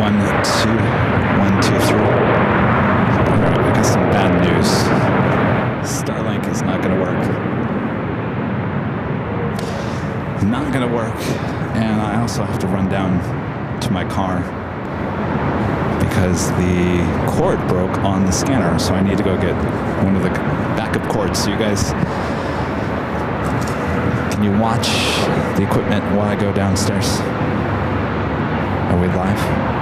1, 2, 1, 2, 3. Alright, I got some bad news. Starlink is not going to work. Not going to work. And I also have to run down to my car because the cord broke on the scanner. So I need to go get one of the backup cords. So you guys, can you watch the equipment while I go downstairs? Are we live?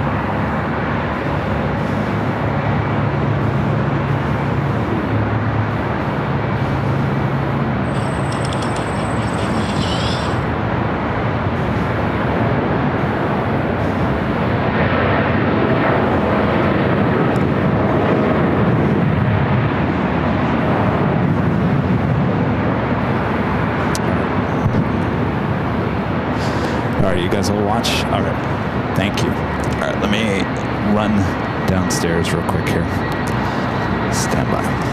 You guys will watch? All right. Thank you. All right, let me run downstairs real quick here. Stand by.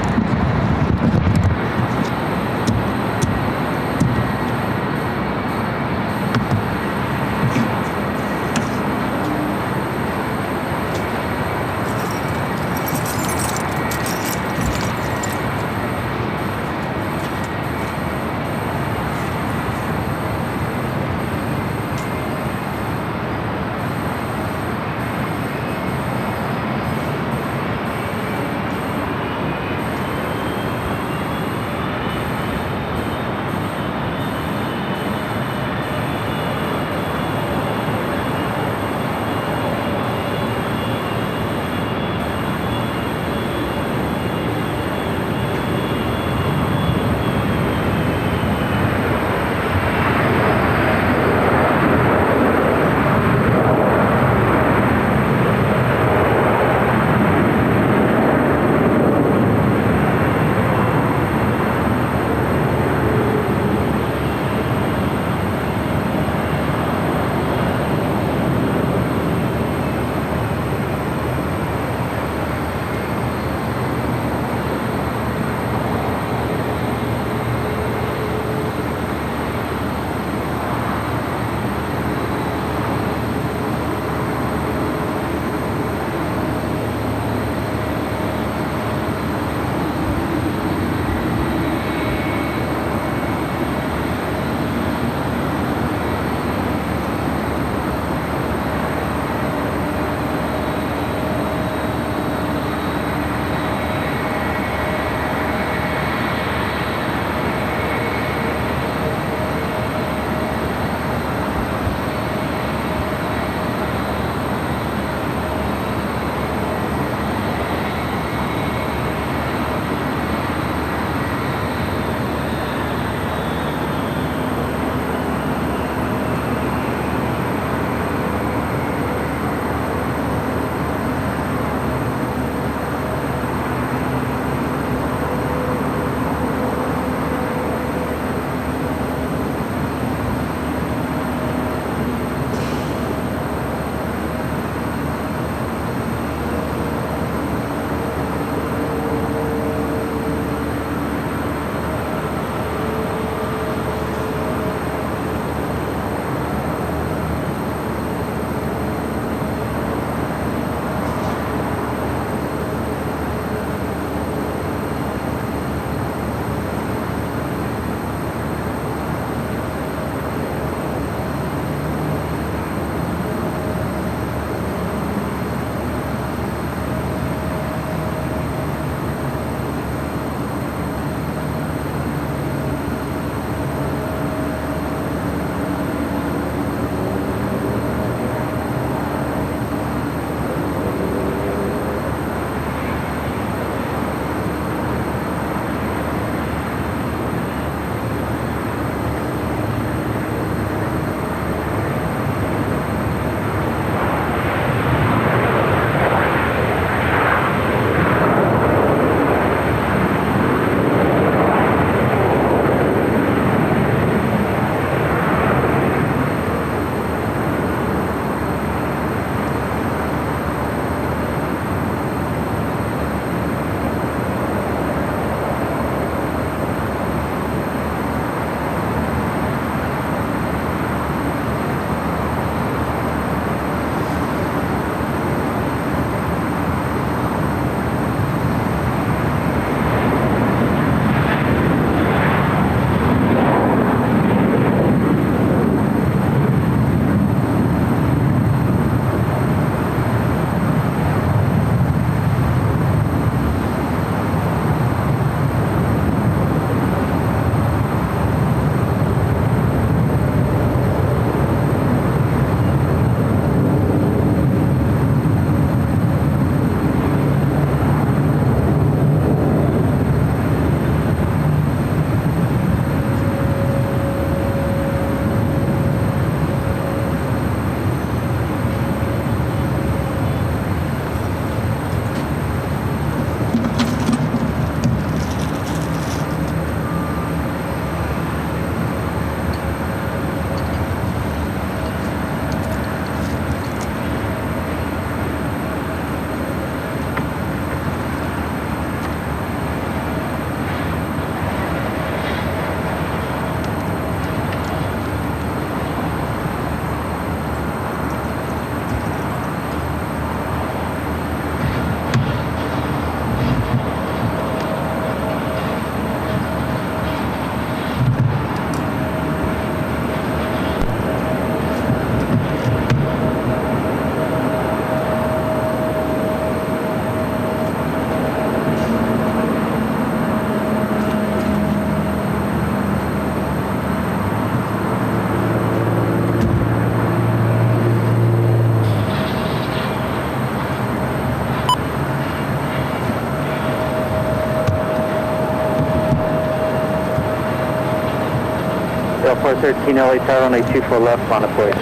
413 LA Tower, runway 24 left, line up wave.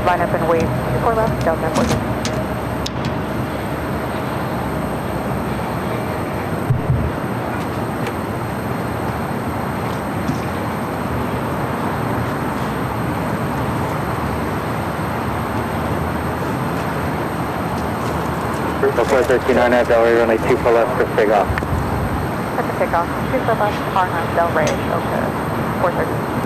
Line up and wave, 24 left, Delta 14. So 413 RNAV, Delray, runway 24 left, for takeoff. Set to takeoff, 24 left, RNAV, Delray, Delta 413.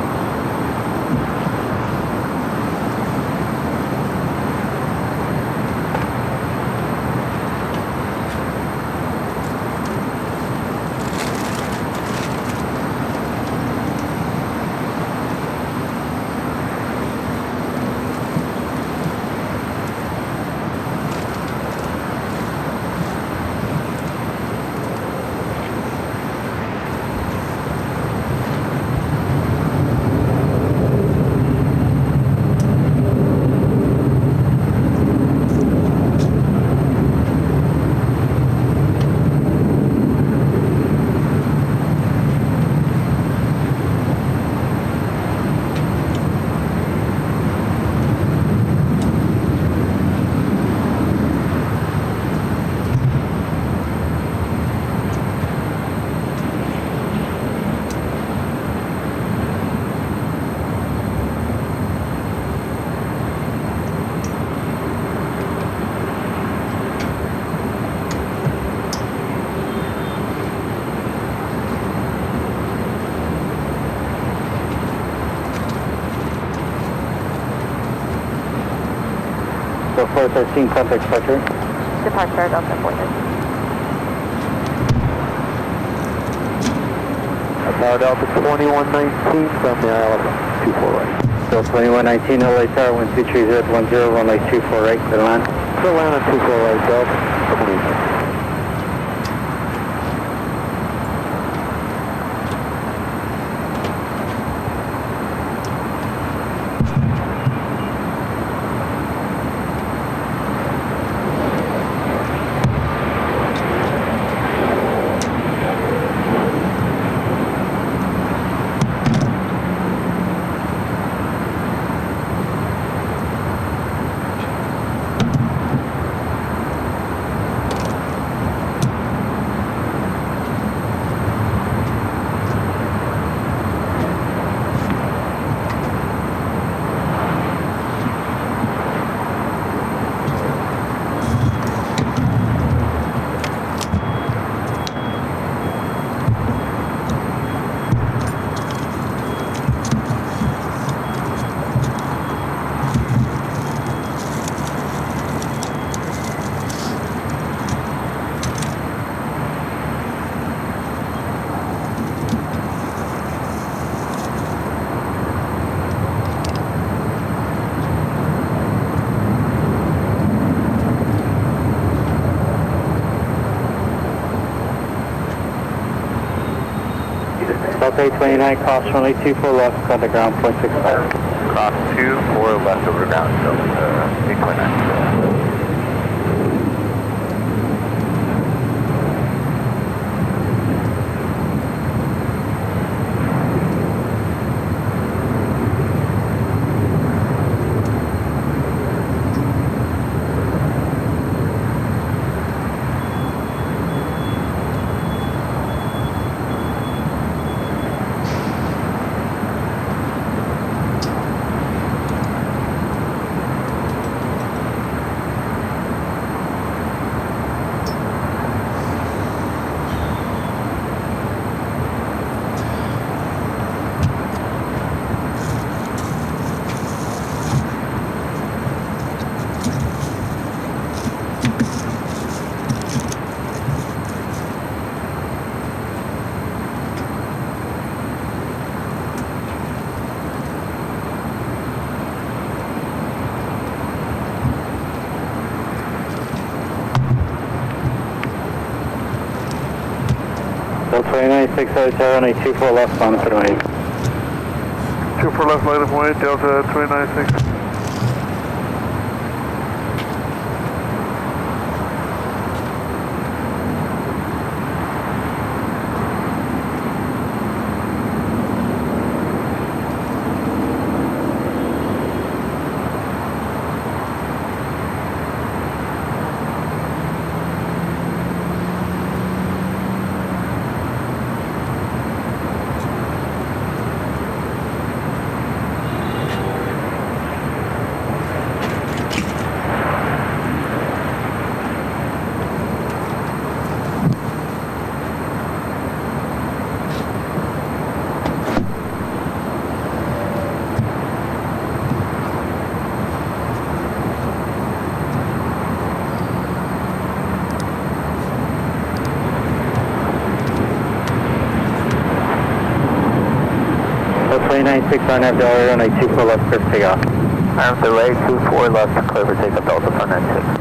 So 413, contact departure. Departure, Delta 413. Tower Delta 2119 from the ILS 24 right. So 2119 LA Tower 12310, runway 24 right, clear line. Clear line on 24 right, Delta. Delta 829, cross runway 24 left, contact ground, 0.65. Cross 24 left over ground, Delta 829. Delta 296, Tower runway 24 left, line up and wave. 24 left, line up and wave, Delta 296. 2096 on F Delta, runway 24 left, clear for takeoff. Arm delay, 24 left, clear for takeoff, Delta 496.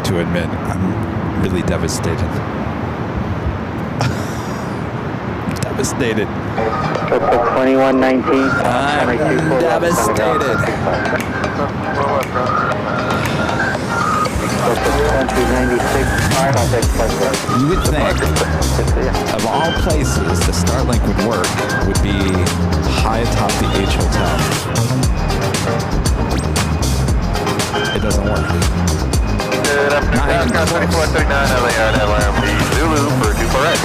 To admit, I'm really devastated. Devastated. 2119. I'm devastated. 2096. You would think, of all places, the Starlink would work, would be high atop the H Hotel. It doesn't work. Not even close. 3439 LA Airline, Zulu for 24 right.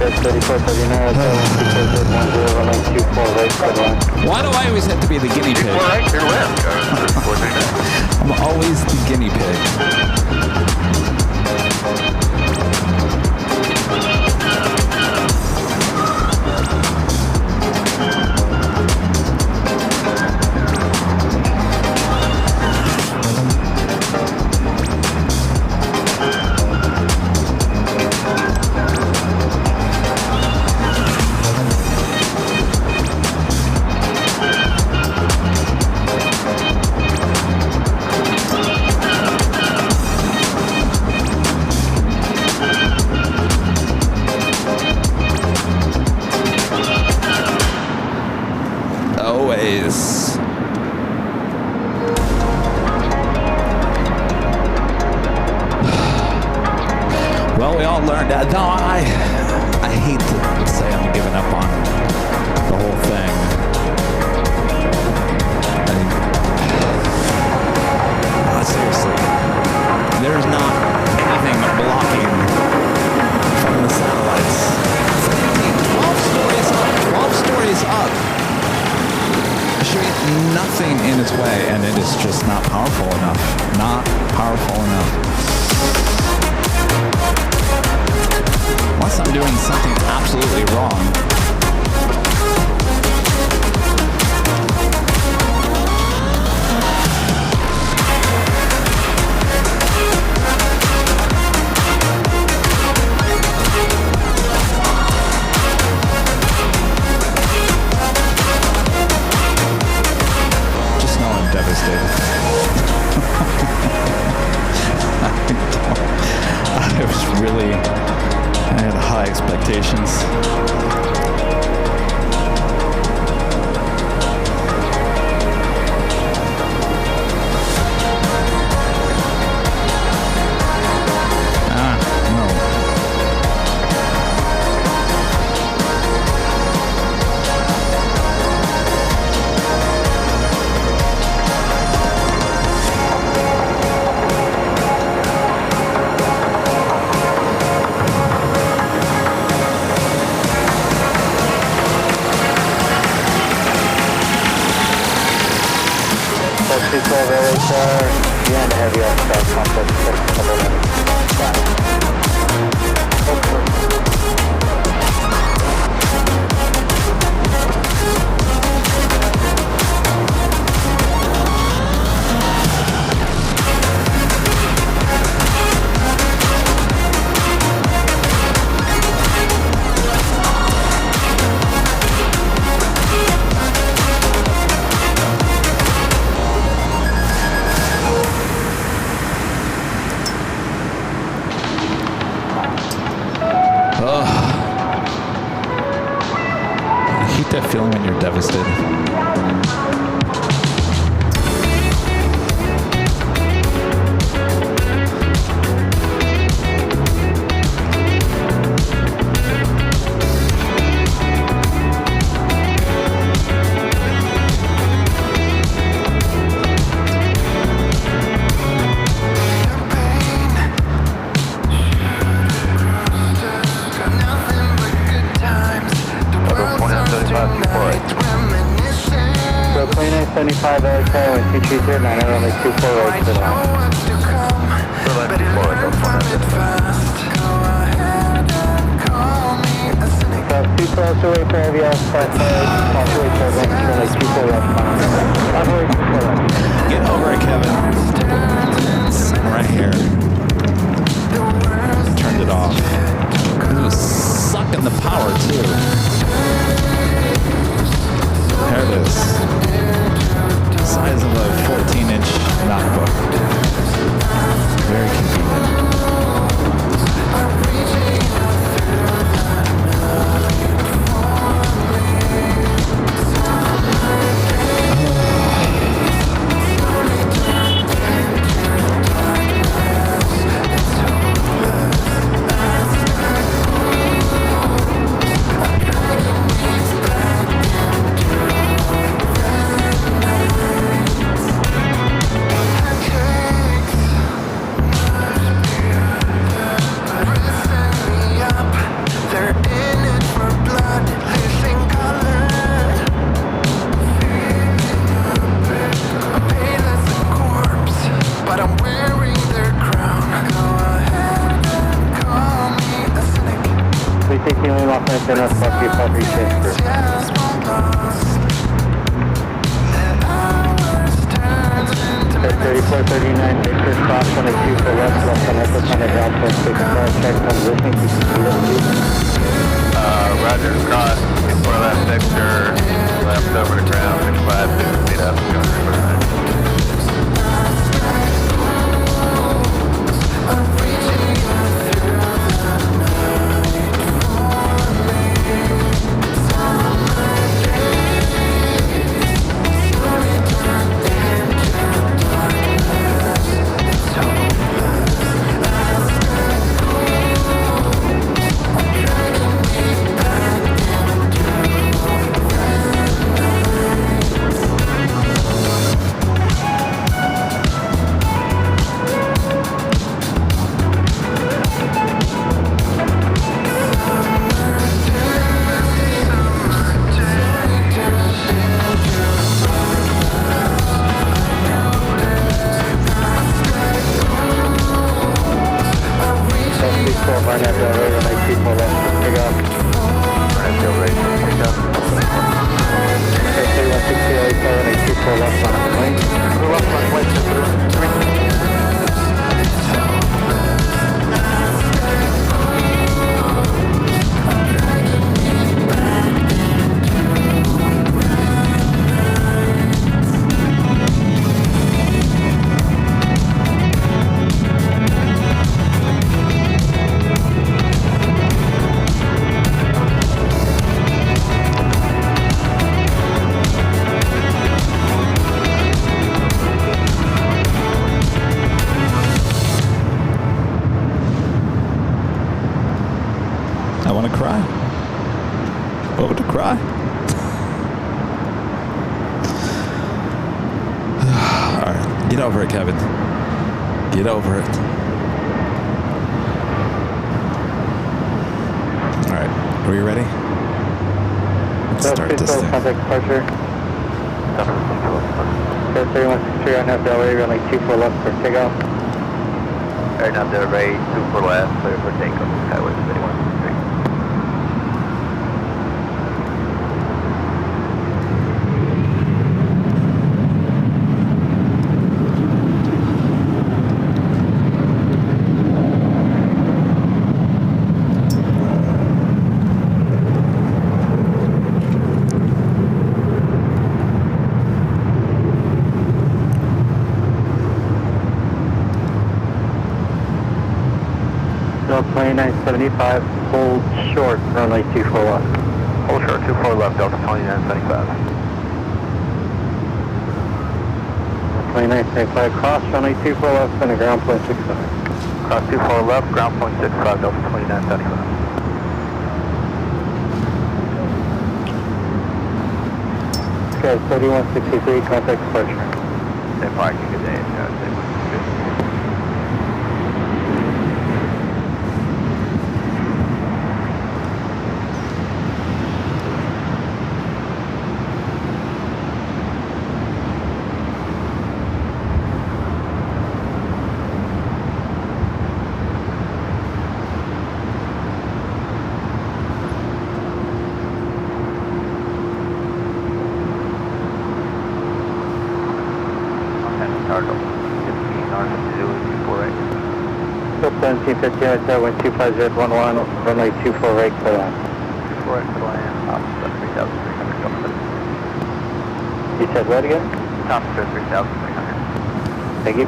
3439, 24 right. Why do I always have to be the guinea pig? 24 right, clear left. 3439. I'm always the guinea pig. Always. Well, we all learned that. No, I hate to say I'm giving up on the whole thing. I mean, seriously, there's not anything blocking from the satellites. 12 stories up. 12 stories up. Nothing in its way, and it is just not powerful enough. Not powerful enough. Unless I'm doing something absolutely wrong. Devastated. I had high expectations. That feeling when you're devastated. 2975 LA Tower, wind 230, 9 runway 24 right, clear line. Clear line 24 right, South 2 close away for Aviation, south away for runway 24 left, runway 24 left. Get over it, Kevin. Right here. Turned it off. It was sucking the power too. There it is. Size of a 14-inch notebook. Very convenient. Roger, cross, 4 left sector, left over to ground, 65, 6 feet up, going for 5. Get over it, Kevin. Get over it. All right, are we ready? Let's start this thing. Contact departure. 3163 on FLA, runway 24 left for takeoff. Right now, they're right, 24 left, clear for takeoff, Highway 3163. Delta 2975, hold short, runway 24 left. Hold short, 24 left, Delta 2975. 2975, cross, runway 24 left, and a ground point 65. Cross 24 left, ground point 65, Delta 2975. Okay, 3163, contact departure. Stay parking, good day. Chicago. 15 north of Zulu, 24 right. 1750, right there, wind 25011, runway 24 right, clear line. 24 right, clear line, top 3,300, Delta. You said what again? Top 3,300. Thank you.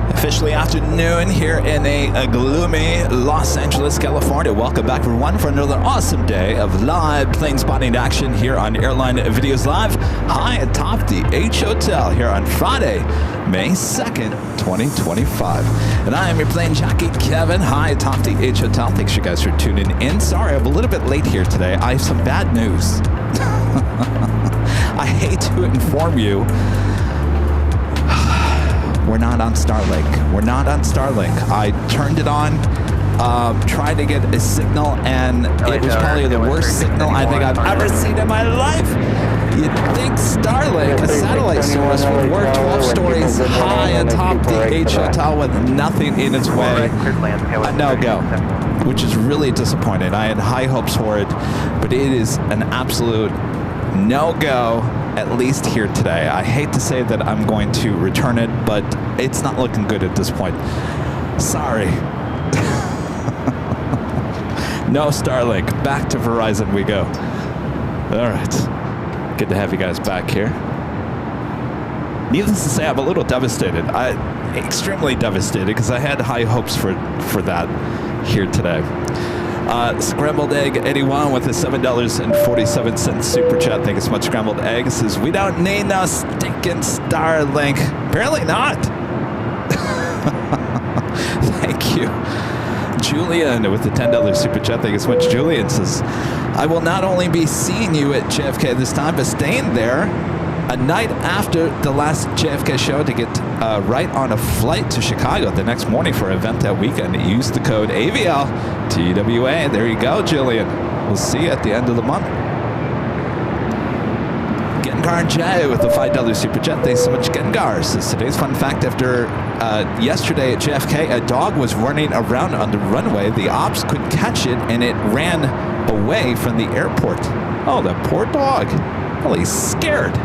Officially afternoon here in a gloomy Los Angeles, California. Welcome back, everyone, for another awesome day of live plane spotting action here on Airline Videos Live, high atop the H Hotel here on Friday, May 2nd, 2025. And I am your plane jockey, Kevin, high atop the H Hotel. Thanks you guys for tuning in. Sorry, I'm a little bit late here today. I have some bad news. I hate to inform you. We're not on Starlink. We're not on Starlink. I turned it on, tried to get a signal, and it was probably the worst signal I think I've ever seen in my life. You'd think Starlink, a satellite service, would work 12 stories high atop the H Hotel with nothing in its way. A no-go, which is really disappointing. I had high hopes for it, but it is an absolute no-go, at least here today. I hate to say that I'm going to return it, but it's not looking good at this point. Sorry. No Starlink. Back to Verizon we go. All right. Good to have you guys back here. Needless to say, I'm a little devastated. Extremely devastated, because I had high hopes for that here today. Scrambled Egg 81 with a $7.47 super chat. Thank you so much, Scrambled Egg. Says, we don't need no stinking Starlink. Apparently not. Thank you. Julian with the $10 super chat. Thank you so much. Julian says, I will not only be seeing you at JFK this time, but staying there a night after the last JFK show to get right on a flight to Chicago the next morning for an event that weekend. Use the code AVL TWA. There you go, Jillian. We'll see you at the end of the month. Gengar J with the $5 super chat. Thanks so much, Gengar. Says, today's fun fact: after yesterday at JFK, a dog was running around on the runway. The ops couldn't catch it, and it ran away from the airport. Oh, the poor dog. Well, he's scared.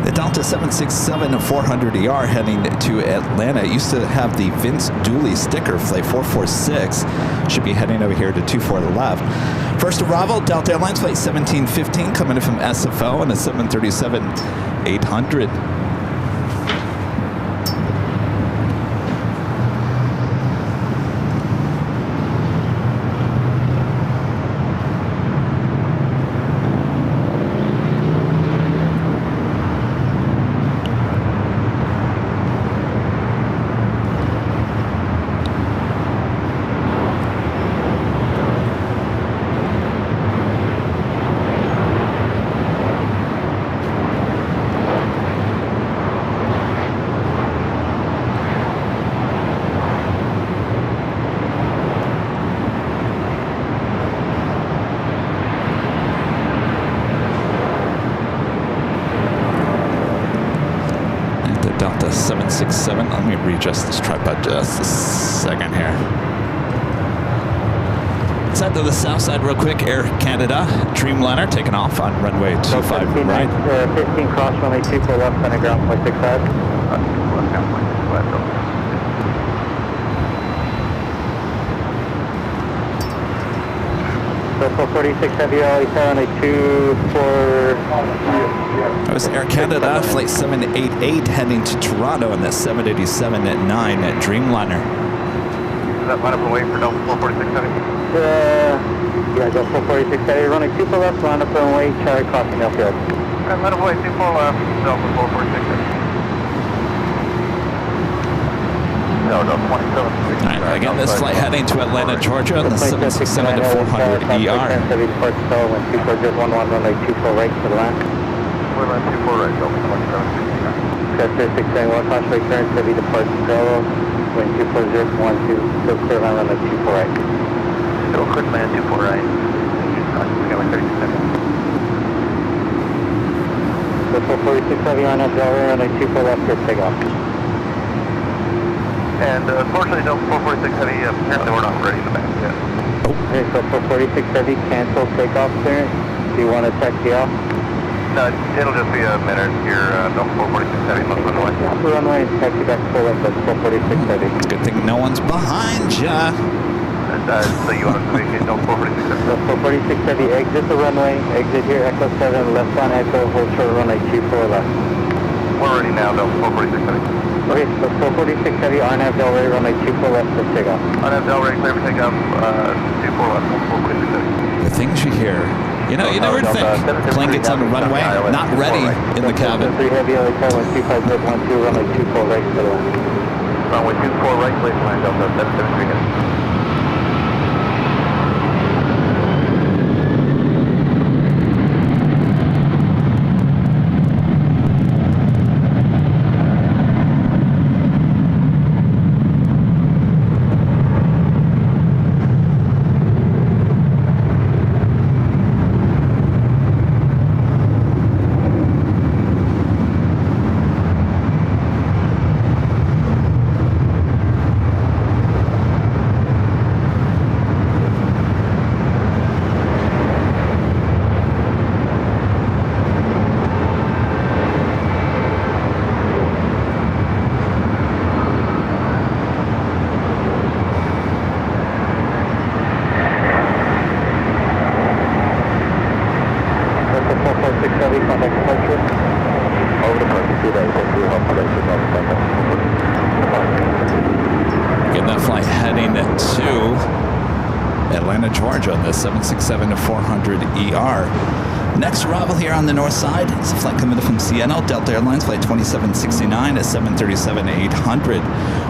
The Delta 767-400ER heading to Atlanta. It used to have the Vince Dooley sticker, flight 446. Should be heading over here to 24 left. First arrival, Delta Airlines flight 1715 coming in from SFO and a 737-800. Delta 767. Let me readjust this tripod just a second here. Let's head to the south side real quick. Air Canada Dreamliner taking off on runway 25 right. 15 cross runway 24 left, center ground 0.65. So 446 heavy LAX runway 24. That was Air Canada flight 788 heading to Toronto on that 787 at 9 at Dreamliner. Is that line up and wait for Delta 446 heavy? Yeah, go 446 heavy, runway 24 left, line up and wait, Charlie crossing Airfield. Okay, line up and wait, 24 left, Delta 446 heavy. No, 27. All right, again, this flight heading to Atlanta, Georgia on the 767-400ER. Heavy departs Tower, wind 24011, runway 24 right to the land. We're line 24 right, Delta 27. 671, cross right clearance, heavy departs Tower, wind 24012, still clear line, runway 24 right. Still clear land 24 right. Skyline 32 seconds. So 446 heavy on up, Delaware, runway 24 left, clear takeoff. And unfortunately, no 446 Heavy, apparently we're not ready in the back yet. Okay, so 446 Heavy, cancel takeoff clearance. Do you want to taxi off? No, it'll just be a minute here, no 446 Heavy, most runway. Runway, taxi back full up, that's 446 Heavy. It's a good thing no one's behind ya. So you want us to vacate, no 446 Heavy? So 446 Heavy, exit the runway, exit here, Echo 7, left on Echo, hold short runway 24 left. We're ready now, no 446 Heavy. Okay, so 446 Heavy, RNAV Delray, runway 24 left for takeoff. RNAV Delray, clear for takeoff, 24 left, 446 Heavy. The things you hear. You know, you never think. Plane gets on the runway, not ready in the cabin. 3 Heavy, LA Tower, 125, 12, runway 24 right to the left. Runway 24 right, place line, Delta 773 Heavy. Getting that flight heading to Atlanta, Georgia, the 767-400ER. Next arrival here on the north side is a flight coming from Seattle, Delta Airlines, flight 2769 at 737-800.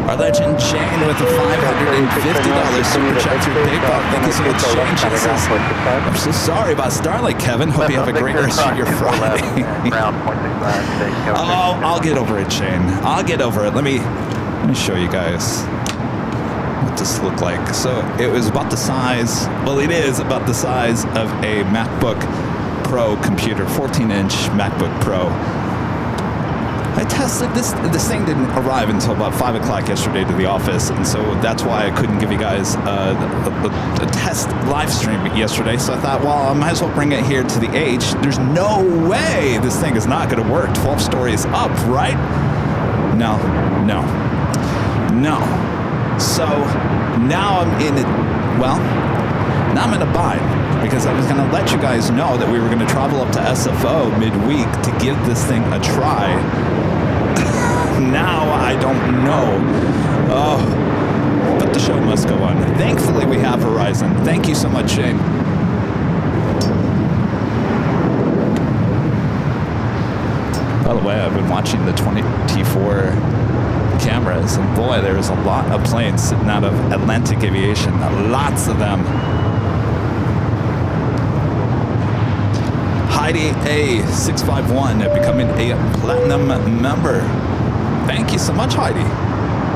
Our legend Jane with a $550 super chat through PayPal. Thank you so much, Jane. She says, I'm so sorry about Starlight, Kevin. Hope you have a great rest of your Friday. Oh, I'll get over it, Shane. I'll get over it. Let me show you guys what this looked like. So it was about the size, well, it is about the size of a MacBook Pro computer, 14-inch MacBook Pro. I tested this thing didn't arrive until about 5 o'clock yesterday to the office, and so that's why I couldn't give you guys a test live stream yesterday. So I thought, well, I might as well bring it here to the H. There's no way this thing is not going to work 12 stories up, right? No. So now I'm in it. Well, now I'm in a bind because I was going to let you guys know that we were going to travel up to SFO midweek to give this thing a try. Now I don't know. Oh, but the show must go on. Thankfully, we have Horizon. Thank you so much, Shane. By the way, I've been watching the 20T4 cameras, and boy, there's a lot of planes sitting out of Atlantic Aviation. Lots of them. Heidi A651 becoming a platinum member. Thank you so much, Heidi.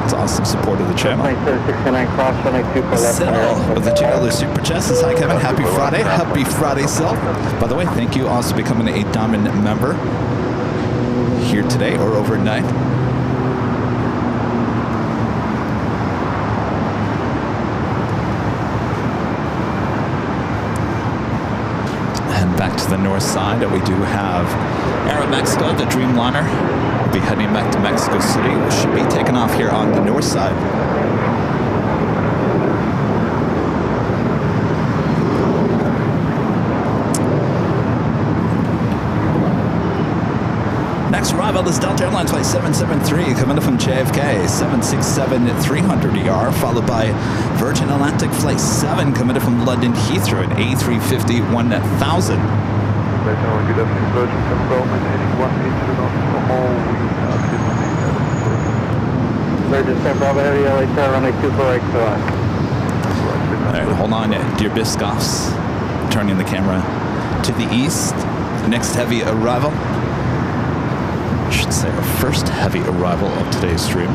It's awesome support of the channel. Sil with the $2 super chat says, hi Kevin, happy Friday. Happy Friday, Sil. By the way, thank you also becoming a diamond member here today or overnight. Back to the north side, we do have Aeromexico, the Dreamliner. We'll be heading back to Mexico City. We should be taking off here on the north side. Next arrival is Delta Airlines flight 773 coming up from JFK, 767-300ER, followed by Virgin Atlantic flight 7 coming up from London Heathrow at A350-1000. Virgin San Bravo Heavy, LA Tower, runway 24 right to line. All right, hold on, dear Biscoffs. Turning the camera to the east. Next heavy arrival. I should say our first heavy arrival of today's stream.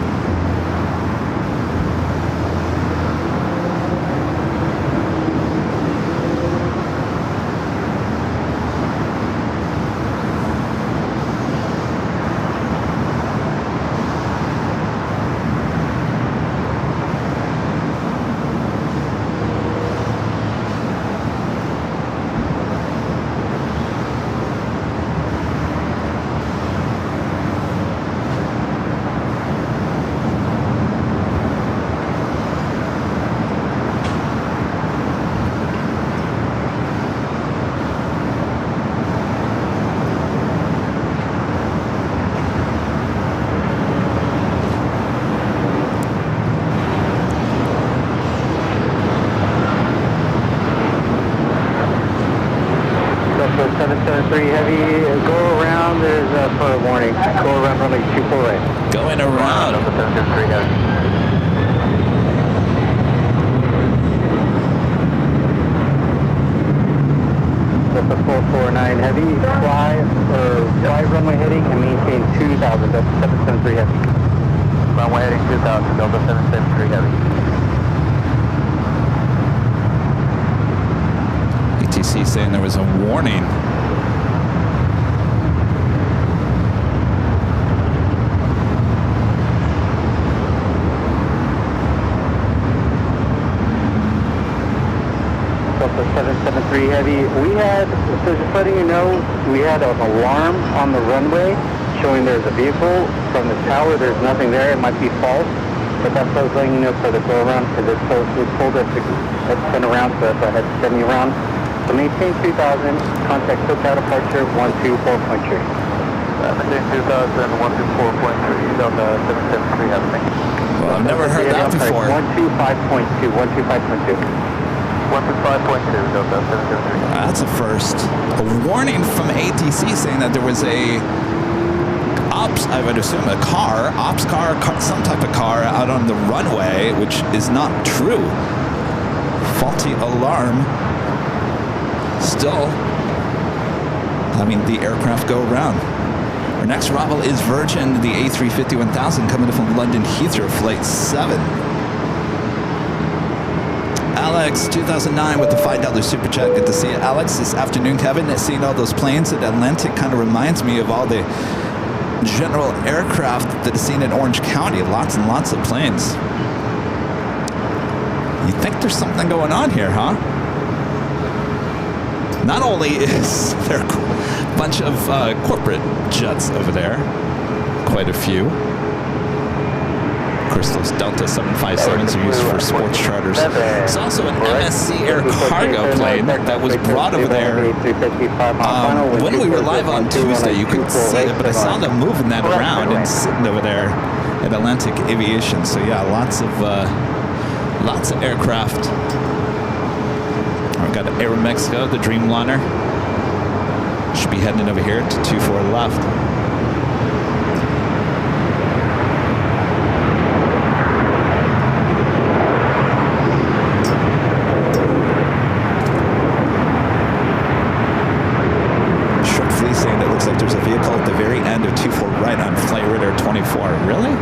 left for a warning. Go around runway 24 right. Going around. Delta 773 Heavy. Delta 449 Heavy, fly runway heading and maintain 2000, Delta 773 Heavy. Runway heading 2000, Delta 773 Heavy. ATC saying there was a warning. Delta 773 Heavy. We had, so just letting you know, we had an alarm on the runway showing there's a vehicle from the tower. There's nothing there. It might be false, but that's what I was letting you know for the go around because it told us to spin around, so that's why I had to send you around. So maintain 2000, contact SoCal departure 124.3. Maintain 2000, 124.3, Delta 773 Heavy. Well, I've never heard that before. 125.2, 125.2. 125.2, Delta 773. That's a first. A warning from ATC saying that there was a ops, I would assume a car, some type of car out on the runway, which is not true. Faulty alarm. Still, I mean, the aircraft go around. Our next arrival is Virgin, the A350-1000 coming in from London Heathrow, flight 7. Alex, 2009 with the $5 super chat. Good to see you, Alex. This afternoon, Kevin, seeing all those planes at Atlantic kind of reminds me of all the general aircraft that is seen in Orange County. Lots and lots of planes. You think there's something going on here, huh? Not only is there a bunch of corporate jets over there, quite a few. Of course, those Delta 757s are used for sports charters. It's also an MSC Air Cargo plane that was brought over there. When we were live on Tuesday, you couldn't see it, but I saw them moving that around and sitting over there at Atlantic Aviation. So yeah, lots of aircraft. We've got Aeromexico, the Dreamliner. Should be heading over here to 24 left. Short Fleet saying that it looks like there's a vehicle at the very end of 24 right on Flight Radar 24. Really?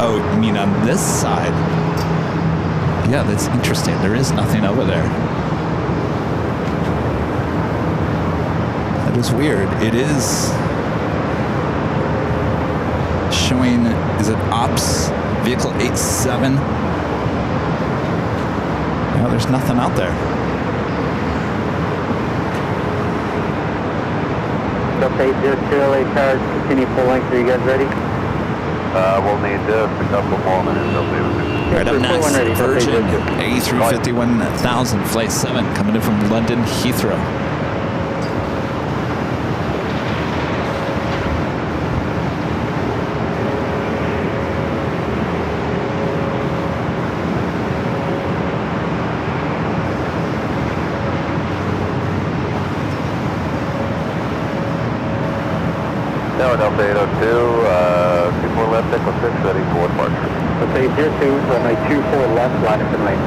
Oh, you mean on this side? Yeah, that's interesting. There is nothing over there. That is weird. It is showing, is it Ops Vehicle 87? No, there's nothing out there. Delta 802 LA Towers, continue full length. Are you guys ready? We'll need just a couple more minutes. Right up next, Virgin A350-1000 Flight 7 coming in from London Heathrow. No, Delta 802, 24 left, Echo 6, ready for departure. Delta 802, runway 24 left, line up and right.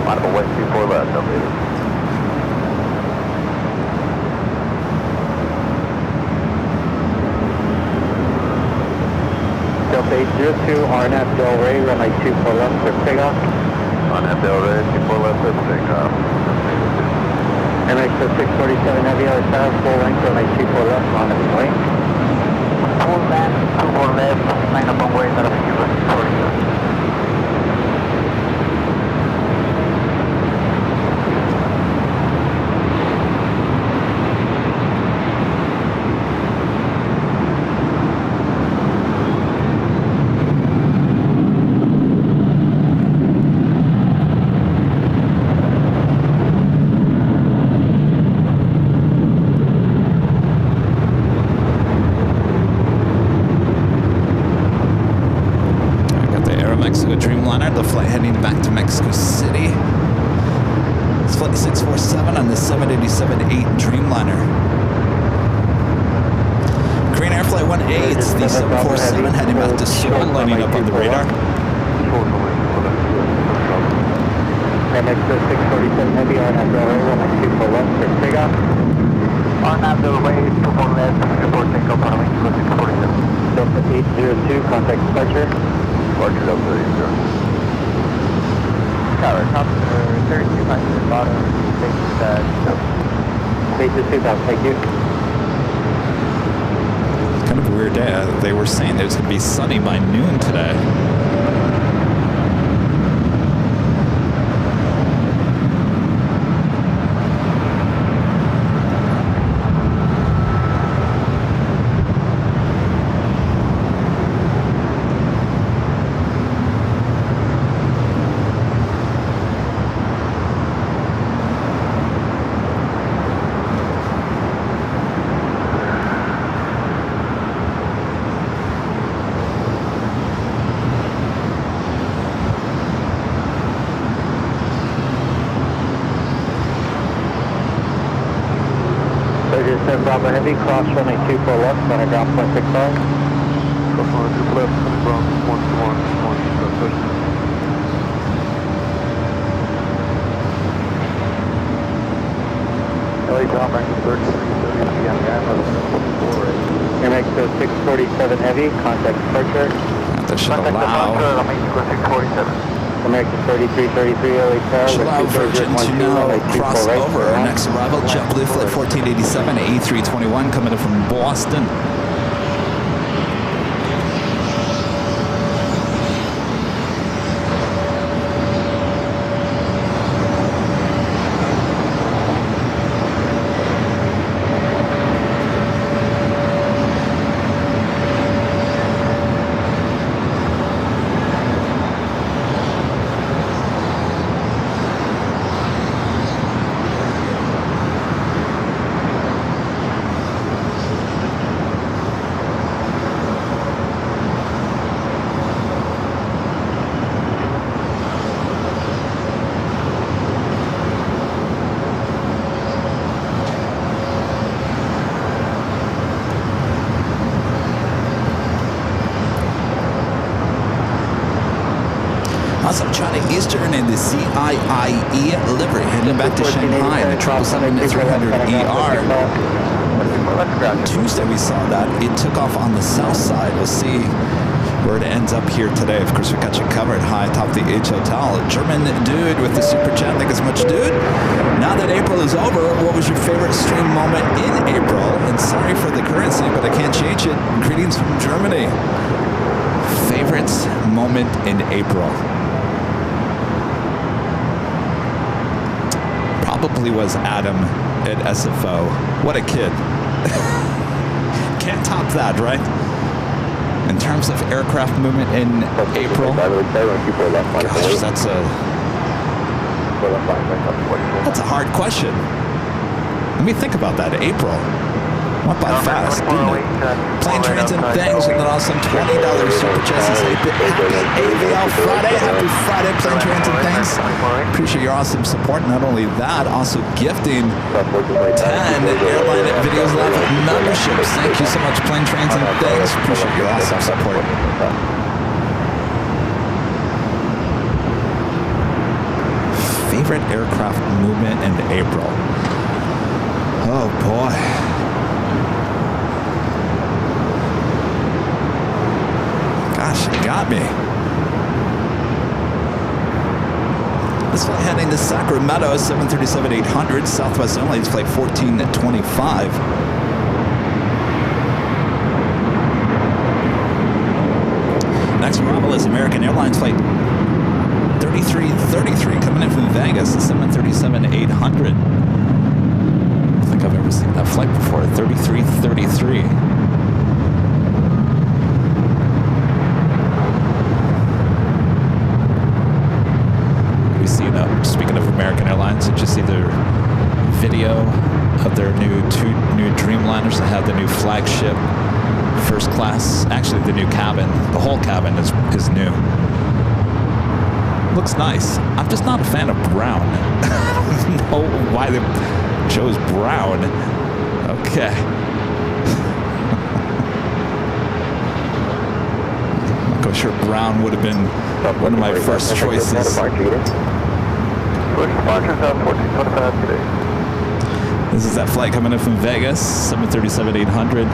Line up and west, 24 left, Delta 802. Delta 802, RNF Del Rey, runway 24 left for takeoff. RNF Del Rey, 24 left for takeoff. MX 647 Heavy LA Towers, full length, runway 24 left, line up and right. Full left, 24 left, line up and right, line up and right. Dreamliner, the flight heading back to Mexico City. It's flight 647 on the 787-8 Dreamliner. Korean Air Flight 1A, it's the 747 heading back to Seoul, lining up on the radar. Mexico 647 Heavy, RNAV Delray, runway 24 left for takeoff. RNAV Delray, 24 left, report takeoff on Mexico 647. Delta 802, contact departure. Departure Delta 80. Tower, top 32, bottom, basis 2000, thank you. Kind of a weird day. They were saying it was going to be sunny by noon today. Bravo Heavy, cross runway 24 left, on a ground point 65. Cross runway 24 left, on a ground 121, LA ground back to 33, Air Mexico 647 Heavy, contact departure. That should allow Mexico 647. American 3333 LA Tower. should allow Virgin to now cross over. Our next arrival, JetBlue Flight 1487, A321, coming in from Boston. Also, China Eastern in the CIIE livery, heading back to Shanghai in the 777-300ER. Tuesday we saw that. It took off on the south side. We'll see where it ends up here today. Of course, we got you covered high atop the H Hotel. German dude with the super chat. Thank you so much, dude. Now that April is over, what was your favorite stream moment in April? And sorry for the currency, but I can't change it. Greetings from Germany. Favorite moment in April? Probably was Adam at SFO. What a kid. Can't top that, right? In terms of aircraft movement in April, gosh, that's a hard question. Let me think about that. April went by fast, didn't it? Plane, trains, and things, and then also $20 super chats. Happy AVL Friday. Happy Friday, plane, trains, and things. Appreciate your awesome support. Not only that, also gifting 10 Airline Videos Live memberships. Thank you so much, plane, trains, and things. Appreciate your awesome support. Favorite aircraft movement in April? Oh boy. Gosh, it got me. This flight heading to Sacramento, 737-800, Southwest Airlines flight 1425. Next arrival is American Airlines flight 3333, coming in from Vegas, 737-800. I don't think I've ever seen that flight before, 3333. Speaking of American Airlines, did you see their video of their two new Dreamliners that have the new flagship first class? Actually, the new cabin. The whole cabin is new. Looks nice. I'm just not a fan of brown. I don't know why they chose brown. Okay. I'm not sure brown would have been one of my first choices. This is that flight coming in from Vegas, 737-800.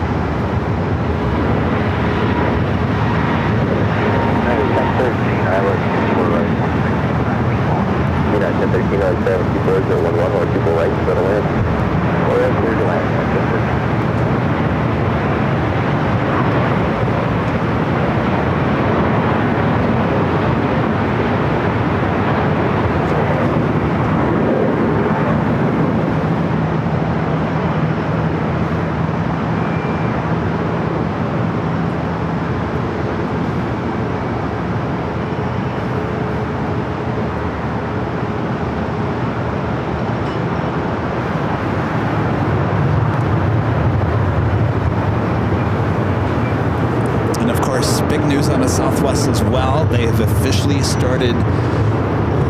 Big news on the Southwest as well. They have officially started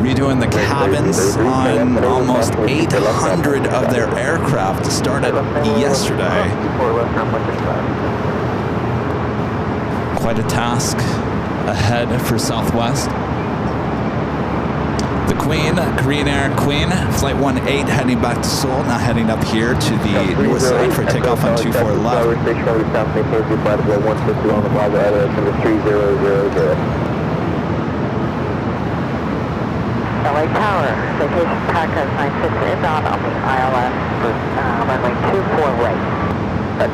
redoing the cabins on almost 800 of their aircraft. Started yesterday. Quite a task ahead for Southwest. The Queen, Korean Air Queen, Flight 18 heading back to Seoul, now heading up here to the north side for takeoff on 24 left. LA Tower, vacation packet 96 inbound on the ILS, runway 24 right. I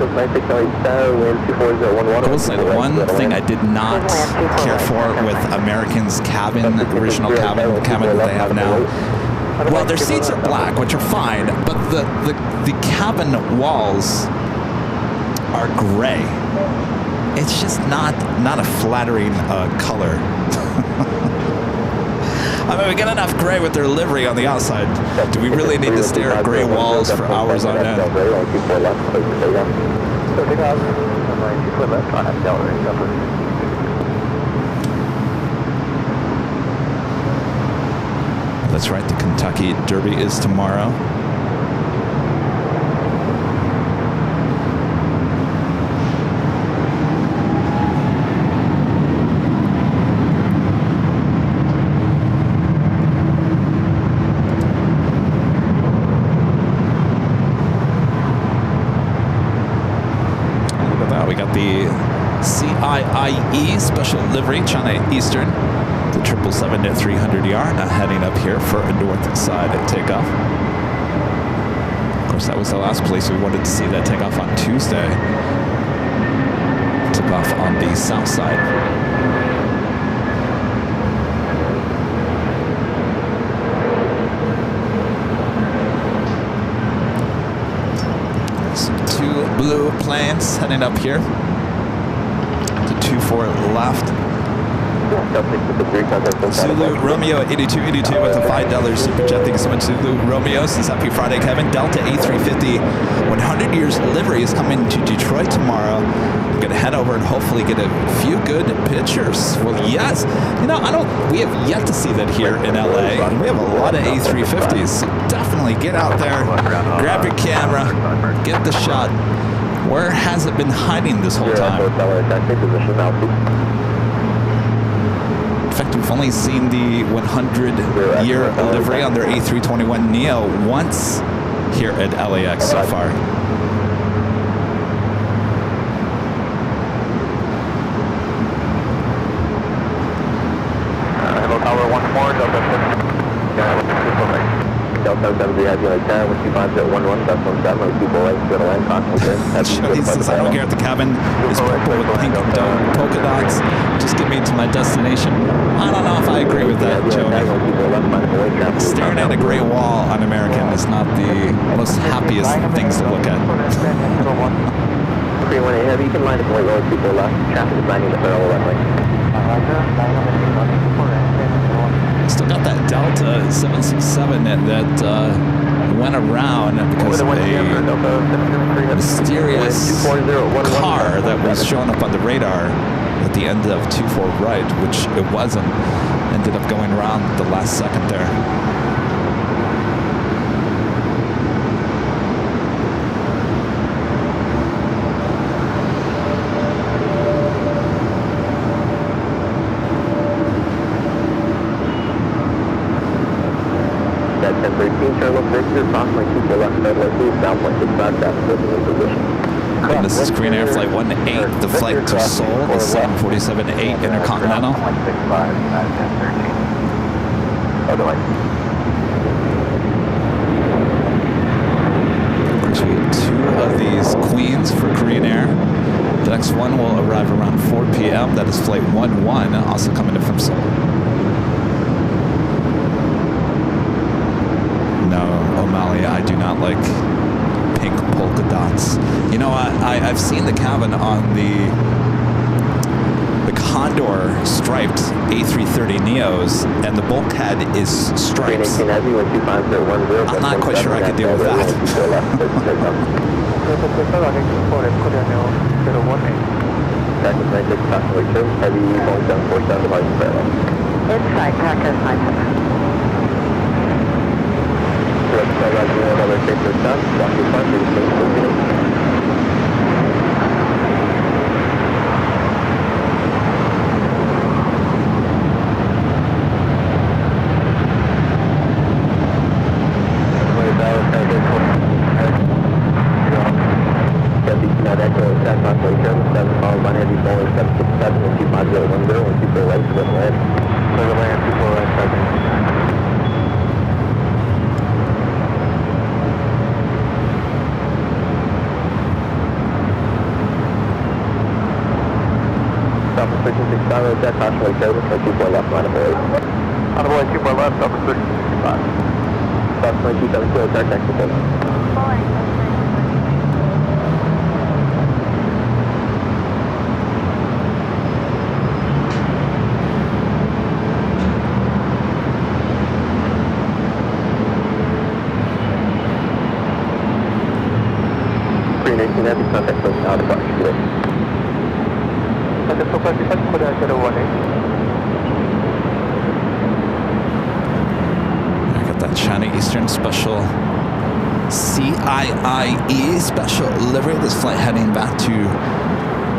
will say the one thing I did not care for with American's cabin, the original cabin, the cabin that they have now, well, their seats are black, which are fine, but the cabin walls are gray. It's just not a flattering color. I mean, we get enough gray with their livery on the outside. Do we really need to stare at gray walls for hours on end? That's right, the Kentucky Derby is tomorrow. CIIE special livery, China Eastern, the 777-300ER, now heading up here for a north side takeoff. Of course, that was the last place we wanted to see that takeoff on Tuesday. Took off on the south side. So 2 blue planes heading up here. 24 left. Zulu Romeo 8282 with a $5 super jet. Thank you so much, Zulu Romeo. Since happy Friday, Kevin. Delta A350 100 years livery is coming to Detroit tomorrow. I'm gonna head over and hopefully get a few good pictures. Well, yes, you know, we have yet to see that here in LA. We have a lot of A350s, so definitely get out there, grab your camera, get the shot. Where has it been hiding this whole time? In fact, we've only seen the 100-year livery on their A321neo once here at LAX so far. Hello, Tower 14, Delta 7 VIP like that, when she finds at 11, that's 17, when people like to land constantly. He says, I don't care if the cabin is purple with pink polka dots, just get me to my destination. I don't know if I agree with that, Jody. Staring at a gray wall on American is not the most happiest things to look at. 318 Heavy, you can line up and wait lower people left. Traffic is lining the barrel runway. Still got that Delta 767 that went around because of a mysterious car that was showing up on the radar at the the end of 24 right, which it wasn't. Ended up going around the last second there. That's 1013, Charlotte Victor, approximately 24 left, Federal 2, down 165, that's the position. And this is Green Air Flight 18, the flight to Seoul, the 747-8 Intercontinental. 165, 1013. Otherwise. Of course, we have 2 of these Queens for Korean Air. The next one will arrive around 4 p.m. That is Flight 11, also coming in from Seoul. No, O'Malley, I do not like pink polka dots. You know, I've seen the cabin on the Condor striped A330 Neos, and the bulkhead is stripes. I'm not quite sure I could deal with that. Inside, Packers 97. Jet caution service for 24 left, line of board. On the board, 24 left, upper 35. South 2272, attack technical. Green 18 Heavy, contact person out of box, good. I got that China Eastern Special CIIE special livery. This flight heading back to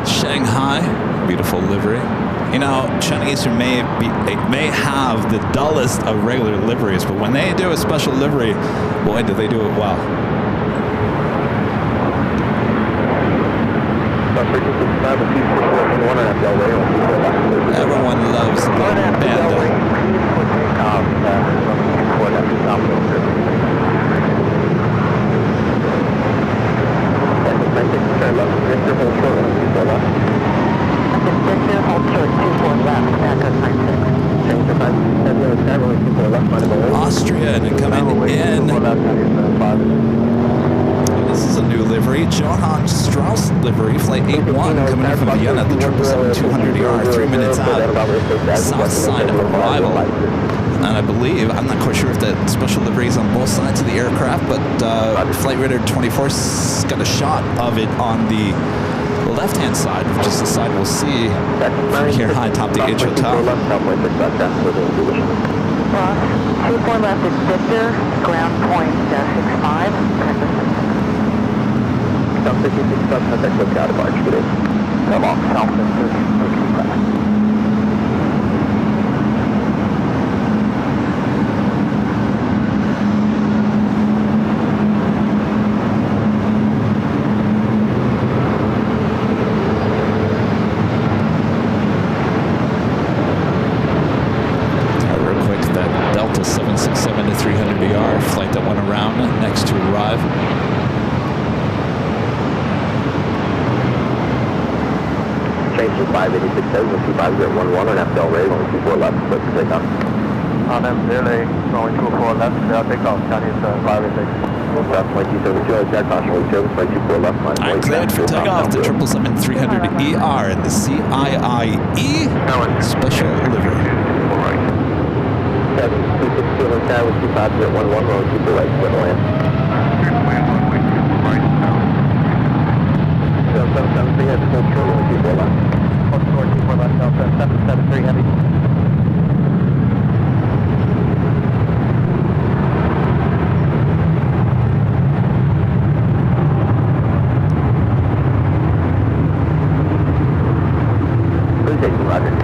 Shanghai. Beautiful livery. You know, China Eastern may have the dullest of regular liveries, but when they do a special livery, boy, do they do it well. Everyone loves the Panda. Austria and coming in. This is a new livery, Johann Strauss livery, flight 81, coming in from Vienna, the 777-200ER, 3 minutes out, south side of arrival. And I believe, I'm not quite sure if the special livery is on both sides of the aircraft, but Flight Radar 24's got a shot of it on the left-hand side, which is the side we'll see from here high atop the H Hotel. Ross, 24 left is Victor, ground point 65. South 56 South, contact with out of Arch today. Come on, South 65. Real quick, that Delta 767-300ER flight that went around next to arrive. Change to 586,000, 25011 on FL Ray, only 24 left, but take off. On FL only 24 left, they'll take off, Chinese 586. South 2272, jet caution, we service by 24 left, line. I'm cleared for takeoff, the 777-300ER and the CIIE special livery. 262 on tower with 25011, roll 24 right, split land. 773 has full control, 24 left. 24 left. 773 heavy. Roger.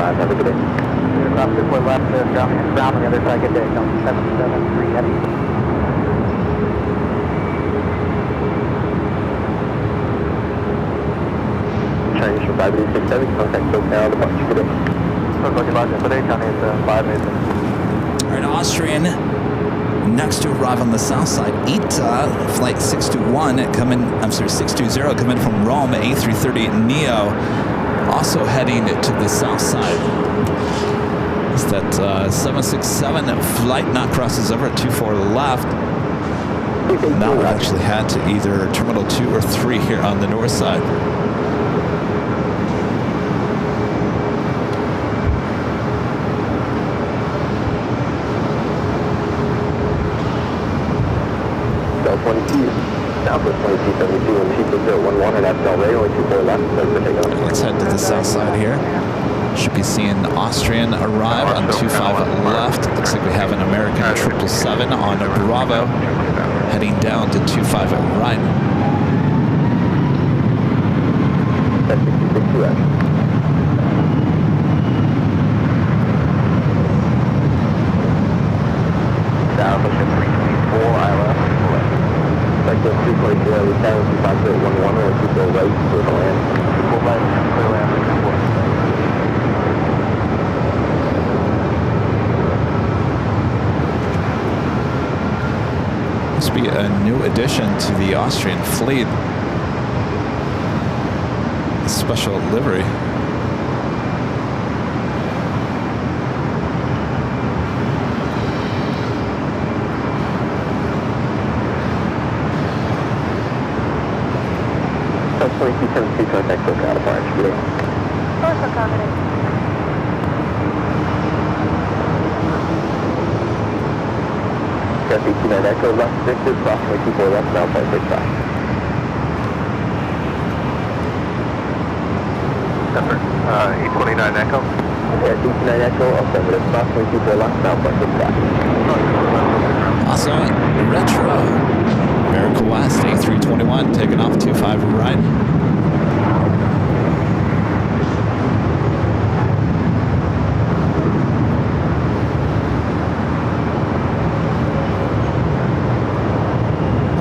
Have a good day. Across the foot left, ground on the other side. Good day. 773 heavy. Chinese from 5867, contact SoCal, departure today. SoCal, departure today, Chinese 587. All right, Austrian next to arrive on the south side. ITA, flight 620 coming from Rome, A330 Neo, also heading to the south side. Is that 767 flight now crosses over at 24 left. And that would actually head to either Terminal 2 or 3 here on the north side. Let's head to the south side here. Should be seeing Austrian arrive on 25 left. Looks like we have an American 777 on Bravo heading down to 25 right. That's 66 US. Down to 324 ILS. Like the 324, we found 25011 or 24 right for the land. 24 right, clear land, 24. Must be a new addition to the Austrian fleet. A special livery. That's 2272 contact SoCal departure today. North accommodate. Traffic 29 Echo left 6 is approximately 24 left, now 565. Denver, 829 Echo. Yeah, 29 Echo, affirmative, approximately 24 left, now 565. Also, Retro, Miracle West, A321, taking off 25 right.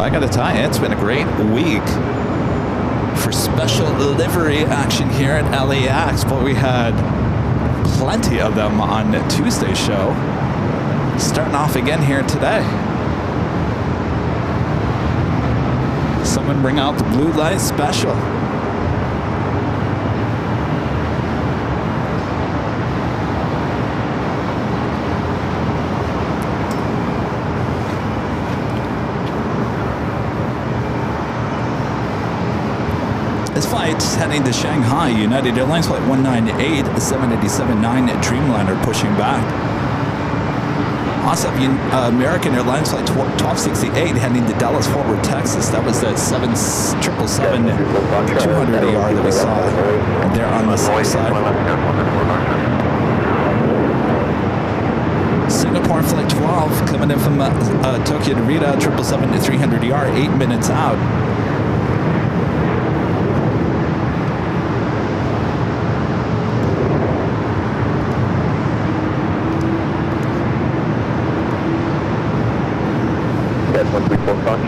I gotta tell you, it's been a great week for special livery action here at LAX, but we had plenty of them on Tuesday's show. Starting off again here today. Someone bring out the blue light special. This flight's heading to Shanghai. United Airlines flight 198, 787-9 Dreamliner pushing back. Also, American Airlines flight 1268 heading to Dallas, Fort Worth, Texas. That was that 777-200ER that we saw there on the south side. Singapore flight 12 coming in from Tokyo to Rita, 777-300ER, 8 minutes out.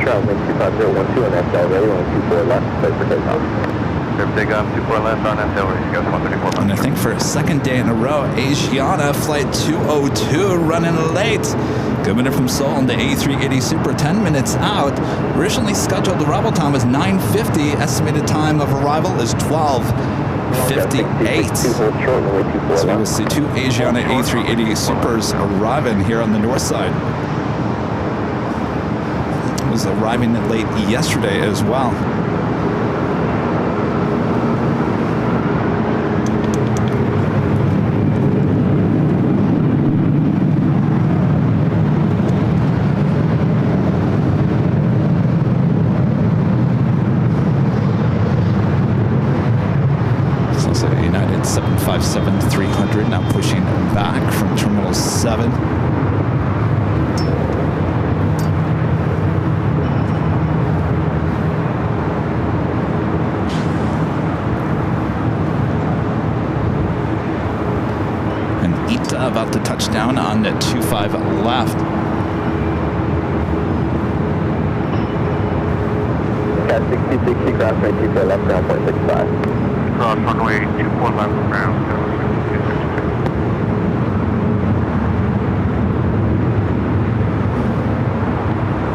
Traveling 25012 and SL ready, only 24 left, clear for takeoff. Clear for takeoff, 24 left on SL ready, go 134. And I think for a second day in a row, Asiana flight 202 running late. Coming in from Seoul into A380 Super, 10 minutes out. Originally scheduled arrival time was 9:50. Estimated time of arrival is 12:58. So we'll see two Asiana A380 Supers arriving here on the north side. Was arriving late yesterday as well. Airline 757-300 now pushing back from Terminal 7. And ITA about to touch down on the 25 left. Got 6060 cross right 24 left ground 0.65. Cross runway 24 left ground.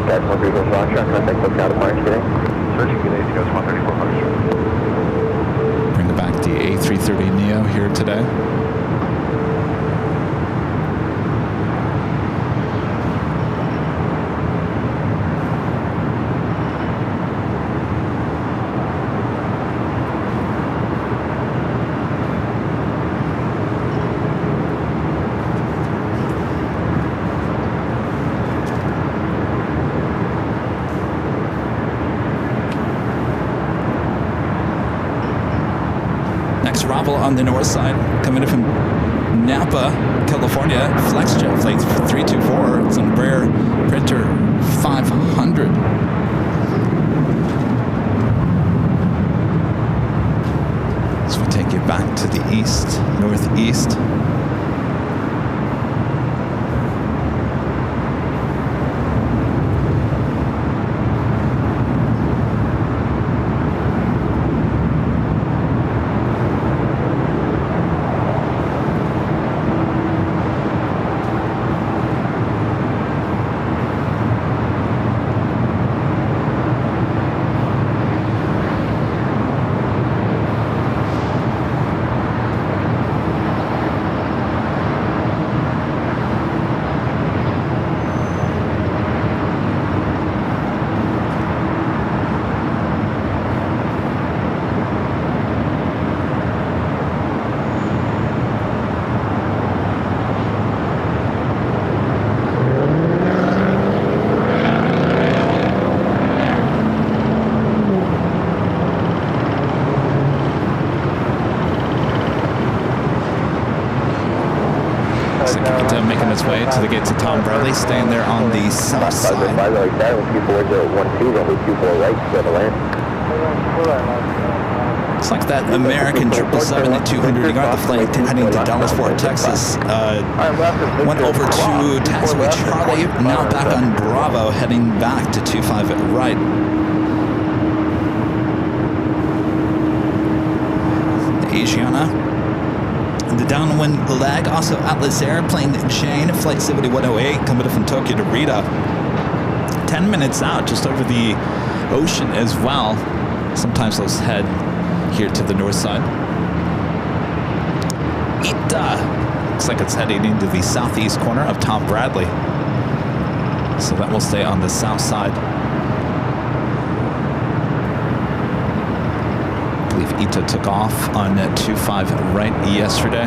That's 134 Foxtrot, contact lookout of March today. Searching today, goes 134 Foxtrot. Bring it back the A330neo here today. Next arrival on the north side, coming in from Napa, California, FlexJet flight 324. It's an Embraer Printer 500. So we take you back to the east, northeast. Making its way to the gates of Tom Bradley, staying there on the south side. It's like that American 777-200. You got the flight heading to Dallas, Fort Texas. Went over to taxiway Charlie, now back on Bravo, heading back to 25 right. The Asiana. The downwind leg, also Atlas Air, plane Jane, flight 7108, coming from Tokyo to Rita. 10 minutes out, just over the ocean as well. Sometimes those head here to the north side. ITA, looks like it's heading into the southeast corner of Tom Bradley. So that will stay on the south side. I believe ITA took off on 25 right yesterday.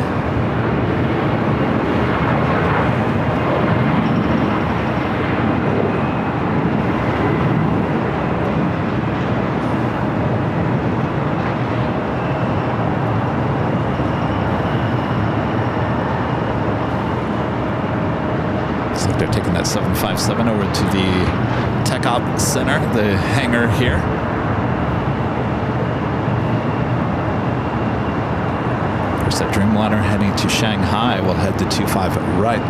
Looks like they're taking that 757 over to the Tech Op Center, the hangar here. That Dreamliner heading to Shanghai will head to 25 right.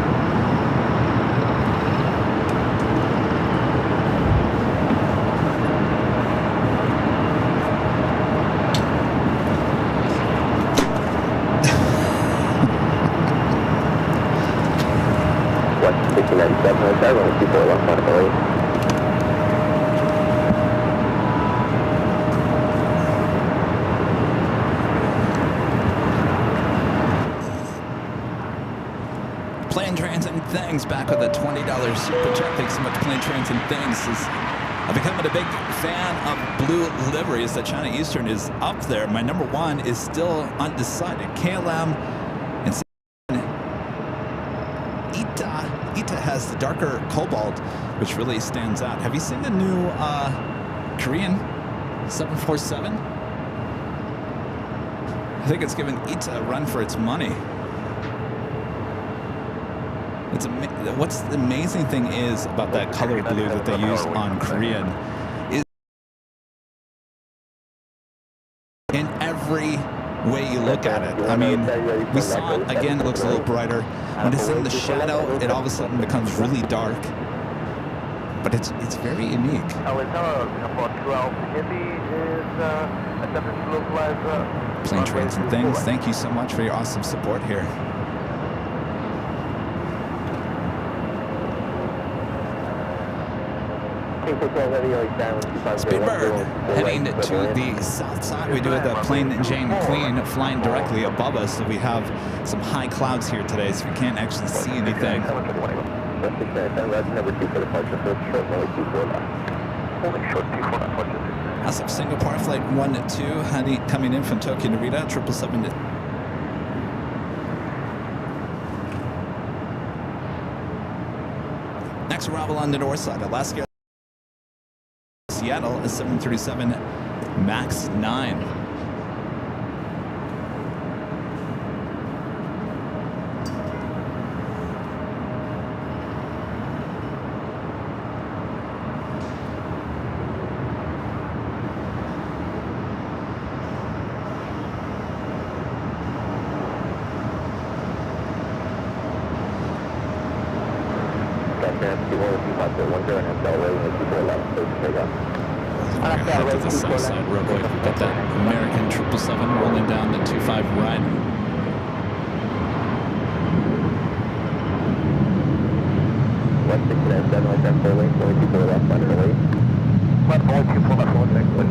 West 1697, everyone, people are left on the lane. Plane, Trains, and Things back with a $20 super chat. Thanks so much, Plane, Trains, and Things. I'm becoming a big fan of blue liveries. The China Eastern is up there. My number one is still undecided. KLM and ITA has the darker cobalt, which really stands out. Have you seen the new Korean 747? I think it's given ITA a run for its money. It's what's the amazing thing is about that color blue that they use on Korean is in every way you look at it. I mean, we saw it again, it looks a little brighter. When it's in the shadow, it all of a sudden becomes really dark. But it's very unique. Plane Trains and Things, thank you so much for your awesome support here. Speedbird heading to the south side. We do have the Plain Jane Queen flying directly above us, so we have some high clouds here today, so we can't actually see anything. As of Singapore flight 1-2 coming in from Tokyo Narita 777. Next arrival on the north side, Alaska. Seattle, a 737 MAX 9. To the south side real quick. We've got that American 777 rolling down the 25 right. West 697, like that, 4 lanes, only 2 for the left, under the way. Left, only 2 for left, 1 next, 1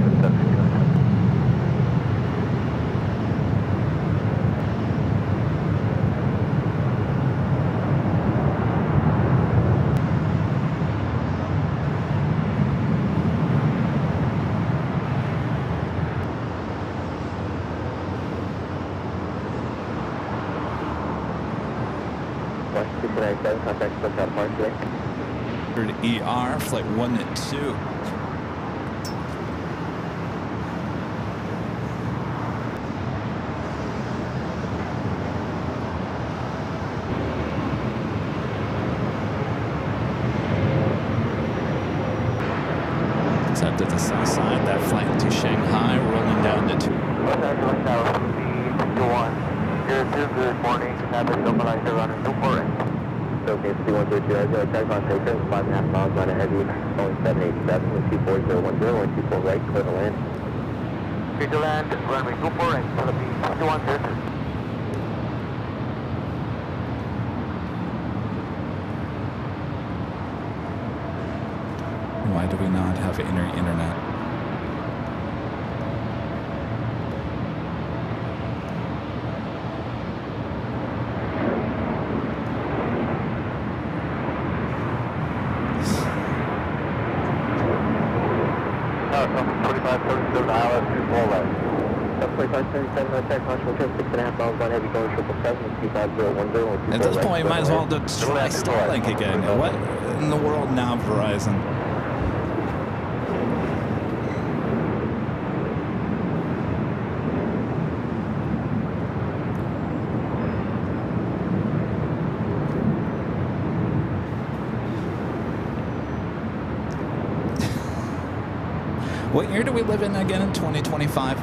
ER, flight 1-2. Let's head to the south side, that flight to Shanghai, rolling down to 2. Good morning, have a stabilizer running 24. Okay, 5132, check on taker, 5.5 miles on a heavy, Boeing 787, with 24010, 124 right, clear to land. Clear to land, runway 24 right, Philippines 2132. Why do we not have internet? At this point, you might as well just try Starlink again. What in the world now, Verizon? What year do we live in again? In 2025?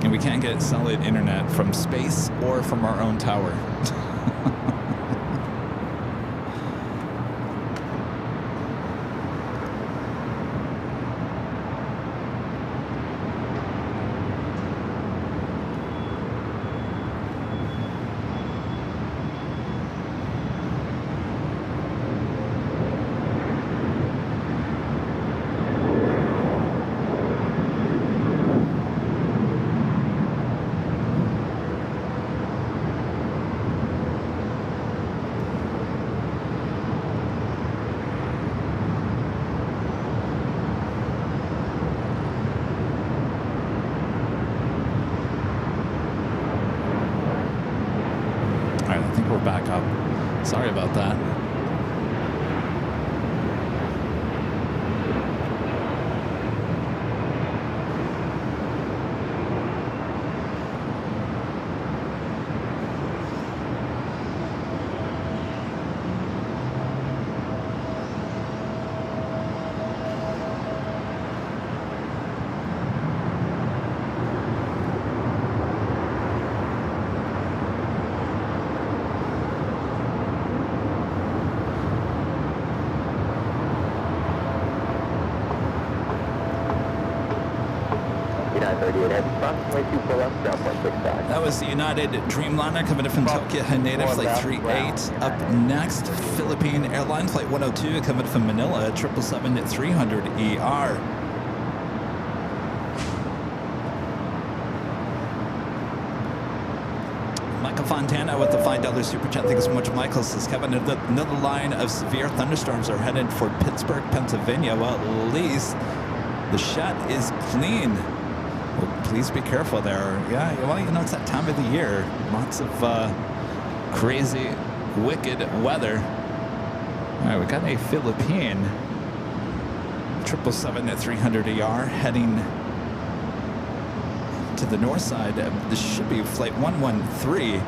And we can't get solid internet from space or from our own tower. Back up. Sorry about that. runway 24 left, ground 165. That was the United Dreamliner coming in from Tokyo Haneda, flight 38. Up next, Philippine Airline, flight 102, coming from Manila, 777-300ER. Michael Fontana with the $5 super chat. Thank you so much, Michael. Says Kevin, another line of severe thunderstorms are headed for Pittsburgh, Pennsylvania. Well, at least the shot is clean. Well, please be careful there. Yeah, well, you know, it's that time of the year. Lots of crazy, wicked weather. All right, we got a Philippine 777-300ER heading to the north side. This should be flight 113.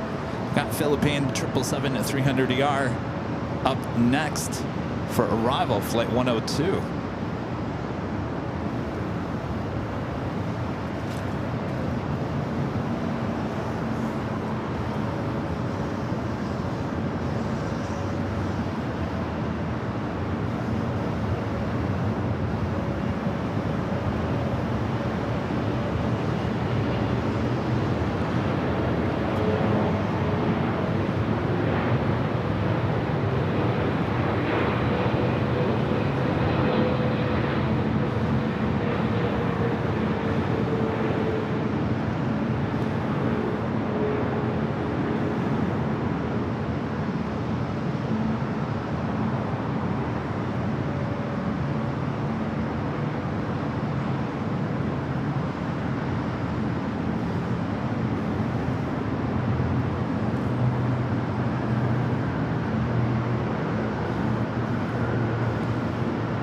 Got Philippine 777-300ER up next for arrival, flight 102.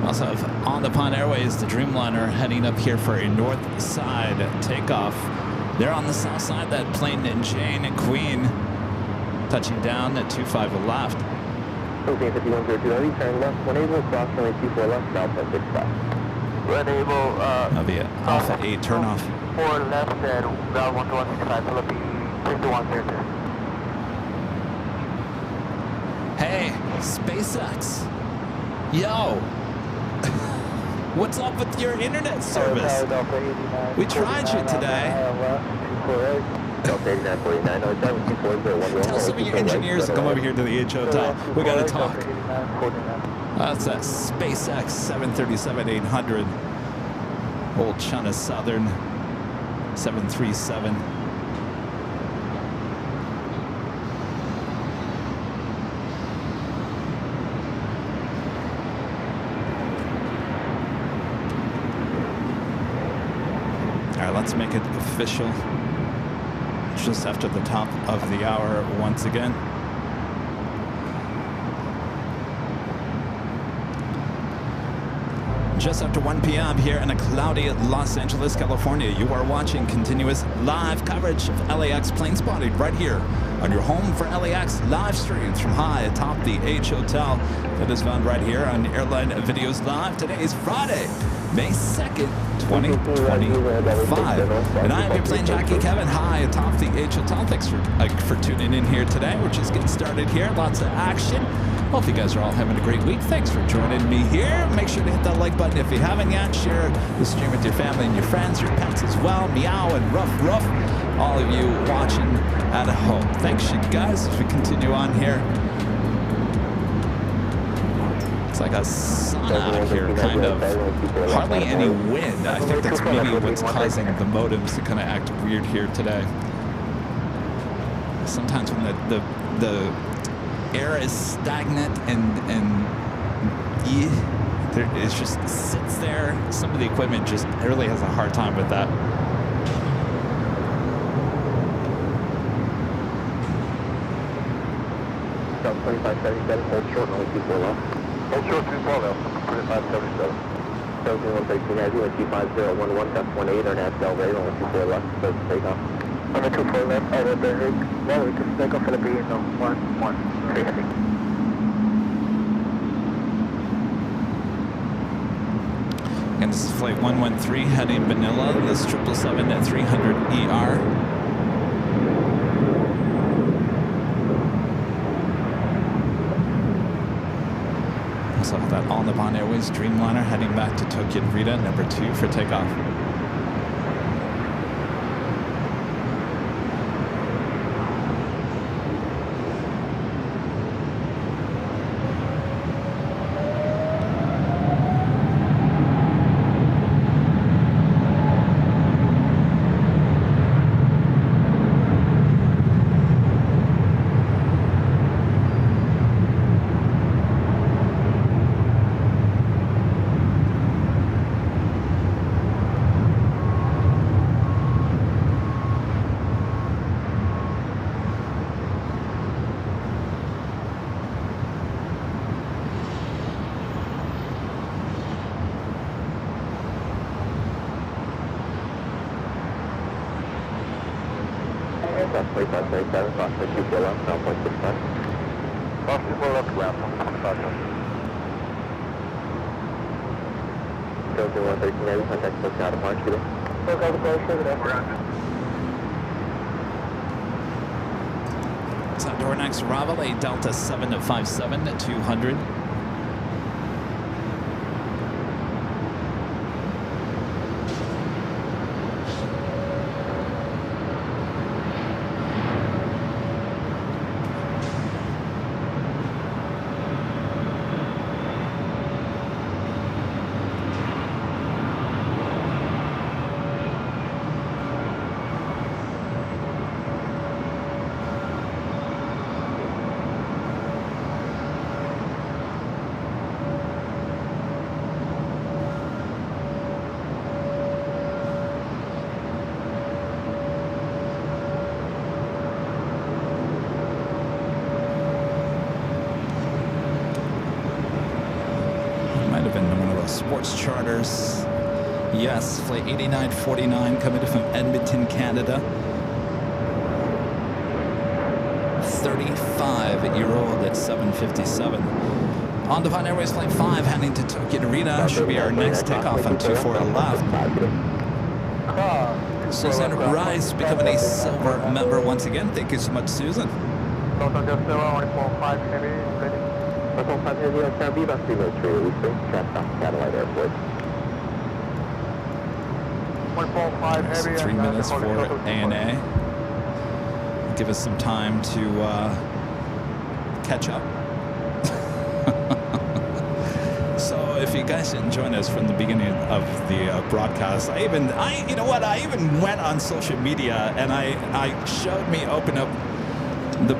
Also have On the Pond Airways, the Dreamliner heading up here for a north side takeoff. They're on the south side, that plane in Jane and Queen, touching down at 25 left. Okay, 5102 heavy, turn left, 180, cross runway 24 left, south 65. Runable, That'll be Alpha 8 turnoff. 4 left at ground 12165, Philippine 5102. Hey, SpaceX. Yo. What's up with your internet service? We tried you today. Tell some of your engineers to come over here to the H Hotel. We got to talk. That's that SpaceX 737-800. Old China Southern 737. Let's make it official just after the top of the hour once again. Just after 1 p.m. here in a cloudy Los Angeles, California, you are watching continuous live coverage of LAX plane spotting right here on your home for LAX live streams from high atop the H Hotel. That is found right here on Airline Videos Live. Today is Friday, May 2nd, 2025. And I am your plane jockey, Kevin, high atop the H Hotel. Thanks for tuning in here today. We're just getting started here. Lots of action. Hope you guys are all having a great week. Thanks for joining me here. Make sure to hit that like button if you haven't yet. Share the stream with your family and your friends, your pets as well. Meow and ruff ruff. All of you watching at home. Thanks, you guys, as we continue on here. It's like a sauna out here, kind of. Hardly any wind. I think that's maybe what's causing the modems to kind of act weird here today. Sometimes when the air is stagnant and it just sits there, some of the equipment just really has a hard time with that. Stop 2577, hold short, only 24 left. Hold short, 24 left, 2577. 113 heavy, 25011, gust 18, or Nashville rate, only 24 left, so takeoff. On the 24 left, over the rig, well, we can take off Philippine, 113 heavy. And this is flight 113 heading Manila, this 777-300ER. Also have that On the Pond Airways Dreamliner heading back to Tokyo Narita, number 2 for takeoff. left, 2537, approximately 24 left, 9.65. Possible left ground, 25. Delta 113 Navy, contact folks out of March, good day. Okay, the place, good day. Door next, Ravelay Delta 757 at 200. Sports charters. Yes, flight 8949 coming from Edmonton, Canada. 35-year-old at 7:57. On Divine Airways Flight 5 heading to Tokyo Narita should be our next takeoff on 24 left. Susan Rice becoming a silver member once again. Thank you so much, Susan. Delta Just 145 heavy, ready. 145 heavy on San Viva, 3 minutes for releasing, traffic off Satellite Airport. 145 heavy. 3 minutes for ANA. Give us some time to catch up. So if you guys didn't join us from the beginning of the broadcast, I even went on social media and I showed me open up the.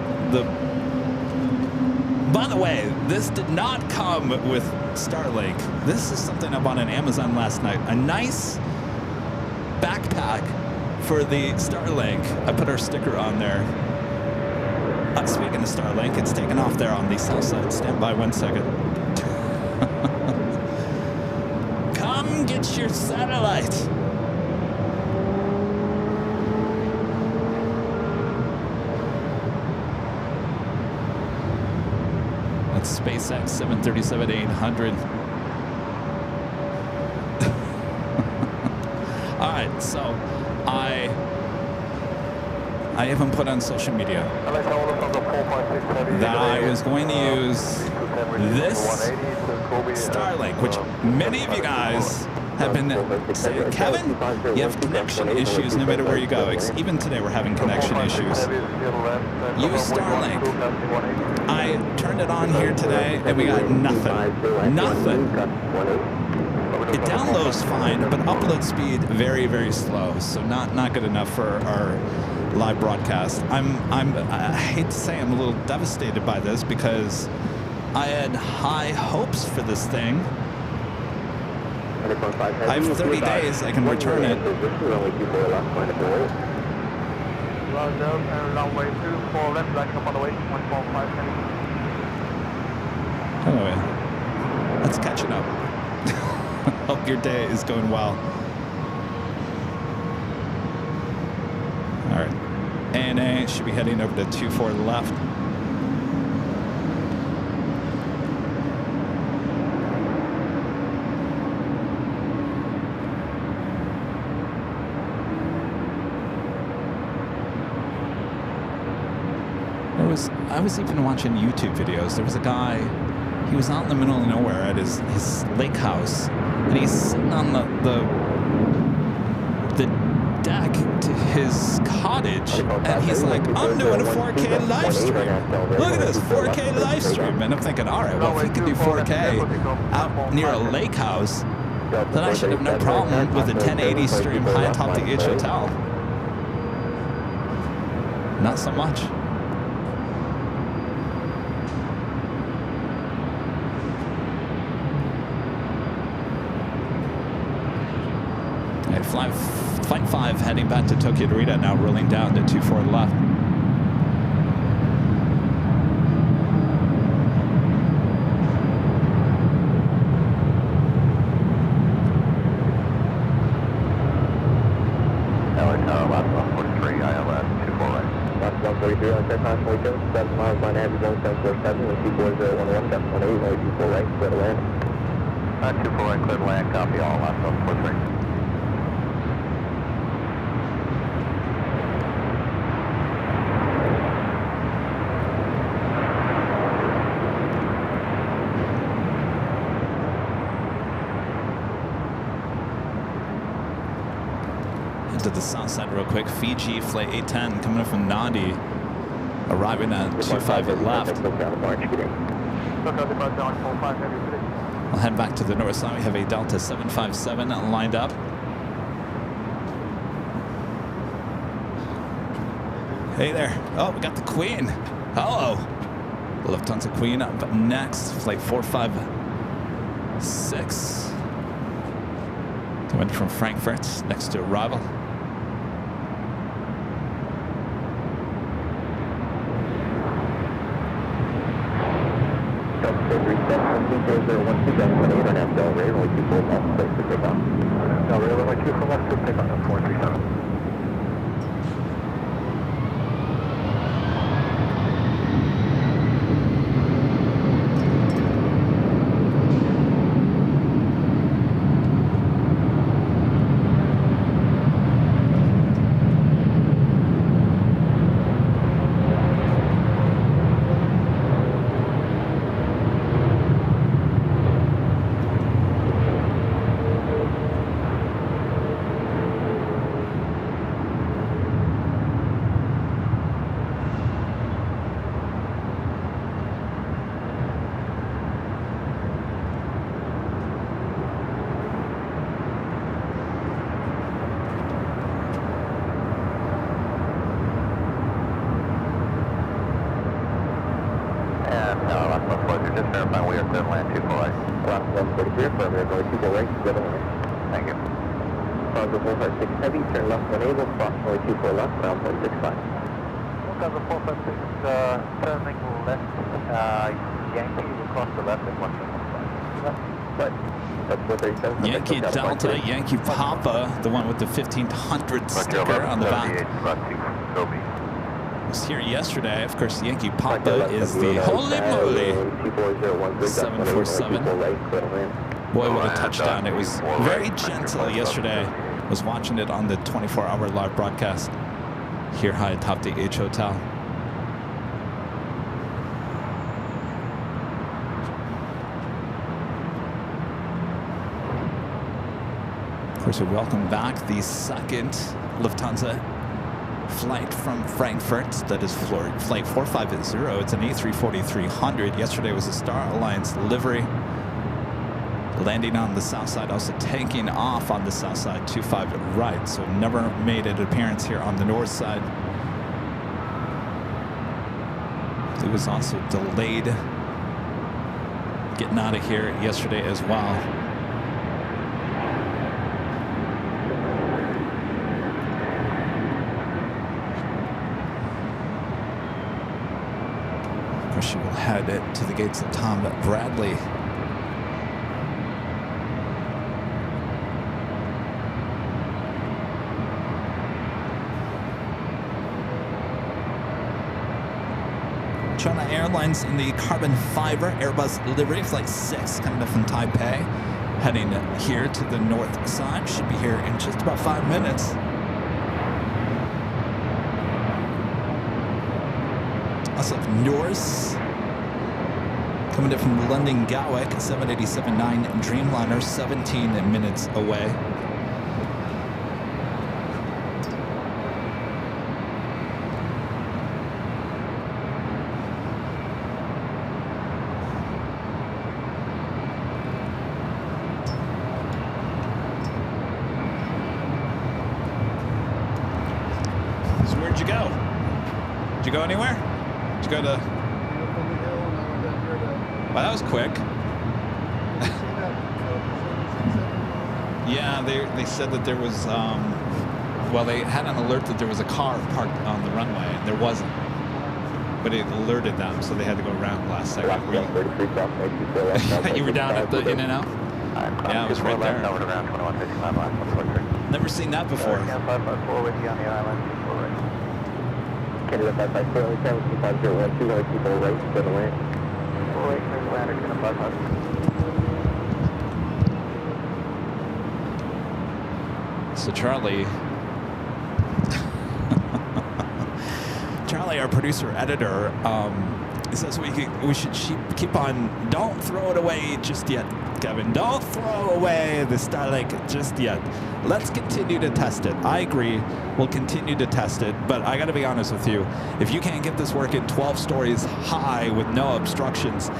By the way, this did not come with Starlink. This is something I bought on Amazon last night. A nice backpack for the Starlink. I put our sticker on there. Speaking of Starlink, it's taken off there on the south side. Stand by 1 second. Come get your satellite. That's SpaceX 737-800. All right, so I even put on social media that I was going to use this Starlink, which many of you guys have been saying, Kevin, you have connection issues no matter where you go. Even today we're having connection issues. Use Starlink. I turned it on here today and we got nothing. Nothing. It downloads fine, but upload speed very, very slow. So not good enough for our live broadcast. I hate to say I'm a little devastated by this because I had high hopes for this thing. I have 30 days, I can return it. Anyway, that's catching up. Hope your day is going well. All right, ANA should be heading over to 24 left. I was even watching YouTube videos. There was a guy, he was out in the middle of nowhere at his lake house, and he's sitting on the deck to his cottage, and he's like, I'm doing a 4K live stream. Look at this, 4K live stream. And I'm thinking, all right, well, if he can do 4K out near a lake house, then I should have no problem with a 1080 stream high atop the H Hotel. Not so much. Flight 5 heading back to Tokyo Narita, now rolling down to 24 left. LA Tower, last 143, ILS 24 right. 143 on check on 42, 7 miles line heavy zone 747 with 24011, depth 18, only 24 right, clear to land. 24 right, clear to land, copy all, last 143. To the south side real quick. Fiji flight 810 coming in from Nadi, arriving at 25 at left. I'll head back to the north side. We have a Delta 757 lined up. Hey there. Oh, we got the Queen. Hello. Lufthansa Queen up next. Flight 456. Coming from Frankfurt, next to arrival. Heavy, turn left when able, approximately 24 left, ground 165. Lufthansa 456, turning left, Yankee, across the left and 115. Right. That's 437. Yankee Delta, Yankee Papa, the one with the 1500 sticker on the back. Was here yesterday. Of course, Yankee Papa is the holy moly 747. Boy, what a touchdown. It was very gentle yesterday. I was watching it on the 24-hour live broadcast here high atop the H Hotel. Of course, we welcome back the second Lufthansa flight from Frankfurt. That is flight 450. It's an A340-300. Yesterday was a Star Alliance livery. Landing on the south side, also taking off on the south side, 25 right. So never made an appearance here on the north side. It was also delayed getting out of here yesterday as well. Of course, she will head to the gates of Tom Bradley. China Airlines in the carbon fiber Airbus livery, flight 6, coming up from Taipei, heading here to the north side. Should be here in just about 5 minutes. Also Norse, coming in from London Gatwick, 787-9 Dreamliner, 17 minutes away. Where'd you go? Did you go anywhere? Did you go to... Well, that was quick. Yeah, they said that there was... well, they had an alert that there was a car parked on the runway, and there wasn't. But it alerted them, so they had to go around last second. You were down at the In-N-Out? Yeah, it was right there. Never seen that before. Canada 554, 72501, 200 people right to the land. Right, there's a ladder, Canada 500. So Charlie, our producer editor, says we should keep on. Don't throw it away just yet, Kevin. Don't throw away the Starlink just yet. Let's continue to test it. I agree. We'll continue to test it, but I got to be honest with you. If you can't get this working 12 stories high with no obstructions,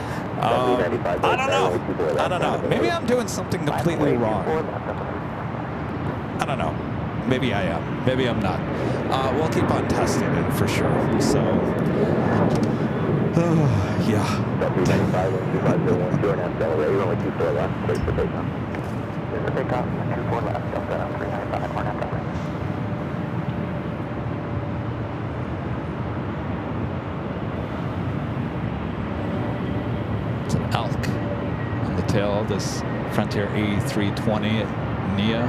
I don't know. I don't know. Maybe I'm doing something completely wrong. I don't know. Maybe I am. Maybe I'm not. We'll keep on testing it for sure. So, yeah. It's an elk on the tail of this Frontier A320 Neo.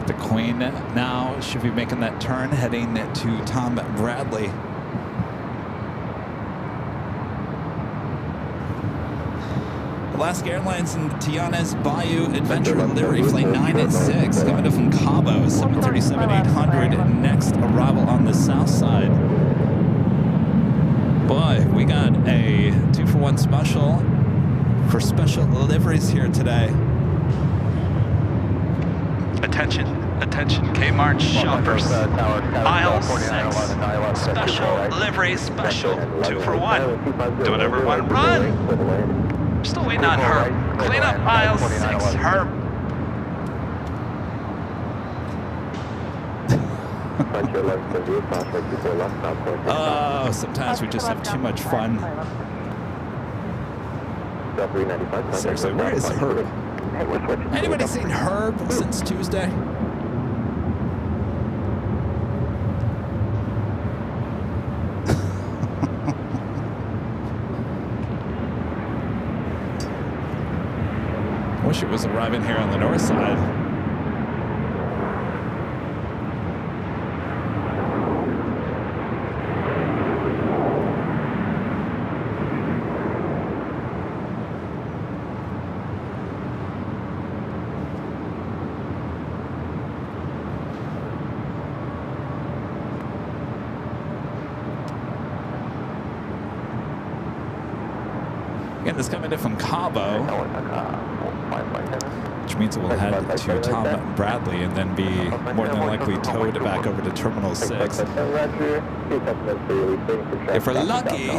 The Queen now should be making that turn, heading to Tom Bradley. Alaska Airlines and Tiana's Bayou Adventure Livery Flight 9 at 6, coming up from Cabo, 737-800, next arrival on the south side. Boy, we got a 2-for-1 special for special liveries here today. Attention, Kmart shoppers. Aisle 6, special livery, special 2-for-1. Don't everyone run! I'm still waiting on Herb. Clean up aisle 6, Herb. Oh, sometimes we just have too much fun. Seriously, where is Herb? Anybody seen Herb since Tuesday? Wish it was arriving here on the north side. Again, this coming in from Cabo, which means it will head to Tom Bradley and then be more than likely towed back over to Terminal 6. If we're lucky,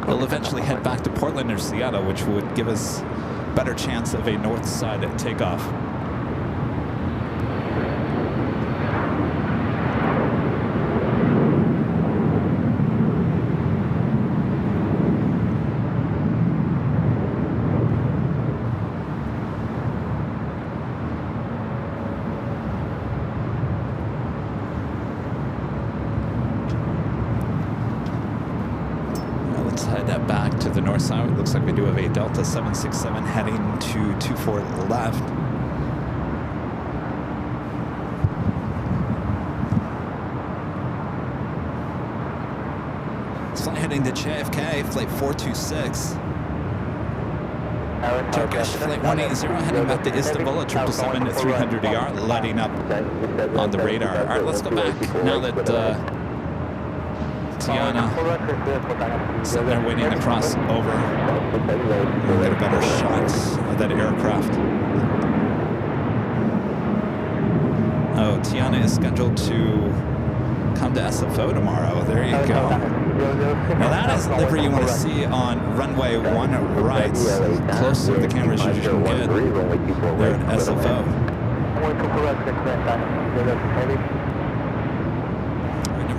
we'll eventually head back to Portland or Seattle, which would give us a better chance of a north side takeoff. Back to the north side. It looks like we do have a Delta 767 heading to 24 left. It's flight heading to JFK, flight 426. Turkish flight 180 heading back to Istanbul at 777 at 300 ER, lighting up on the radar. All right, let's go back now that Tiana sitting there waiting to cross over. We'll get a better shot of that aircraft. Oh, Tiana is scheduled to come to SFO tomorrow. There you go. Now that is a livery you want to see on runway 1 right, close to the cameras you can get there at SFO.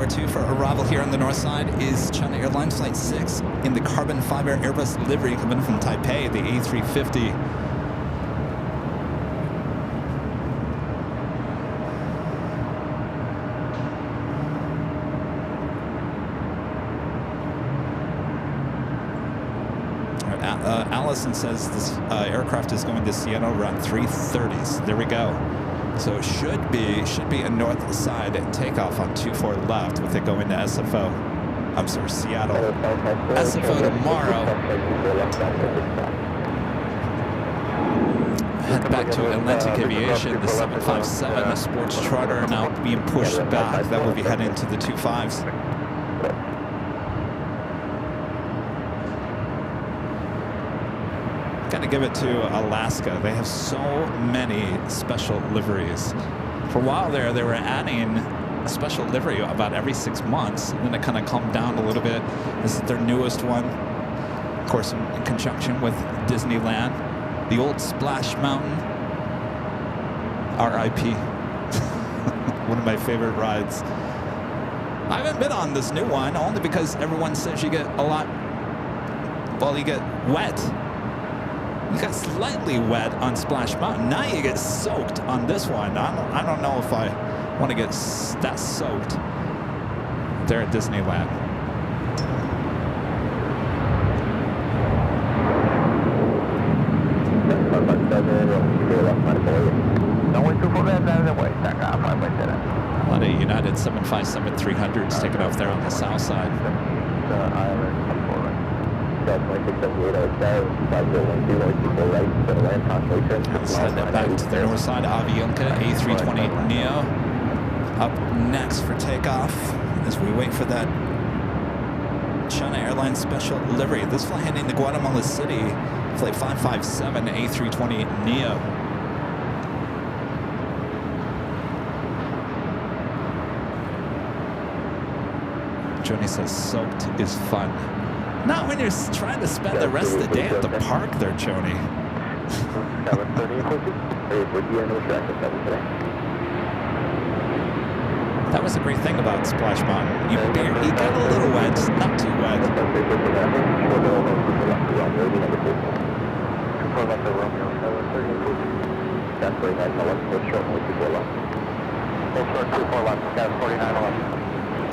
Number 2 for arrival here on the north side is China Airlines Flight 6 in the carbon fiber Airbus livery coming from Taipei, the A350. Allison says this aircraft is going to Seattle around 3:30. So there we go. So it should be a north side takeoff on 24 left with it going to SFO. I'm sorry, Seattle. SFO tomorrow. Head back to Atlantic Aviation. The 757, the sports charter, now being pushed back. That will be heading to the 25s. Gotta give it to Alaska. They have so many special liveries. For a while there, they were adding a special livery about every 6 months, and then it kind of calmed down a little bit. This is their newest one, of course, in conjunction with Disneyland. The old Splash Mountain, RIP. One of my favorite rides. I haven't been on this new one, only because everyone says you get a lot, well, you get wet. You got slightly wet on Splash Mountain. Now you get soaked on this one. I don't know if I want to get that soaked there at Disneyland. A lot of United 757-300s taking off there on the south side. Let's head back to the north side. Aviation A320neo up next for takeoff as we wait for that China Airlines special livery. This flight heading to Guatemala City, flight 557 A320neo. Joni says soaked is fun. Not when you're trying to spend the rest of the day at the park there, Joni. That was a great thing about Splash Mountain. You got a little wet, not too wet.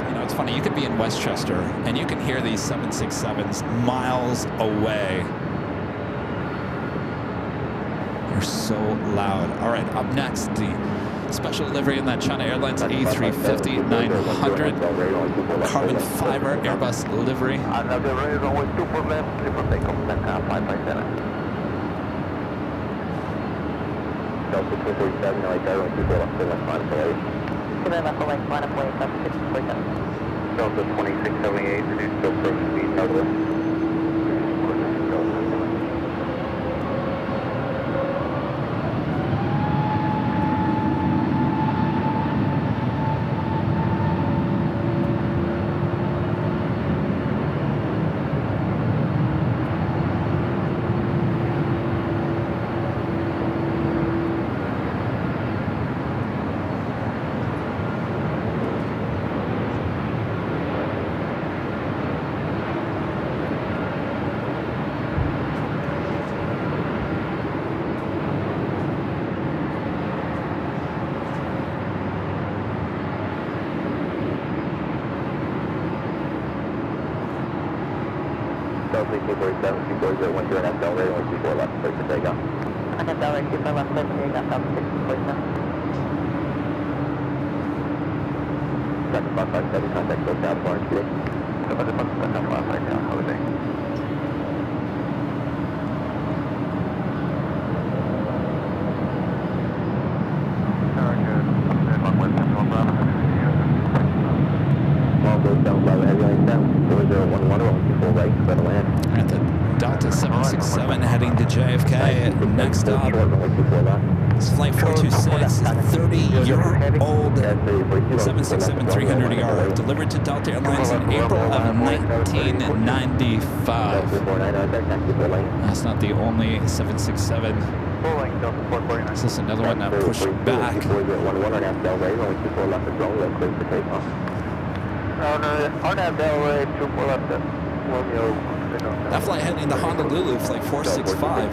You know, it's funny, you could be in Westchester and you can hear these 767s miles away. They're so loud. All right, up next, the special livery in that China Airlines A350-900 carbon fiber Airbus livery. Delta 2678, reduced to approach speed northwest. Delta 767 heading to JFK. Next up, it's flight 426, 30-year-old 767-300ER, delivered to Delta Airlines in April of 1995. That's not the only 767. Is this another one that pushed back? That flight heading to Honolulu, flight 465.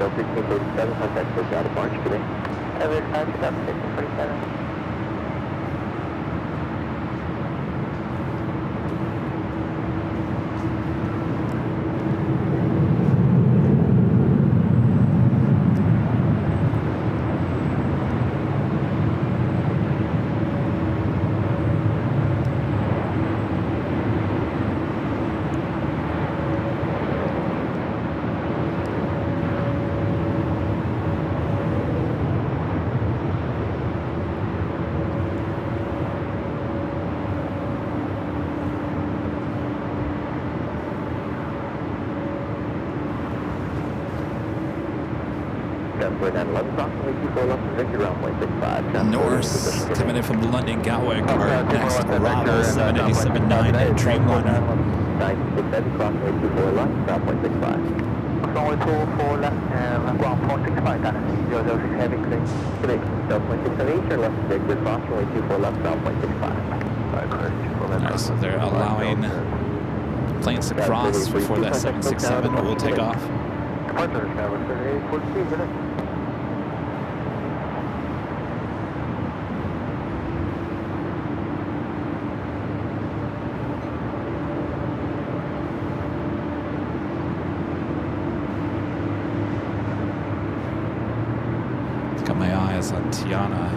So 1637, contact push out of Barnes today. Aviation 1647. Norse, coming in from London Gatwick, our next arrival, 787-9 at Dreamliner. 967, crossway 24 left, ground point 65. Runway 24 left, ground point 65, Dana 006 heavy, clear. Today, 0.678, turn left, Victor, cross runway 24 left, ground point 65. Alright, so they're allowing planes to cross before that 767 will take off. Departure, Tower 38, full speed, minutes. Got my eyes on Tiana.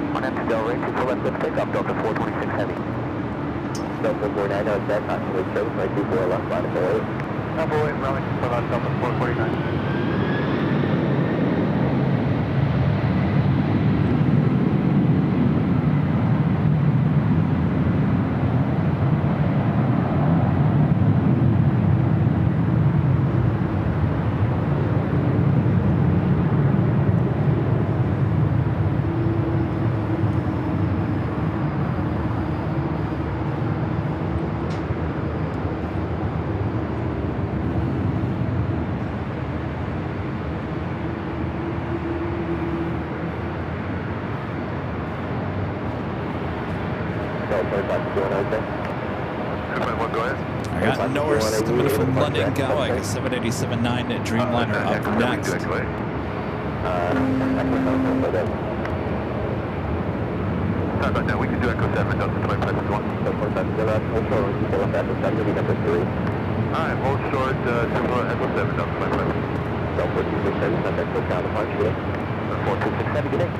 On empty Del Rey, 24 left, let's take off, Delta 426 heavy. Delta 49, no, that's not really service, my 24 left, line of 48. Number 8, runway 24 left, Delta 449. I got Norse coming from London Gatwick, 787-9 at Dreamliner up next. Sorry about that, we can do Echo 7, Delta 25 plus 1. Alright, hold short, Echo 7, Delta 25. Delta 267, contact push out of Barnes today. 426 heavy, good day.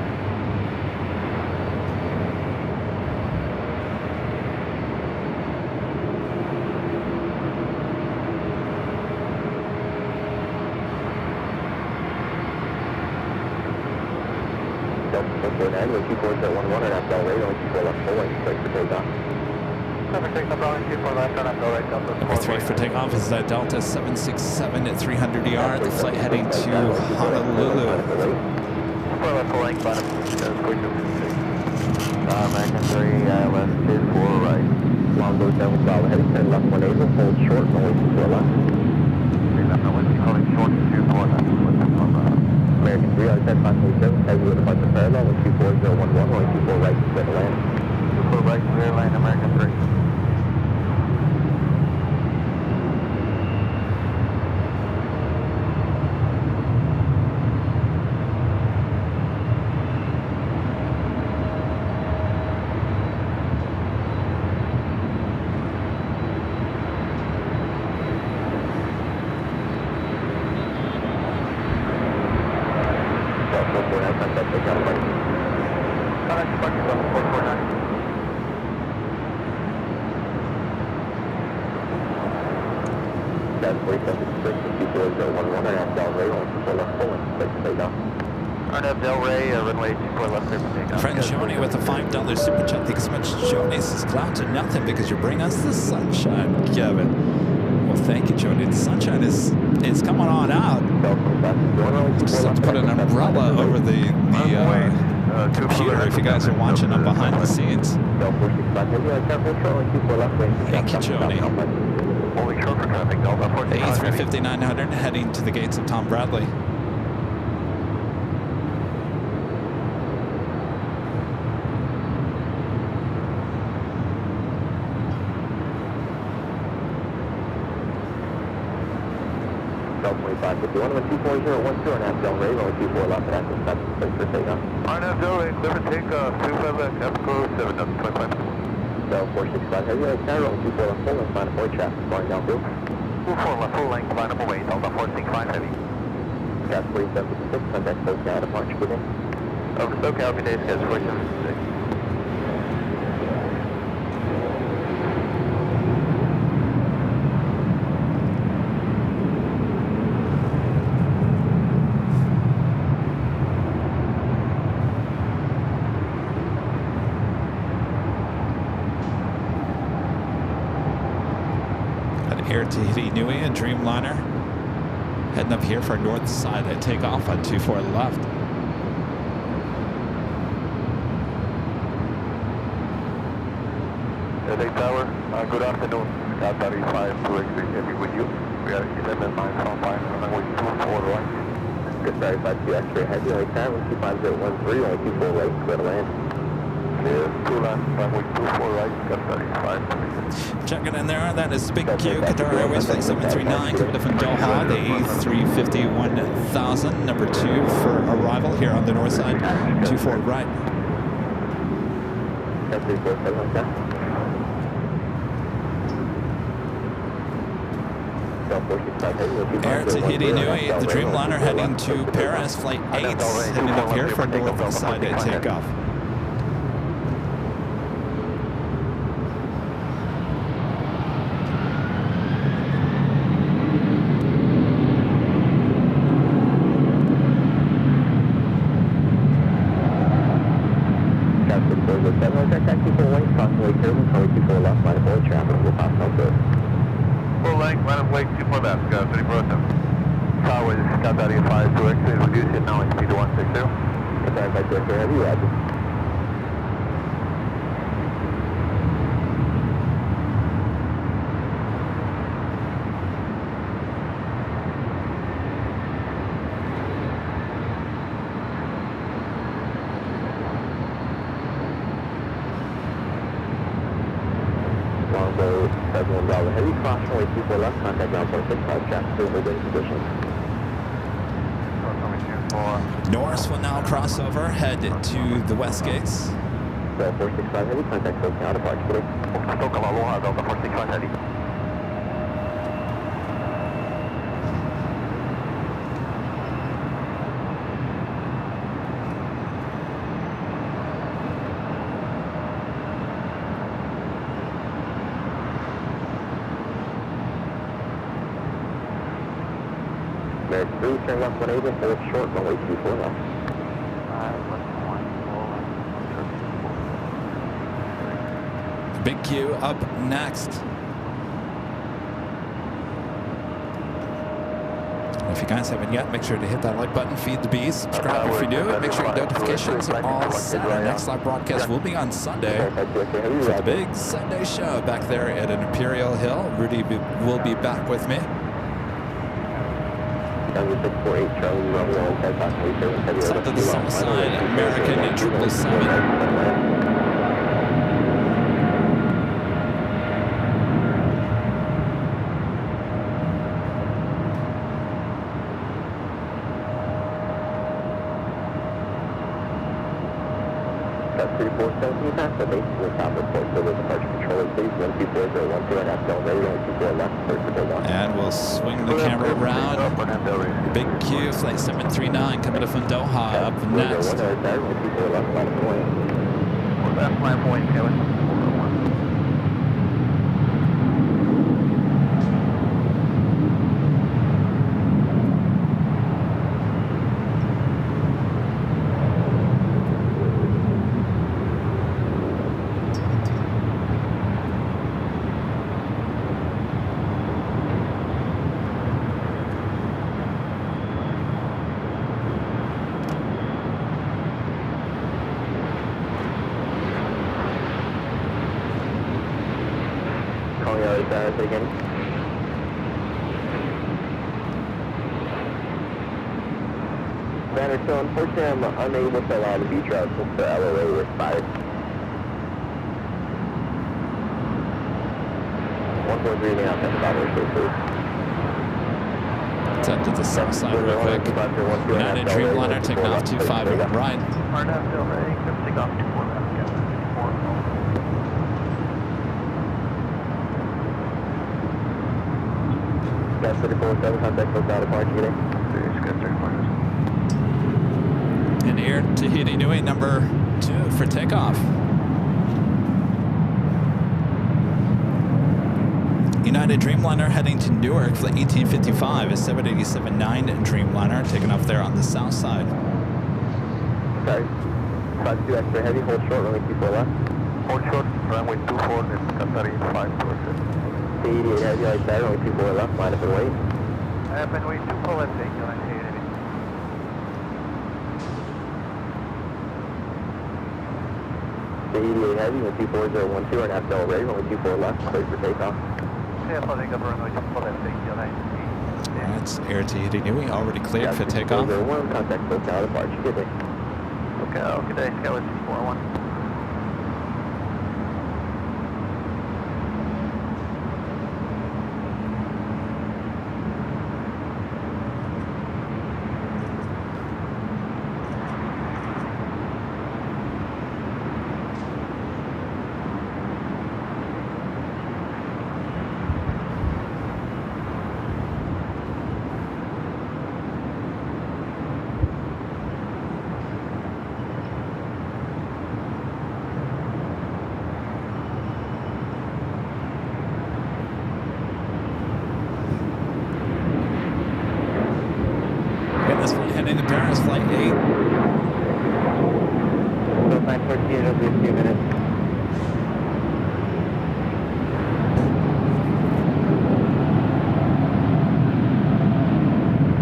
Delta 49, with 24.11 and after Del Rey, only 24 left, full length, straight for takeoff. Traffic take up runway 24 left, on Del Rey, Delta 3 for takeoff is that Delta 767 at 300 yards, the flight heading to Honolulu. 4 left, full length, bottom. American 3, left 2, 4 right. Long goes down with solid heavy, turn left 1 able, hold short, only 24 left. 3 left, no whiskey, calling short, 2, 4 left. American 3 out of 10, 527, heavy with a bunch of parallel, with 24011, only 24 right, clear to land. 24 right, clear line, American 3. 24011, and Del Rey, 24 left, pulling, place to take off. RNF Del Rey, runway 24 left, clear for takeoff. Friend Joni with a $5 super chat. Thanks so much, Joni. This is cloud to nothing because you bring us the sunshine, Kevin. Well, thank you, Joni. The sunshine is coming on out. Just have to put an umbrella over the computer if you guys are watching up behind the scenes. Thank you, Joni. A350-900 heading to the gates of Tom Bradley. If you want to 24012 and have Del Rey, 24 left, and active steps, place for takeoff. RNF Del Rey, clear for takeoff, 25 left, Epico 725. Del 465 heavy, like Cairo, 24 left, full length, line of board traffic, going downfield. 24 left, full length, line up away, Delta 465 heavy. Gas 4756, contact SoCal, departure beginning. Over SoCal, good day, gas 476. Air Tahiti Nui and Dreamliner heading up here for north side at takeoff on 24 left. LA Tower, good afternoon. Sky 35 to exit heavy with you. We are 11 miles from 5, runway 24 right. Good 35 to X-ray heavy, like Cairo, 25013, only 24 right, clear to land. Clear, 2 left, runway 24 right, Sky 35. Checking in there, that is Big Q, Qatar Airways Flight 739, coming from Doha, the A350-1000, number 2 for arrival here on the north side, 24 right. Air Tahiti Nui, the Dreamliner heading to Paris, Flight 8, heading up here for north side at takeoff. Full length, line of way 24 left, Sky 34 left. Tower is Sky 35 to exit, reduce it now, speed 160. Qatar by Director Heavy, roger. Heavy caution, way 24 left, contact ground 465, traffic stable, good conditions. Norris will now cross over, head to the west gates. Delta 465 heavy, contact SoCal, departure beginning. SoCal Aloha, Delta 465 heavy. American 3, turn left 180, hold short, runway 24 left. Big Q up next. If you guys haven't yet, make sure to hit that like button, feed the bees, subscribe if you're new, and make sure your notifications are all set. Our next live broadcast will be on Sunday for the big Sunday show back there at Imperial Hill. Rudy will be back with me. South to the south side, American 777. That's 3417 past the base to the top report. So the departure controller, please. 124.012 and half down ready, 124 left, first to hold on. And we'll swing the camera around. Big Q, Flight 739 coming up from Doha up next. 124 left, line of point. Left line point, Kevin. calling out again. Banner, so unfortunately I'm unable to allow the beach route since the LOA expired. 143 may not have about please. Up to the south side real quick. United Dreamliner taking off 25 right. RNAV still ready, good take off 24 left, yeah, 24. Gas 34-7, contact both out of park today. In here, Tahiti Nui number 2 for takeoff. United Dreamliner heading to Newark, flight 1855 is 787-9 Dreamliner, taking off there on the south side. Sorry. 52 extra heavy, hold short, runway 24 left. Hold short, runway 24, and Qatari 5 to 88 heavy like that, runway 24 left, line up and wait. Up and wait, 24 left, thank you, line 88 heavy. The 88 heavy, runway 24012, and after ready, runway 24 left, clear for takeoff. That's Air Tahiti Nui already cleared for takeoff. Contact both out of March. Good day. Okay, day. Skyline 641. Heading to Paris, flight 8. So 914, it'll be a few minutes.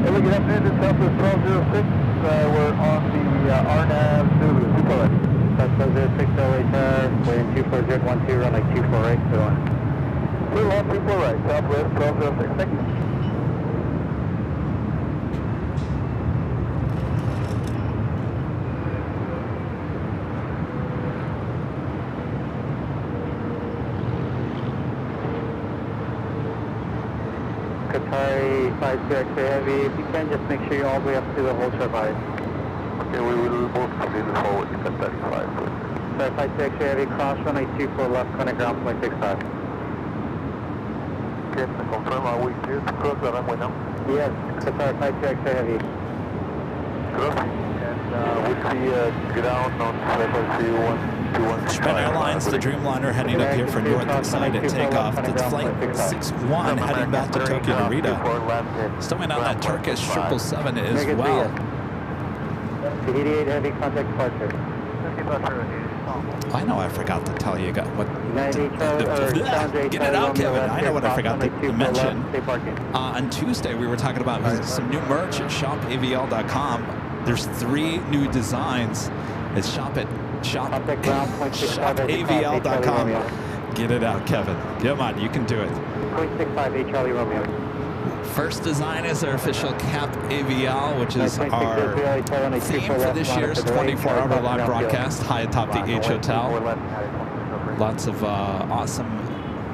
Hey, good afternoon, this is Southwest 1206. We're on the RNAV Zulu, 248. Southwest 06, LHR, waiting 24012, run like 24 right, so on. 24 right, Southwest 1206, thank you. Qatari 52 extra heavy, if you can just make sure you're all the way up to the whole trip height. Okay, we will move completely forward to Qatari 5. Qatari 52 extra heavy, cross runway 24 left, connect ground point 65. Okay, confirm, are we clear to cross the runway now? Yes, Qatari 52 extra heavy. Cross. And we see ground on frequency 1215. Japan Airlines, the Dreamliner heading up here for North excited takeoff. That's flight 61 heading back to Tokyo Narita. Stowing on that Turkish 777 as well. Tahiti 8 heavy, contact departure. I know I forgot to tell you what. Get it out, Kevin. I know what I forgot to mention. On Tuesday, we were talking about some new merch at shopavl.com. There's 3 new designs. It's shopavl.com. Get it out, Kevin. Come on, you can do it. 0.65 Charlie Romeo. First design is our official Cap AVL, which is our theme for this year's 24-hour live broadcast, high atop the H Hotel. Lots of awesome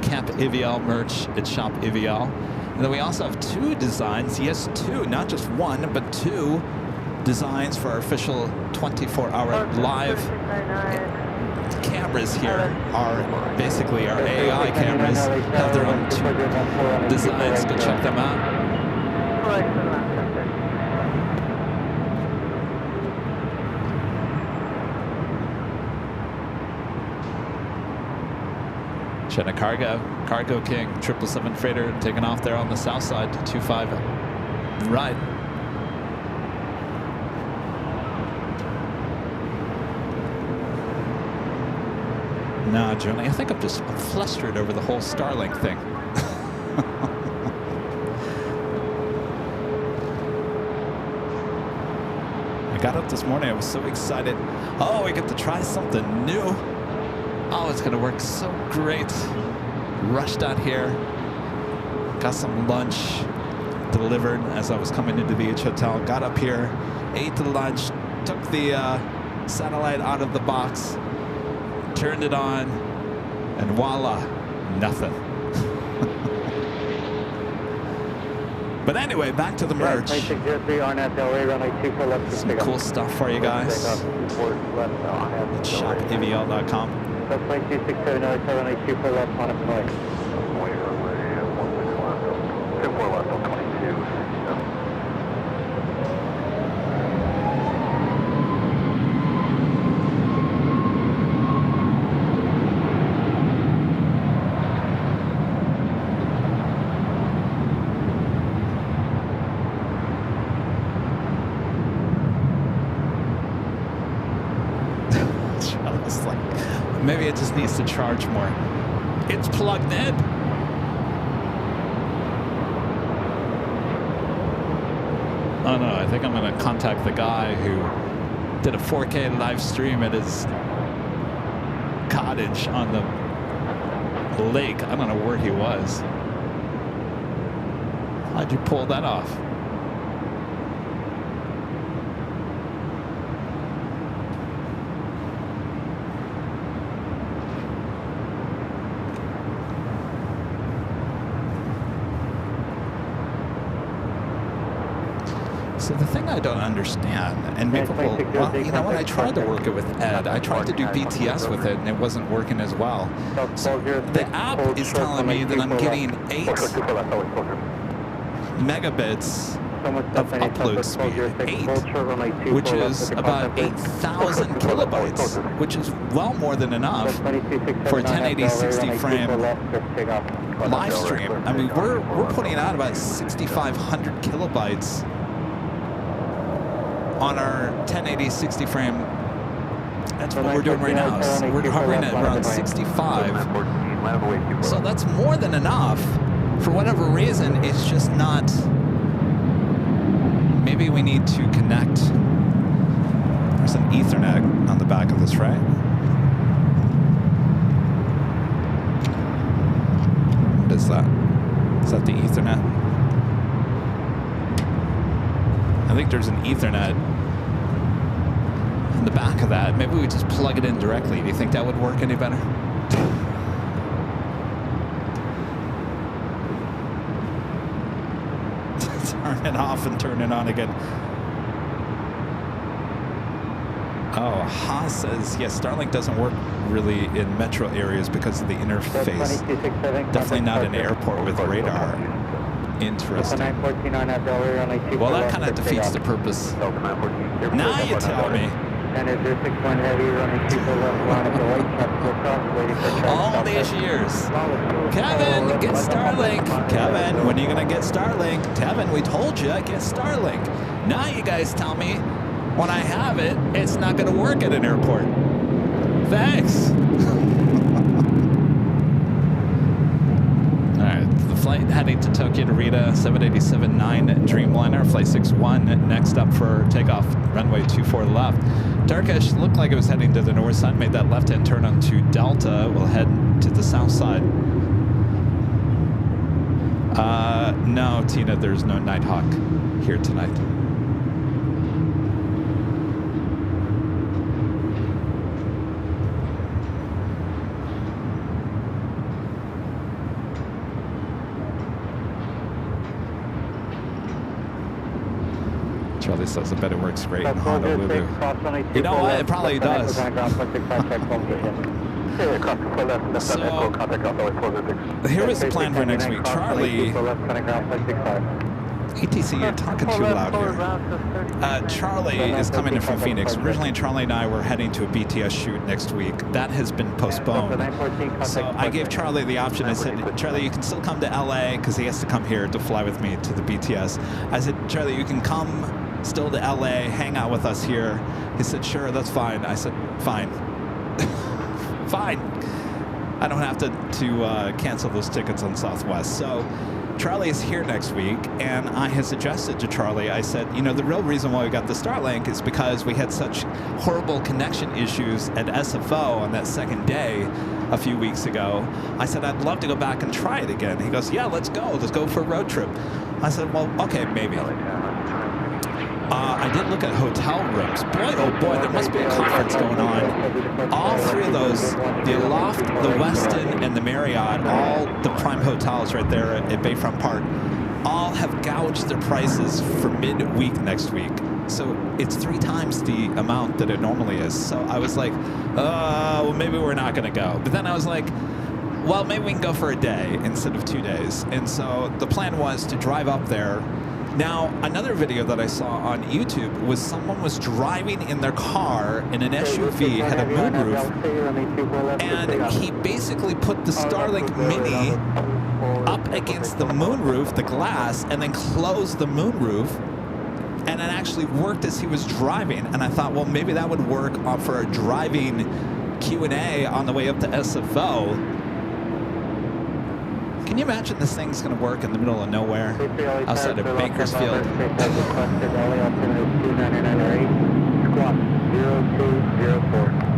Cap AVL merch at Shop AVL. And then we also have 2 designs, yes, 2, not just 1, but 2 designs for our official 24-hour live cameras here. Are basically our AI cameras have their own 2 designs. Go check them out. Chena Cargo King 777 freighter taking off there on the south side to 25 right. Nah, Johnny, I think I'm flustered over the whole Starlink thing. I got up this morning, I was so excited. Oh, we get to try something new. Oh, it's gonna work so great. rushed out here, got some lunch delivered as I was coming into the beach hotel, got up here, ate the lunch, took the satellite out of the box, turned it on, and voila, nothing. But anyway, back to the merch. Some cool stuff for you guys. ShopAVL.com. Maybe it just needs to charge more. It's plugged in. Oh no, I think I'm gonna contact the guy who did a 4K live stream at his cottage on the lake. I don't know where he was. How'd you pull that off? So the thing I don't understand, and people will, well, you know what, I tried to work it with Ed. I tried to do BTS with it, and it wasn't working as well. So the app is telling me that I'm getting 8 megabits of upload speed, 8, which is about 8,000 kilobytes, which is well more than enough for a 1080 60 frame live stream. I mean, we're putting out about 6,500 kilobytes on our 1080 60 frame. That's what we're doing right now. So we're hovering at around 65. So that's more than enough. For whatever reason, it's just not. Maybe we need to connect. There's an Ethernet on the back of this, right? What is that? Is that the Ethernet? I think there's an Ethernet in the back of that. Maybe we just plug it in directly. Do you think that would work any better? Turn it off and turn it on again. Oh, Haas says, yes, Starlink doesn't work really in metro areas because of the interface. Definitely not an airport with radar. Interesting. Well, that kind of defeats the purpose. Now you tell me. All these years. Kevin, get Starlink. Kevin, when are you going to get Starlink? Kevin, we told you, get Starlink. Now you guys tell me when I have it, it's not going to work at an airport. Thanks. Flight heading to Tokyo to Rita, 787-9 Dreamliner, flight 61, next up for takeoff, runway 24 left. Turkish looked like it was heading to the north side, made that left-hand turn onto Delta. We'll head to the south side. No, Tina, there's no Nighthawk here tonight. Charlie says I bet it works great in Honolulu. You know what? It probably does. So, here is the plan for next week. Charlie, ETC, you're talking too loud here. Charlie is coming in from Phoenix. Originally, Charlie and I were heading to a BTS shoot next week. That has been postponed. So I gave Charlie the option. I said, Charlie, you can still come to LA because he has to come here to fly with me to the BTS. I said, Charlie, you can come still to LA, hang out with us here. He said, sure, that's fine. I said, fine. Fine. I don't have to cancel those tickets on Southwest. So Charlie is here next week, and I had suggested to Charlie, I said, you know, the real reason why we got the Starlink is because we had such horrible connection issues at SFO on that second day a few weeks ago. I said, I'd love to go back and try it again. He goes, yeah, let's go. Let's go for a road trip. I said, well, okay, maybe. I did look at hotel rooms. Boy, oh boy, there must be a conference going on. All three of those, the Aloft, the Westin, and the Marriott, all the prime hotels right there at Bayfront Park, all have gouged their prices for midweek next week. So it's 3 times the amount that it normally is. So I was like, well, maybe we're not going to go. But then I was like, well, maybe we can go for a day instead of 2 days. And so the plan was to drive up there. Now, another video that I saw on YouTube was someone was driving in their car in an SUV, had a moonroof, and he basically put the Starlink Mini up against the moonroof, the glass, and then closed the moonroof, and it actually worked as he was driving. And I thought, well, maybe that would work for a driving Q&A on the way up to SFO. Can you imagine this thing's going to work in the middle of nowhere outside of Bakersfield? Squawk 0204.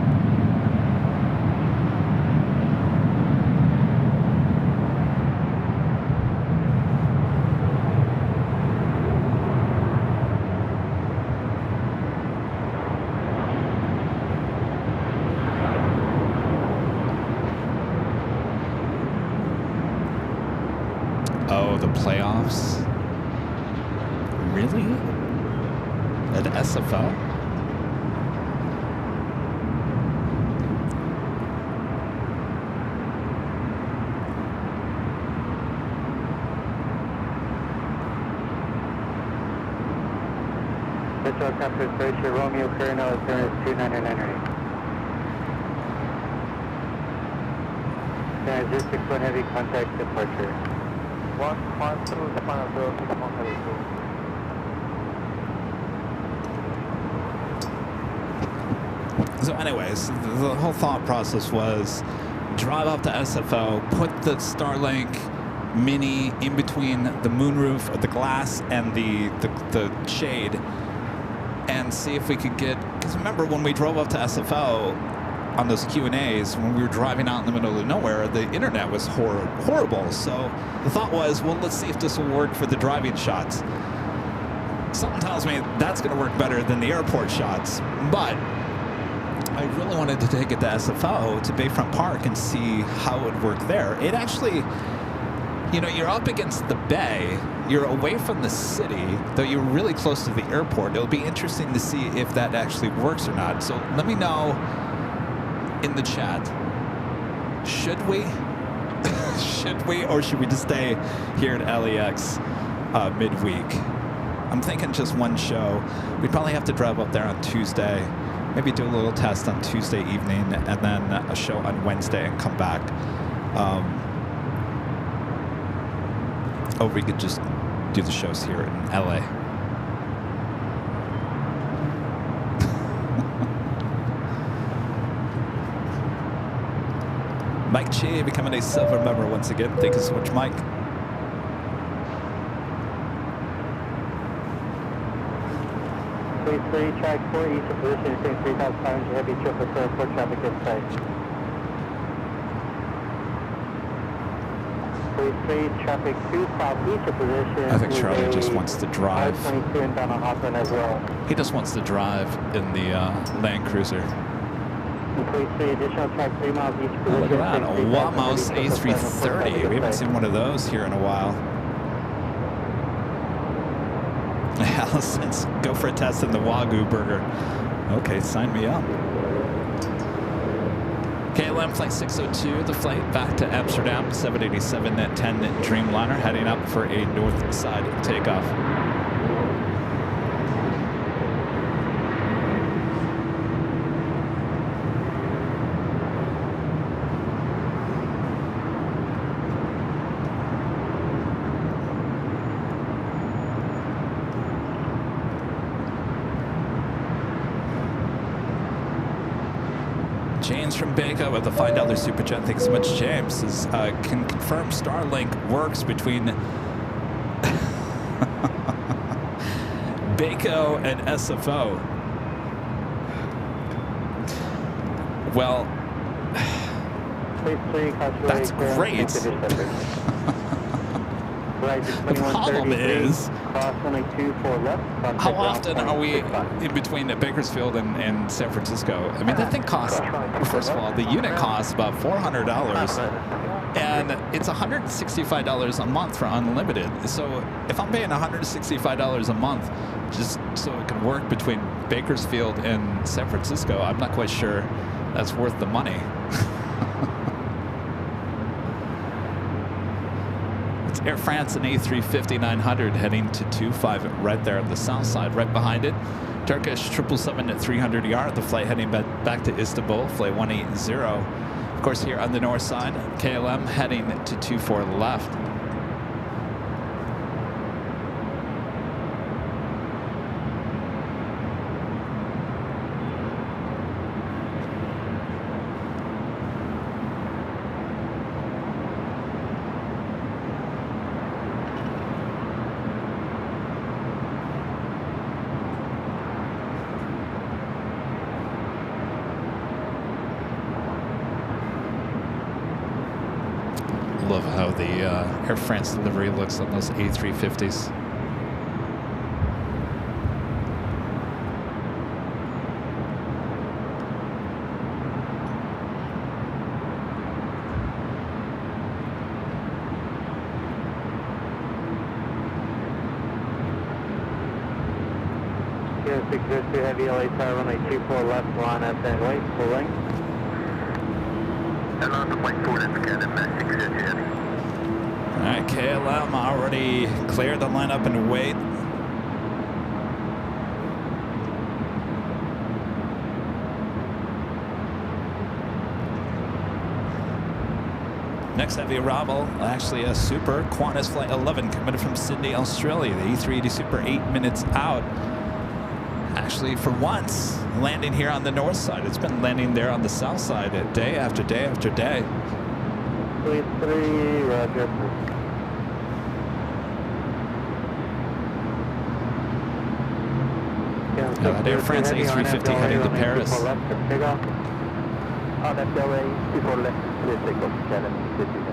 Oh, the playoffs? Really? At SFO? Central Campus Glacier, Romeo Coronel, turn 2998. 061 heavy contact departure. 112 Japan 061 So anyways, the whole thought process was drive up to SFO, put the Starlink Mini in between the moonroof, or the glass, and the shade, and see if we could get, because remember when we drove up to SFO on those Q&As, when we were driving out in the middle of nowhere, the internet was horrible. So the thought was, well, let's see if this will work for the driving shots. Something tells me that's going to work better than the airport shots, but I really wanted to take it to SFO, to Bayfront Park, and see how it would work there. It actually, you know, you're up against the bay, you're away from the city, though you're really close to the airport. It'll be interesting to see if that actually works or not. So let me know in the chat. Should we? Should we, or should we just stay here at LAX midweek? I'm thinking just one show. We'd probably have to drive up there on Tuesday, maybe do a little test on Tuesday evening, and then a show on Wednesday and come back. Or we could just do the shows here in LA. Mike Chi becoming a silver member once again. Thank you so much, Mike. Please 3, track 4, east of position, 3,500 heavy 777 traffic inside. Please 3, traffic 2, southeast of position. I think Charlie just wants to drive. 22 and down on Hawthorne as well. He just wants to drive in the Land Cruiser. Please 3, additional track 3 miles east of Oh, position. look at that, a Wamos A330. We haven't seen one of those here in a while. Allison's go for a test in the Wagyu burger. Okay, sign me up. KLM flight 602, the flight back to Amsterdam, 787 net 10 Dreamliner, heading up for a north side takeoff. James from Baco with a $5 super chat. Thanks so much, James. Can confirm Starlink works between Baco and SFO. Well, that's great. The problem is, how often are we in between Bakersfield and San Francisco? I mean, that thing costs, first of all, the unit costs about $400, and it's $165 a month for unlimited. So if I'm paying $165 a month just so it can work between Bakersfield and San Francisco, I'm not quite sure that's worth the money. It's Air France and A350-900 heading to 25 right there on the south side. Right behind it, Turkish 777 at 300 yard. The flight heading back to Istanbul, flight 180. Of course, here on the north side, KLM heading to 24 left. Love how the Air France livery looks on those A350s. Kilo 602 Heavy LA Tower, runway 24 left, line up and wait, full length. And on the white forward and Canada, 602 Heavy. All right, KLM already cleared the lineup and wait. Next heavy arrival, actually a Super Qantas Flight 11 coming from Sydney, Australia. The E380 Super 8 minutes out. Actually, for once, landing here on the north side. It's been landing there on the south side day after day after day. 3, roger. Air France A350 heading to Paris. On FLA 24 left, please take off 750.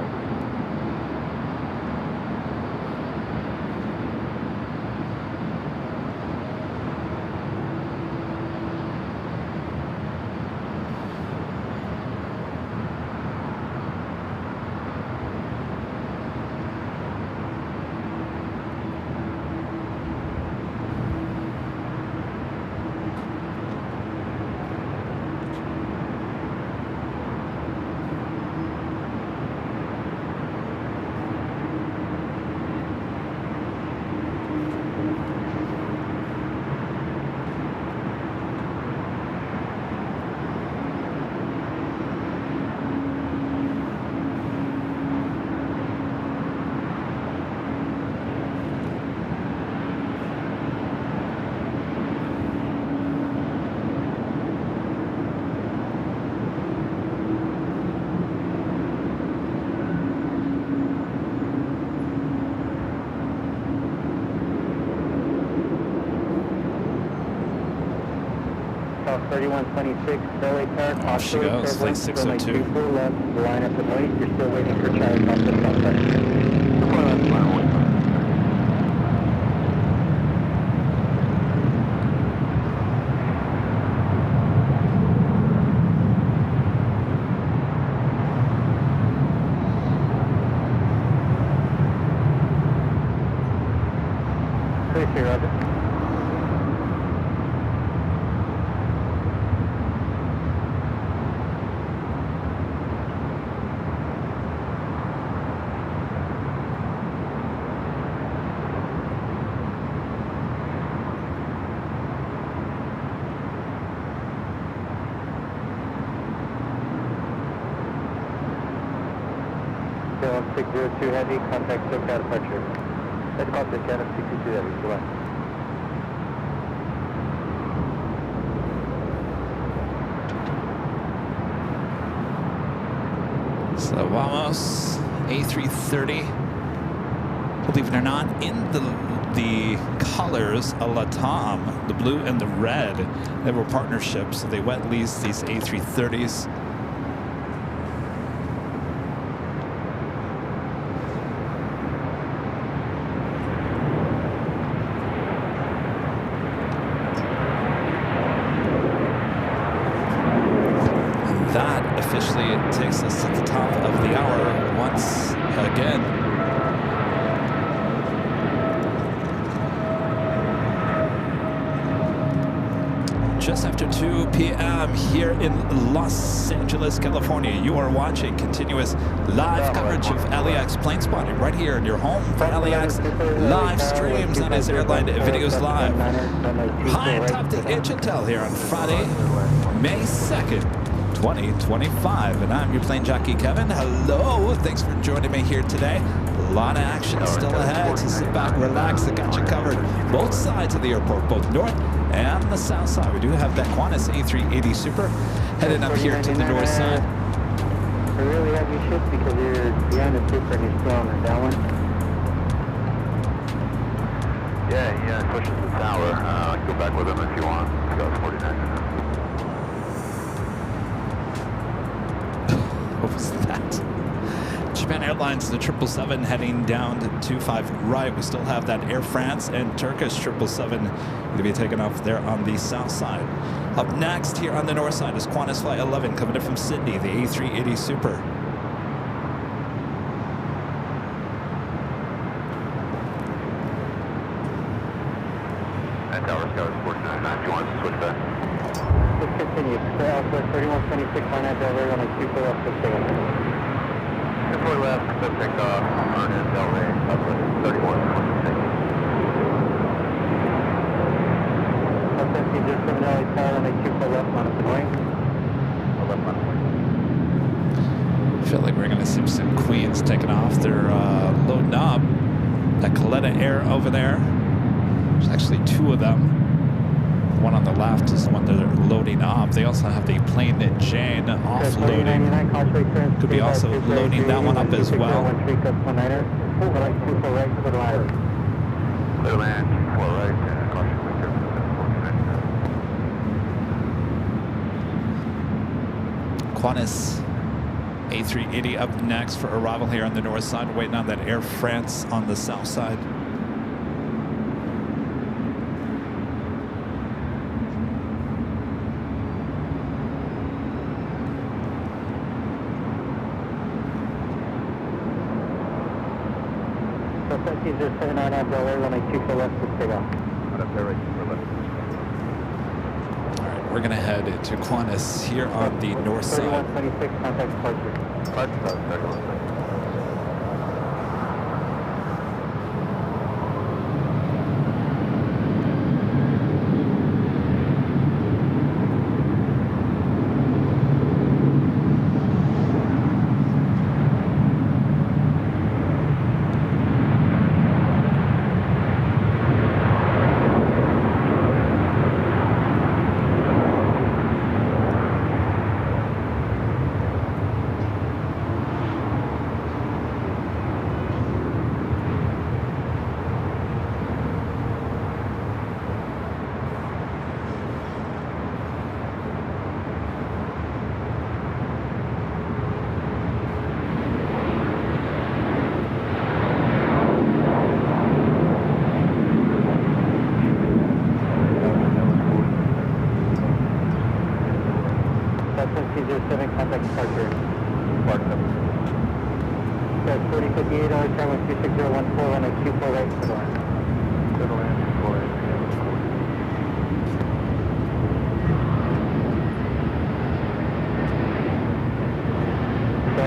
South 3126, LA Tower, Off she goes, flight 602. left, line up and wait. You're still waiting for Charlie off the south side. Please, here, Roger. Kilo 602 Heavy, contact SoCal departure. Let's call the Canada 62 Heavy, go on. So vamos, A330. Believe it or not, in the the colors a la Tom, the blue and the red. They were partnerships, so they wet leased these A330s. That officially takes us to the top of the hour once again. Just after 2 p.m. here in Los Angeles, California. You are watching continuous live coverage of LAX plane spotting right here in your home for LAX live streams on his Airline Videos Live. Hi, I'm top the Intel here on Friday, May 2nd. 2025, and I'm your plane jockey Kevin. Hello, thanks for joining me here today. A lot of action still ahead, so sit back, relax. I got you covered both sides of the airport, both north and the south side. We do have that Qantas A380 Super headed up here to the north side. I really have you shift because you're behind the Super and you're still on the downwind. Yeah, he pushes the tower. I can go back with him if you want. He goes 49. What was that? Japan Airlines, the 777 heading down to 25 right. We still have that Air France and Turkish 777 going to be taken off there on the south side. Up next here on the north side is Qantas Flight 11 coming in from Sydney, the A380 Super. That tower scores 49. If you want to switch back. Let's continue. Southwest 3126 on that Delray on a super left to stay on. Before left, so take off, turn in Delray, Southwest 3126. Southwest 07 LA Tower on a super left on a Hanoi. Left on. I feel like we're going to see some Queens taking off. They're loading up. That Coletta Air over there. There's actually two of them. The one on the left is the one that they're loading up. They also have the Plane Jane offloading. Could be also loading that one up as well. Clear land, 4 right, caution winter. Qantas A380 up next for arrival here on the north side. Waiting on that Air France on the south side. Caesar 79 on Delray, runway 24 left to stay off. All right, we're going to head to Qantas here on the north side. 3126, contact departure. Contact departure. Departure. 4058, travel 26014 on a Q4 right to the line. To the land, 4 right.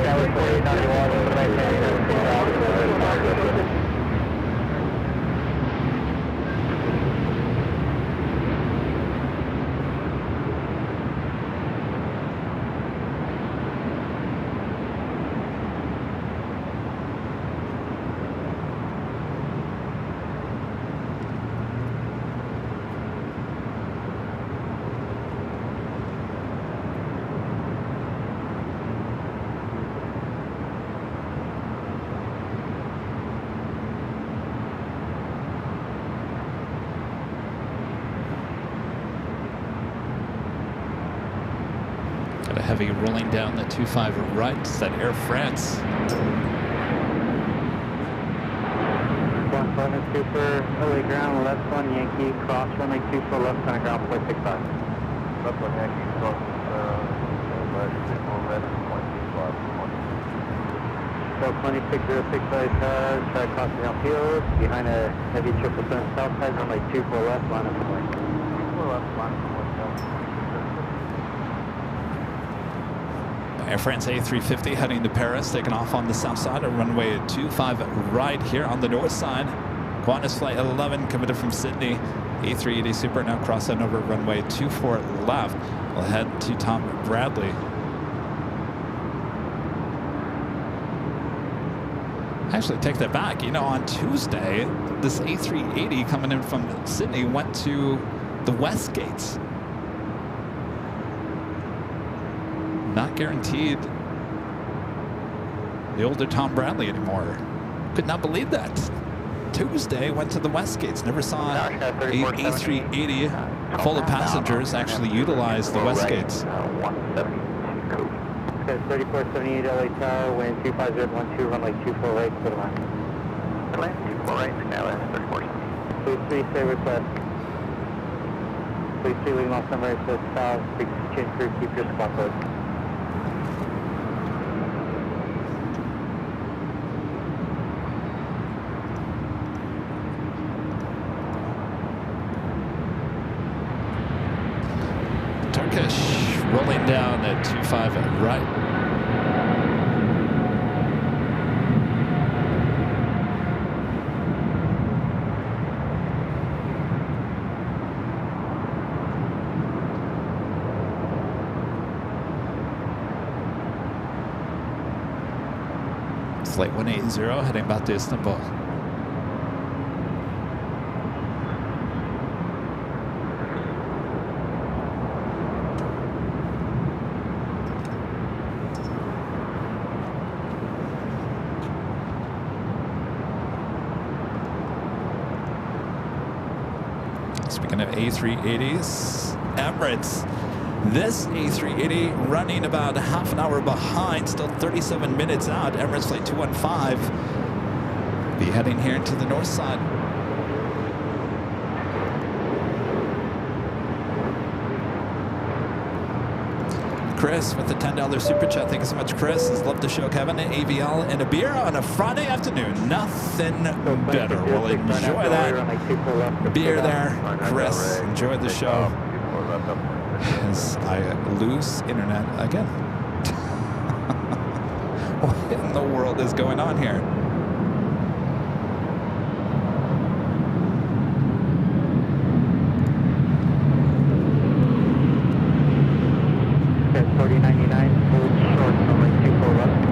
Tower 48 on the water, right hand. Heavy rolling down the 25 right. Is that Air France? 17 Super, LA ground, left 1 Yankee, cross runway 24 left on ground, 0.65. Left 1 Yankee, cross, left 0.65. So 2606 LA tower, try crossing downfield, behind a heavy 777 south side, runway 24 left, line up away. 24 left, line up away. Air France A350 heading to Paris, taking off on the south side of runway 25 right here on the north side. Qantas flight 11 committed from Sydney. A380 Super now crossing over runway 24 left. We'll head to Tom Bradley. Actually, take that back. You know, on Tuesday, this A380 coming in from Sydney went to the West Gates. Not guaranteed the older Tom Bradley anymore. Could not believe that. Tuesday went to the West Gates. Never saw a A380 full of passengers actually utilize the West Gates. 3478 LA Tower, wind 25012, runway 24 right, put them on. Land 24 right, Skyline 34. Please 3 say request. Please 3 leading off number says south, big change crew, keep your squawk code. Turkish rolling down at 25 right. Flight 180 heading back to Istanbul. Speaking of A380s, Emirates. This A380 running about half an hour behind, still 37 minutes out. Emirates flight 215. Be heading here to the north side. Chris with the $10 super chat. Thank you so much, Chris. Love the show, Kevin. AVL and a beer on a Friday afternoon. Nothing better. We'll enjoy that beer there. Chris, enjoy the show. As I lose internet again. What in the world is going on here? Okay, 4099, hold short, runway 24 left.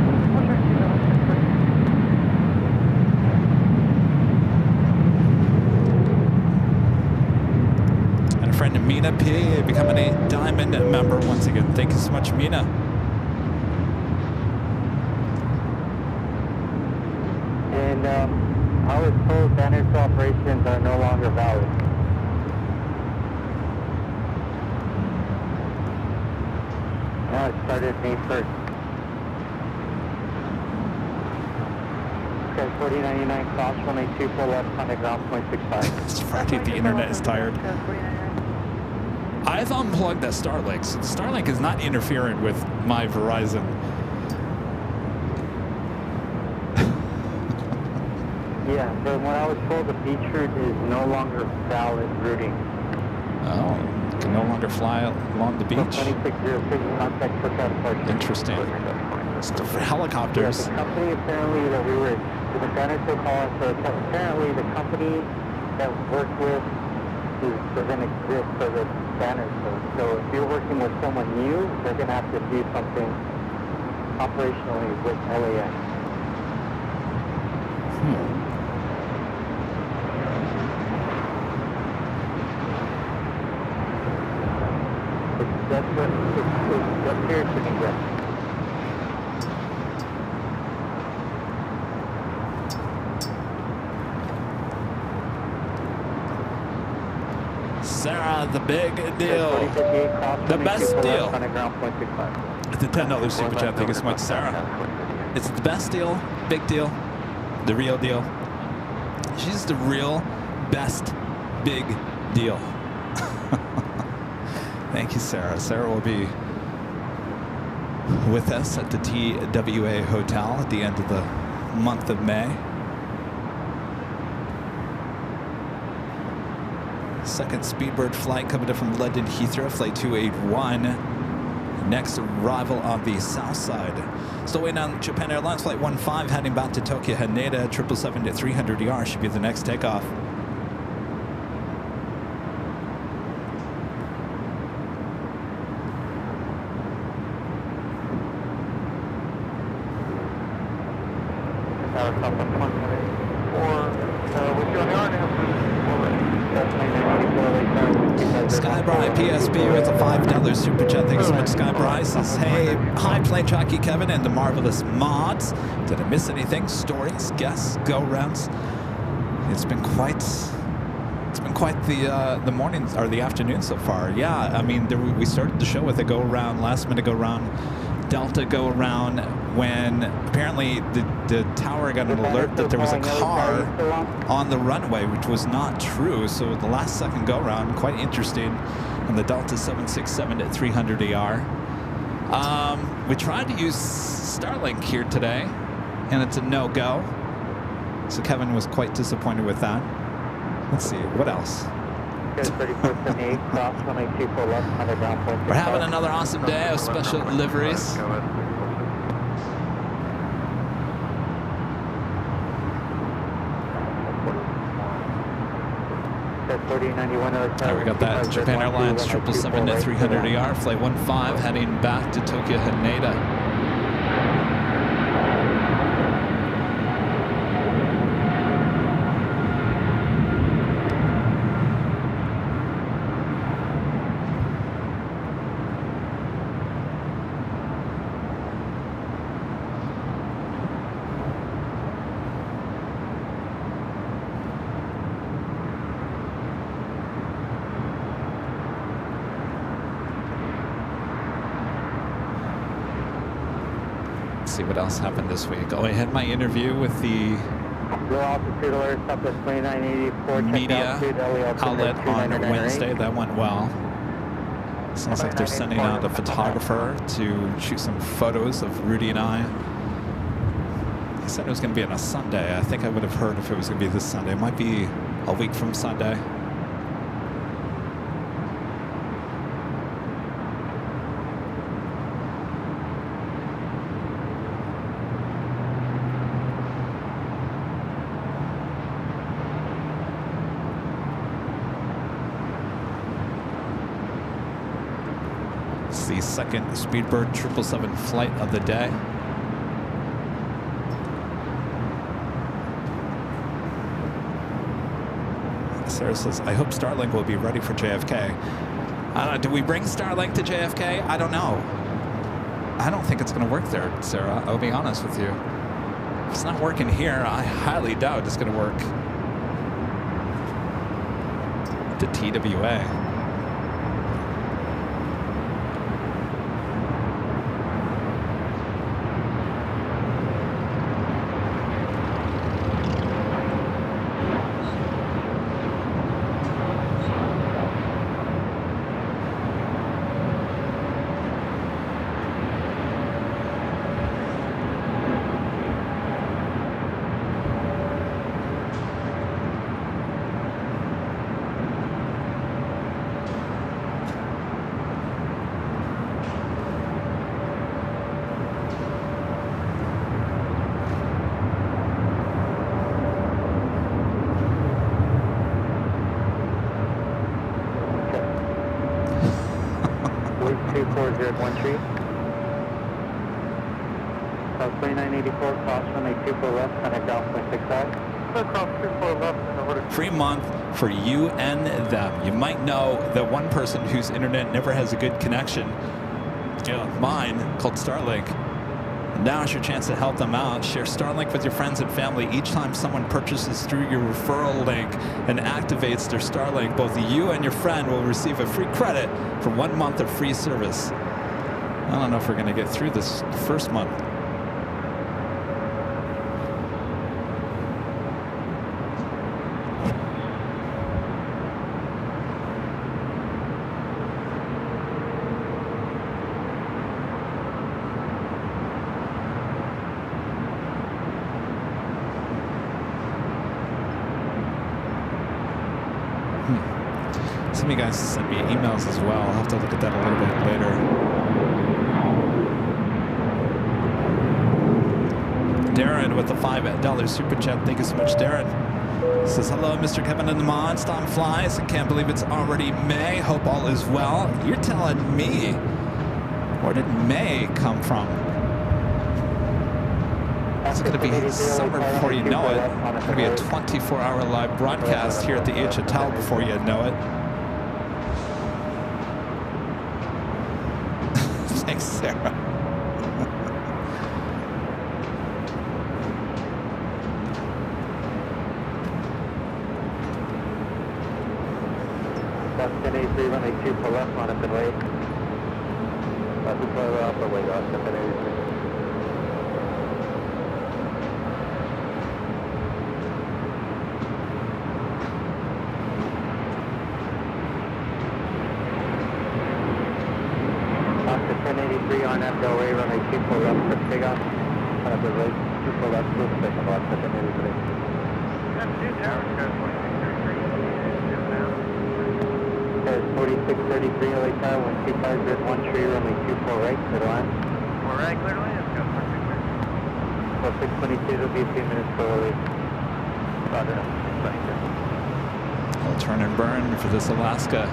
Friend Mina P becoming a diamond member once again. Thank you so much, Mina. And I was told standards operations are no longer valid. No, it started May 1st. Okay, 4099 cross runway 24 left on the ground, 0.65. It's Friday, the internet is tired. I've unplugged that Starlink. So Starlink is not interfering with my Verizon. Yeah, but when I was told the beach route is no longer valid routing. Oh, you can no longer fly along the beach? 2606, contact for departure. Interesting. It's for helicopters. Yeah, the company apparently that we were, the mechanics will call us, so apparently the company that we worked with doesn't exist for the standard code. So if you're working with someone new, they're going to have to do something operationally with LAX. That's what it appears to be, yes. Sarah, the big deal. The best deal. The $10 super chat. Thank you so much, Sarah. It's the best deal, big deal, the real deal. She's the real best big deal. Thank you, Sarah. Sarah will be with us at the TWA Hotel at the end of the month of May. Second Speedbird flight coming in from London Heathrow, flight 281. Next arrival on the south side. Still waiting on Japan Airlines flight 15 heading back to Tokyo Haneda, 777-300ER should be the next takeoff. Skybry PSB with a $5 super chat. Thanks so much, Skybry. Says, hey, hi, plane jockey Kevin and the marvelous mods. Did I miss anything? Stories, guests, go-rounds? It's been quite the mornings or the afternoon so far. Yeah, I mean, we started the show with a go-around, last-minute go-around, Delta go-around, when apparently the tower got an alert that there was a car on the runway, which was not true. So the last second go-around, quite interesting, on the Delta 767-300ER. We tried to use Starlink here today, and it's a no-go. So Kevin was quite disappointed with that. Let's see, what else? We're having another awesome day of special liveries. Right, we got that Japan Airlines 777-300ER, flight 15 heading back to Tokyo Haneda. See what else happened this week. Oh, I had my interview with the media outlet on Wednesday. That went well. Sounds like they're sending out a photographer to shoot some photos of Rudy and I. He said it was going to be on a Sunday. I think I would have heard if it was going to be this Sunday. It might be a week from Sunday. The second Speedbird 777 flight of the day. Sarah says, I hope Starlink will be ready for JFK. I don't know, do we bring Starlink to JFK? I don't know. I don't think it's going to work there, Sarah. I'll be honest with you. If it's not working here, I highly doubt it's going to work to TWA. Free month for you and them. You might know that one person whose internet never has a good connection, mine, called Starlink. Now's your chance to help them out. Share Starlink with your friends and family. Each time someone purchases through your referral link and activates their Starlink, both you and your friend will receive a free credit for 1 month of free service. I don't know if we're going to get through this first month. Some of you guys send me emails as well. I'll have to look at that a little bit later. Darren with the $5 super chat. Thank you so much, Darren. Says, hello, Mr. Kevin and the Mods. Tom Flies. I can't believe it's already May. Hope all is well. You're telling me. Where did May come from? It's going to be summer before you know it. It's going to be a 24-hour live broadcast here at the H Hotel before you know it. Thanks, Sarah. That's 1083, runway 2 for left, on up and wait. That's the further up and wait, that's 1083. On that doorway, runway 2 for left for takeoff. On up and wait, 2 for left, full second box, 1083. That's 2 towers, guys, 2633. There's 4633 LA tower, 125 grid 1 tree, runway 24 right, clear to land. 4 right, clear to land, let's go, 4622 will be a few minutes for release. Roger, thank you. I'll turn and burn for this Alaska.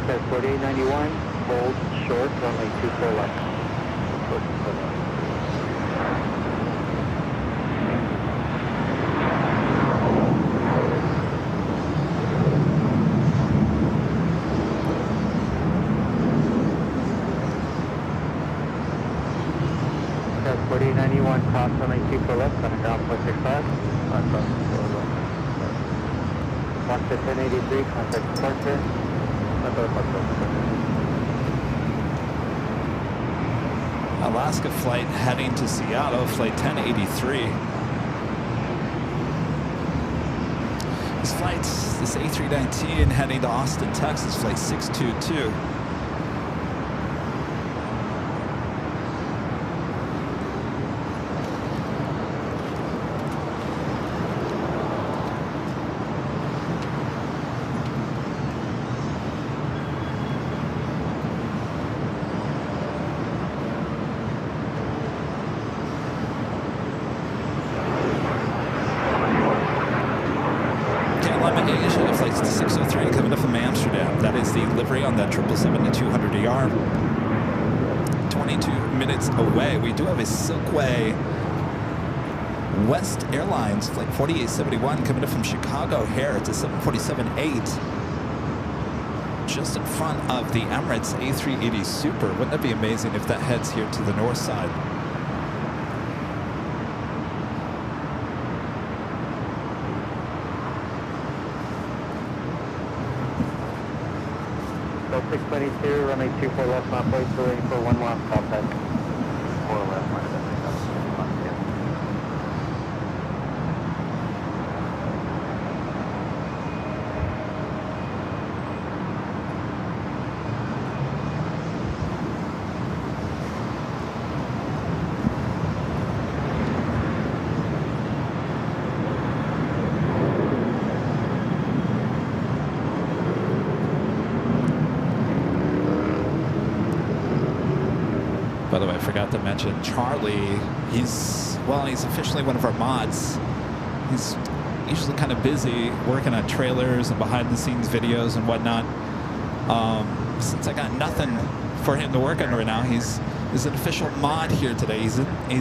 There's 4891, hold short, runway 24 left. There's 4891, cross runway 24 left, coming down 465. Watch the 1083, contact departure. Alaska flight heading to Seattle, flight 1083. This flight's this A319 heading to Austin, Texas, flight 622. Flight 603 coming up from Amsterdam. That is the livery on that 777-200ER. 22 minutes away. We do have a Silkway West Airlines flight 4871 coming up from Chicago here. It's a 747-8. Just in front of the Emirates A380 Super. Wouldn't it be amazing if that heads here to the north side? So 622, runway 24 left, map way, so waiting for 1 left, call pass. 4 left, minus that. By the way, I forgot to mention Charlie. He's officially one of our mods. He's usually kind of busy working on trailers and behind the scenes videos and whatnot. Since I got nothing for him to work on right now, he's is an official mod here today. He's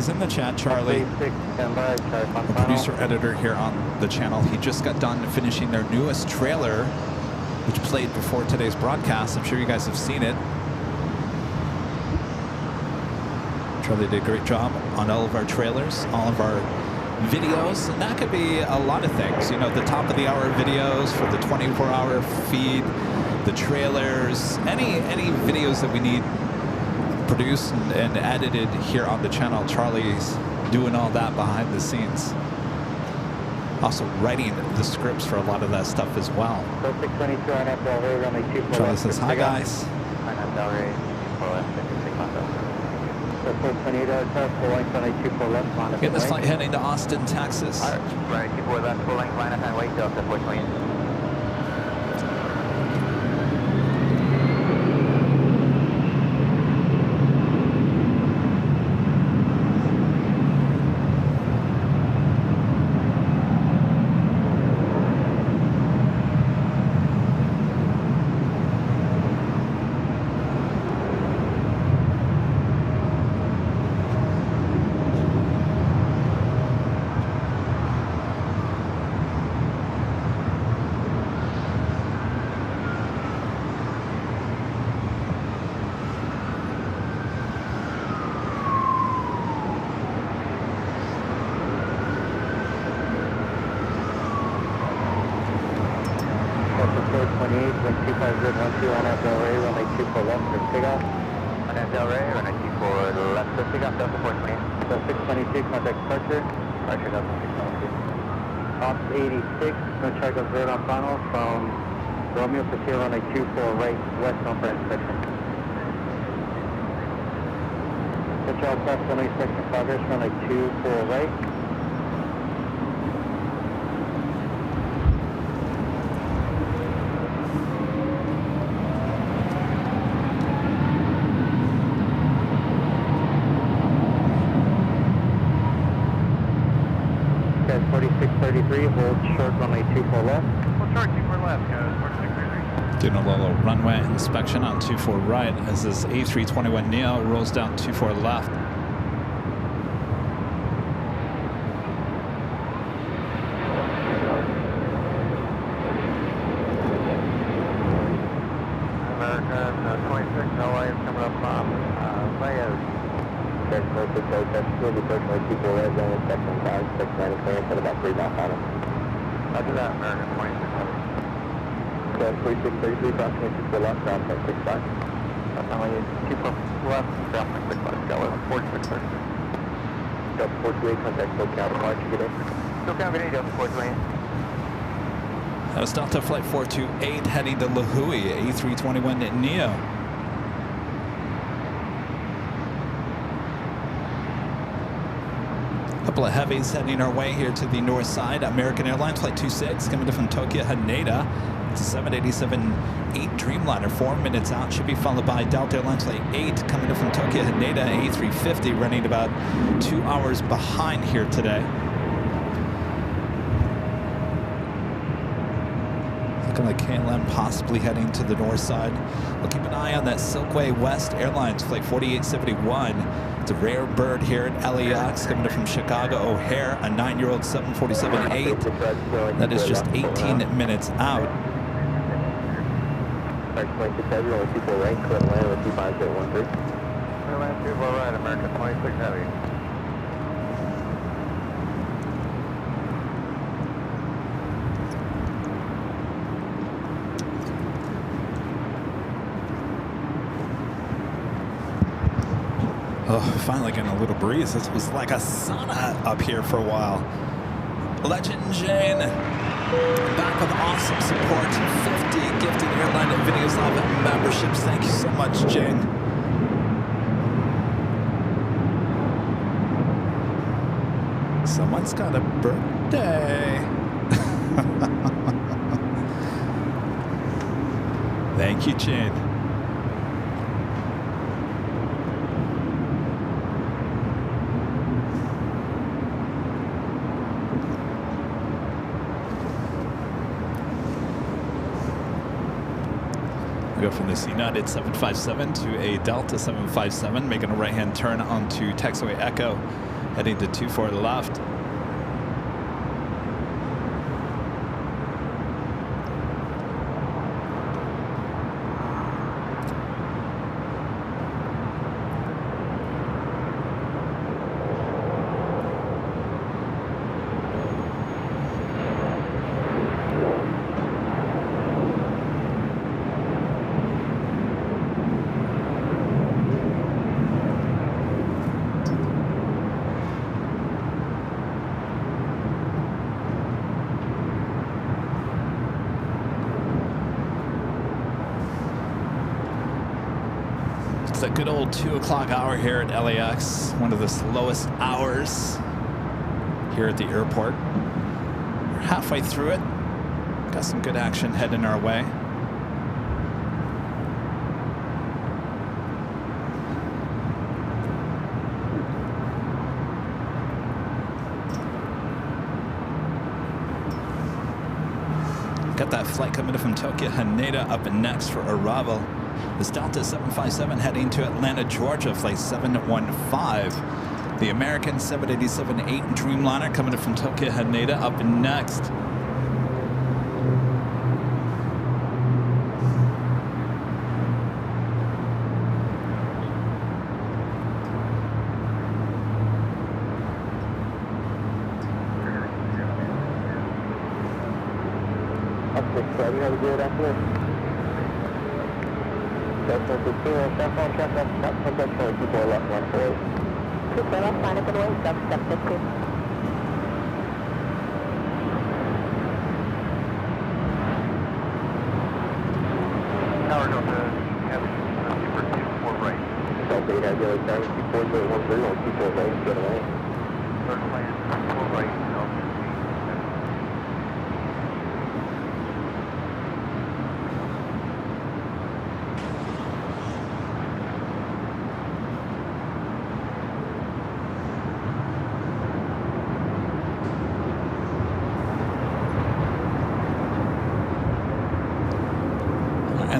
in the chat, Charlie. The producer editor here on the channel. He just got done finishing their newest trailer, which played before today's broadcast. I'm sure you guys have seen it. Charlie did a great job on all of our trailers, all of our videos, and that could be a lot of things. You know, the top of the hour videos for the 24-hour feed, the trailers, any videos that we need produced and edited here on the channel. Charlie's doing all that behind the scenes. Also writing the scripts for a lot of that stuff as well. Charlie says, hi guys. Getting this flight heading to Austin, Texas. Right, 24 left, full length, line up and wait, Delta 420. Doing a little runway inspection on 24 right as this A321neo rolls down 24 left. American 26 LA is coming up from layout. Okay, close to that's really personally people red zone inspection 569 clearance at about 3 miles out of. After that, American 26 LA. 3633, approximately 24 left, ground 65. Approximately 24 left, ground 65, Skyline 4630. Delta 428, contact SoCal, March, good day. SoCal, good day, Delta 428. That was Delta Flight 428 heading to La Hui, A321neo. Couple of heavies heading our way here to the north side. American Airlines Flight 26 coming from Tokyo, Haneda. It's a 787-8 Dreamliner, 4 minutes out. Should be followed by Delta Airlines Flight 8 coming from Tokyo, Haneda, A350, running about 2 hours behind here today. Looking like KLM possibly heading to the north side. We'll keep an eye on that Silkway West Airlines Flight 4871. It's a rare bird here at LAX coming from Chicago O'Hare, a 9-year-old 747-8 that is just 18 minutes out. Only people right, current land with 25013. Clear land 24 right, American 26 heavy. Oh, finally getting a little breeze. This was like a sauna up here for a while. Legend Jane, back with awesome support. 50 gifted Airline Videos Live memberships. Thank you so much, Jane. Someone's got a birthday. Thank you, Jane. We go from the United 757 to a Delta 757, making a right-hand turn onto taxiway Echo, heading to 24 left. A good old 2 o'clock hour here at LAX, one of the slowest hours here at the airport. We're halfway through it. Got some good action heading our way. Got that flight coming in from Tokyo Haneda up next for arrival. This Delta 757 heading to Atlanta, Georgia, flight 715. The American 787-8 Dreamliner coming in from Tokyo Haneda up next.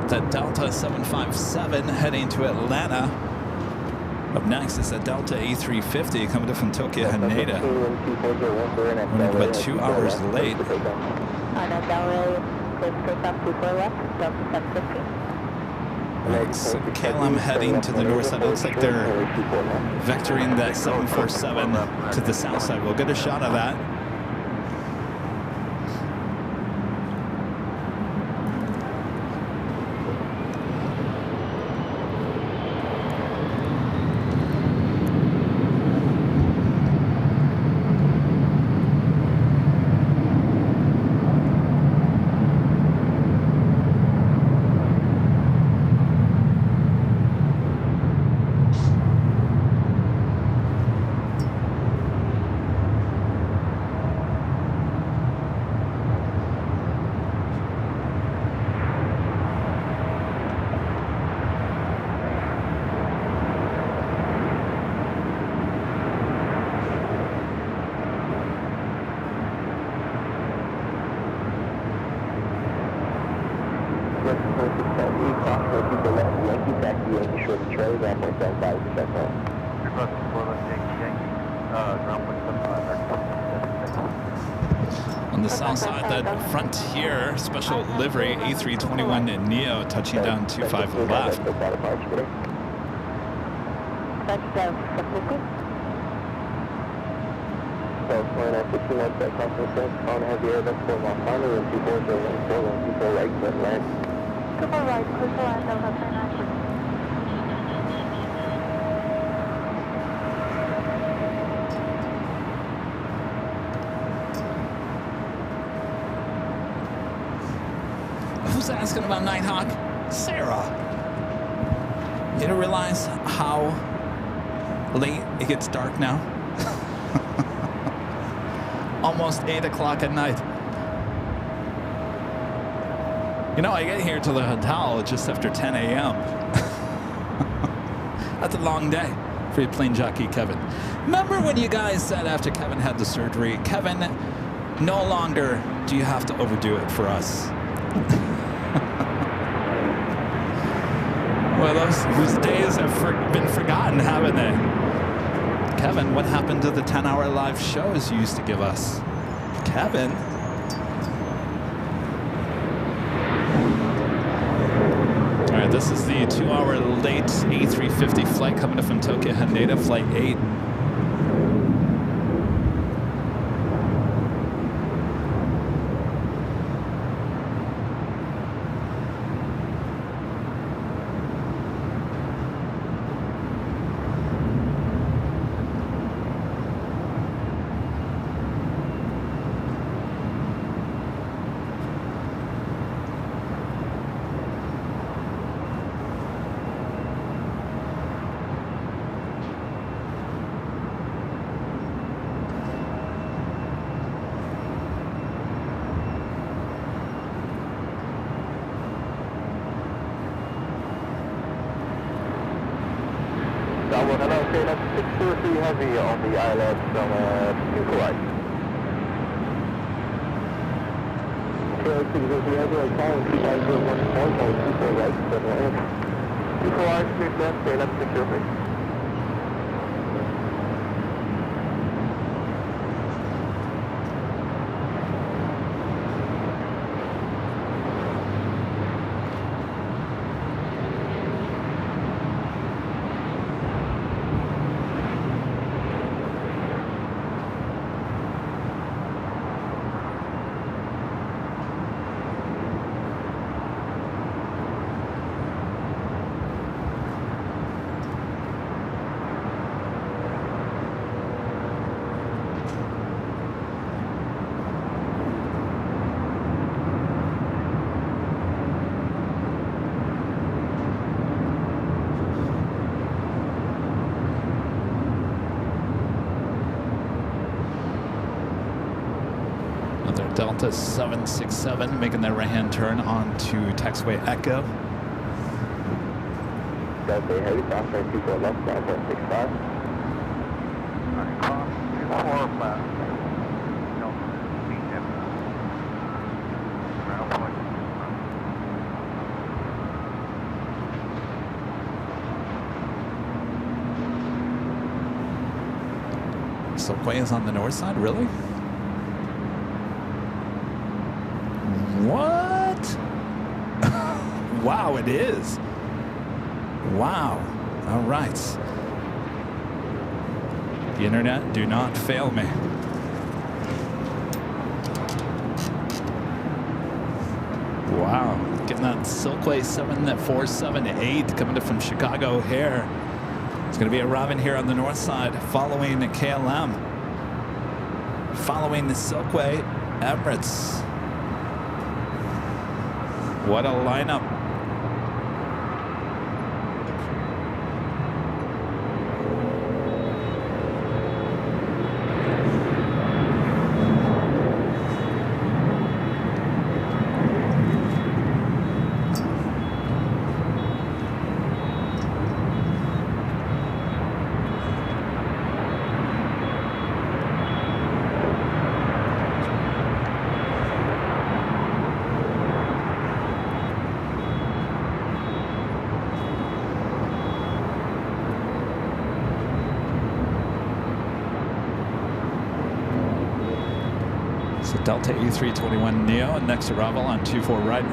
The Delta 757 heading to Atlanta. Up next is the Delta A350 coming in from Tokyo Haneda. Running about 2 hours late. So KLM heading to the north side. It looks like they're vectoring that 747 to the south side. We'll get a shot of that. On the south side, that Frontier special livery A321 Neo touching down 25 left. Who's asking about Nighthawk? Sarah. You don't realize how late it gets dark now? Almost 8 o'clock at night. You know, I get here to the hotel just after 10 a.m. That's a long day for your plane jockey, Kevin. Remember when you guys said after Kevin had the surgery, Kevin, no longer do you have to overdo it for us. Well, those whose days have been forgotten, haven't they? Kevin, what happened to the 10-hour live shows you used to give us? Kevin? All right, this is the 2-hour late A350 flight coming in from Tokyo Haneda, flight 8. Okay, that's 643 Heavy on the ILS from Nikolai. Okay, 643 Heavy, I'm calling 2501 right, 7 Nikolai, straight left, stay left, 603. Delta 767 making their right-hand turn onto taxiway Echo. Delta Heavy, transfer 24 left, 9.65. Silkway is on the north side, really? What? Wow, it is. Wow. All right. The internet, do not fail me. Wow. Getting that Silkway 7478 coming in from Chicago O'Hare. It's going to be arriving here on the north side following the KLM. Following the Silkway Emirates. What a lineup. Delta A321 Neo, next arrival on 24 right.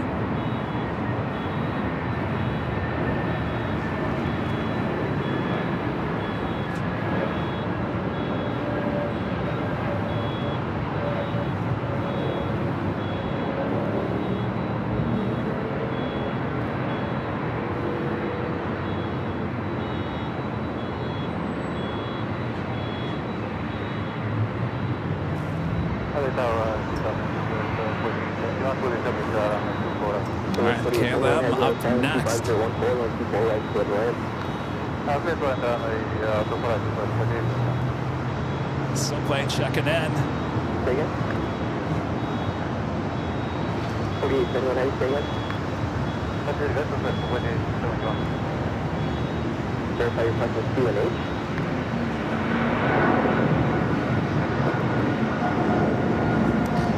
KLM up next. Silkway checking in. Verify your flight with QNH.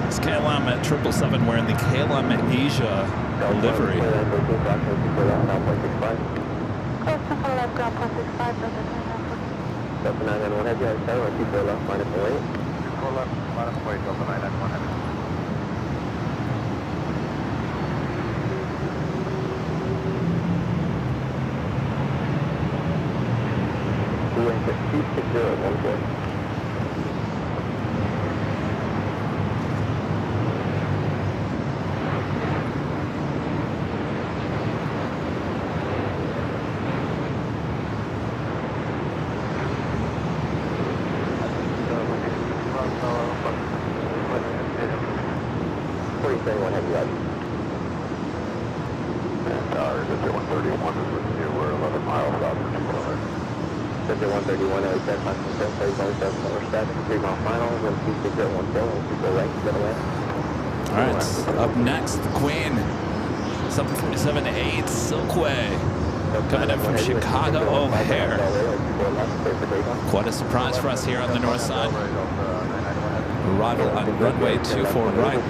It's KLM at 777 wearing the KLM Asia livery. Delta 991 Heavy, I started on 24 left, minus 08. 24 left, minus 08, Delta 991 Heavy. Wind 26014. All right, up next, the Queen, 747-8 Silkway, coming in from Chicago O'Hare. Quite a surprise for us here on the north side. Arrival on runway 24 right.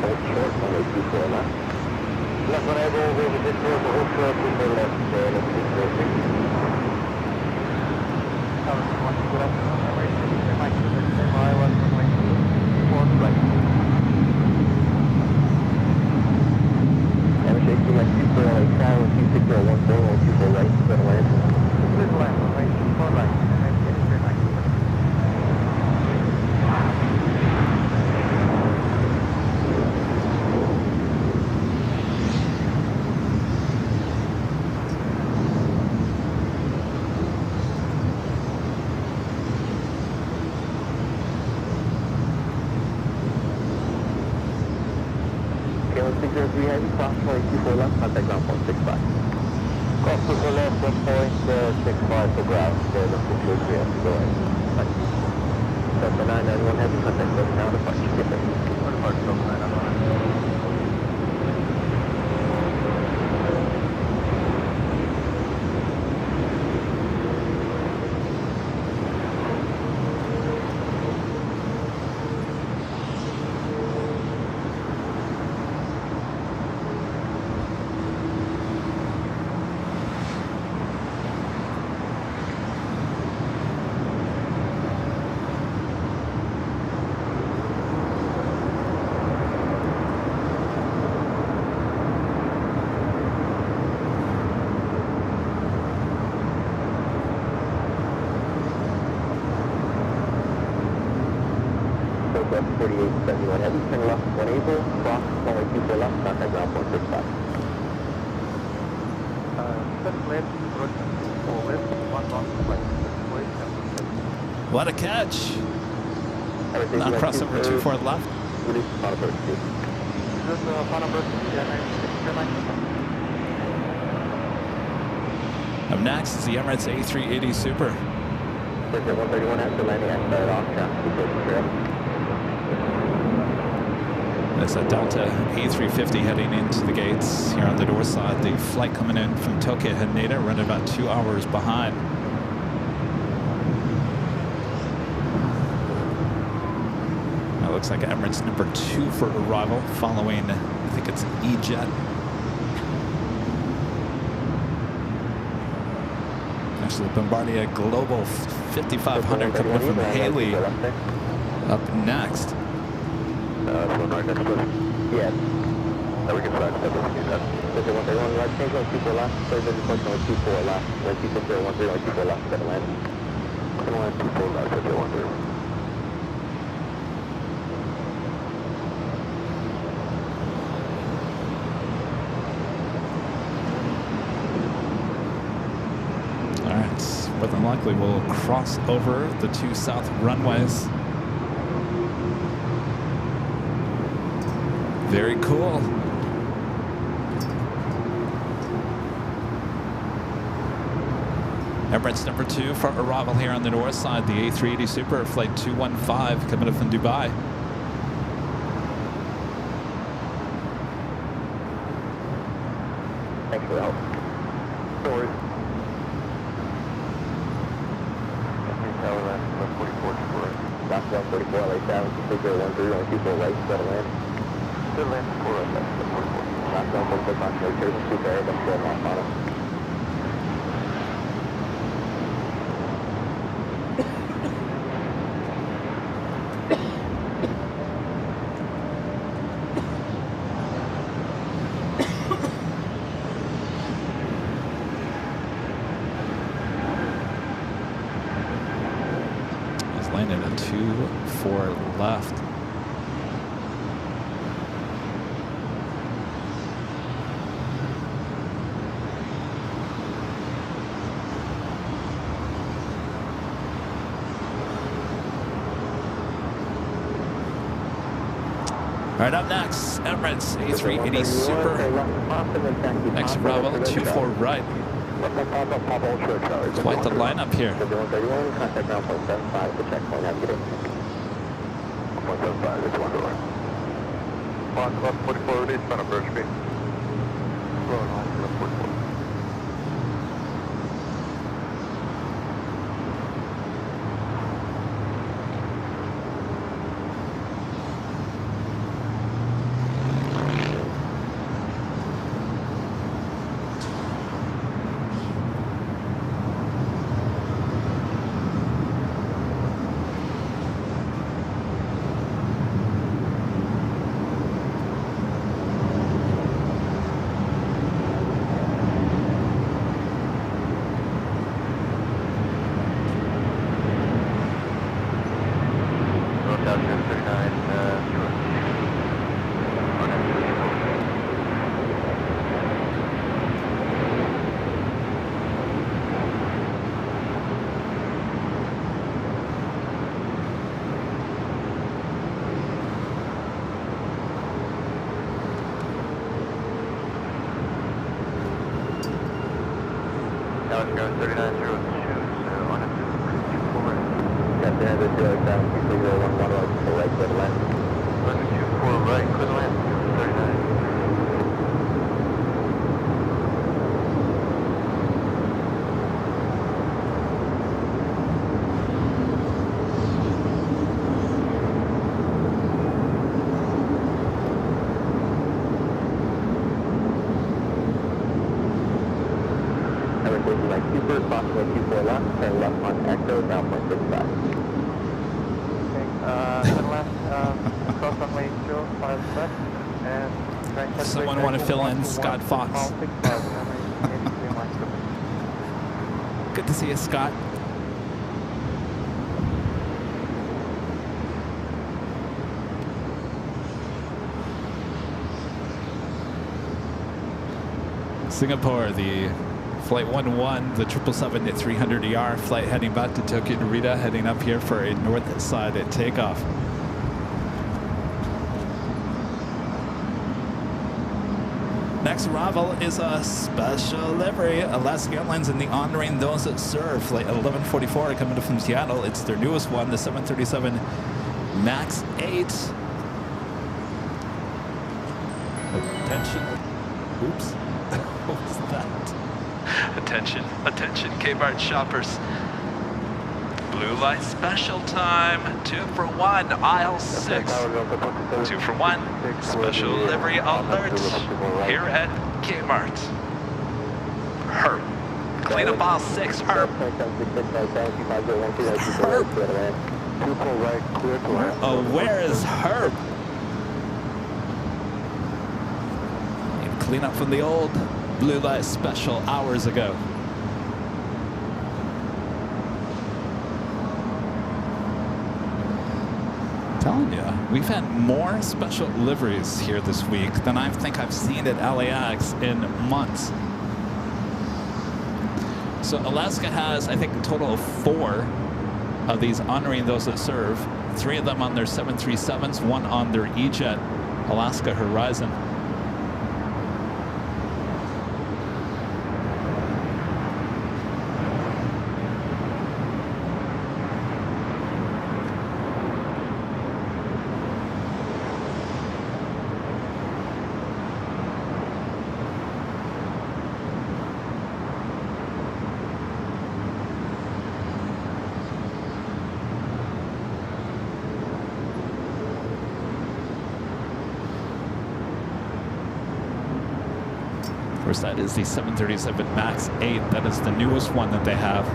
What a catch! Not crossover 24 left. Up next is the Emirates A380 Super. 131 after landing, I started off There's a Delta A350 heading into the gates here on the door side. The flight coming in from Tokyo Haneda, running about 2 hours behind. That looks like Emirates number 2 for arrival, following, I think it's E-Jet. Actually, Bombardier Global 5500 coming in from Haley up next. One right next to us. Yeah. Now we can flag that if we need that. 131 right, change on 24 left. Third visit point on 24 left. 260 on 24 left. Better land. 24 left, 130. Alright, more than likely we'll cross over the 2 south runways. Very cool. Emirates number 2 for arrival here on the north side. The A380 Super, flight 215, coming up from Dubai. Thanks for the help. No worries. Tower 44 to left 144, LA 7, 6013 on 24 right, better land. Good land for us, that's the 44. Last 144 on 2 super air, that's 4 knots on it. and a 2-4 left. All right, up next, Emirates A380 Super. Next Bravo, 2-4 right. Quite the lineup here. Someone want to fill in Scott Fox? Good to see you, Scott. Singapore, the Flight 101, the 777 at 300 ER, flight heading back to Tokyo Narita, heading up here for a north side at takeoff. Next arrival is a special livery. Alaska Airlines and the honoring those that serve. Flight 1144 coming from Seattle. It's their newest one, the 737 MAX 8. Attention. Oops. What was that? Attention, attention, K-Mart shoppers. Blue light special time. 2 for 1, aisle 6. 2 for 1. Special livery alert here at Kmart. Herb. Clean up aisle 6, Herb. Herb. Oh, where is Herb? Clean up from the old blue light special hours ago. Telling you, we've had more special liveries here this week than I think I've seen at LAX in months. So Alaska has, I think, a total of 4 of these honoring those that serve. 3 of them on their 737s, 1 on their E-Jet Alaska Horizon. Of course, that is the 737 MAX 8. That is the newest one that they have.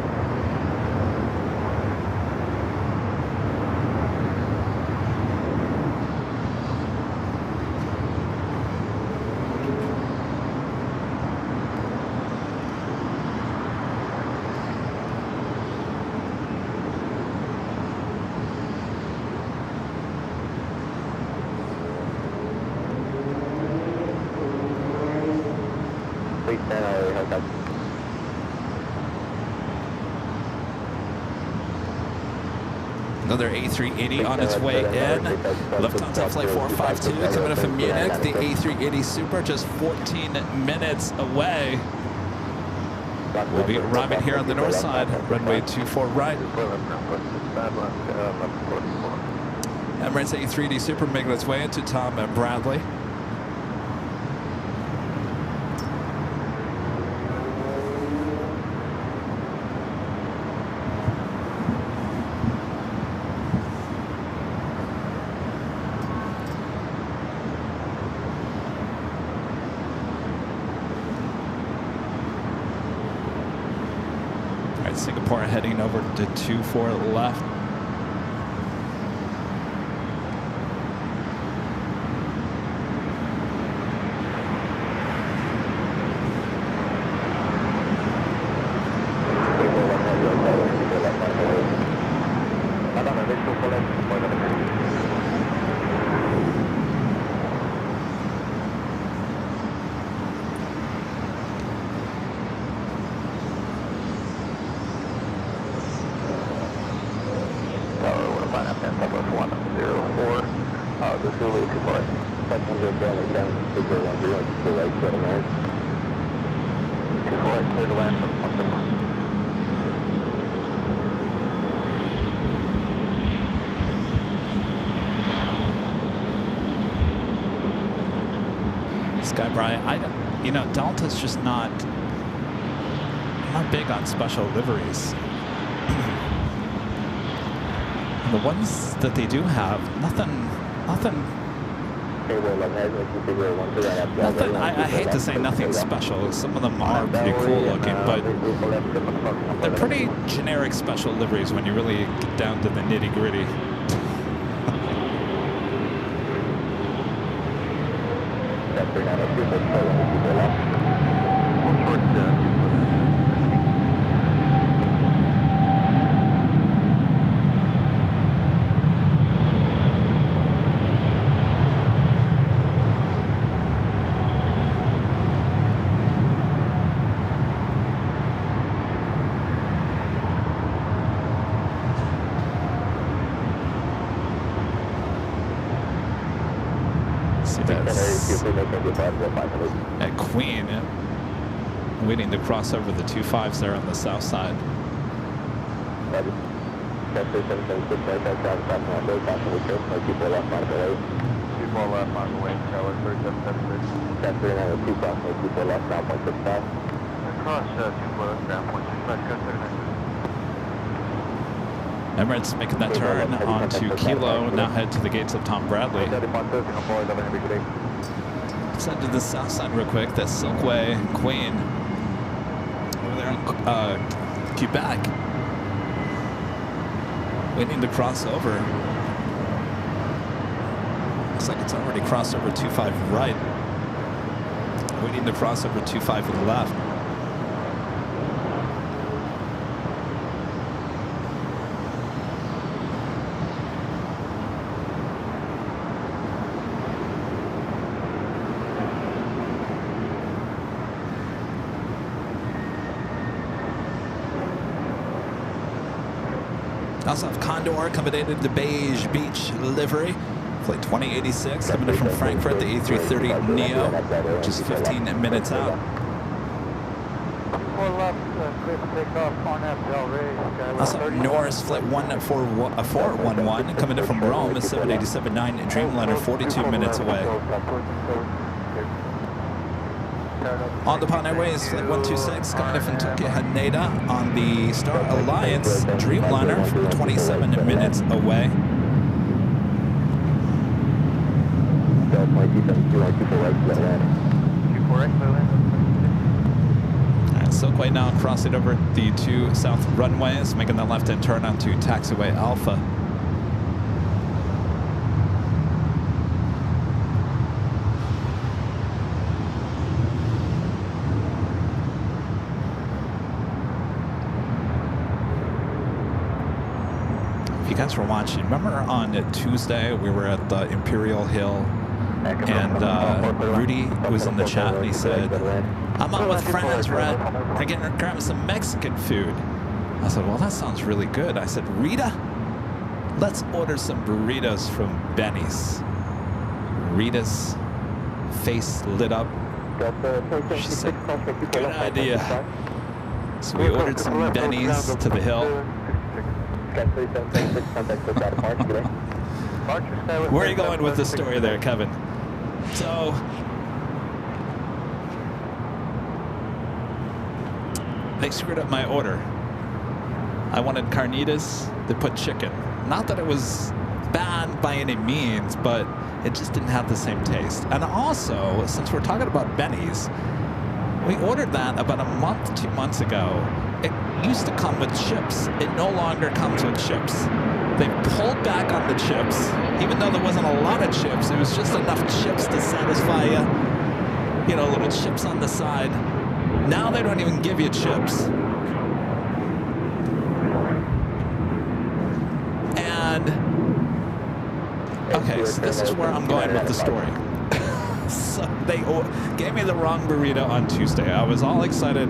Another A380 on its way in. Lufthansa Flight 452 coming in from Munich. The A380 Super just 14 minutes away. We'll be arriving here on the north side, runway 24 right. Emirates A380 Super making its way into Tom Bradley. Singapore heading over to 24 left. You know, Delta's just not big on special liveries. The ones that they do have, nothing. I hate to say nothing special. Some of them are pretty cool looking, but they're pretty generic special liveries when you really get down to the nitty gritty. At Queen, waiting to cross over the 25s there on the south side. Emirates making that turn onto Kilo, now head to the gates of Tom Bradley. Let's head to the south side real quick. That's Silkway Queen over there in Quebec, waiting to cross over. Looks like it's already crossed over 25 right, waiting to cross over 25 to the left. Also have Condor coming in the beige beach livery. Flight 2086 coming in from Frankfurt, the A330 Neo, just 15 minutes out. Also Norris Flight 411 coming in from Rome, 787-9 Dreamliner, 42 minutes away. On the Pan Airways, Flight 126 coming in from Tokyo Haneda on the Star Alliance Dreamliner, 27 minutes away. Alright, Silkway now crossing over the 2 south runways, making the left-hand turn onto taxiway Alpha. You guys were watching, remember on Tuesday we were at the Imperial Hill and Rudy was in the chat and he said, I'm out with friends, we're getting grabbing some Mexican food. I said, well, that sounds really good. I said, Rita, Let's order some burritos from Benny's. Rita's face lit up. She said, good idea. So we ordered some Benny's to the hill. Where are you going with the story there, Kevin? So, they screwed up my order. I wanted carnitas, they put chicken. Not that it was bad by any means, but it just didn't have the same taste. And also, since we're talking about Benny's, we ordered that about a month, 2 months ago. It used to come with chips. It no longer comes with chips. They pulled back on the chips, even though there wasn't a lot of chips. It was just enough chips to satisfy you. You know, little chips on the side. Now they don't even give you chips. And, okay, so this is where I'm going with the story. So they gave me the wrong burrito on Tuesday. I was all excited.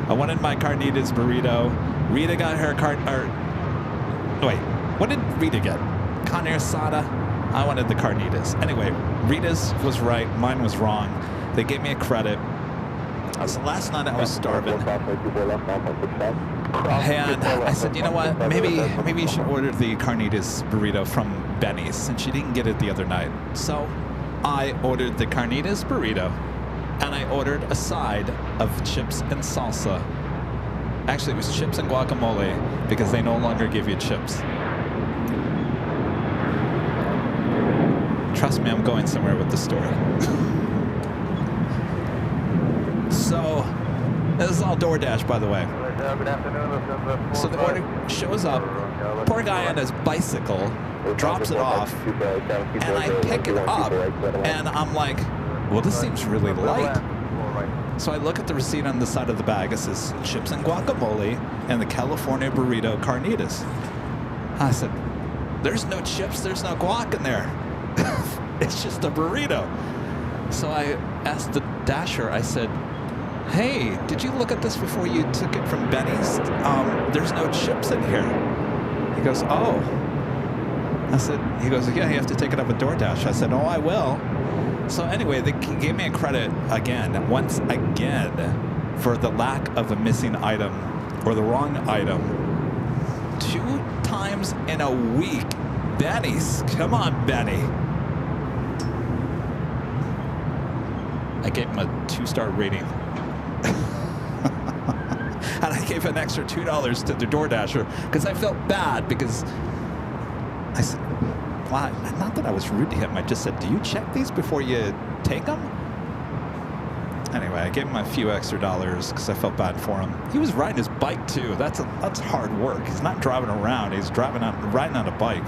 I wanted my carnitas burrito. Rita got her wait, what did Rita get? Carne asada. I wanted the carnitas. Anyway, Rita's was right. Mine was wrong. They gave me a credit. So last night I was starving. And I said, you know what? Maybe you should order the carnitas burrito from Benny's since she didn't get it the other night. So I ordered the carnitas burrito, and I ordered a side of chips and salsa. Actually, it was chips and guacamole because they no longer give you chips. Trust me, I'm going somewhere with the story. So, this is all DoorDash, by the way. So the order shows up. Poor guy on his bicycle drops it off, and I pick it up, and I'm like, well, this seems really light. So I look at the receipt on the side of the bag. It says chips and guacamole and the California burrito carnitas. I said, there's no chips, there's no guac in there. It's just a burrito. So I asked the dasher, I said, hey, did you look at this before you took it from Benny's? There's no chips in here. He goes, oh. He goes, yeah, you have to take it up with DoorDash. I said, oh, I will. So anyway, they gave me a credit once again, for the lack of a missing item or the wrong item. 2 times in a week. Benny's, come on, Benny. I gave him a 2-star rating. And I gave an extra $2 to the DoorDasher because I felt bad because I said, well, not that I was rude to him. I just said, do you check these before you take them? Anyway, I gave him a few extra dollars because I felt bad for him. He was riding his bike too. That's hard work. He's not driving around. He's riding on a bike.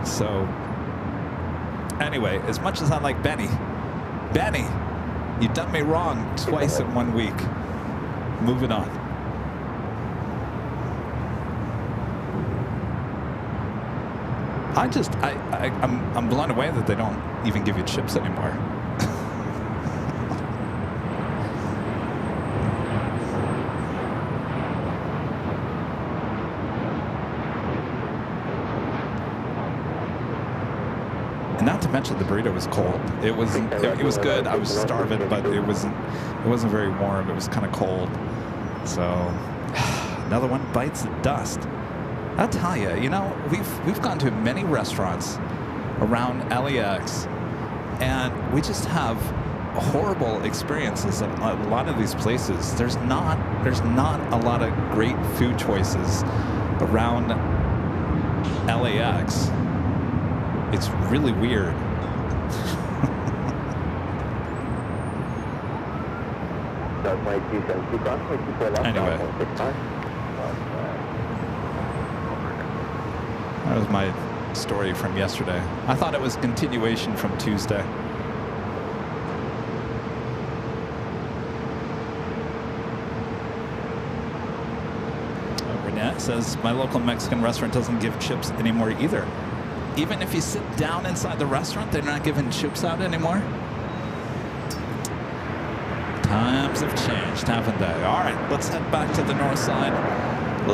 So anyway, as much as I like Benny, you done me wrong twice in 1 week. Moving on. I'm blown away that they don't even give you chips anymore. And not to mention the burrito was cold. It was good. I was starving, but it wasn't very warm. It was kind of cold. So another one bites the dust. I'll tell you, we've gone to many restaurants around LAX, and we just have horrible experiences at a lot of these places. There's not a lot of great food choices around LAX. It's really weird. Anyway, that was my story from yesterday. I thought it was a continuation from Tuesday. Renette says, my local Mexican restaurant doesn't give chips anymore either. Even if you sit down inside the restaurant, they're not giving chips out anymore? Times have changed, haven't they? All right, let's head back to the north side.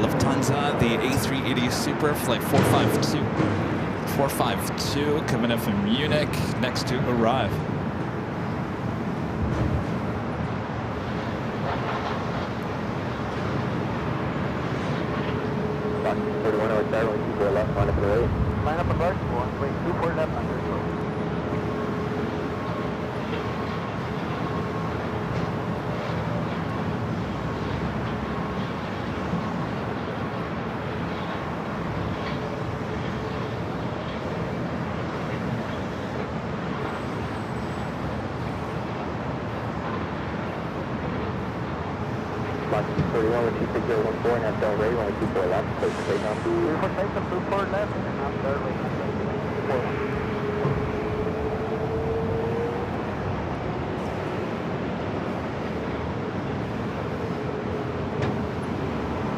Lufthansa, the A380 Super, flight 452, coming up from Munich, next to arrive. Box 41 outside, only 24 left, line up and right. Line up and right, 24 left under. Box 41 with 2614 and half down ready, only 24 left, place the plate down. 24 left and half down right.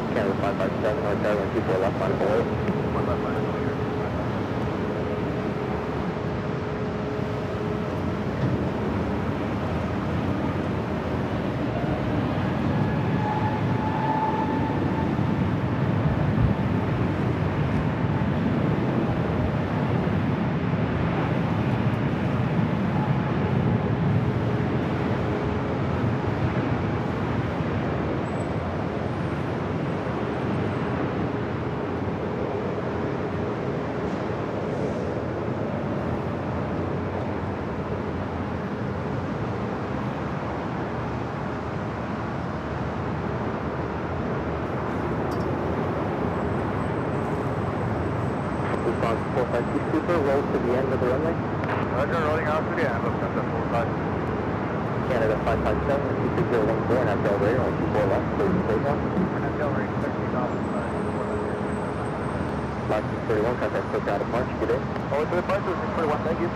Canada 557 north side, only 24 left, line up and right. One left line. Response 452 Super, roll to the end of the runway. Roger, rolling out to the end of Center 45. Canada 557 with 2614 and half down ready, only 24 left, place the plate down. And then they'll reach 60,000. Box 31, contact click out of March, good day. Over to the departure, 641, thank you.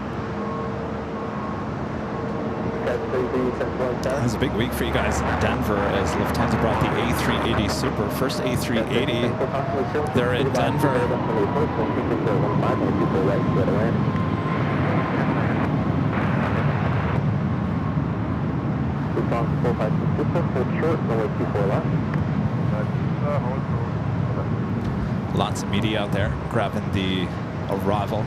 It was a big week for you guys in Denver as Lufthansa brought the A380 Super, first A380. They're in Denver. Lots of media out there grabbing the arrival.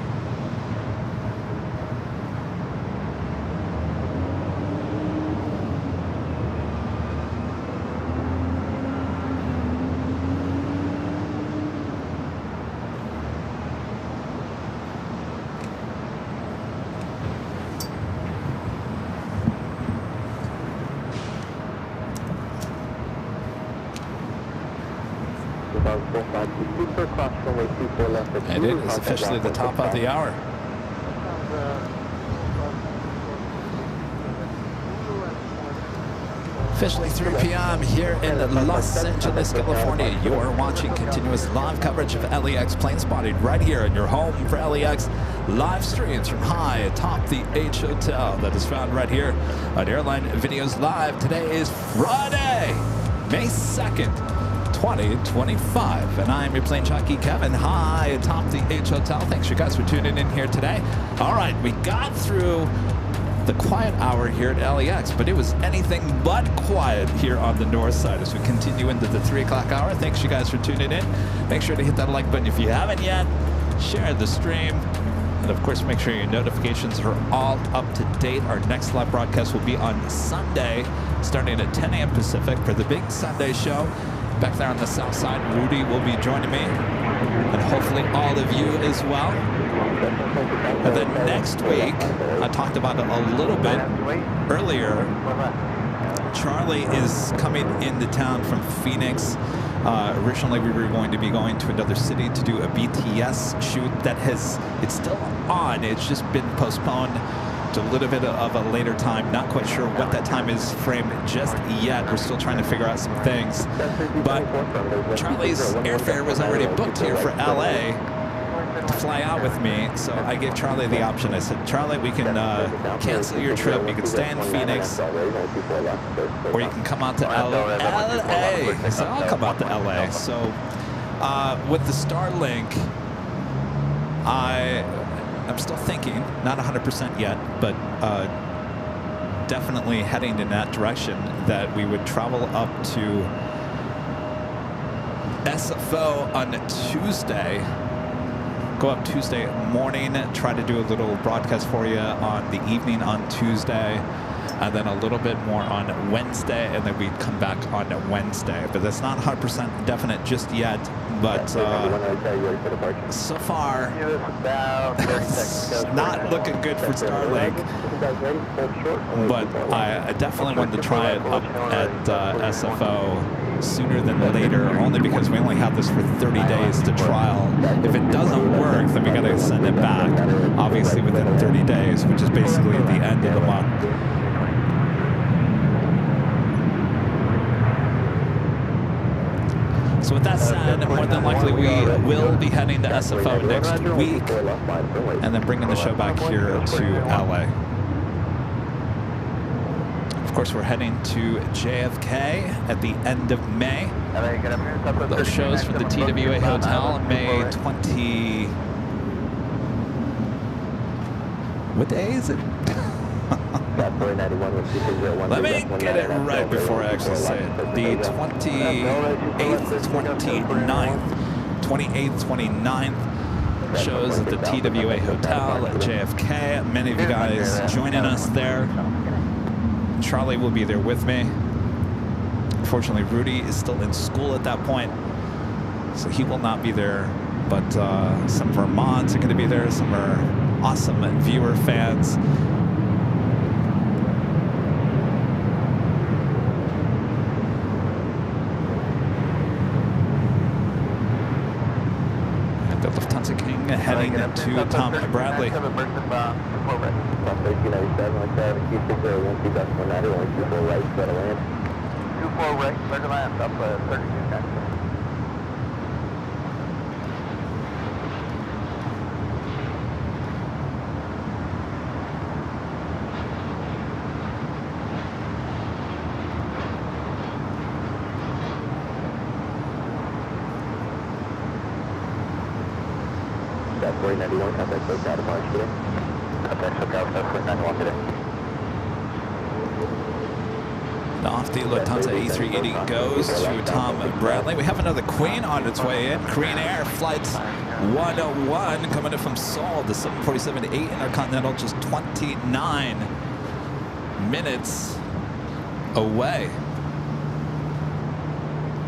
And it is officially the top of the hour. Officially 3 p.m. here in Los Angeles, California. You are watching continuous live coverage of LAX plane spotting right here in your home for LAX live streams from high atop the H Hotel that is found right here on Airline Videos Live. Today is Friday, May 2nd. 2025, and I'm your plane jockey Kevin, high atop the H Hotel. Thanks you guys for tuning in here today. All right, we got through the quiet hour here at LAX, but it was anything but quiet here on the north side as we continue into the 3 o'clock hour. Thanks you guys for tuning in. Make sure to hit that like button if you haven't yet. Share the stream. And of course, make sure your notifications are all up to date. Our next live broadcast will be on Sunday, starting at 10 a.m. Pacific for the big Sunday show. Back there on the south side, Rudy will be joining me, and hopefully all of you as well. And then next week, I talked about it a little bit earlier, Charlie is coming into town from Phoenix. Originally, we were going to be going to another city to do a BTS shoot it's still on. It's just been postponed to a little bit of a later time. Not quite sure what that time is framed just yet. We're still trying to figure out some things. But Charlie's airfare was already booked here for LA to fly out with me. So I gave Charlie the option. I said, Charlie, we can cancel your trip. You can stay in Phoenix, or you can come out to LA. I said, I'll come out to LA. So with the Starlink, I'm still thinking, not 100% yet, but definitely heading in that direction, that we would travel up to SFO on Tuesday. Go up Tuesday morning, try to do a little broadcast for you on the evening on Tuesday, and then a little bit more on Wednesday, and then we'd come back on Wednesday. But that's not 100% definite just yet, but so far, it's not looking good for Starlink. But I definitely wanted to try it up at SFO sooner than later, only because we only have this for 30 days to trial. If it doesn't work, then we got to send it back, obviously within 30 days, which is basically the end of the month. So with that said, more than likely we will be heading to SFO next week and then bringing the show back here to LA. Of course, we're heading to JFK at the end of May. Those shows from the TWA Hotel, May 20... What day is it? Let me get it right before I actually say it. The 28th, 29th shows at the TWA Hotel at JFK. Many of you guys joining us there. Charlie will be there with me. Unfortunately, Rudy is still in school at that point, so he will not be there. But some of our mods are going to be there, some of our awesome viewer fans. And the Lufthansa King heading to Tom Bradley. Off the Lufthansa A380 goes to Tom Bradley. We have another Queen on its way in. Korean Air Flight 101 coming in from Seoul. The 747-8 Intercontinental just 29 minutes away.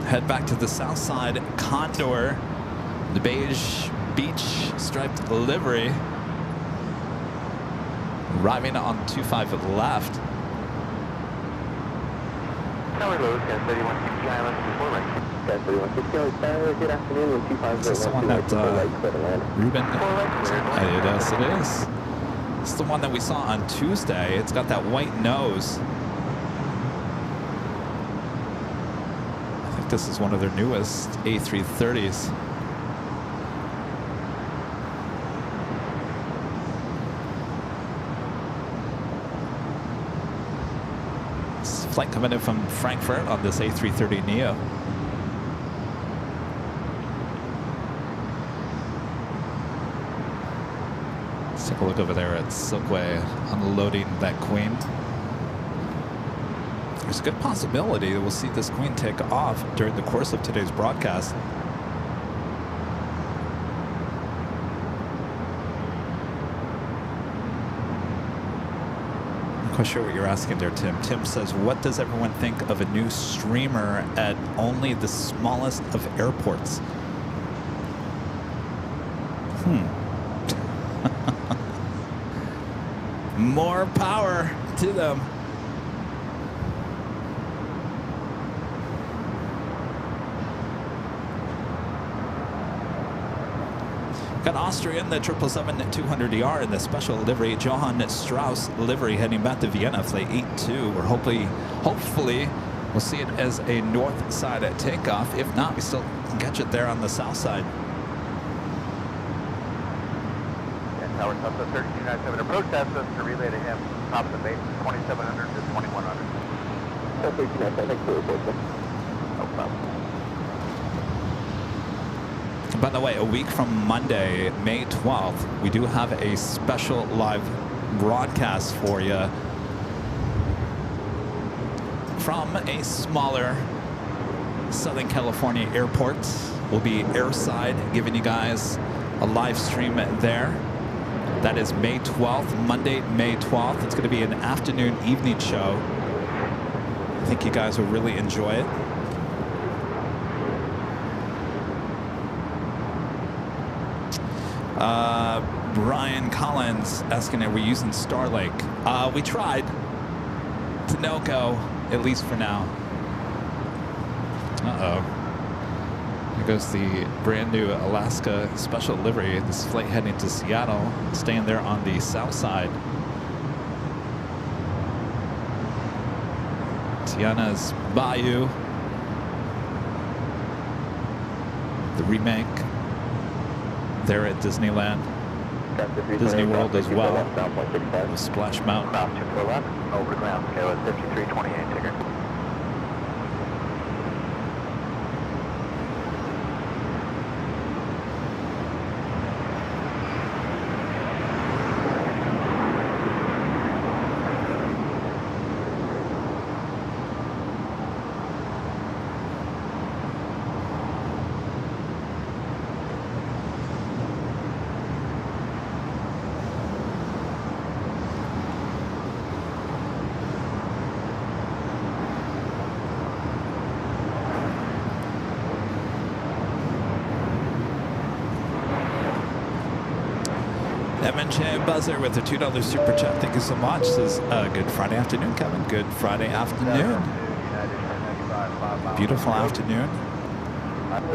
Head back to the south side. Condor, the beige beach striped livery, arriving on 25 left. Is this the one that Ruben? Yes, it is. It's the one that we saw on Tuesday. It's got that white nose. I think this is one of their newest A330s. Flight coming in from Frankfurt on this A330neo. Let's take a look over there at Silkway unloading that Queen. There's a good possibility that we'll see this Queen take off during the course of today's broadcast. Not sure what you're asking there, Tim. Tim says, what does everyone think of a new streamer at only the smallest of airports? More power to them. Got Austrian, the 777-200ER in the special livery, Johann Strauss livery, heading back to Vienna, flight 82. We're hopefully we'll see it as a north side takeoff. If not, we still can catch it there on the south side. And Tower Delta 3297 approach access to relay to him, top of the base, 2700 to 2100. 3297, no problem. By the way, a week from Monday, May 12th, we do have a special live broadcast for you from a smaller Southern California airports. We'll be airside, giving you guys a live stream there. That is May 12th, Monday, May 12th. It's going to be an afternoon, evening show. I think you guys will really enjoy it. Brian Collins asking, are we using Starlink? We tried. It's a no-go, at least for now. Uh-oh. Here goes the brand new Alaska special livery. This flight heading to Seattle, staying there on the south side. Tiana's Bayou. The remake there at Disneyland. Disney World as well. With Splash Mountain. Over ground. Okay, with 5328 ticker. MNJ Buzzer with a $2 super chat. Thank you so much. Says, good Friday afternoon, Kevin. Good Friday afternoon. Beautiful afternoon.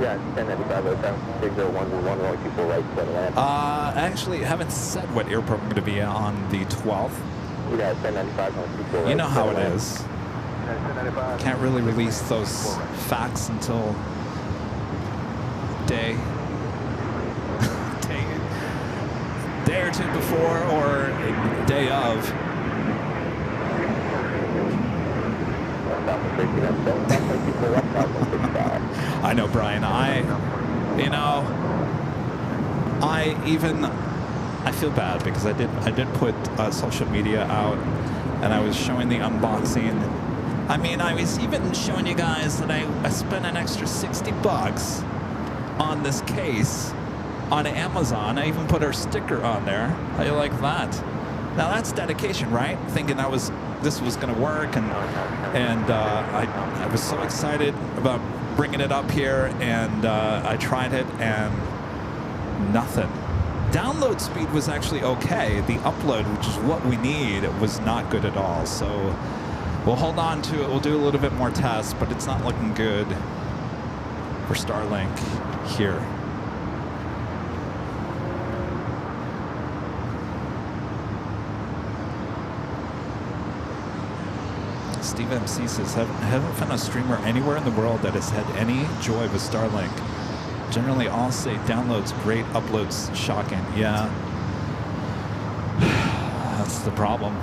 Yeah, 1095 601 people right to land. Actually, haven't said what airport I'm going to be on the 12th. Yeah, 1095 people right. You know how it is. Can't really release those facts until day or two before or day of. I know, Brian. I feel bad because I did put social media out, and I was showing the unboxing. I mean, I was even showing you guys that I spent an extra $60 on this case on Amazon. I even put our sticker on there. How you like that? Now that's dedication, right? Thinking this was going to work, and I was so excited about bringing it up here, and I tried it, and nothing. Download speed was actually okay. The upload, which is what we need, was not good at all. So we'll hold on to it. We'll do a little bit more tests, but it's not looking good for Starlink here. Steve MC says, haven't found a streamer anywhere in the world that has had any joy with Starlink. Generally all say downloads great, uploads shocking. Yeah, that's the problem.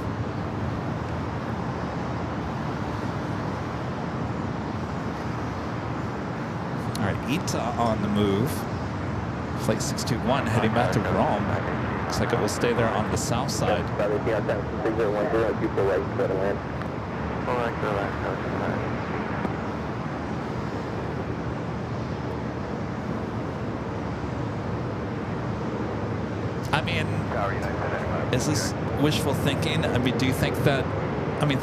All right, Ita on the move. Flight 621 heading back to Rome. Looks like it will stay there on the south side. I mean, is this wishful thinking? I mean, do you think that,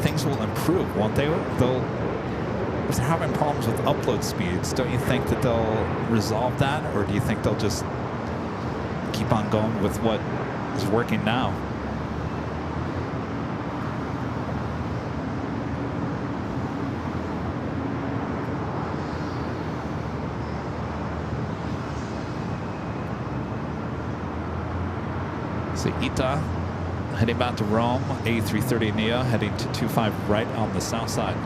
things will improve, won't they? If they're having problems with upload speeds, don't you think that they'll resolve that? Or do you think they'll just keep on going with what is working now? So Ita heading back to Rome, A330 Neo heading to 25 right on the south side.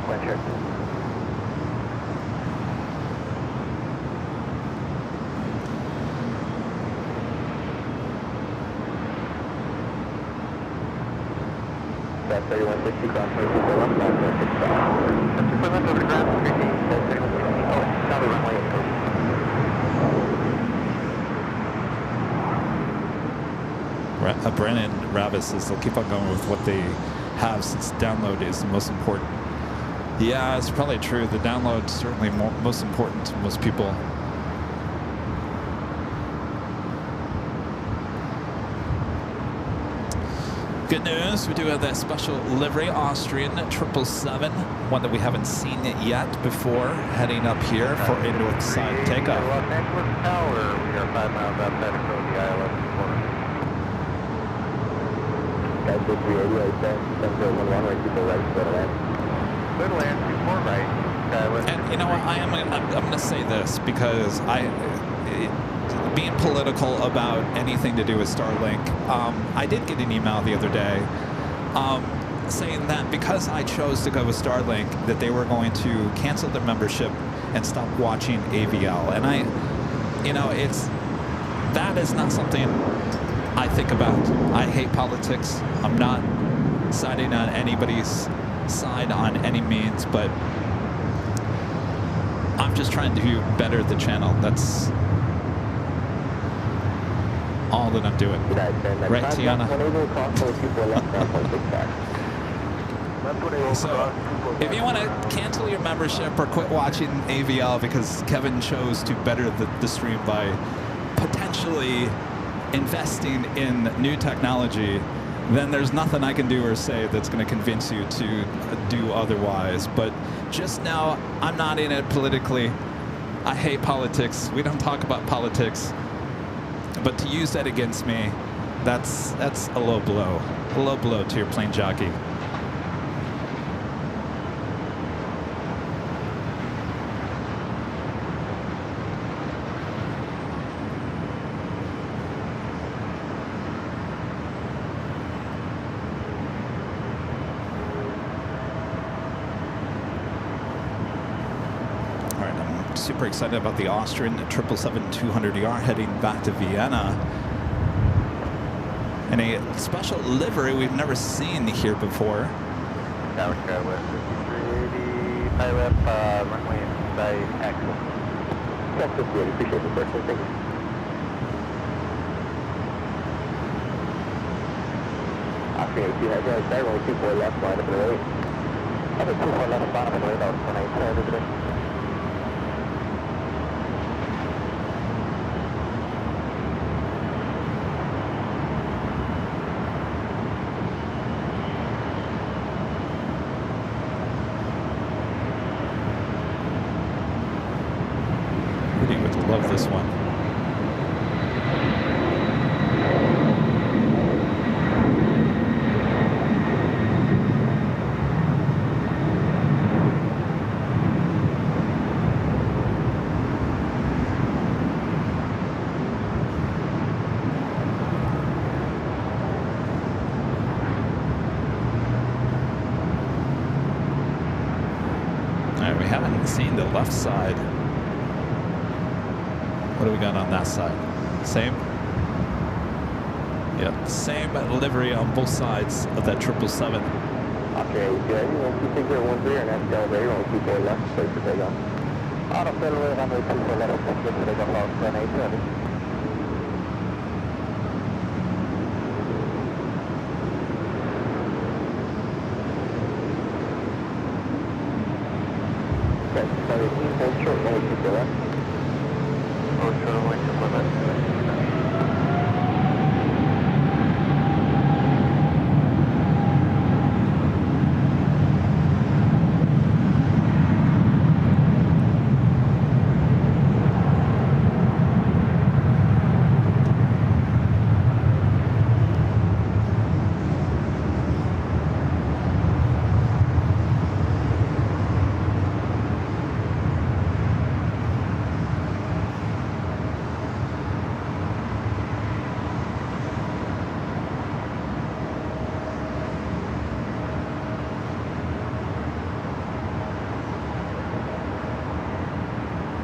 Pleasure. That's 3160 cross over left side, 165. Equipment over the ground, 3 feet, that's 3160. Oh, down the runway. Brennan Ravis says they'll keep on going with what they have since download is the most important. Yeah, it's probably true. The download's certainly most important to most people. Good news, we do have that special livery Austrian 777, one that we haven't seen it yet before, heading up here for a north side takeoff. Network Tower, we are 5 miles outside of the I-11 corner. Guys, 380 right there, 7011, right, people right, go to land. Go to land, 24 right. And you know what, I'm going to say this because being political about anything to do with Starlink, I did get an email the other day saying that because I chose to go with Starlink, that they were going to cancel their membership and stop watching AVL. And that is not something I think about. I hate politics. I'm not siding on anybody's side on any means, but I'm just trying to better the channel. That's all that I'm doing. Right, Tiana? So, if you want to cancel your membership or quit watching AVL because Kevin chose to better the stream by potentially investing in new technology, then there's nothing I can do or say that's going to convince you to do otherwise. But just know I'm not in it politically. I hate politics. We don't talk about politics. But to use that against me, that's a low blow. A low blow to your plane jockey. Super excited about the Austrian 777-200ER heading back to Vienna. And a special livery we've never seen here before. Tower West 5380, high left, runway inside axle. That's 58, appreciate the question, thank you. Austrian 82 head right side, runway 24 left, line up and away. Other 24 left, bottom and way, about 187 today. Love this one. All right, we haven't seen the left side. What do we got on that side? Same? Yeah, same livery on both sides of that 777. Okay, good. You want 2613 and that's elevator, only 24 left, place to take off. Auto federal, runway 24 left, place to take off off 1087. Okay, so 18, hold short, only 24 left. Hold short, only 24 left.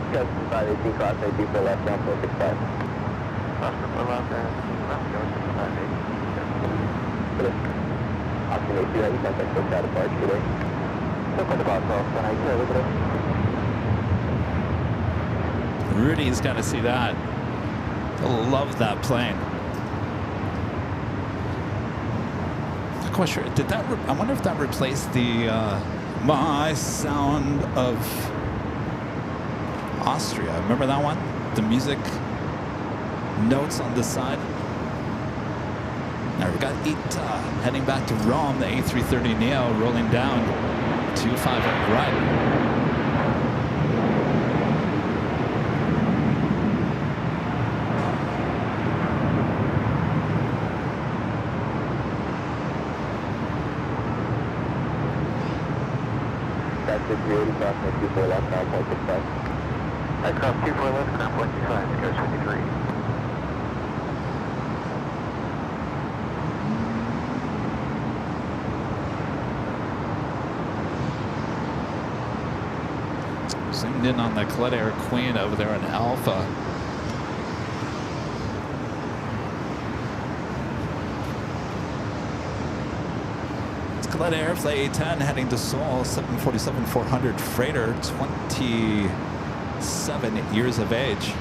Justin 518, cross 824 left, down 465. Cross 4 left, and left, going to 518. Option 82, you contact folks out of Barge today. So call the boss off, 192, Rudy's got to see that. I love that plane. I'm quite sure. Did that? I wonder if that replaced the My Sound of Austria. Remember that one? The music notes on the side. Now we got ITA heading back to Rome. The A330neo rolling down 25 right. Aircraft 24 left, 9.65. Aircraft 24 left, 9.25, Coast 53. Zoomed in on the Air Queen over there in Alpha. Air Flight A10 heading to Seoul, 747-400 freighter, 27 years of age.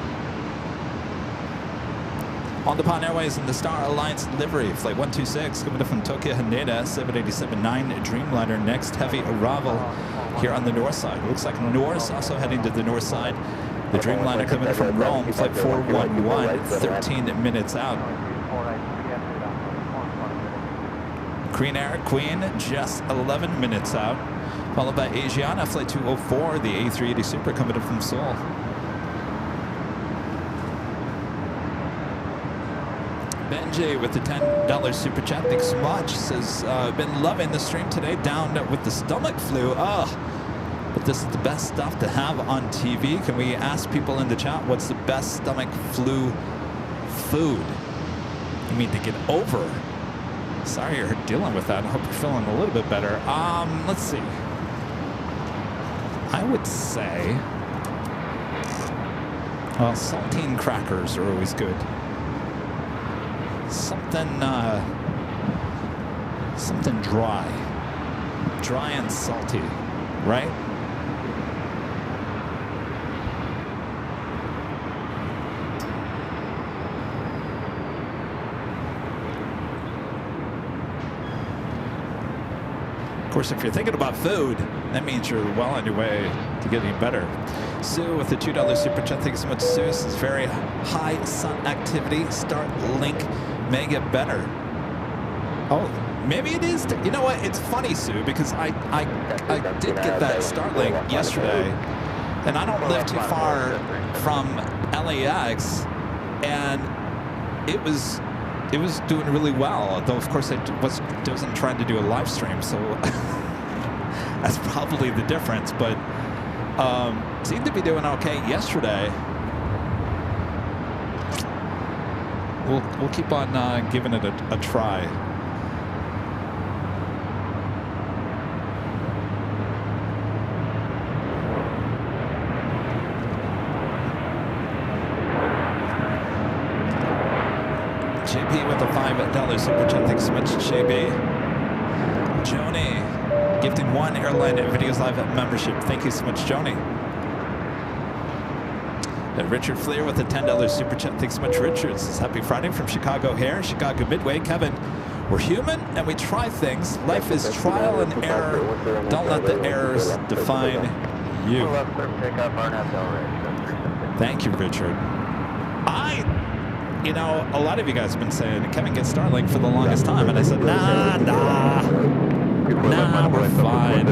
On the Japan Airways in the Star Alliance livery, Flight 126 coming from Tokyo Haneda, 787-9 Dreamliner, next heavy arrival here on the north side. Looks like Norse also heading to the north side. The Dreamliner coming from Rome, Flight 411, 13 minutes out. Air Queen just 11 minutes out, followed by Asiana Flight 204, the A380 Super coming in from Seoul. Benji with the $10 super chat, thanks so much. Says, been loving the stream today, down with the stomach flu. But this is the best stuff to have on TV. Can we ask people in the chat what's the best stomach flu food? You mean to get over? Sorry you're dealing with that. I hope you're feeling a little bit better. Let's see. I would say, well, saltine crackers are always good. Something dry and salty, right? Of course, if you're thinking about food, that means you're well on your way to getting better. Sue with the $2 super chat. Thank you so much, Sue. This is very high sun activity. Starlink may get better. Oh, maybe it is. You know what? It's funny, Sue, because I did get that Starlink yesterday, and I don't live too far from LAX, and it was doing really well, though of course I wasn't trying to do a live stream, so that's probably the difference, but seemed to be doing okay yesterday. We'll keep on giving it a try. JP with a $5 super chat. Thanks so much, JB. Joni gifting 1 Airline Videos Live membership. Thank you so much, Joni. Richard Fleer with a $10 super chat. Thanks so much, Richard. Says happy Friday from Chicago here, Chicago Midway. Kevin, we're human and we try things. Life is trial and error. Don't let the errors define you. Thank you, Richard. You know, a lot of you guys have been saying, Kevin, get Starlink for the longest time. And I said, nah, we're fine.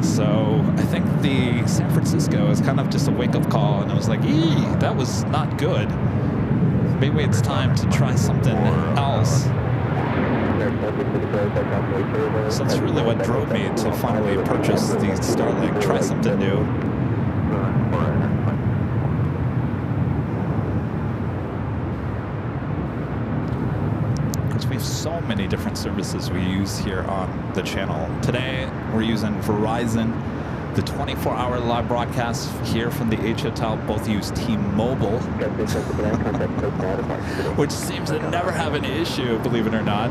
So I think the San Francisco is kind of just a wake-up call. And I was like, that was not good. Maybe it's time to try something else. So that's really what drove me to finally purchase the Starlink, try something new. We have so many different services we use here on the channel. Today, we're using Verizon. The 24-hour live broadcast here from the H Hotel both use T-Mobile, which seems to never have an issue, believe it or not.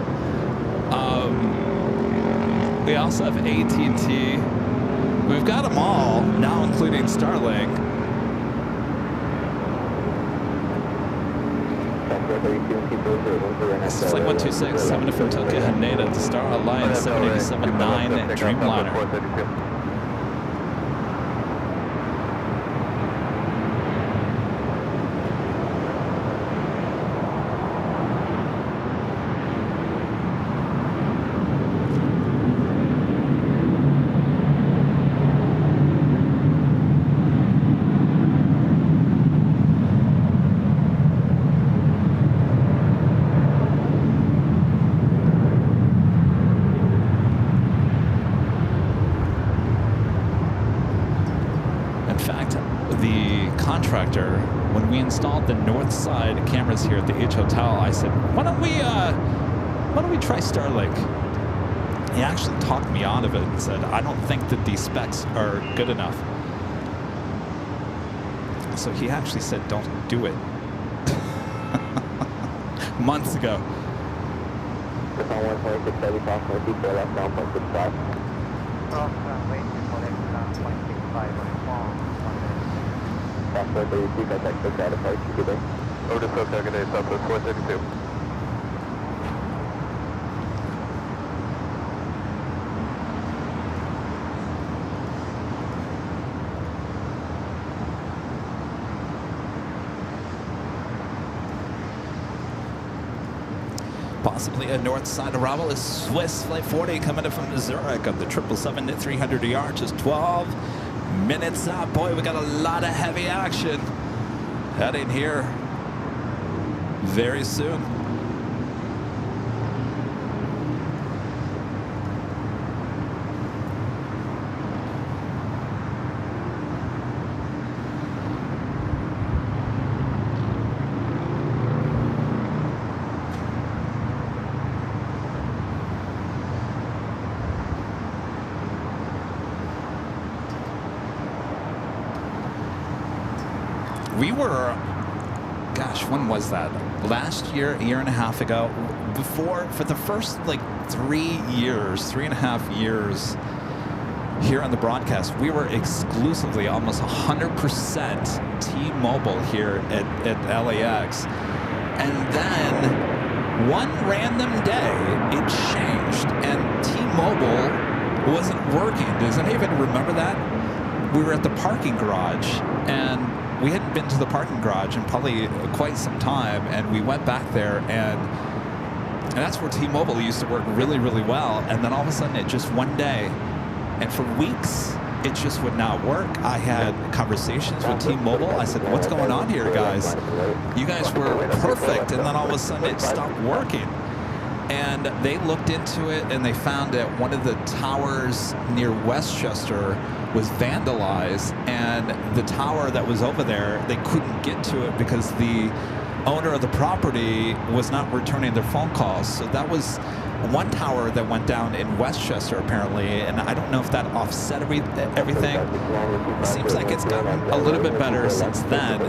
We also have AT&T. We've got them all, now including Starlink. This is Flight 126, 7 from Tokyo Haneda to Star Alliance 787-9 Dreamliner. When we installed the north side cameras here at the H Hotel, I said, why don't we try Starlink? He actually talked me out of it and said, I don't think that these specs are good enough. So he actually said, don't do it. Months ago. Southwest 32, contact the data flight, good day. Over to South Day, Southwest 432. Possibly a north side arrival is Swiss Flight 40 coming in from Zurich of the 777 at 300 just 12 minutes out. Boy, we got a lot of heavy action heading here very soon. We were, gosh, when was that? Last year, a year and a half ago, for the first like 3 years, 3.5 years here on the broadcast, we were exclusively almost 100% T-Mobile here at LAX. And then one random day, it changed and T-Mobile wasn't working. Does anyone remember that? We were at the parking garage and we hadn't been to the parking garage in probably quite some time, and we went back there, and that's where T-Mobile used to work really, really well. And then all of a sudden, it just one day, and for weeks, it just would not work. I had conversations with T-Mobile. I said, "What's going on here, guys? You guys were perfect," and then all of a sudden, it stopped working. And they looked into it, and they found that one of the towers near Westchester was vandalized, and the tower that was over there, they couldn't get to it because the owner of the property was not returning their phone calls. So that was one tower that went down in Westchester, apparently, and I don't know if that offset everything. It seems like it's gotten a little bit better since then.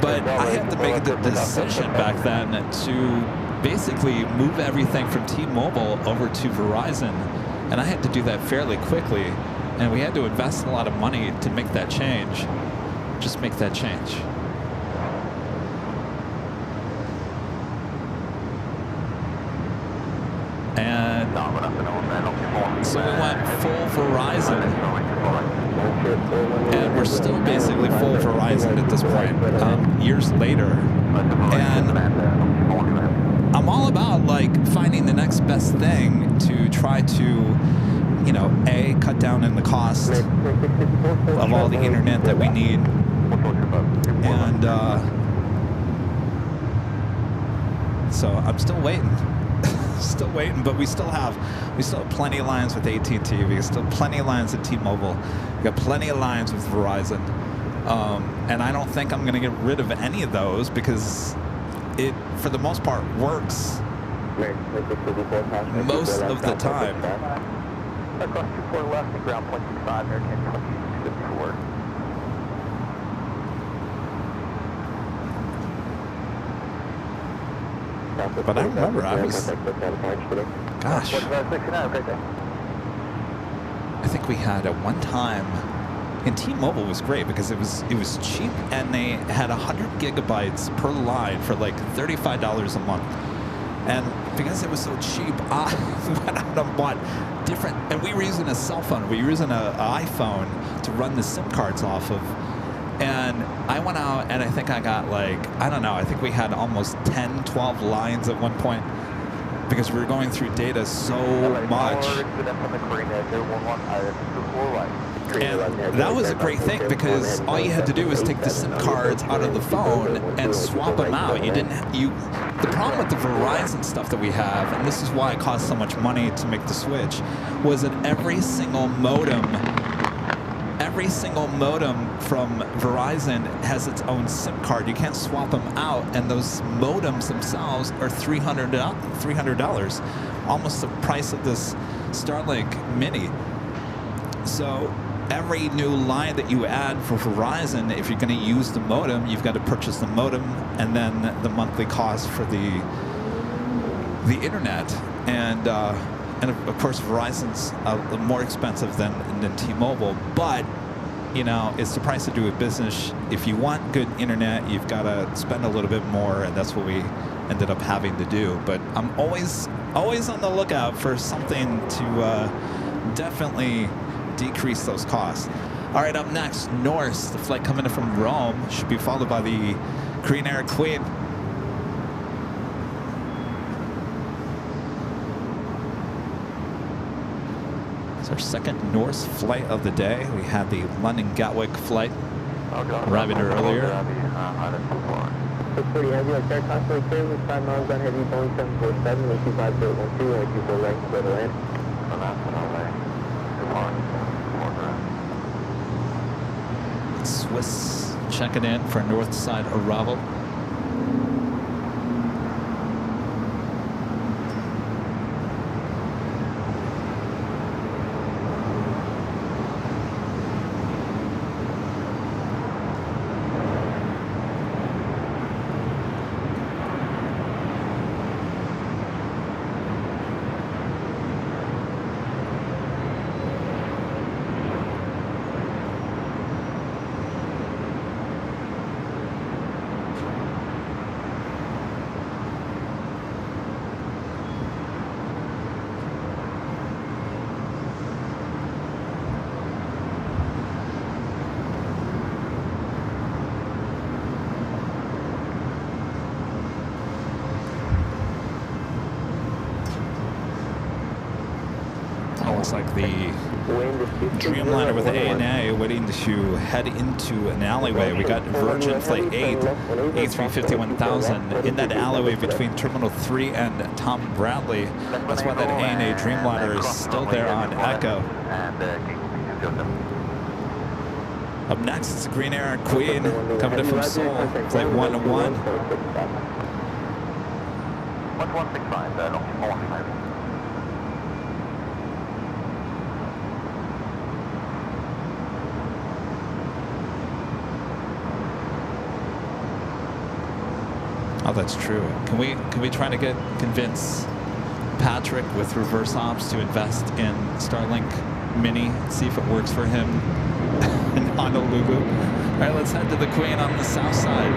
But I had to make the decision back then to basically move everything from T-Mobile over to Verizon, and I had to do that fairly quickly, and we had to invest a lot of money to make that change. Just make that change. And so we went full Verizon, and we're still basically full Verizon at this point, years later. And I'm all about like finding the next best thing to try to, you know, A, cut down in the cost of all the internet that we need, and so I'm still waiting. Still waiting, but we still have plenty of lines with AT&T. We still have plenty of lines with T-Mobile. We got plenty of lines with Verizon, and I don't think I'm going to get rid of any of those because it, for the most part, works most of the time. Across 24 left and ground 0.65, American 2654. But I remember I was, gosh, I think we had at one time And T-Mobile was great because it was cheap, and they had 100 gigabytes per line for like $35 a month. And because it was so cheap, I went out and bought different. And we were using a cell phone. We were using an iPhone to run the SIM cards off of. And I went out and I think I got like, I don't know, I think we had almost 10, 12 lines at one point because we were going through data so much. And that was a great thing because all you had to do was take the SIM cards out of the phone and swap them out. The problem with the Verizon stuff that we have, and this is why it costs so much money to make the switch, was that every single modem from Verizon has its own SIM card. You can't swap them out, and those modems themselves are $300, almost the price of this Starlink Mini. So every new line that you add for Verizon, if you're going to use the modem, you've got to purchase the modem and then the monthly cost for the internet. And of course, Verizon's more expensive than T-Mobile, but you know, it's the price of doing business. If you want good internet, you've got to spend a little bit more, and that's what we ended up having to do. But I'm always on the lookout for something to definitely decrease those costs. All right, up next, Norse, the flight coming in from Rome, should be followed by the Korean Air Queen. It's our second Norse flight of the day. We had the London Gatwick flight arriving earlier. It's pretty heavy, like they're constantly clear with 5 miles on heavy Boeing 747, with 25012, and 24 right to go to land. Swiss checking in for north side arrival. Looks like the Dreamliner with ANA waiting to head into an alleyway. We got Virgin Flight 8, A350-1000 in that alleyway between Terminal 3 and Tom Bradley. That's why that ANA Dreamliner is still there on Echo. Up next, it's the Green Air Queen coming in from Seoul, Flight 101. 1165, Oh, that's true. Can we try to convince Patrick with reverse ops to invest in Starlink Mini, see if it works for him in Honolulu? All right, let's head to the Queen on the south side.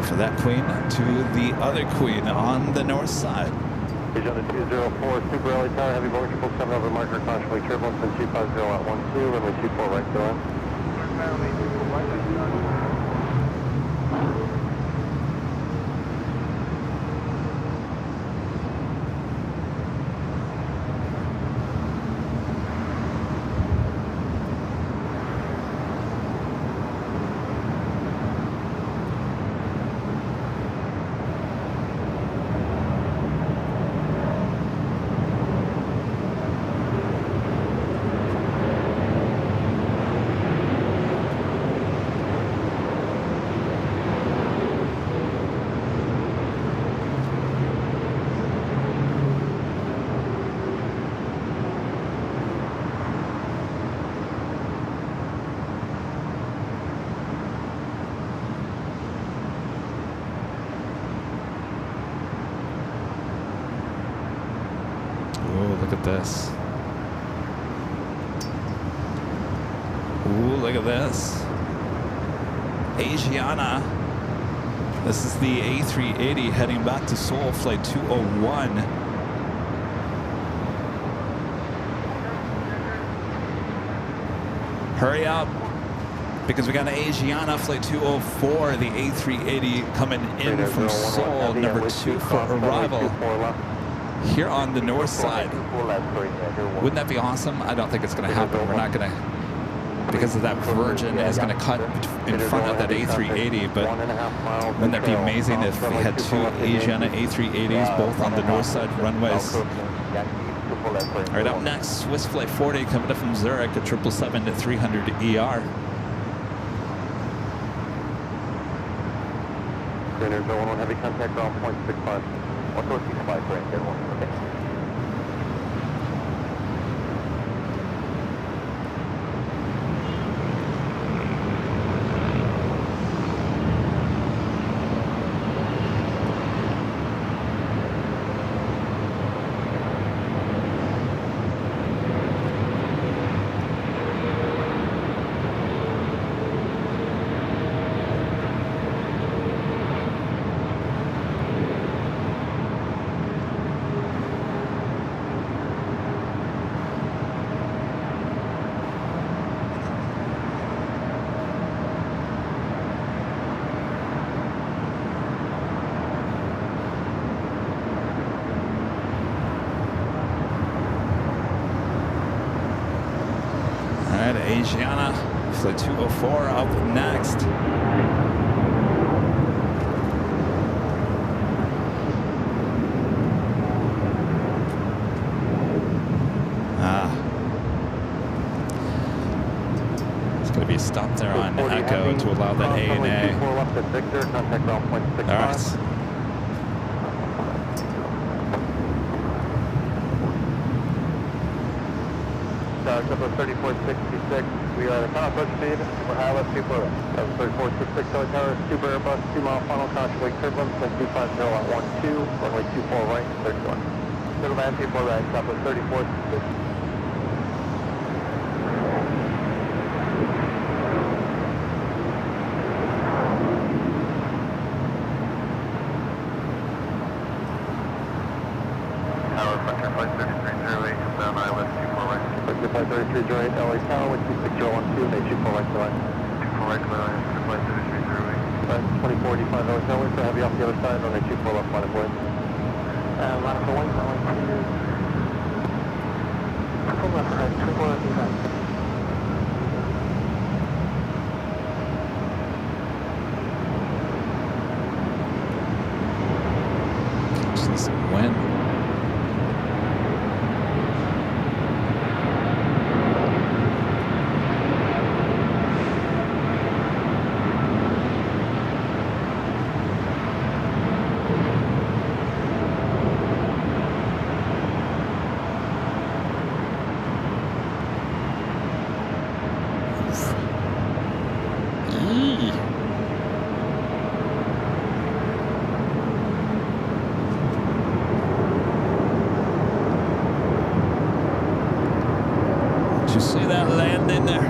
For that Queen to the other Queen on the north side. He's on the 204 Super LA Tower, heavy Boeing 777 over marker, constantly turbulence, and 250 at 12, runway 24 right to land. this. Ooh, look at this. Asiana. This is the A380 heading back to Seoul, flight 201. Hurry up, because we got an Asiana flight 204, the A380 coming in from Seoul, number 2 for arrival here on the north side. Wouldn't that be awesome? I don't think it's going to happen. We're not going to, because of that Virgin is going to cut in front of that A380, but wouldn't that be amazing if we had 2 Asiana A380s both on the north side runways? All right, up next, Swiss Flight 40 coming up from Zurich at 777-300 ER. There's no one on heavy contact ground, 0.65. 1.65 for engine 1. Okay. Asiana, flight 204 up next. It's going to be a stop there on Echo to allow that ANA. All right. Number 3466, we are at a final approach speed. We're high left 24. 3466, Charlie Tower, 2 Airbus, 2 mile final, constant wake turbulence, 250 on 12, runway 24 right, 31. Middle man 24 right, stop at 3466. Tower, Frontier Flight 3308, down I left 24 right. 53308 LA Tower with 26012, they 24 right to line. 24 right to line, flight 3308. 2485 LA Tower, wait for heavy off the other side, on a 24 left line of way. Line for 1, line 2. 24 left right, 24 left behind. Catch this wind. Did you see that land in there?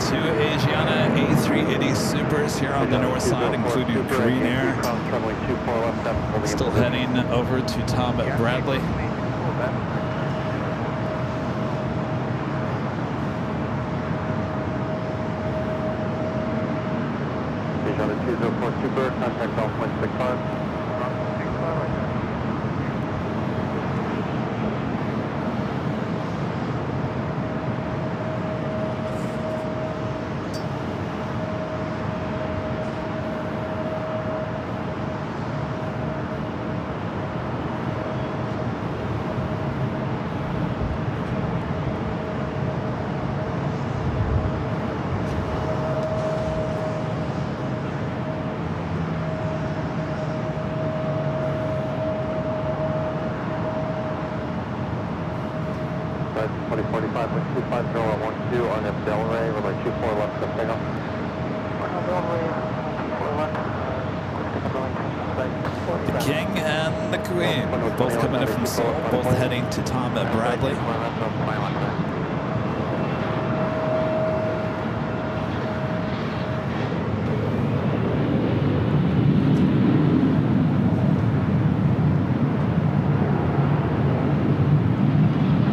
Two Asiana A380 Supers here on the north side, including Green Air. Still heading over to Tom Bradley. Asiana 204 Super, contact off 165. 2045, wind 250 on 12 on at Delray, runway 24 left, step takeoff. The King and the Queen, both coming in from Seoul, both heading to Tom Bradley.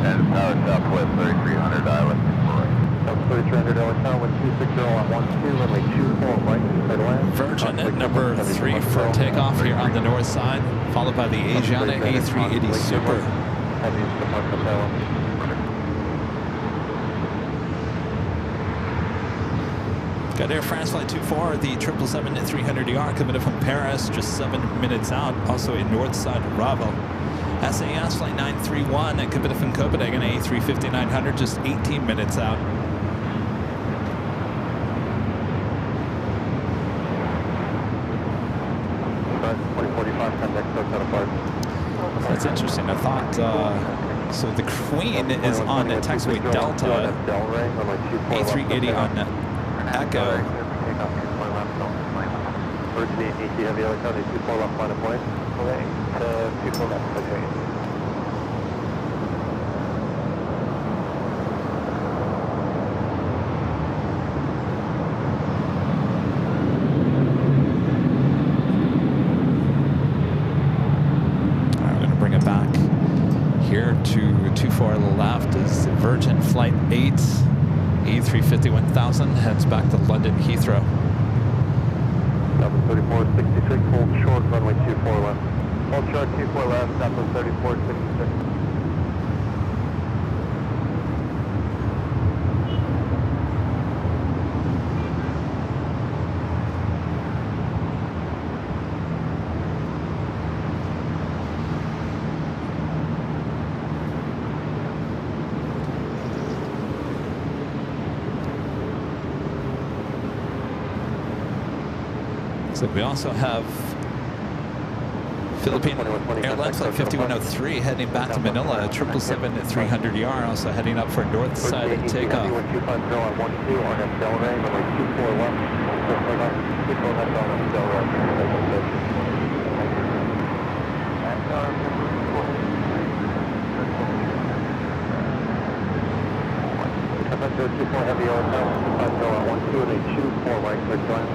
And power southwest 3300 island. South 3300 island, tower wind 260 on 12, runway 24 right, straight away. Virgin at number 3 for takeoff here on the north side, followed by the Asiana A380 Super. Got Air France Flight 24, the 777-300ER coming in from Paris, just 7 minutes out, also a north side arrival. SAS Flight 931 coming in from Copenhagen, A350-900, just 18 minutes out. That's interesting. I thought, so the Queen is on taxiway Delta, A380 on Echo. To 24 left is Virgin Flight 8, A350-1000, heads back to London Heathrow. 3466, hold short, runway 24 left. Hold short, 24 left, stop on 3466. So we also have Philippine Airline Flight 5103 heading back to Manila, 777-300ER also heading up for north side takeoff. Heavy on 12 and a 24 right, clear climb.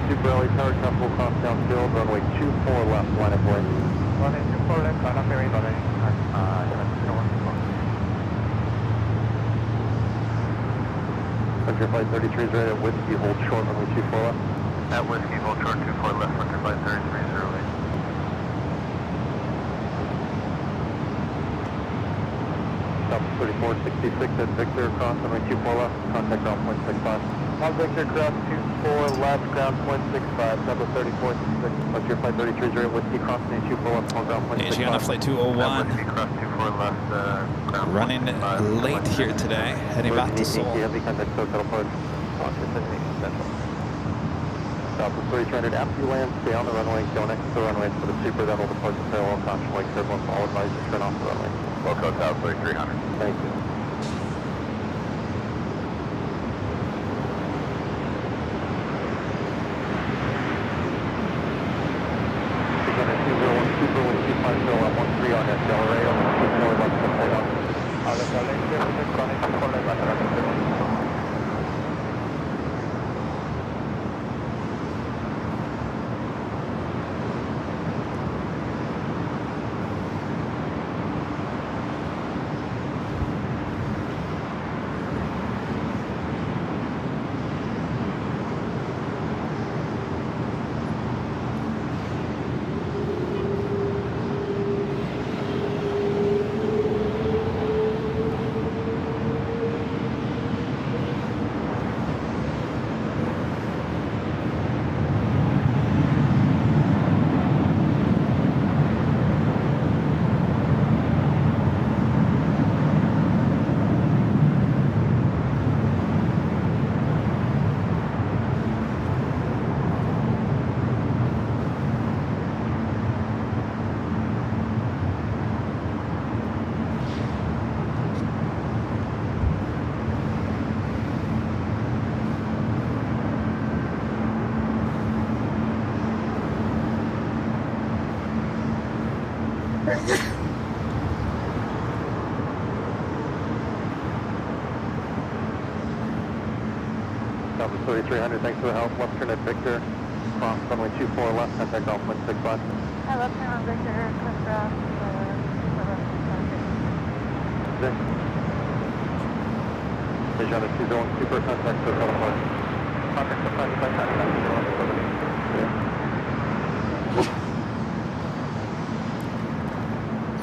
Super early tower, full cross downfield, runway 24 left, line of way. Runway 24 left, line of way, Hunter Flight 33 is ready at Whiskey, hold short, runway 24 left. At Whiskey, hold short, 24 left, Hunter Flight 33 is early. Stop 3466 at Victor, cross runway 24 left, contact ground point 65. On Victor, cross 24 left, ground point 65, number 3466. Hunter Flight 33 is ready at Whiskey, cross 24 left, on ground point 65. Asiana Flight 201. Whiskey, cross 24 left, ground running late here today, heading back to Seoul. Heavy contact, SoCal approach. Stop with 3300. After you land, stay on the runway, go next to the runway for the Super, then will depart to parallel caution like turbulence. All advisors turn off the runway. Local South 3300. Thank you. Super 1250 on 13 on Delray on 24 left to takeoff. Delta 3300, thanks for the help. Left turn at Victor, cross runway 24 left, contact off 165. Hi, left turn on Victor, cross, Vision at 201, super contact to the front. Contact the front,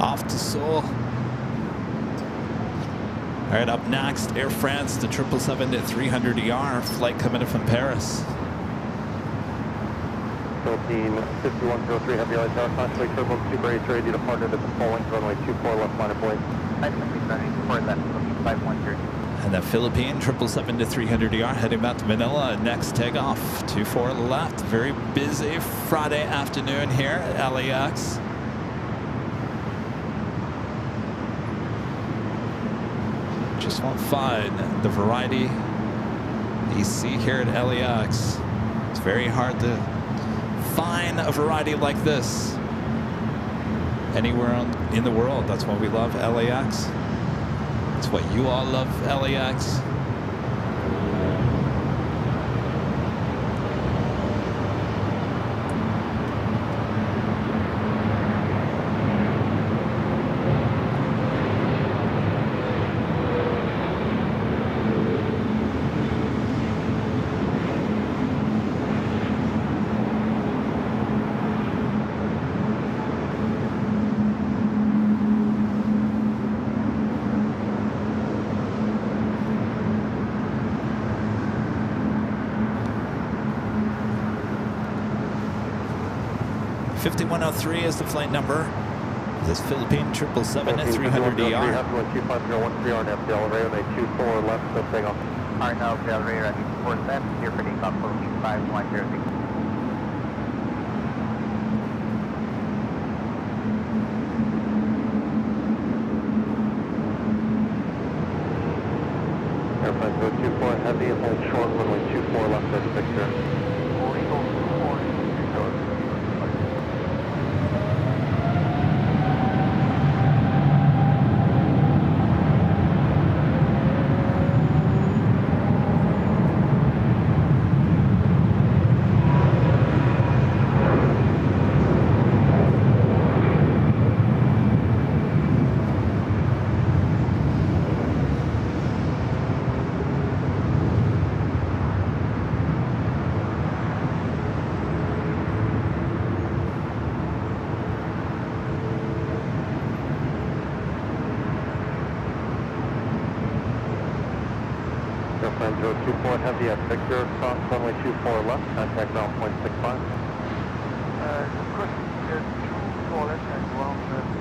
Off to Seoul. All right, up next, Air France, the 777-300ER flight coming in from Paris. Philippine 5103 Heavy Light Tower, contact turbo super H ready to partner at the full length runway 24 left line of point. And the Philippine 777-300ER heading back to Manila. Next takeoff, 24 left. Very busy Friday afternoon here at LAX. Just won't find the variety you see here at LAX. It's very hard to find a variety like this anywhere in the world. That's why we love LAX. That's why you all love LAX. .3 is the flight number. This Philippine 777-300ER. Alright, now Delray ready for set. Here for takeoff, Philippine 5106. Airplane go 24 heavy and hold short runway 24 left at Victor. Airplane 024 heavy at Victor, cross runway 24 left, contact now 0.65. Cross 24 left and ground 25.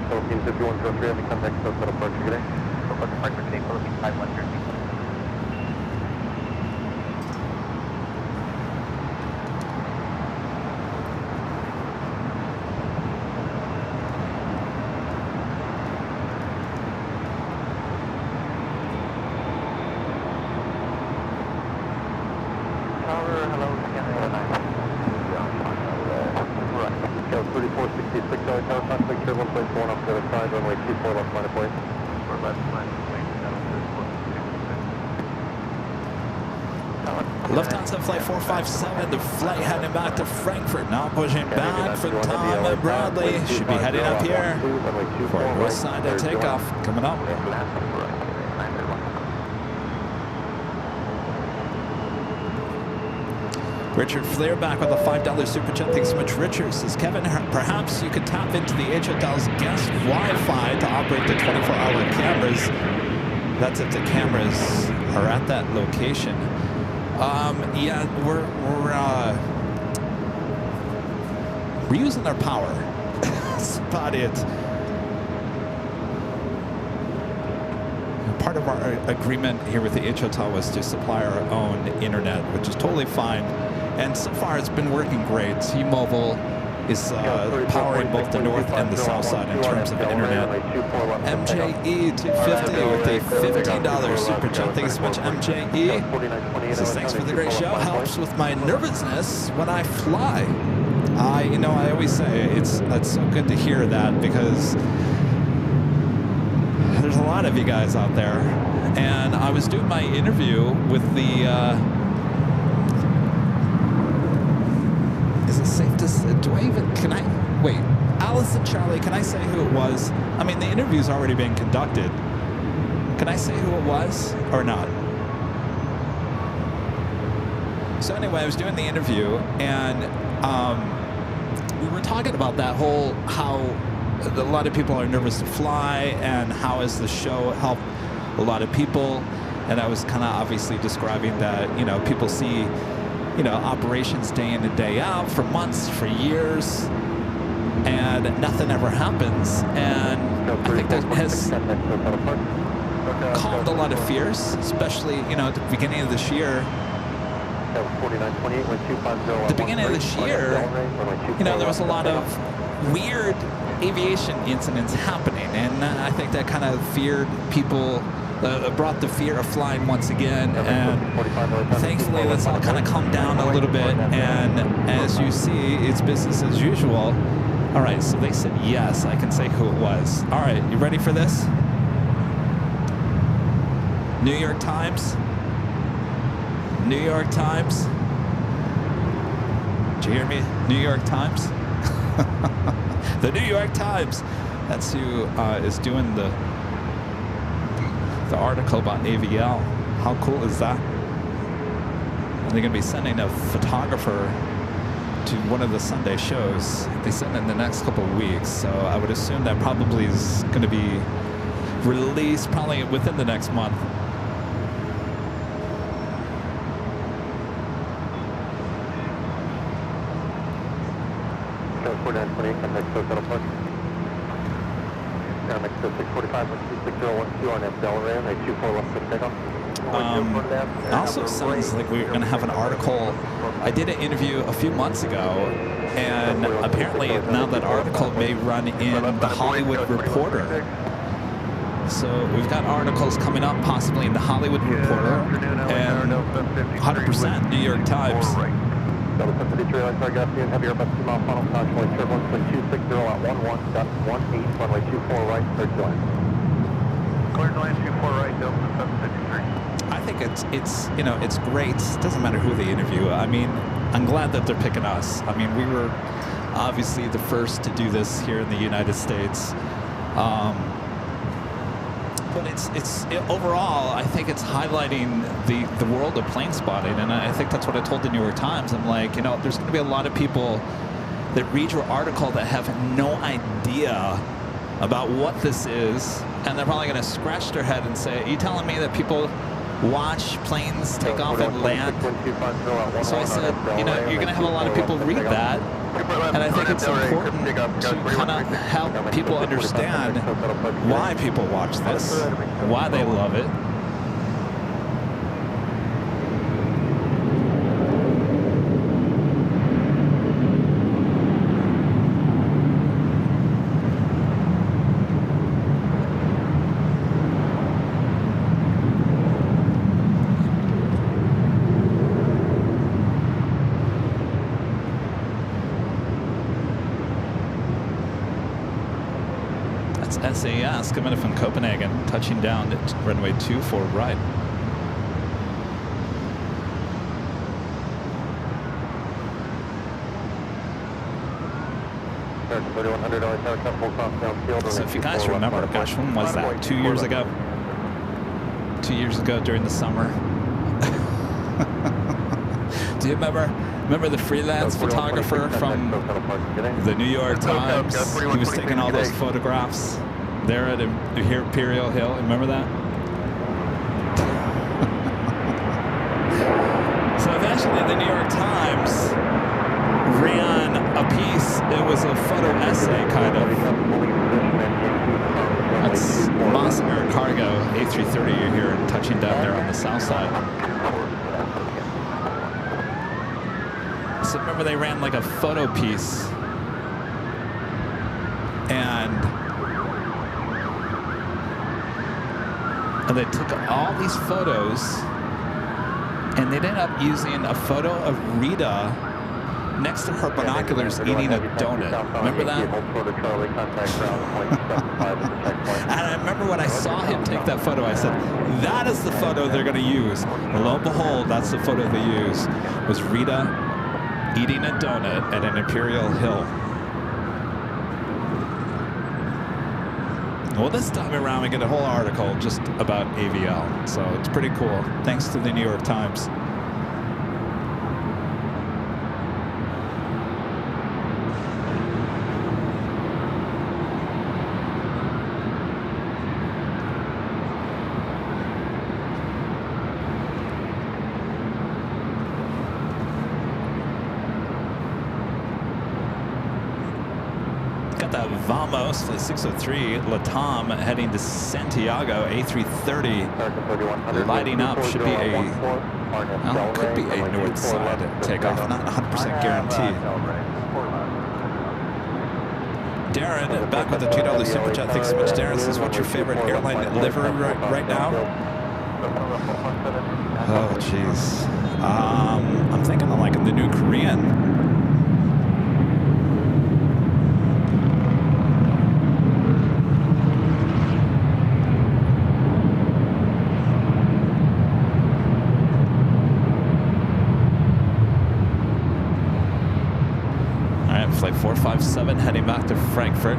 Philippine 5103 heavy, contact close at approach today. Focus departure today, Philippine 5103. Lufthansa Flight 457, the flight heading back to Frankfurt, now pushing back for Tom and Bradley. Should be heading up here for a west side of takeoff coming up. Richard Flair back with a $5 super chat. Thanks so much, Richard. Says Kevin, perhaps you could tap into the H Hotel's guest Wi-Fi to operate the 24-hour cameras. That's if the cameras are at that location. Yeah, we're using our power. That's about it. Part of our agreement here with the H Hotel was to supply our own internet, which is totally fine. And so far, it's been working great. T-Mobile is powering both the north and the south side in terms of internet. MJE 250 with a $15 super chat. Thanks so much, MJE. Says thanks for the great show. Helps with my nervousness when I fly. You know, I always say it's so good to hear that, because There's a lot of you guys out there. And I was doing my interview with the... is it safe to say? Do I even... Can I... Wait. Alice and Charlie, can I say who it was? I mean, the interview's already been conducted. Can I say who it was or not? So anyway, I was doing the interview, and we were talking about that whole how a lot of people are nervous to fly, and how has the show helped a lot of people. And I was kind of obviously describing that, you know, people see, you know, operations day in and day out for months, for years, and nothing ever happens. And I think that has calmed a lot of fears, especially, you know, at the beginning of this year. The beginning of this year, you know, there was a lot of weird aviation incidents happening, and I think that kind of feared people, brought the fear of flying once again, and thankfully that's all kind of calmed down a little bit, and as you see, it's business as usual. All right, so they said yes, I can say who it was. All right, you ready for this? New York Times. New York Times. Did you hear me? New York Times. The New York Times. That's who is doing the article about AVL. How cool is that? And they're going to be sending a photographer to one of the Sunday shows. They send in the next couple of weeks, so I would assume that probably is going to be released probably within the next month. Also sounds like we're going to have an article. I did an interview a few months ago, and apparently now that article may run in the Hollywood Reporter. So we've got articles coming up possibly in the Hollywood Reporter and 100% New York Times. I think it's you know, it's great. It doesn't matter who they interview. I mean, I'm glad that they're picking us. I mean, we were obviously the first to do this here in the United States. But it's overall, I think it's highlighting the world of plane spotting, and I think that's what I told the New York Times. I'm like, you know, there's going to be a lot of people that read your article that have no idea about what this is, and they're probably going to scratch their head and say, are you telling me that people watch planes take off and land? So I said, you know, you're going to have a lot of people read that, and I think it's important to kind of help people understand why people watch this, why they love it. SAS coming in from Copenhagen, touching down at runway 24 right. So if you guys remember, gosh, when was that? 2 years ago? 2 years ago during the summer. Do you remember the freelance photographer from the New York Times? He was taking all those photographs there at Imperial Hill. Remember that? So eventually the New York Times ran a piece. It was a photo essay, kind of. That's Moss Air Cargo A330 you're hearing touching down there on the south side. So remember they ran like a photo piece, and they took all these photos, and they ended up using a photo of Rita next to her binoculars eating a donut. Remember that? And I remember when I saw him take that photo, I said, that is the photo they're going to use. And lo and behold, that's the photo they used. Was Rita eating a donut at an Imperial Hill. Well, this time around, we get a whole article just about AVL. So it's pretty cool. Thanks to the New York Times. Vamos, flight 603, Latam heading to Santiago, A330, lighting up, should be a, well, could be a north side takeoff, not 100% guaranteed. Darren, back with the $2 super chat. Thanks so much, Darren. Says, what's your favorite airline livery right now? Oh, jeez. I'm thinking of like the new Korean. Flight 457 heading back to Frankfurt.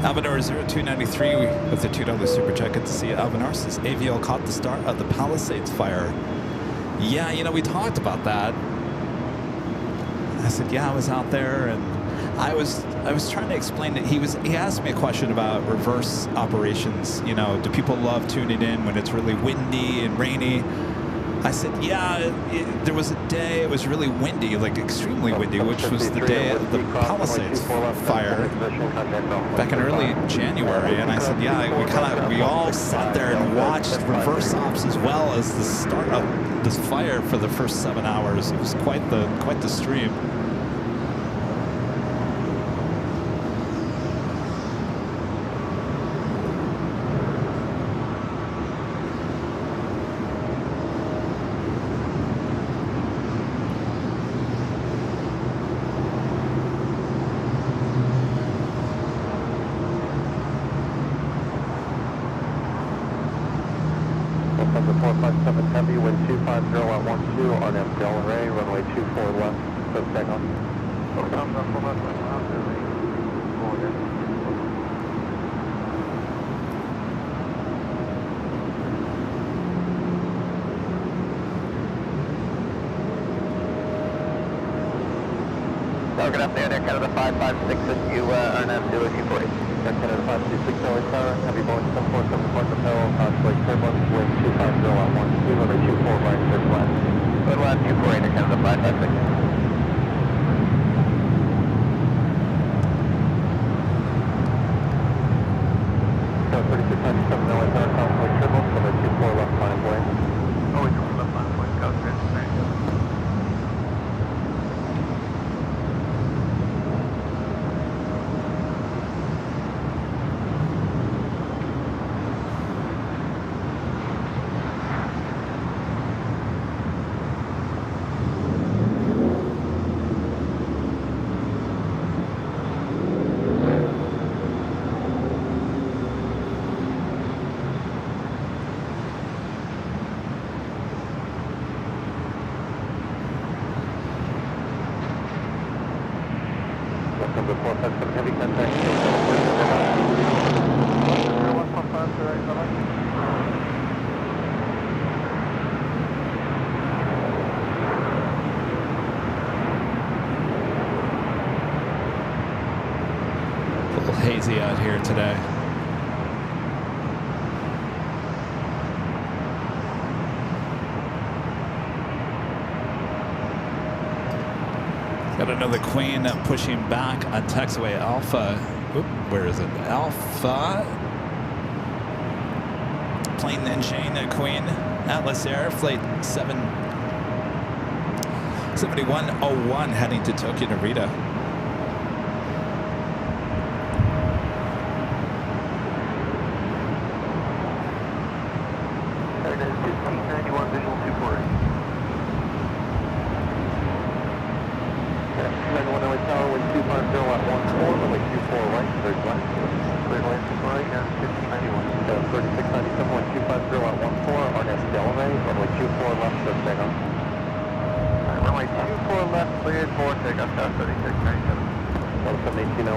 Alvinor 0293 with the $2 super chat. Good to see you. Alvinor says AVL caught the start of the Palisades fire. Yeah, you know, we talked about that. I said, yeah, I was out there, and I was trying to explain that he asked me a question about reverse operations. You know, do people love tuning in when it's really windy and rainy? I said, yeah, there was a day it was really windy, like extremely windy, which was the day of the Palisades fire back in early January. And I said, yeah, we all sat there and watched reverse ops as well as the start of this fire for the first 7 hours. It was quite the stream. Heavy, wind 250 at 12 on Delray, runway 24 left, so takeoff. Good afternoon, Air Canada 556, you are now to Q40. Air Canada 526, Delray Tower, heavy Boeing 747 Propel, flight turbulence, wind 250 at 12, runway 24 right, clear flat. Good left, Q40, Air Canada 556. So 3697, no entire conflict turbulence, runway 24 left line of way. Oh, it's left line of way, go good, thank you. A little hazy out here today. Got another Queen pushing back on taxiway Alpha. Oop, where is it? Alpha. Plane then chain Queen. Atlas Air, flight 7101 heading to Tokyo Narita.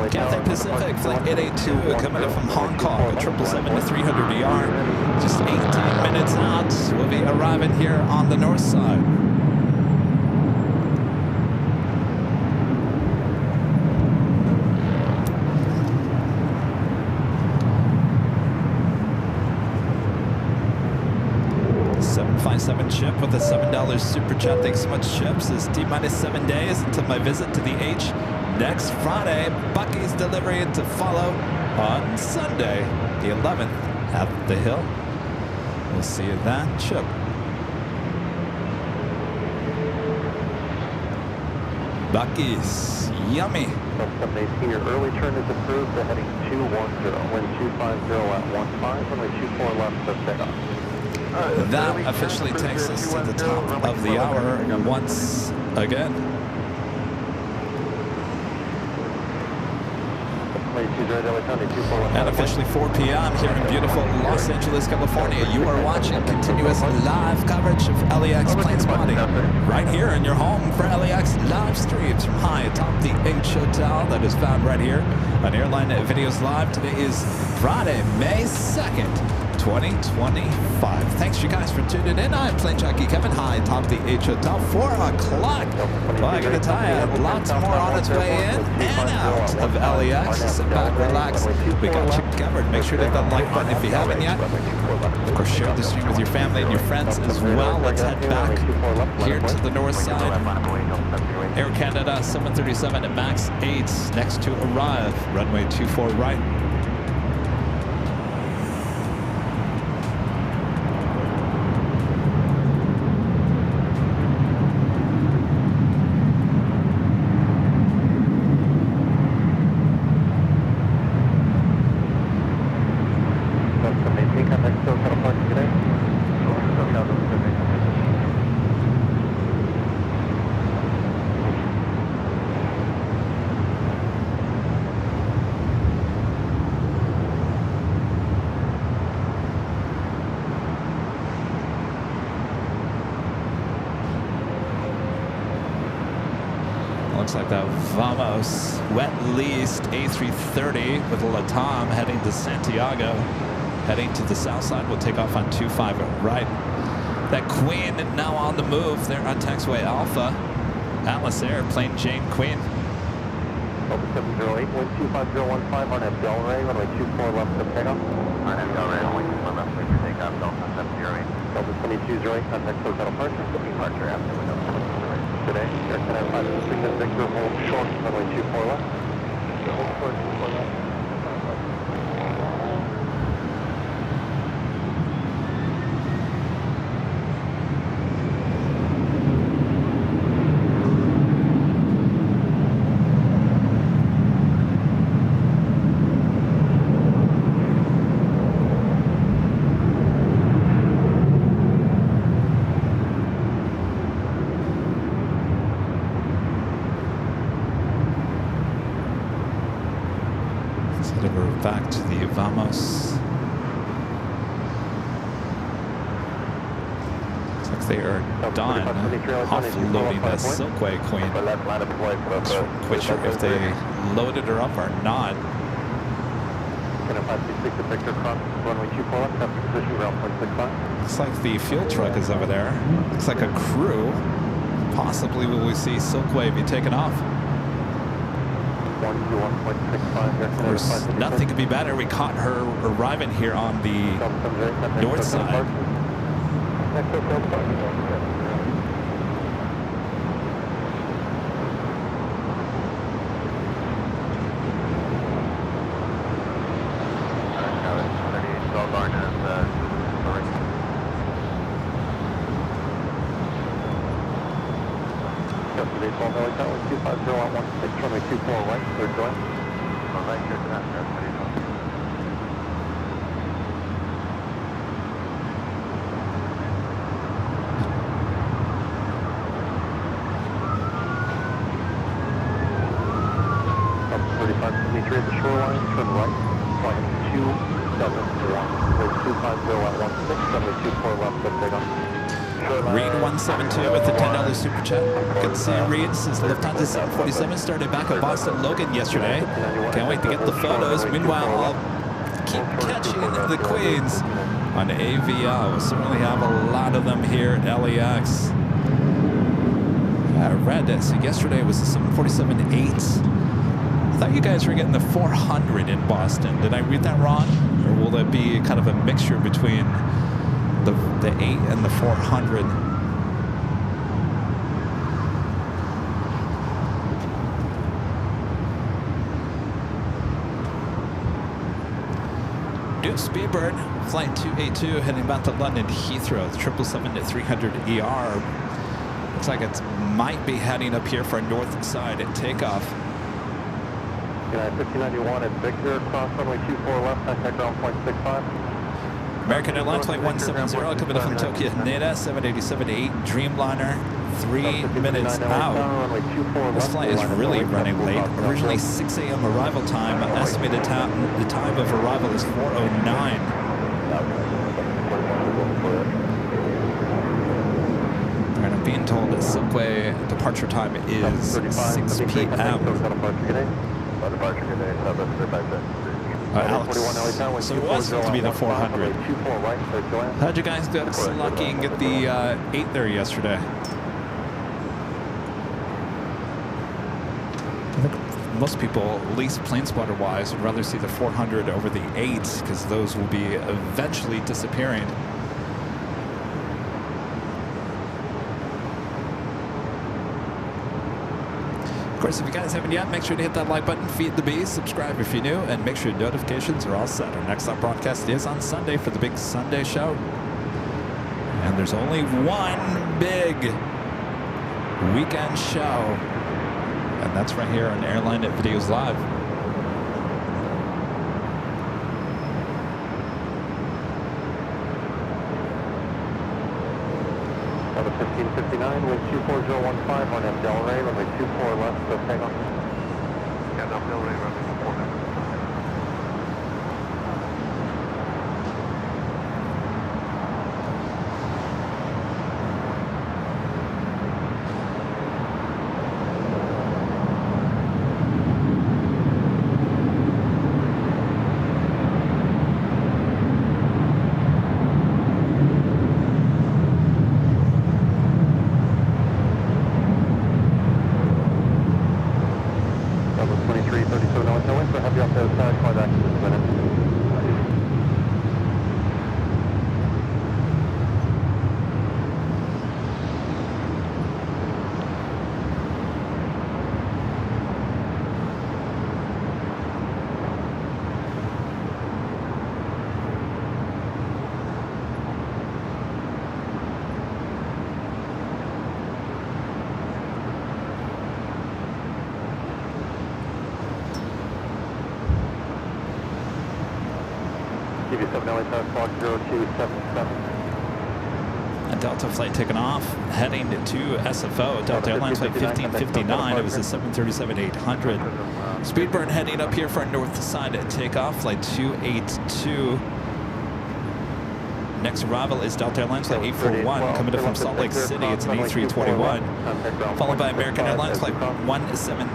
Cathay Pacific, flight 882, coming up from Hong Kong, 777 to 300 ER. Just 18 minutes out, we'll be arriving here on the north side. Chip with a $7 super chat. Thanks so much, Chips. It's T-minus 7 days until my visit to the H next Friday. Bucky's delivery to follow on Sunday, the 11th, at the Hill. We'll see you then, Chip. Bucky's, yummy. Your early turn is approved. They're heading 210. Wind 250 at 15. Runway 24 left to takeoff. That officially takes us to the top of the hour once again. And officially 4 p.m. here in beautiful Los Angeles, California. You are watching continuous live coverage of LAX plane spotting right here in your home for LAX live streams from high atop the H Hotel that is found right here on Airline Videos Live. Today is Friday, May 2nd. 2025. Thanks you guys for tuning in. I'm Plane Jockey Kevin, high atop the H Hotel, 4 o'clock. Well, I gotta tell you, lots more on its way in and out of LAX. Sit back, relax. We got you covered. Make sure to hit that like button if you haven't yet. Of course, share the stream with your family and your friends as well. Let's head back here to the north side. Air Canada 737 at MAX 8, next to arrive. Runway 24 right. Looks like that Vamos wet leased A330 with Latam heading to Santiago. Heading to the south side, we'll take off on 25 right. That Queen now on the move. They're on taxiway Alpha. Atlas Air, plane Jane Queen. Delta 708, wind 25015 on Delray, runway 24 left to takeoff. On Delray, only 24 left to takeoff, Delta 708. Delta 2208, contact hotel departure. Departure after window. Today, Air Canada 526 at Victor, hold short, runway 24 left. Hold short, 24 left. Back to the Vamos. Looks like they are done offloading the Silkway Queen. Not quite sure if they loaded her up or not. Looks like the fuel truck is over there. Looks like a crew. Possibly will we see Silkway be taken off. Of course, nothing could be better. We caught her arriving here on the north side. Reed 172 with the $10 super chat. Good to see you, Reed. Since Lufthansa 747 started back at Boston Logan yesterday. Can't wait to get the photos. Meanwhile, I'll keep catching the Queens on Aviation. We'll certainly have a lot of them here at LAX. I read that. So yesterday was the 747-8. I thought you guys were getting the 400 in Boston. Did I read that wrong? Or will it be kind of a mixture between the 8 and the 400? New Speedbird, flight 282, heading back to London Heathrow, 777-300 ER. Looks like it might be heading up here for a north side at takeoff. 1591 at Victor, cross runway 24 left, contact ground point 65. American Airlines flight 170 coming up from Tokyo Haneda, 787-8 Dreamliner, 3 minutes out. This flight is really running late. Originally 6 a.m. arrival time. Estimated the time of arrival is 4:09. And I'm being told that Silkway departure time is 6 p.m. Alex, so it was to be the 400. How'd you guys get so lucky and get the 8 there yesterday? I think most people, at least plane spotter wise, would rather see the 400 over the 8 because those will be eventually disappearing. Of course, if you guys haven't yet, make sure to hit that like button, feed the bees, subscribe if you're new, and make sure notifications are all set. Our next live broadcast is on Sunday for the big Sunday show. And there's only one big weekend show, and that's right here on Airline Videos Live. Number 1559 with 24015 on Delray, runway 24 left, so takeoff. Yeah, Delray, runway 24 left. A Delta flight taken off, heading to SFO. Delta Airlines flight 1559. It was a 737-800. Speedbird heading up here for our north side at takeoff, flight 282. Next arrival is Delta Airlines flight 841 coming in from Salt Lake City. It's an A321. Followed by American Airlines flight 170.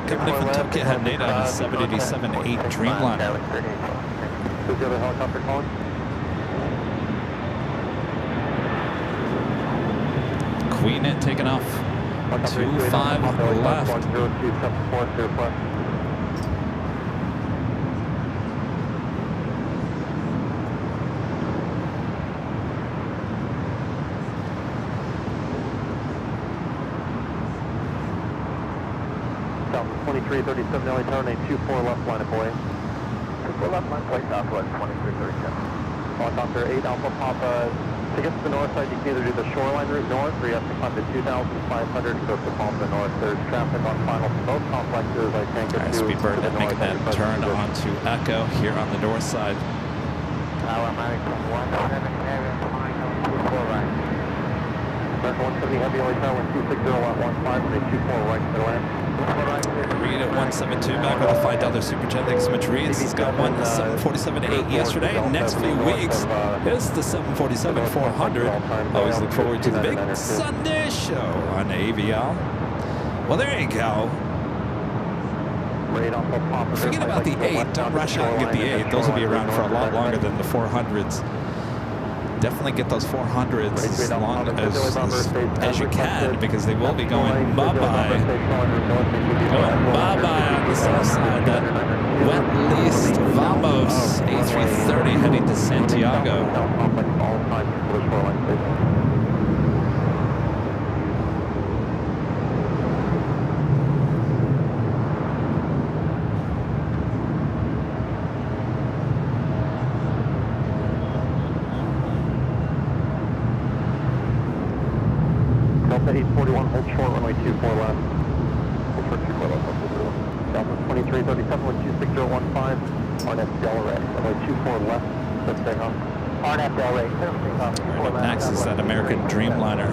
Coming in from Tokyo Haneda on a 787-8 Dreamliner. Who's the other helicopter calling? Queen It taking off. 25 left. 10274 2337 LA tower, 24 left line of way. 24 left line, place Southwest 2337. Helicopter 8 Alpha Papa. To get to the north side, you can either do the shoreline route north, or you have to climb to 2,500 and go to Palma North. There's traffic on final for both complexes. I can't get to Speedbird the making that turn onto Echo here on the north side. American 170 heavy LA tower, 260 at 15, and 24 right to the land. Reed at 172 back with a $5 super jet. Thanks so much, Reed. He's got one 747-8 yesterday. Next few weeks is the 747-400. Always look forward to the big Sunday show on Aviation. Well, there you go. Forget about the 8. Don't rush out and get the 8. Those will be around for a lot longer than the 400s. Definitely get those 400s as long as you can, because they will be going bye-bye. Going bye-bye on the south side. That wet leased Vamos A330 heading to Santiago. Delta 841, hold short, runway 24 left. Hold short, 24 left, Delta 2337, 126.015, RNF Del Rey, runway 24 left, let's take off. RNF Del Rey, clear for takeoff. Up next is that American Dreamliner.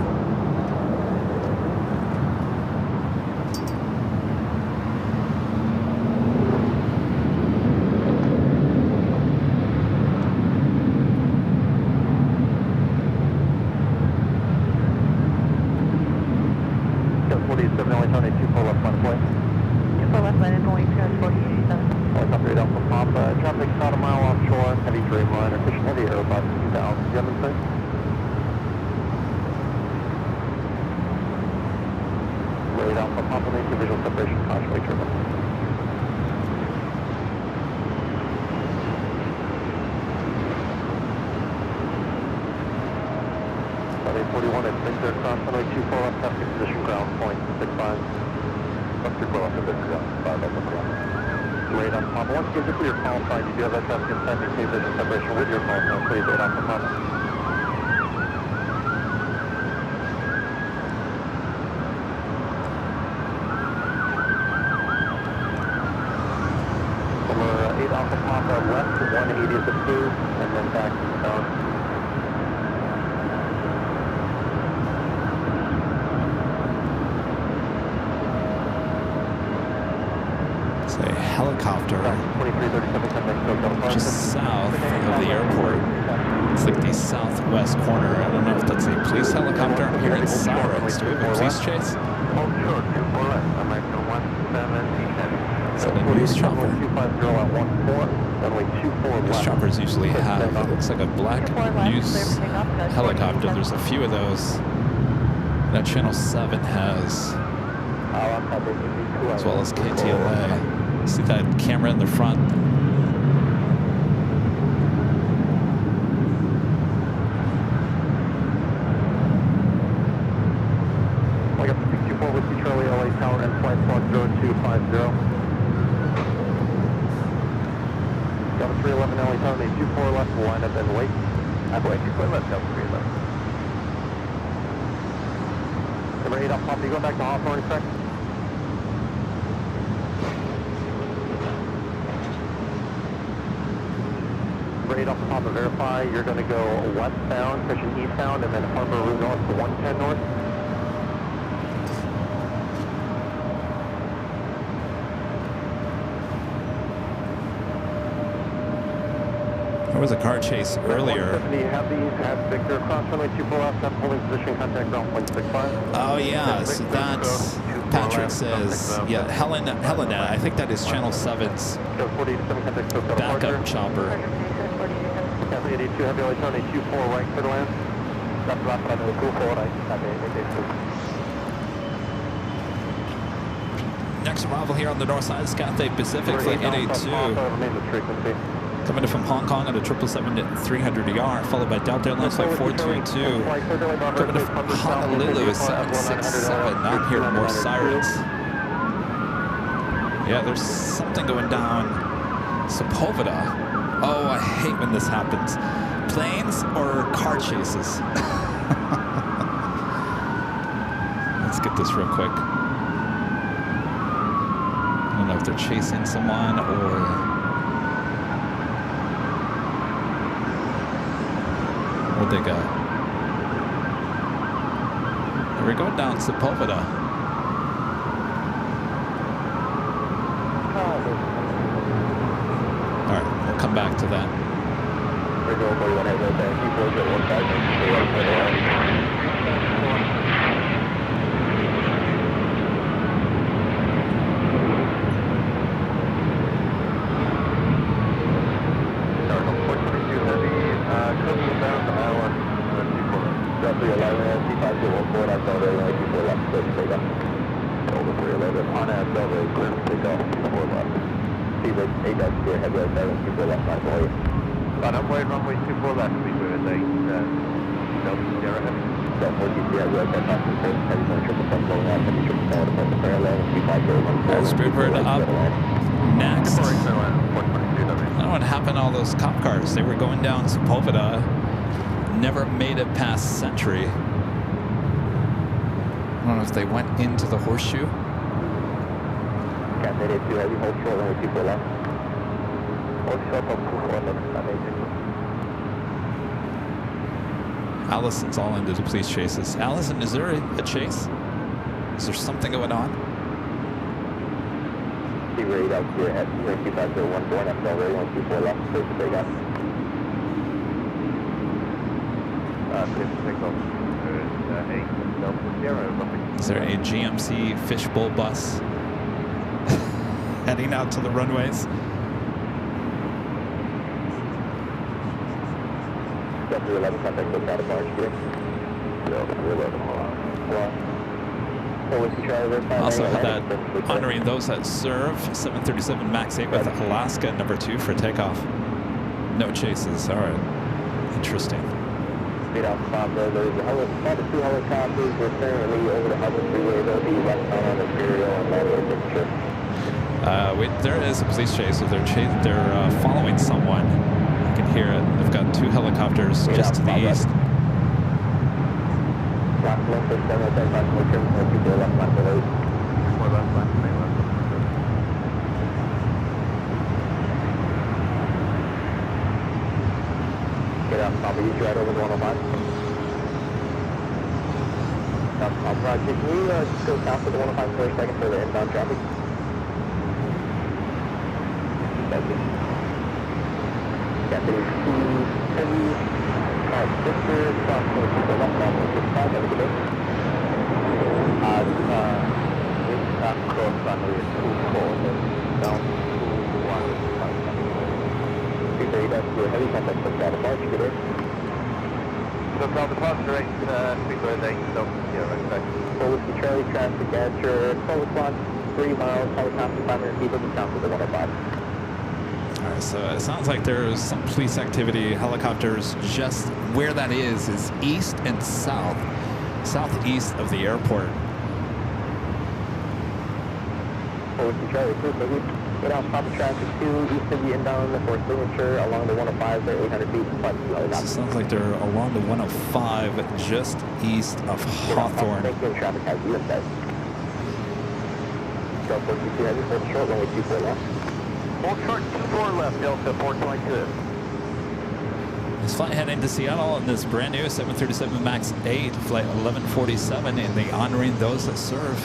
Traffic about a mile offshore, heavy Dreamliner, fishing heavy air about 2,000. Do you have anything? Rate Alpha Papa, make your visual separation, caution, wake turbine. About 841 at Victor, cross runway 24 left, traffic position, ground point, 65. Up 24 left, Victor, 5 up, Rate on Papa. Once you get to your call sign, you do have that traffic inside maintain visual separation with your call sign. Please rate on Papa. Over 8 Alpha Papa left to 180 is the 2, and then back down. Helicopter just south of the airport. It's like the southwest corner. I don't know if that's a police helicopter. I'm hearing sirens. Do we have a police chase? Is that a news chopper? News choppers usually have, it looks like a black news helicopter. There's a few of those that Channel 7 has, as well as KTLA. See that camera in the front? I got the 64 with you, Charlie, LA Tower, and flight slot 0250. Delta 311, LA Tower, 24 left, line up and wait. I've waited, 24 left, Delta 311. Number 8 up, Papa, you going back to Hawthorne, correct? Rate off the Papa, verify. You're going to go westbound, pushing eastbound, and then Harbor Route North to 110 North. There was a car chase earlier. 170 Heavy at Victor across runway 24 left, up holding position, contact ground 165. Oh yeah, so that's, Patrick says, yeah, Helena, I think that is Channel 7's backup chopper. Heavy 82 Heavy lights on 24 right for the land. That's left on the 24 right. Next arrival here on the north side is Cathay Pacific Flight 882. Coming in from Hong Kong at a 777-300ER, followed by Delta Airlines Flight 422. Coming in from Honolulu 767. I'm hearing more sirens. Yeah, there's something going down Sepulveda. Oh, I hate when this happens. Planes or car chases? Let's get this real quick. I don't know if they're chasing someone or... Where'd they go? We're going down Sepulveda. All right, we'll come back to that. Runway 24 left, we were at Delta Sierra Heavy. Spoonbird up next. I don't know what happened to all those cop cars. They were going down Sepulveda, never made it past Sentry. I don't know if they went into the horseshoe. Cathay 82 Heavy, hold short, runway 24 left. Hold short on 24 left, Allison's all into the police chases. Allison, is there a chase? Is there something going on? Be ready out here at 2501 going up over 124 left, first big up. Is there a GMC fishbowl bus heading out to the runways? Delta 11, contact book out of March here. Delta 11, Also had that honoring those that serve 737 MAX 8 with Alaska #2 for takeoff. No chases. All right. Interesting. There's a two helicopters. We're currently over the Hudson Freeway. They'll be westbound on Imperial and Landway. There is a police chase, so they're following someone. I can hear it. They've got two helicopters just to the east. Get up, Papa, you right over the 105. Roger, can we just go south to the 105 for a second for the inbound traffic? Thank you. Captain 2 Heavy, Victor, cross to the left side, 165, have a good day. Cross runway 24, down to 155. 230, that's your heavy contact for Delta March, good day. So Delta departure rate, speedway 8, so yeah, right back. Whiskey Charlie, traffic at your 12 o'clock, 3 miles, helicopter 500 feet, looking south to the 105. All right, so it sounds like there's some police activity, helicopters just where that is east and south, southeast of the airport. Whiskey Charlie, approved, maybe. Get out, stop the traffic 2, east of the inbound for signature along the 105, they're 800 feet, plus So it sounds like they're along the 105, just east of Hawthorne. Thank you, traffic has you in sight. Delta 42 heavy, hold short, runway 24 left. Hold short, 24 left, Delta 422. This flight heading to Seattle on this brand new 737 MAX 8, flight 1147 in the honoring those that serve.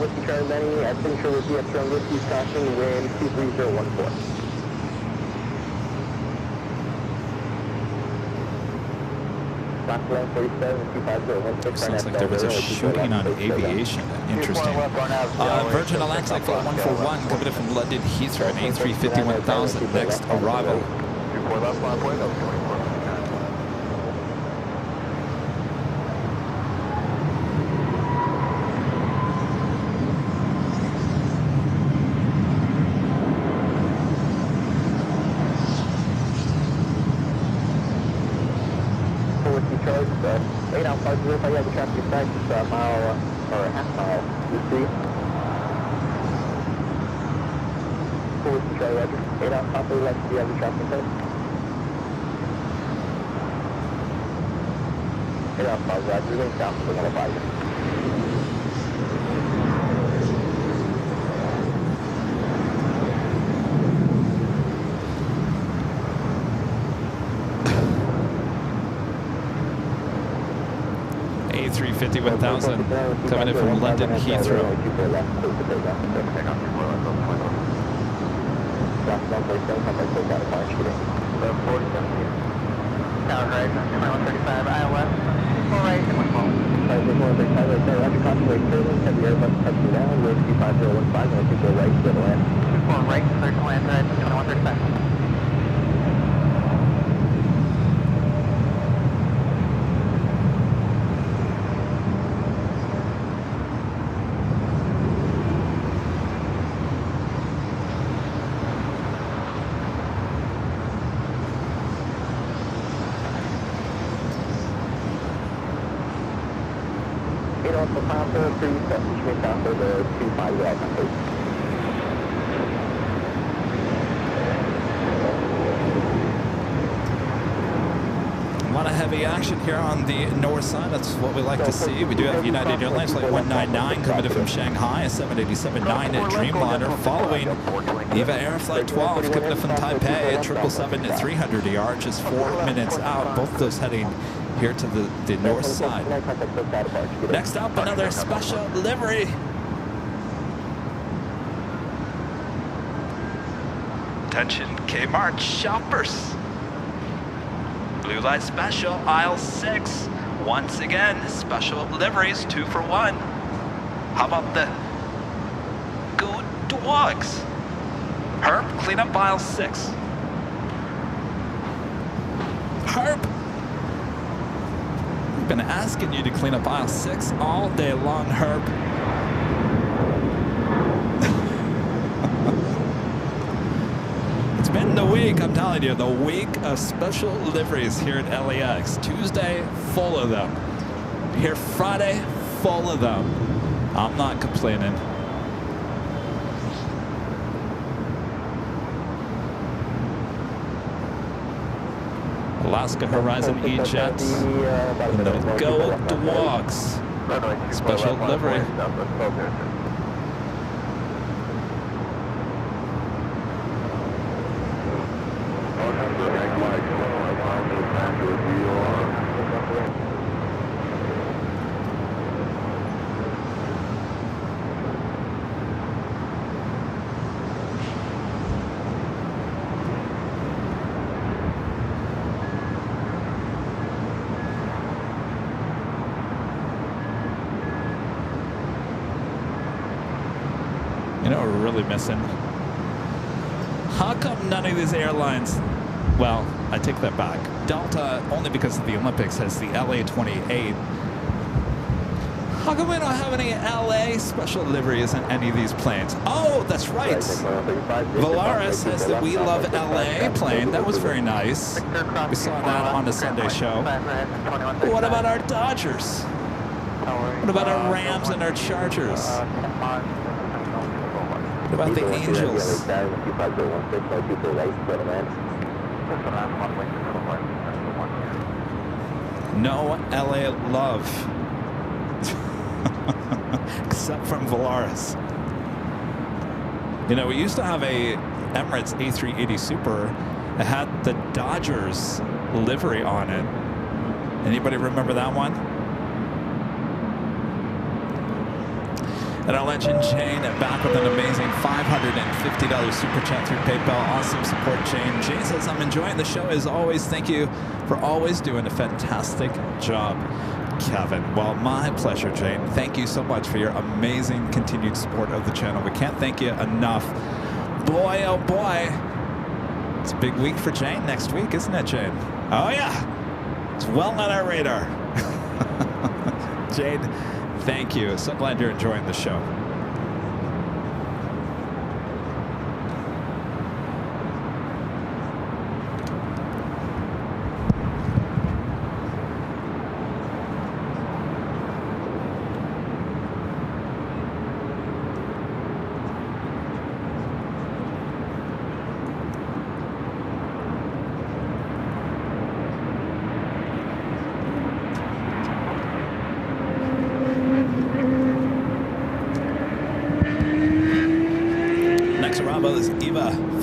Whiskey Charlie Lenny, I'm pretty sure we'll be at strong whiskey crossing wind 23014. Sounds like there was a shooting on Aviation. Interesting. Virgin LAX flight 141 coming in from London Heathrow, an A350 1000 next arrival. 24 left, line point, that was 24. You have the traffic sight, just a mile or a half mile. You see? Full control, Roger. 8 out, top of the left, do you have the traffic sight? 8 out, 5, Roger. You're going south, we're going to 5. A350 1000 coming in from London Heathrow. A lot of heavy action here on the north side. That's what we like to see. We do have United Airlines flight 199 coming in from Shanghai, a 787-9 Dreamliner, following Eva Air flight 12 coming in from Taipei, a 777-300ER, just 4 minutes out. Both of those heading here to the north side. Next up, another special livery. Attention Kmart shoppers. Blue light special, aisle 6. Once again, special liveries, 2 for 1. How about the good dogs? Herb, clean up aisle 6. Herb, we've been asking you to clean up aisle 6 all day long, Herb. It's been the week, I'm telling you, the week of special liveries here at LAX. Tuesday, full of them. Here Friday, full of them. I'm not complaining. Alaska Horizon E-Jets and the Go Dogs special livery. You know what we're really missing? How come none of these airlines, well, I take that back. Delta, only because of the Olympics, has the LA-28. How come we don't have any LA special liveries in any of these planes? Oh, that's right. Volaris has the We Love LA plane. That was very nice. We saw that on the Sunday show. But what about our Dodgers? What about our Rams and our Chargers? What about the Angels? No LA love. Except from Volaris. You know, we used to have a Emirates A380 Super that had the Dodgers livery on it. Anybody remember that one? And our legend Jane back with an amazing $550 super chat through PayPal. Awesome support, Jane. Jane says, I'm enjoying the show as always. Thank you for always doing a fantastic job, Kevin. Well, my pleasure, Jane. Thank you so much for your amazing continued support of the channel. We can't thank you enough. Boy, oh boy. It's a big week for Jane next week, isn't it, Jane? Oh, yeah. It's well on our radar. Jane, thank you. So glad you're enjoying the show.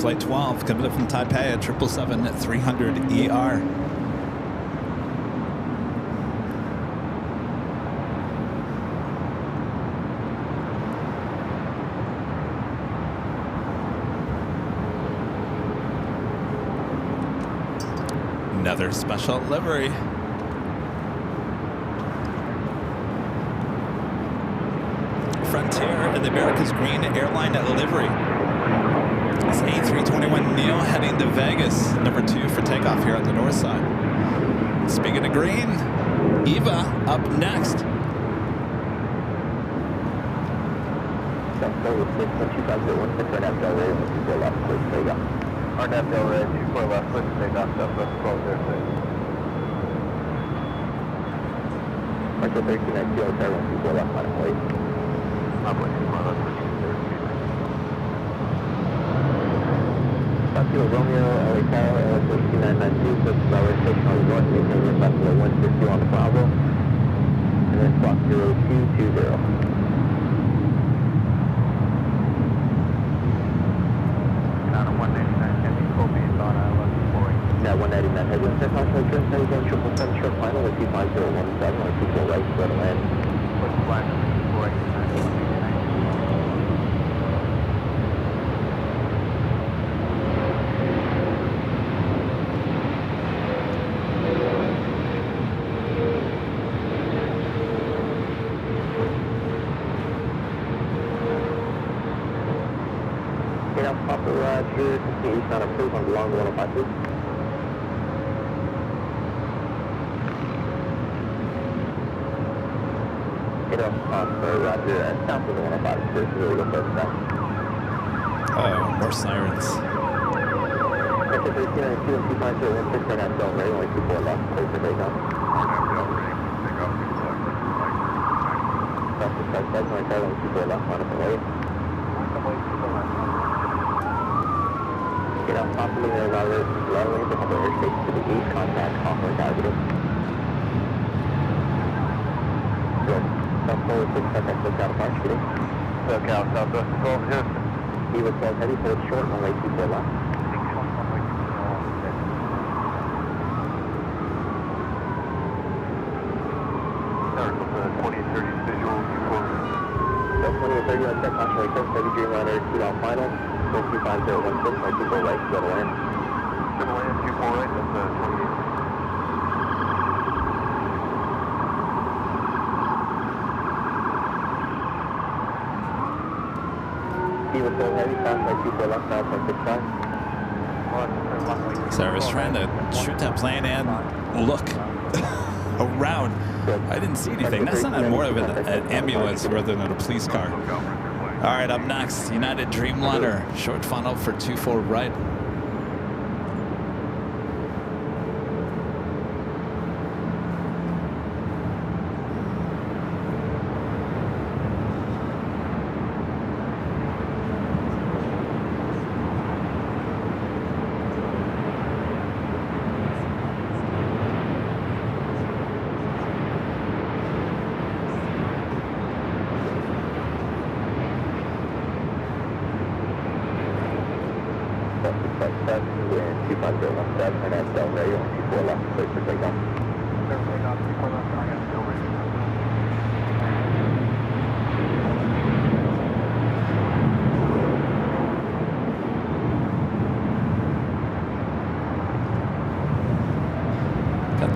Flight 12 coming up from Taipei at 777-300ER. Another special livery. Frontier and the America's Green Airline livery. It's A321neo heading to Vegas, number 2 for takeoff here on the north side. Speaking of green, Eva up next. Kilo Romeo, LA Tower, LA 2992, so it's our station on the north, making Buffalo 150 on the Bravo, and then squawk 0220. Down on 199, Heavy, Kobe, on 1140. Yeah, 199, Heavy, set contact, turn 71, 777, short final, with 25017, on 24 right, go to land. What's flag, 489, East on approved on the long 105, please. Get up on Roger, south of the 105, first, really go first back. Oh, more sirens. Sector 1392 and 25016, right now, Delray, only 24 left, clear for takeoff. South to south, only 24 left, on up and wait. Get out properly there, leveling the upper airspace to the east, contact Hawthorne Avenue. Good. South forward 6, contact SoCal Park Street. SoCal, Southwest 12, Houston. He was 12 heavy, hold short, runway 24 left. Circle to 2030 visual, 2030 on set, cautionary course, heavy Dreamliner, 2 down final. 25016, my 24 right, go to land. Go to land, 24 right, that's 28. He was so heavy, fast, my 24 left, now 0.65. So I was trying to shoot that plane and look around. I didn't see anything. That sounded more of an ambulance rather than a police car. All right, up next, United Dreamliner, short funnel for 24 right.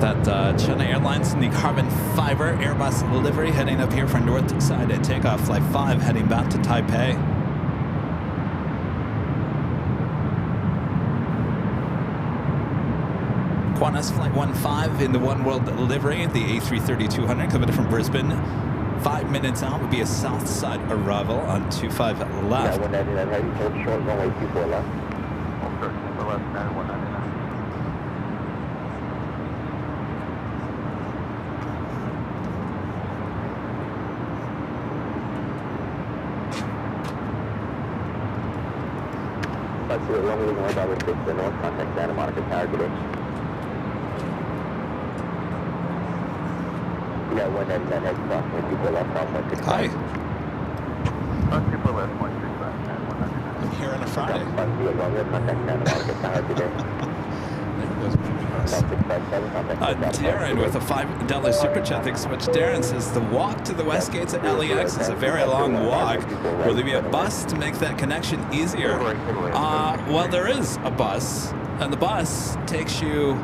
That China Airlines in the carbon fiber Airbus livery heading up here for north side at takeoff. Flight 5 heading back to Taipei. Qantas Flight 15 in the One World livery, the A330-200 coming from Brisbane. 5 minutes out would be a south side arrival on 25 left. Yeah, 199 heavy, hold short, runway 24 left. Okay, for left, 199. Let's see what runway leaving 156 to the north, contact Santa Monica Tower today. We got 199 heavy, approximately 24 left, south 165. Hi. 24 left, 165, 199. I'm here on a Friday. Contact Santa Monica Tower today. Darren with a $5 super chat. Thanks so much, Darren. Says the walk to the west gates at LAX is a very long walk. Will there be a bus to make that connection easier? Well, there is a bus, and the bus takes you.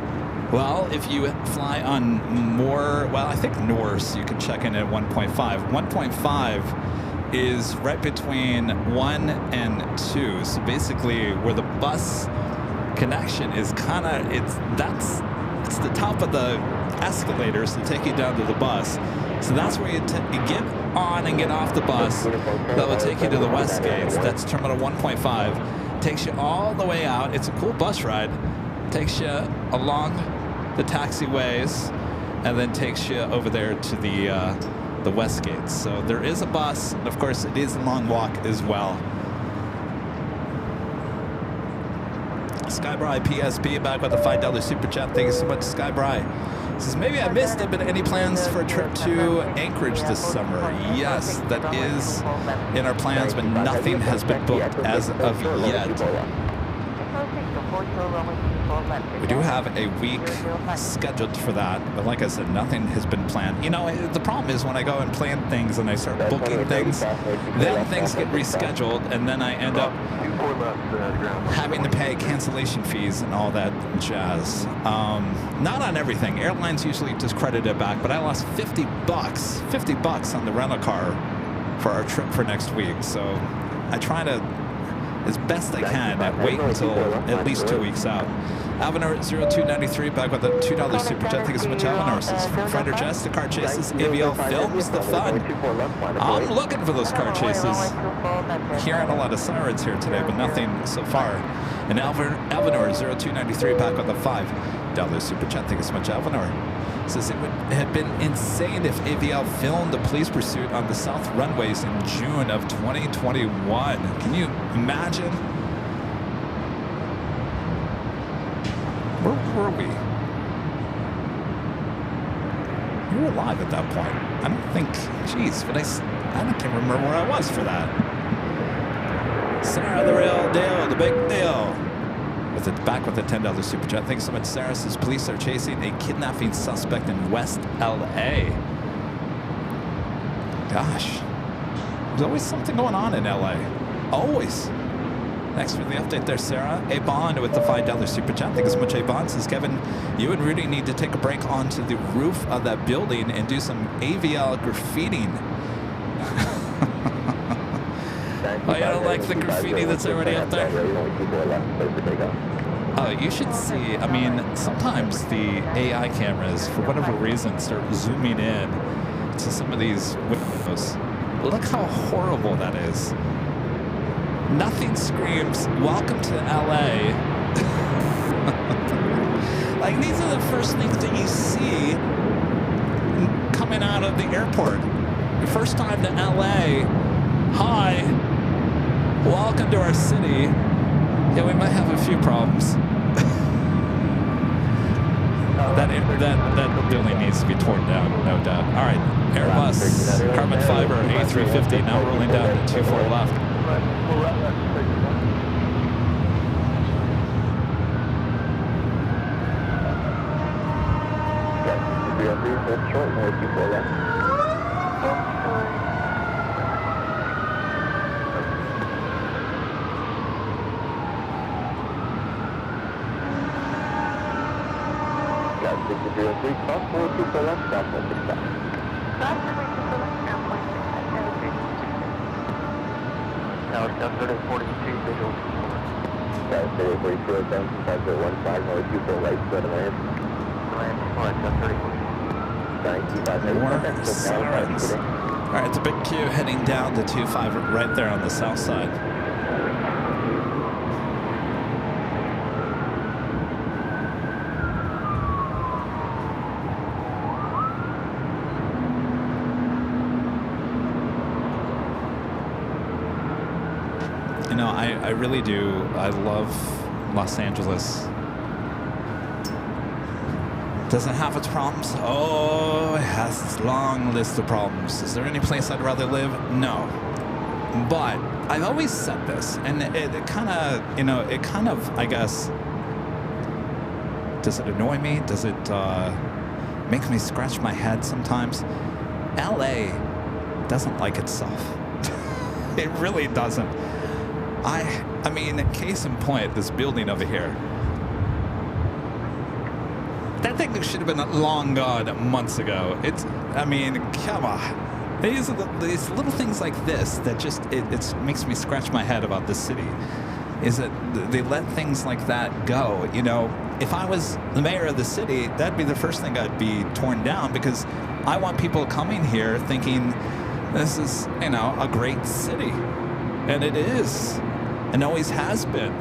Well, if you fly on more, well, I think Norse, you can check in at 1.5. 1.5 is right between 1 and 2. So basically, where the bus connection is kind of, it's the top of the escalators to take you down to the bus. So that's where you get on and get off the bus. That will take you to the west gates. That's terminal 1.5. Takes you all the way out. It's a cool bus ride. Takes you along the taxiways and then takes you over there to the west gates. So there is a bus, and of course it is a long walk as well. Skybry PSP back with a $5 super chat. Thank you so much, Skybry. Says maybe I missed it, but any plans for a trip to Anchorage this summer? Yes, that is in our plans, but nothing has been booked as of yet. We do have a week scheduled for that, but like I said, nothing has been planned. You know, the problem is when I go and plan things and I start booking things, then things get rescheduled, and then I end up having to pay cancellation fees and all that jazz. Not on everything. Airlines usually just credit it back, but I lost $50 on the rental car for our trip for next week. So I try to, as best I can, wait until at least 2 weeks out. Avenor 0293 back with a $2 super chat. Thank you so much, Avenor. Says Friday Jess, the car chases, AVL films the fun. I'm looking for those car chases. Hearing a lot of sirens here today, but nothing so far. And Avenor 0293 back with a $5 super chat. Thank you so much, Avenor. Says it would have been insane if AVL filmed the police pursuit on the south runways in June of 2021. Can you imagine? Where were we? You were alive at that point. I don't think, geez, but I don't even remember where I was for that. Sarah, the real deal, the big deal. Back with a $10 super chat. Thanks so much, Sarah. Says police are chasing a kidnapping suspect in West LA. Gosh, there's always something going on in LA. Always. Thanks for the update there, Sarah. A Bond with the $5 super chat. Thank you so much, A Bond. Says Kevin, you and Rudy need to take a break onto the roof of that building and do some AVL graffitiing. Oh, you don't like the graffiti that's already up there? You should see, I mean, sometimes the AI cameras, for whatever reason, start zooming in to some of these windows. Look how horrible that is. Nothing screams, welcome to LA. Like, these are the first things that you see coming out of the airport. Your first time to LA, hi, welcome to our city. Yeah, we might have a few problems. That building needs to be torn down, no doubt. All right, Airbus, carbon fiber, A350, now rolling down to 24 left. 303, cross 424 left, south 165. Cross 424 left, now 165, Tower South 3042, visual 24. Tower 3042, 725, 15, 24 right, spread of land. Land 4, South 3042. More sirens. All right, it's a big queue heading down to 25 right there on the south side. You know, I really do. I love Los Angeles. Does it have its problems? Oh, it has its long list of problems. Is there any place I'd rather live? No. But I've always said this, and it kind of, you know, it kind of, I guess, does it annoy me? Does it make me scratch my head sometimes? LA doesn't like itself. It really doesn't. I mean, case in point, this building over here. That thing should have been long gone months ago. I mean, come on. These little things like this that just, it makes me scratch my head about this city. Is that they let things like that go. You know, if I was the mayor of the city, that'd be the first thing I'd be torn down, because I want people coming here thinking this is, you know, a great city. And it is, and always has been.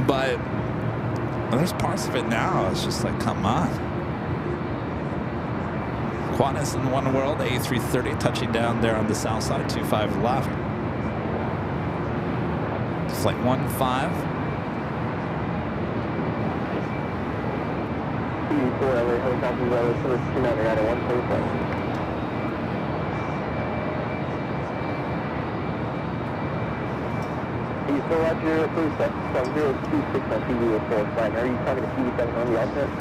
But there's parts of it now, it's just like, come on. Qantas in One World, A330 touching down there on the south side, 25 left. Flight 15. LA helicopter level service 299 at 145. So Roger, please set from 026 on TV 4 Are you talking to TV7 on the alternate?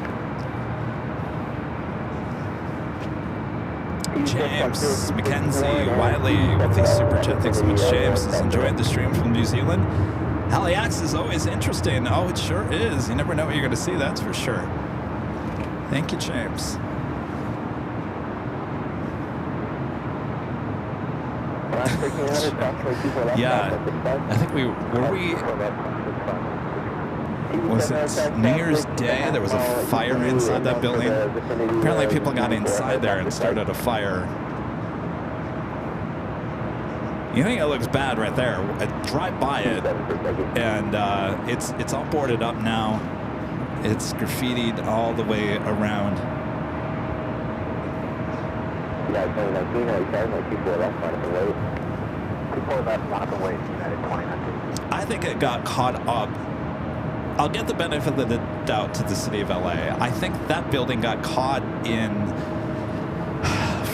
James, Mackenzie, Wiley with the super chat. Thanks so much, James. Is enjoying the stream from New Zealand. LAX is always interesting. Oh, it sure is. You never know what you're going to see, that's for sure. Thank you, James. Yeah, I think was it New Year's Day? There was a fire inside that building. Apparently people got inside there and started a fire. You think it looks bad right there? Drive by it, and it's all boarded up now. It's graffitied all the way around. I think it got caught up. I'll get the benefit of the doubt to the city of LA. I think that building got caught in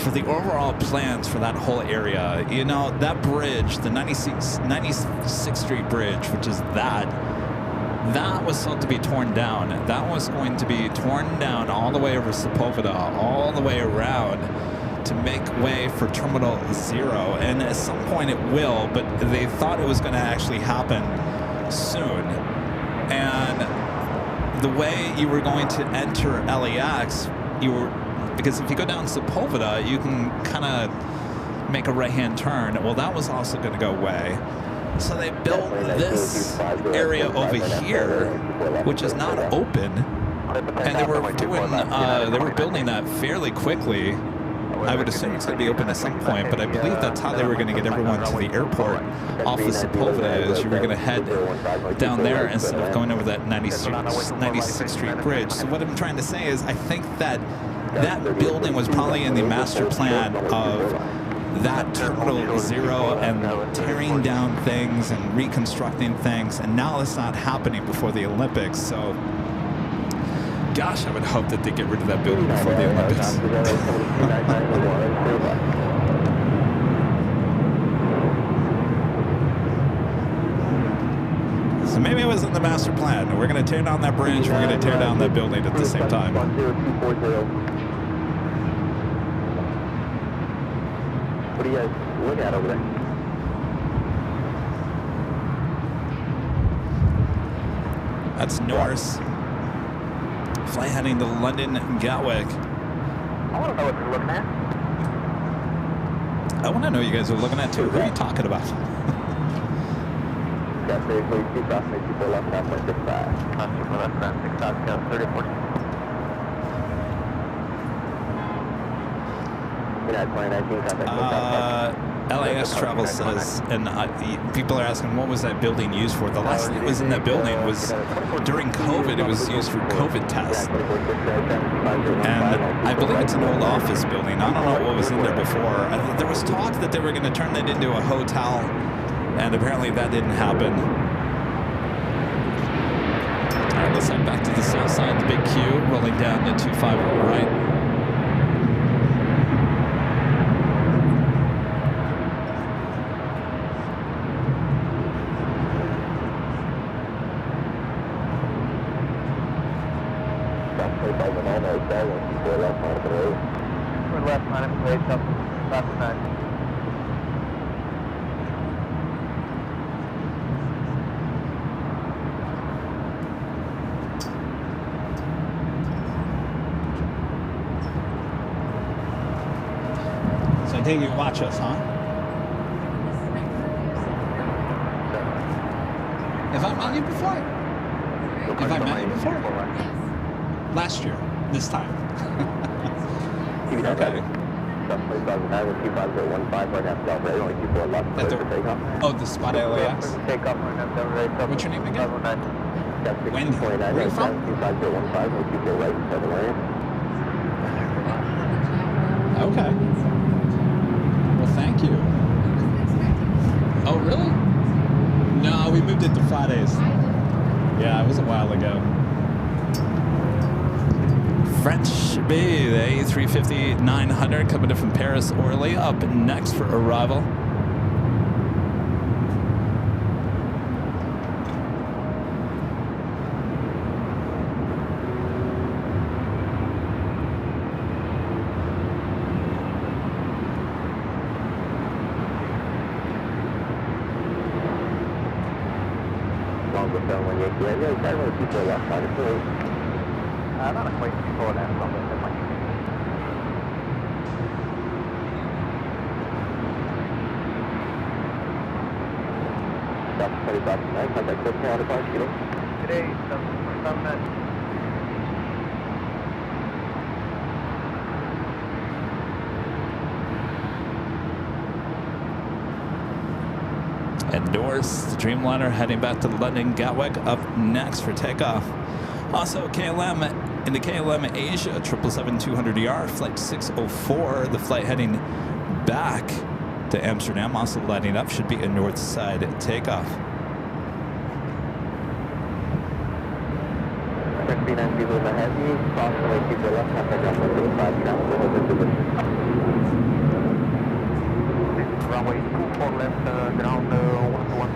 for the overall plans for that whole area. You know, that bridge, the 96th Street Bridge, which is that was supposed to be torn down. That was going to be torn down all the way over Sepulveda, all the way around, to make way for Terminal 0, and at some point it will, but they thought it was going to actually happen soon. And the way you were going to enter LAX, because if you go down Sepulveda, you can kind of make a right-hand turn. Well, that was also going to go away. So they built this area over here, which is not open, and they were building that fairly quickly. I would assume it's going to be open at some point, but I believe that's how they were going to get everyone to the airport off of Sepulveda, is you were going to head down there instead of going over that 96th Street Bridge. So what I'm trying to say is I think that that building was probably in the master plan of that Terminal 0 and tearing down things and reconstructing things, and now it's not happening before the Olympics. So gosh, I would hope that they get rid of that building before the Olympics. So maybe it was in the master plan. We're going to tear down that bridge, we're going to tear down that building at the same time. What do you guys look at over there? That's Norse. Flight heading to London Gatwick. I want to know what you're looking at. I want to know what you guys are looking at too. Who are you talking about? Got 3042, crossing 24 left, 9.65. Crossing for left, ground 6 out, scale 3040. United 2019, contact LAX travel says, and people are asking, what was that building used for? The last thing that was in that building was during COVID. It was used for COVID tests. And I believe it's an old office building. I don't know what was in there before. There was talk that they were going to turn that into a hotel, and apparently that didn't happen. All right, let's head back to the south side. The big Q rolling down to 25 right. We're left, minus 8, up, left 9. So I take you watch us, huh? Have I met you before? Have I met you before? Last year, this time. Okay. Oh, the spot LAX? What's your name again? Wendy. Where are you from? Okay. Well, thank you. Oh, really? No, we moved it to Fridays. Yeah, it was a while ago. French B, the A350-900 coming in from Paris Orly, up next for arrival. I'm not quite before that, so I'm going to my South 35 tonight, contact 14 out of 5 kilo. Today, 7 And Norris, the Dreamliner, heading back to London Gatwick, up next for takeoff. Also, KLM in the KLM Asia 777-200ER, flight 604. The flight heading back to Amsterdam, also lighting up, should be a north side takeoff. Runway 24 left, ground 121,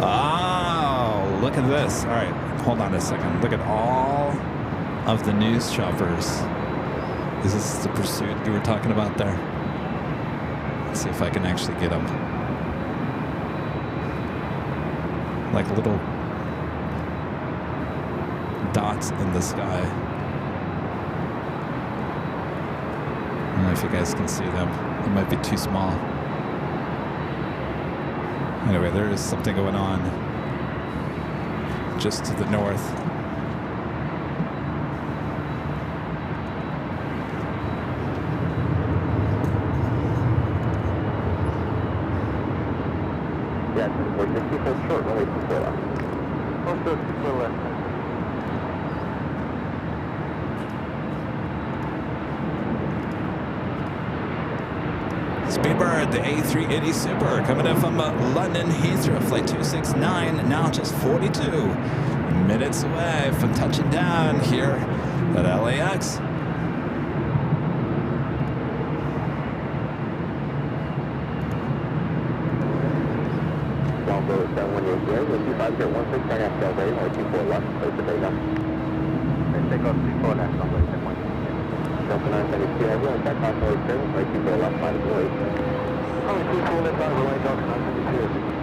Oh, look at this. All right, hold on a second. Look at all of the news choppers. Is this the pursuit you were talking about there? Let's see if I can actually get them. Like little dots in the sky. I don't know if you guys can see them. It might be too small. Anyway, there is something going on just to the north. Jackson 460, hold short, runway 24 left. Hold short, 24 left. Speedbird, the A380 Super, coming in from London Heathrow, flight 269, now just 42 minutes away from touching down here at LAX. Bravo 718 here, 25016, turn after Delray, runway 24 left, close to Vega. Take off 24 left, runway 10-1. Delta 972 heavy, on check off runway 7, runway 24 left, minus 08. Runway 24 left, runway Delta 972.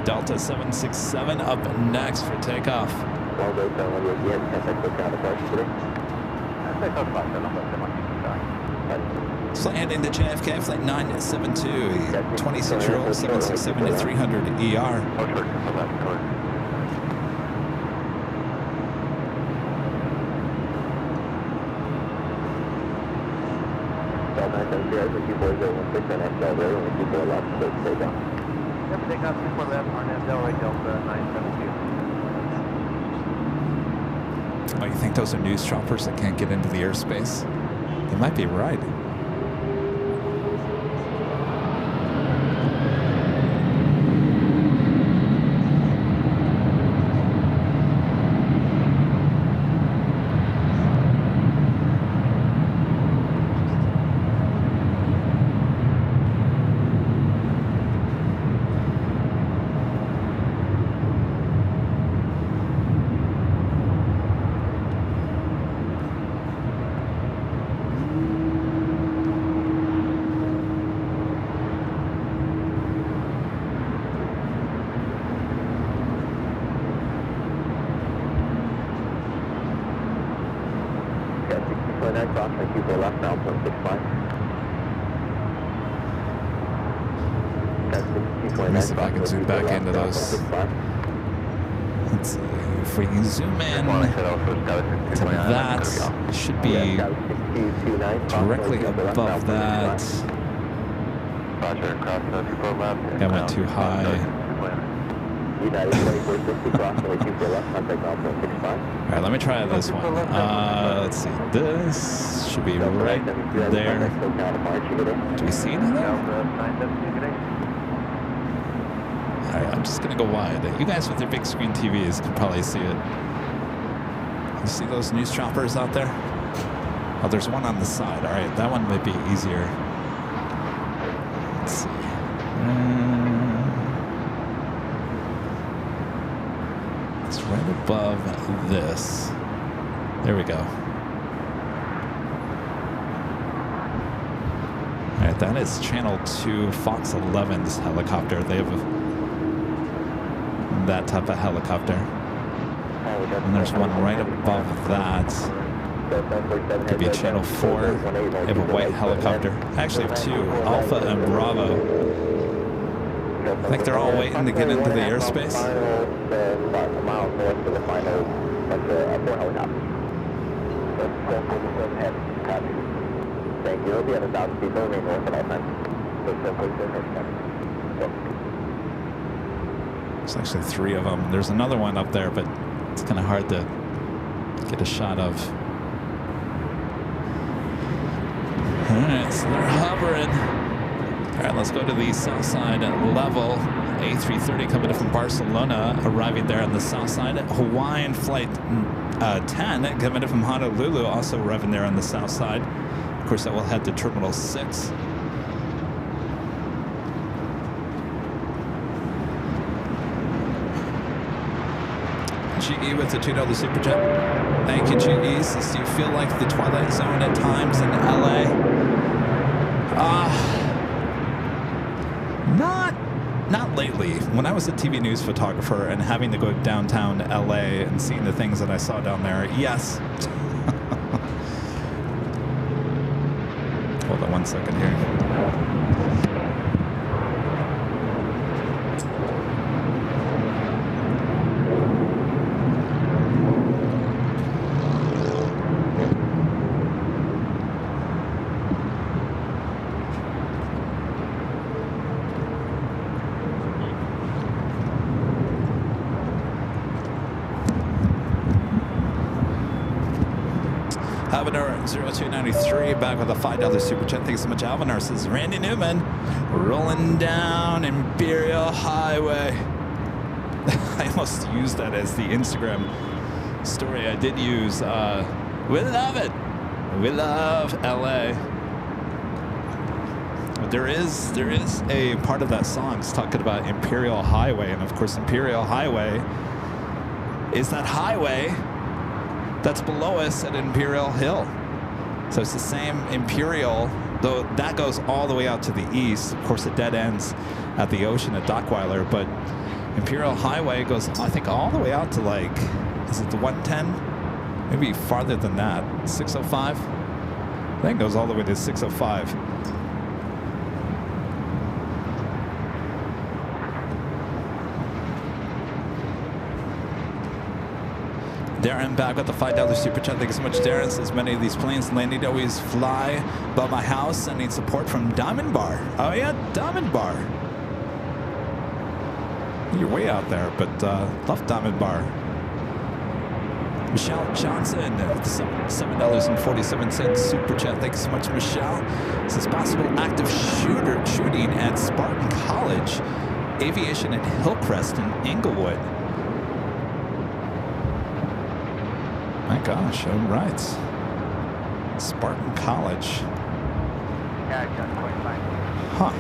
Delta 767 up next for takeoff. Bravo 718 here, contact with ground approach today. Take off 5 number 10-1. Just landing to JFK, flight 972, 26-year-old 767 to 300 ER. Hold short, 24 left, correct. Delta 972 here, 24016, turn after Delray, runway 24 left, close to Vega. Yep, take off 24 left, RNAV Delray, Delta 972. Oh, you think those are news choppers that can't get into the airspace? They might be right. Let me see if I can zoom back into those. Let's see if we can zoom in to that. It should be directly above that. I went too high. Alright, let me try this one. Let's see. This should be right there. Do we see anything? Alright, I'm just gonna go wide. You guys with your big screen TVs can probably see it. You see those news choppers out there? Oh, there's one on the side. Alright, that one might be easier. Let's see. It's right above this. There we go. Alright, that is Channel 2 Fox 11's helicopter. They have that type of helicopter. And there's one right above that. Could be Channel 4. They have a white helicopter. I actually have two, Alpha and Bravo. I think they're all waiting to get into the airspace. Thank you. It'll be at 1,000 people, remain north at all times. There's actually three of them. There's another one up there, but it's kind of hard to get a shot of. All right, so they're hovering. All right, let's go to the south side level. A330 coming from Barcelona, arriving there on the south side. Hawaiian flight 10 coming from Honolulu, also arriving there on the south side. Of course, that will head to Terminal 6. GE with the $2 super chat. Thank you, GE. Do you feel like the Twilight Zone at times in LA? Not lately. When I was a TV news photographer and having to go downtown LA and seeing the things that I saw down there, yes. Hold on 1 second here. Alvanar 0293 back with a $5 super chat. Thanks so much, Alvanar. Says Randy Newman rolling down Imperial Highway. I almost used that as the Instagram story. I did use. We love it. We love LA. There is a part of that song that's talking about Imperial Highway, and of course, Imperial Highway is that highway that's below us at Imperial Hill. So it's the same Imperial, though that goes all the way out to the east. Of course, it dead ends at the ocean at Dockweiler, but Imperial Highway goes, I think, all the way out to like, is it the 110? Maybe farther than that. 605? I think it goes all the way to 605. Darren back with the $5 super chat. Thank you so much, Darren. Says many of these planes landing always fly above my house. I need support from Diamond Bar. Oh yeah, Diamond Bar. You're way out there, but love Diamond Bar. Michelle Johnson, $7.47 super chat. Thank you so much, Michelle. Says possible active shooting at Spartan College, Aviation at Hillcrest in Inglewood. My gosh, all right. Spartan College. Huh.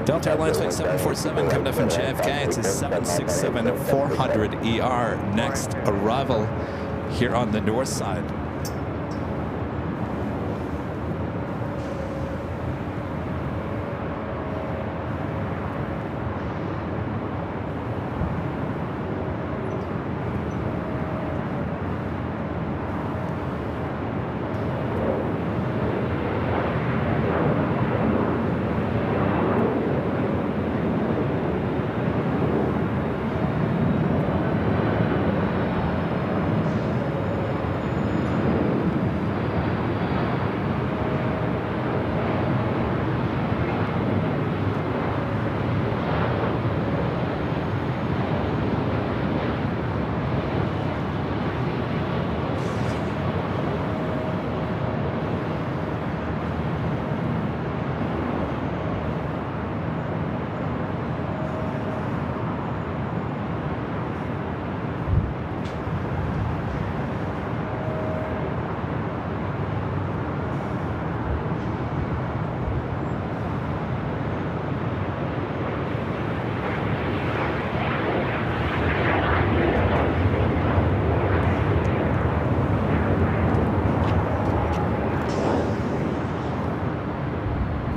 Delta Airlines Flight 747 coming up from JFK. It's a 767-400 ER. Next arrival here on the north side.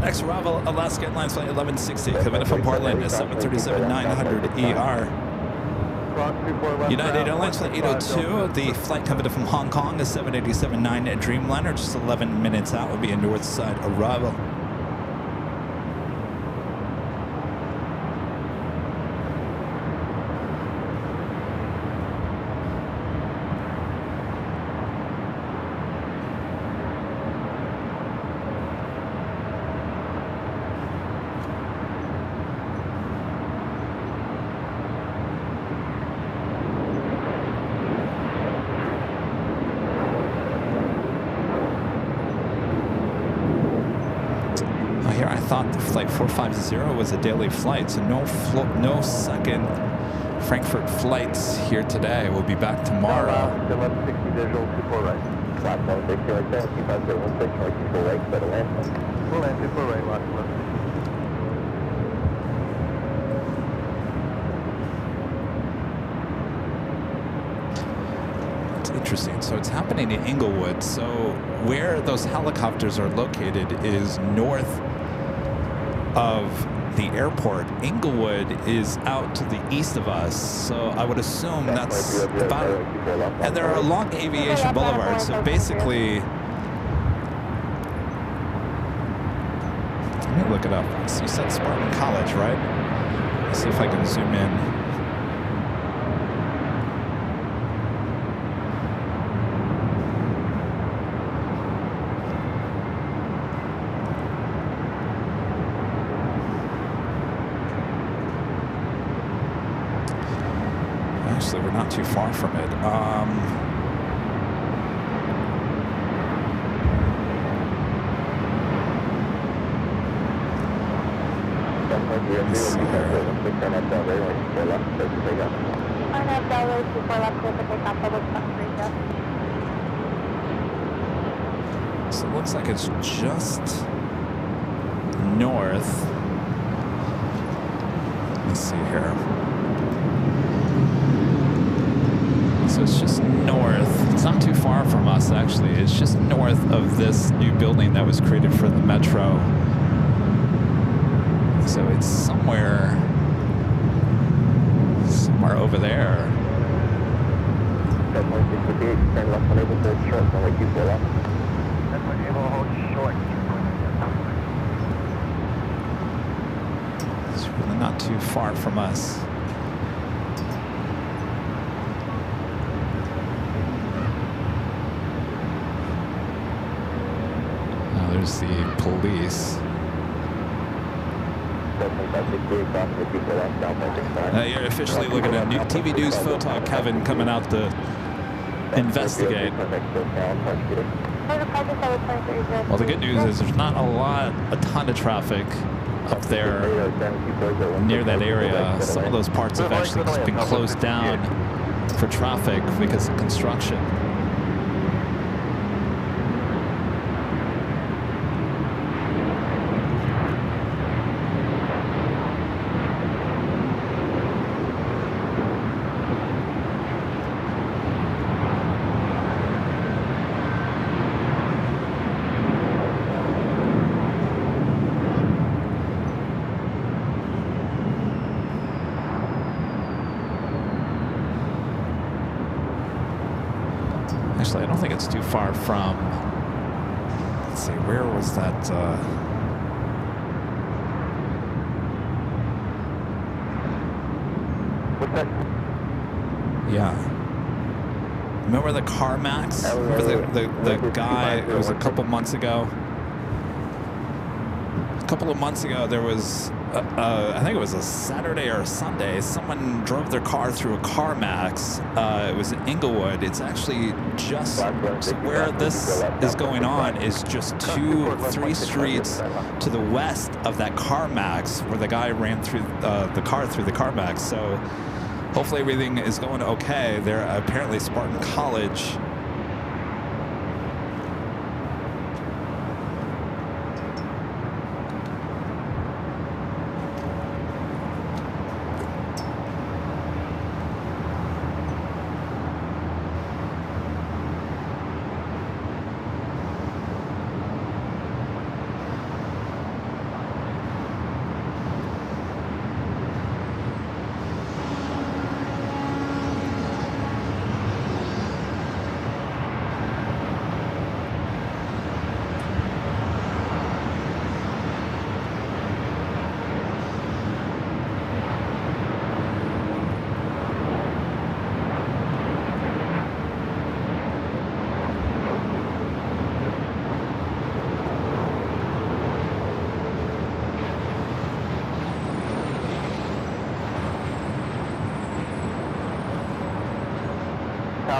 Next arrival, Alaska Airlines Flight 1160 coming from Portland at 737-900 ER. United Airlines Flight 802, the flight coming from Hong Kong is 787-9 at Dreamliner, just 11 minutes out would be a north side arrival. here I thought the flight 450 was a daily flight, so no second Frankfurt flights here today. We'll be back tomorrow. 1160 visual, 24 right. Class 160 right there, 25016, right 24 right, better land. We'll land 24 right, last 1160. Interesting. So it's happening in Inglewood. So where those helicopters are located is north of the airport. Inglewood is out to the east of us. So I would assume that's about, and they're along Aviation Boulevard. So basically, let me look it up. So you said Spartan College, right? Let's see if I can zoom in. Actually, we're not too far from it. Let's see here. So it looks like it's just north. Let's see here. So it's just north. It's not too far from us, actually. It's just north of this new building that was created for the metro. So it's somewhere over there. It's really not too far from us. There's the police. You're officially looking at TV News Photog Kevin coming out to investigate. Well, the good news is there's not a ton of traffic up there near that area. Some of those parts have actually been closed down for traffic because of construction. Actually, I don't think it's too far from, let's see, where was that? What's that? Yeah. Remember the CarMax? Remember the guy, it was a couple months ago? A couple of months ago, there was, I think it was a Saturday or a Sunday, someone drove their car through a CarMax. It was in Inglewood. It's actually just, so where this is going on is just 2-3 streets to the west of that CarMax where the guy ran through the car through the CarMax. So hopefully everything is going okay. They're apparently Spartan College.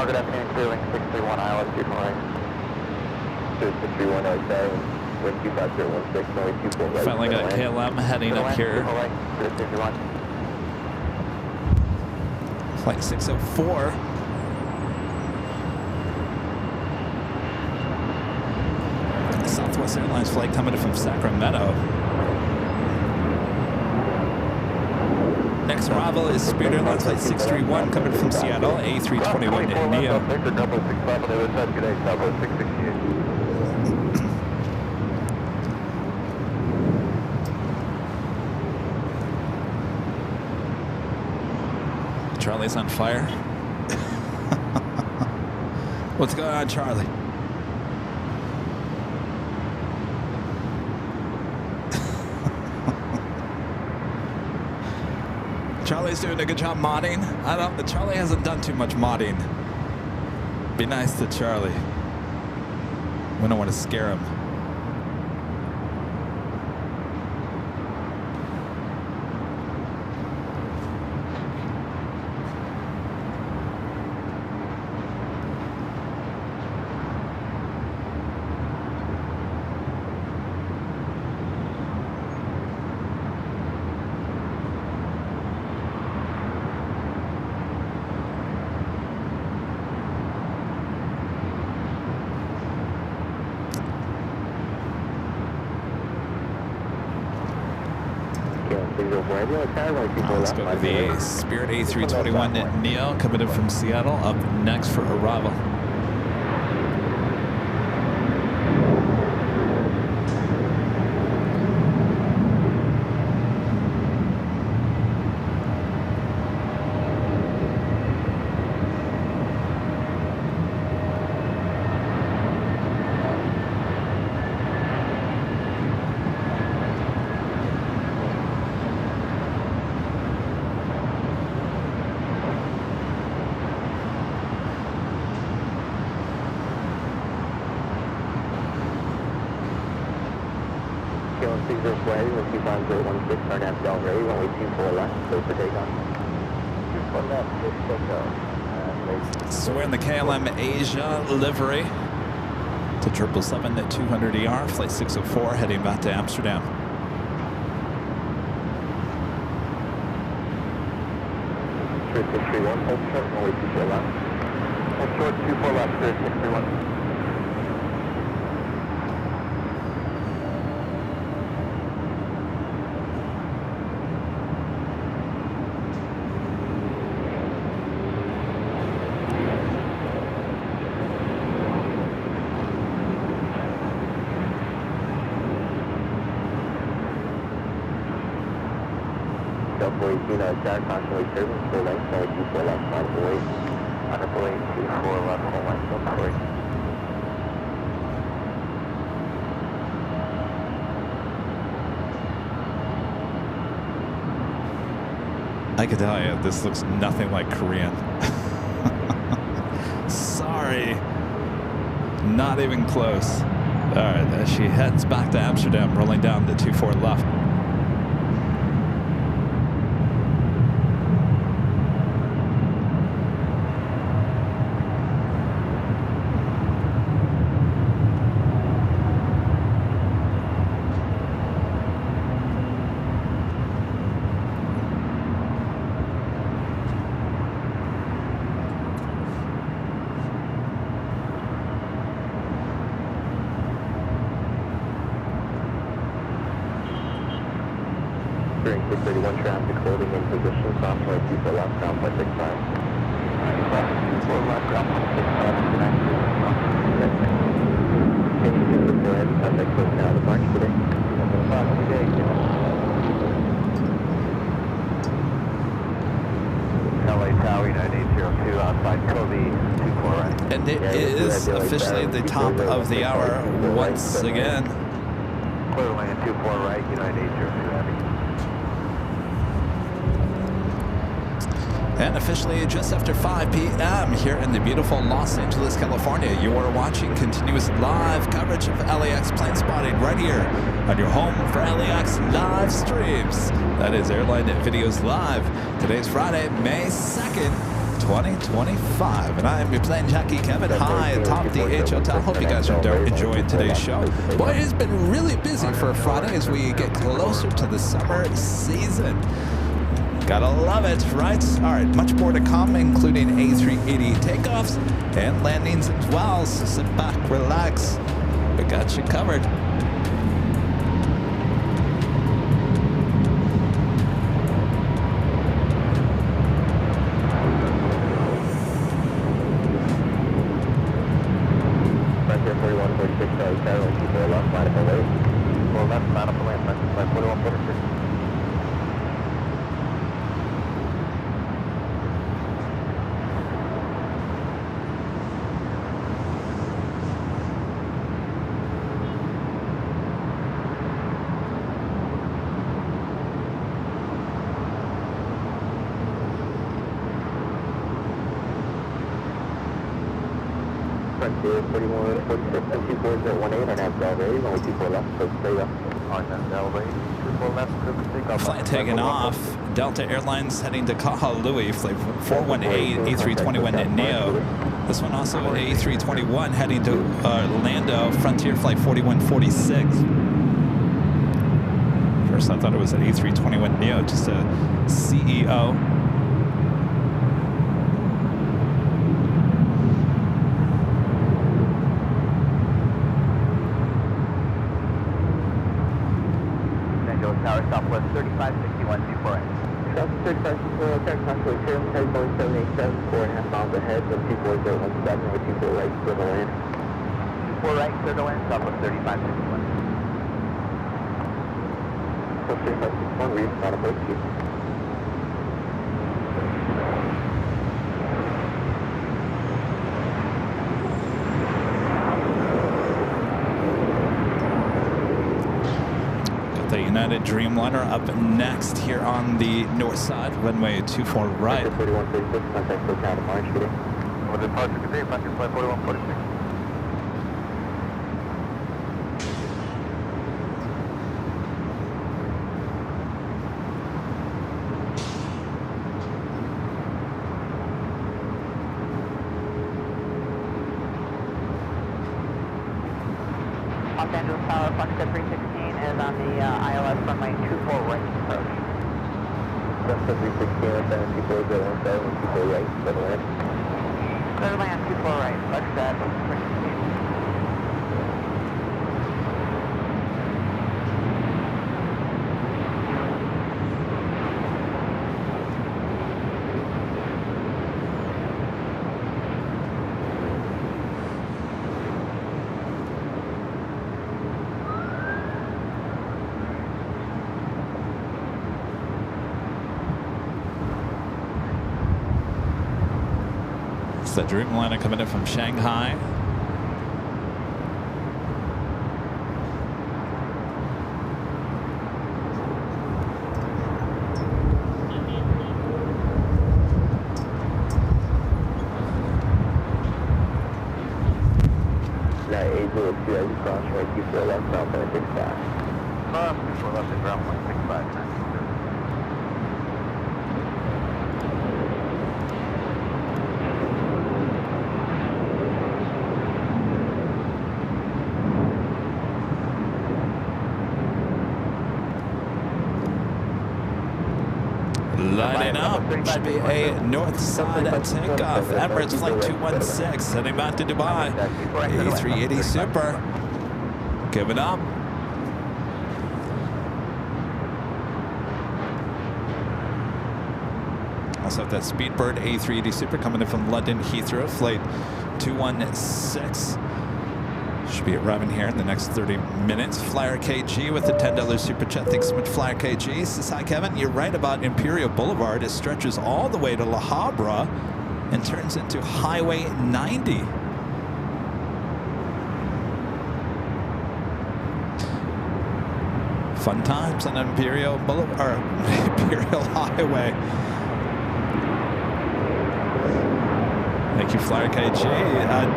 Good afternoon, clearing 631 ILS 2 right. 631 right there. wind 25016, runway 24 right. Finally got KLM heading up here. Flight 604. Southwest Airlines flight coming in from Sacramento. Next arrival is Spirit Airlines flight 631 coming from Seattle, A321 NEO. Charlie's on fire. What's going on, Charlie? Charlie's doing a good job modding. I don't. Charlie hasn't done too much modding. Be nice to Charlie. We don't want to scare him. Let's go to the Spirit A321 NEO coming in from Seattle. Up next for arrival. So we're in the KLM Asia livery to 777 at 200 ER, flight 604, heading back to Amsterdam. Spirit 631, hold short, runway 24 left. Hold short, 24 left, Spirit 631. Constantly serving full length, only 24 left, line of way. On the way, 24 left, full length, don't worry. I can tell you, this looks nothing like Korean. Sorry. Not even close. All right, as she heads back to Amsterdam, rolling down the 24 left. Bearing 631 traffic, holding in position, crossway 24 left, ground by 65. 24 left, ground by 65, continue to go ahead, next close now to March today. LA Tower, United 802, outside Kobe, 24 right. And it is officially the top of the hour once again. Clear lane 24 right, United 802 heavy. And officially just after 5 p.m. here in the beautiful Los Angeles, California, you are watching continuous live coverage of LAX plane spotting right here on your home for LAX live streams. That is Airline Videos Live. Today's Friday, May 2nd, 2025. And I'm your plane jockey, Kevin, high atop the H Hotel. Hope you guys are enjoying today's show. Boy, it's been really busy for a Friday as we get closer to the summer season. Gotta love it, right? All right, much more to come, including A380 takeoffs and landings as well. So sit back, relax. We got you covered. Flight taking off. Delta Airlines heading to Kahului, flight 418, A321neo. This one also A321 heading to Orlando, Frontier flight 4146. First I thought it was an A321neo, just a CEO. Tower Southwest 3561, 24 Southwest 3561, Texas Constellation, heading Boeing 787, 4.5 miles ahead, with 24017, with 24 right, clear to land. 24 right, clear to land, Southwest 3561. Southwest 3561, read, not a boat, The United Dreamliner up next here on the north side, runway 24 right. 4146, contact SoCal to March, good day. With departure, good day, Frontier flight 4146. Los Angeles Tower, Frontier 316 is on the ILS runway 24 right approach. Frontier 316, 724, 017, 24 right, clear to land. Clear to land, 24 right, let's set, 316. It's the Dreamliner coming in from Shanghai. That A02 as you cross right, Q4 left, southbound 65. Q4 left at ground 165. Lining up, should be a north side takeoff. Emirates flight 216 heading back to Dubai. A380 Super. Give it up. Also have that Speedbird A380 Super coming in from London Heathrow, flight 216. Should be arriving here in the next 30 minutes. Flyer KG with the $10 super chat. Thanks so much, Flyer KG. Says, hi, Kevin. You're right about Imperial Boulevard. It stretches all the way to La Habra and turns into Highway 90. Fun times on Imperial Boulevard, or Imperial Highway. Thank you, Flyer KG.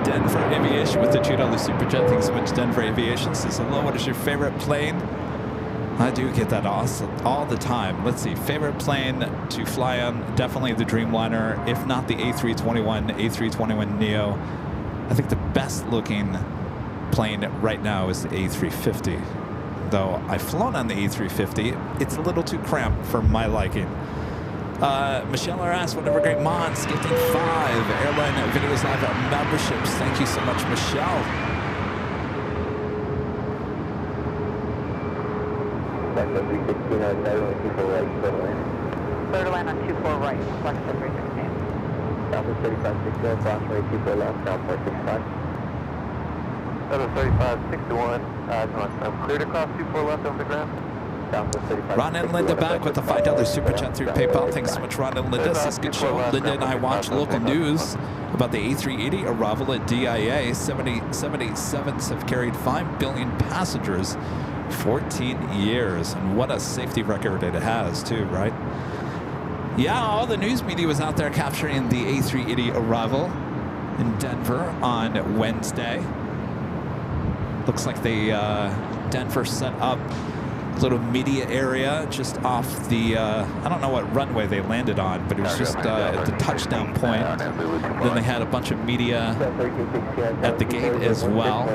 Denver Aviation with the $2 super chat. Thanks so much, Denver Aviation. Says, hello, what is your favorite plane? I do get that all the time. Let's see. Favorite plane to fly on? Definitely the Dreamliner, if not the A321neo. I think the best looking plane right now is the A350. Though I've flown on the A350, it's a little too cramped for my liking. Michelle R.S., whatever great mods, gifting 5 Airline Videos Live memberships. Thank you so much, Michelle. Third line on 24 right, flex to 316. Southwest 3560, cross runway 24 left, down 465. Southwest 3561, I'm cleared across 24 left over the ground. Southwest 35. Ron and Linda back with a $5 super chat through PayPal. Thanks so much, Ron and Linda. This is a good show. Linda and I watch local news about the A380 arrival at DIA. 787s have carried 5 billion passengers, 14 years. And what a safety record it has, too, right? Yeah, all the news media was out there capturing the A380 arrival in Denver on Wednesday. Looks like they, Denver set up a little media area just off the, I don't know what runway they landed on, but it was just at the touchdown point. Then they had a bunch of media at the gate as well.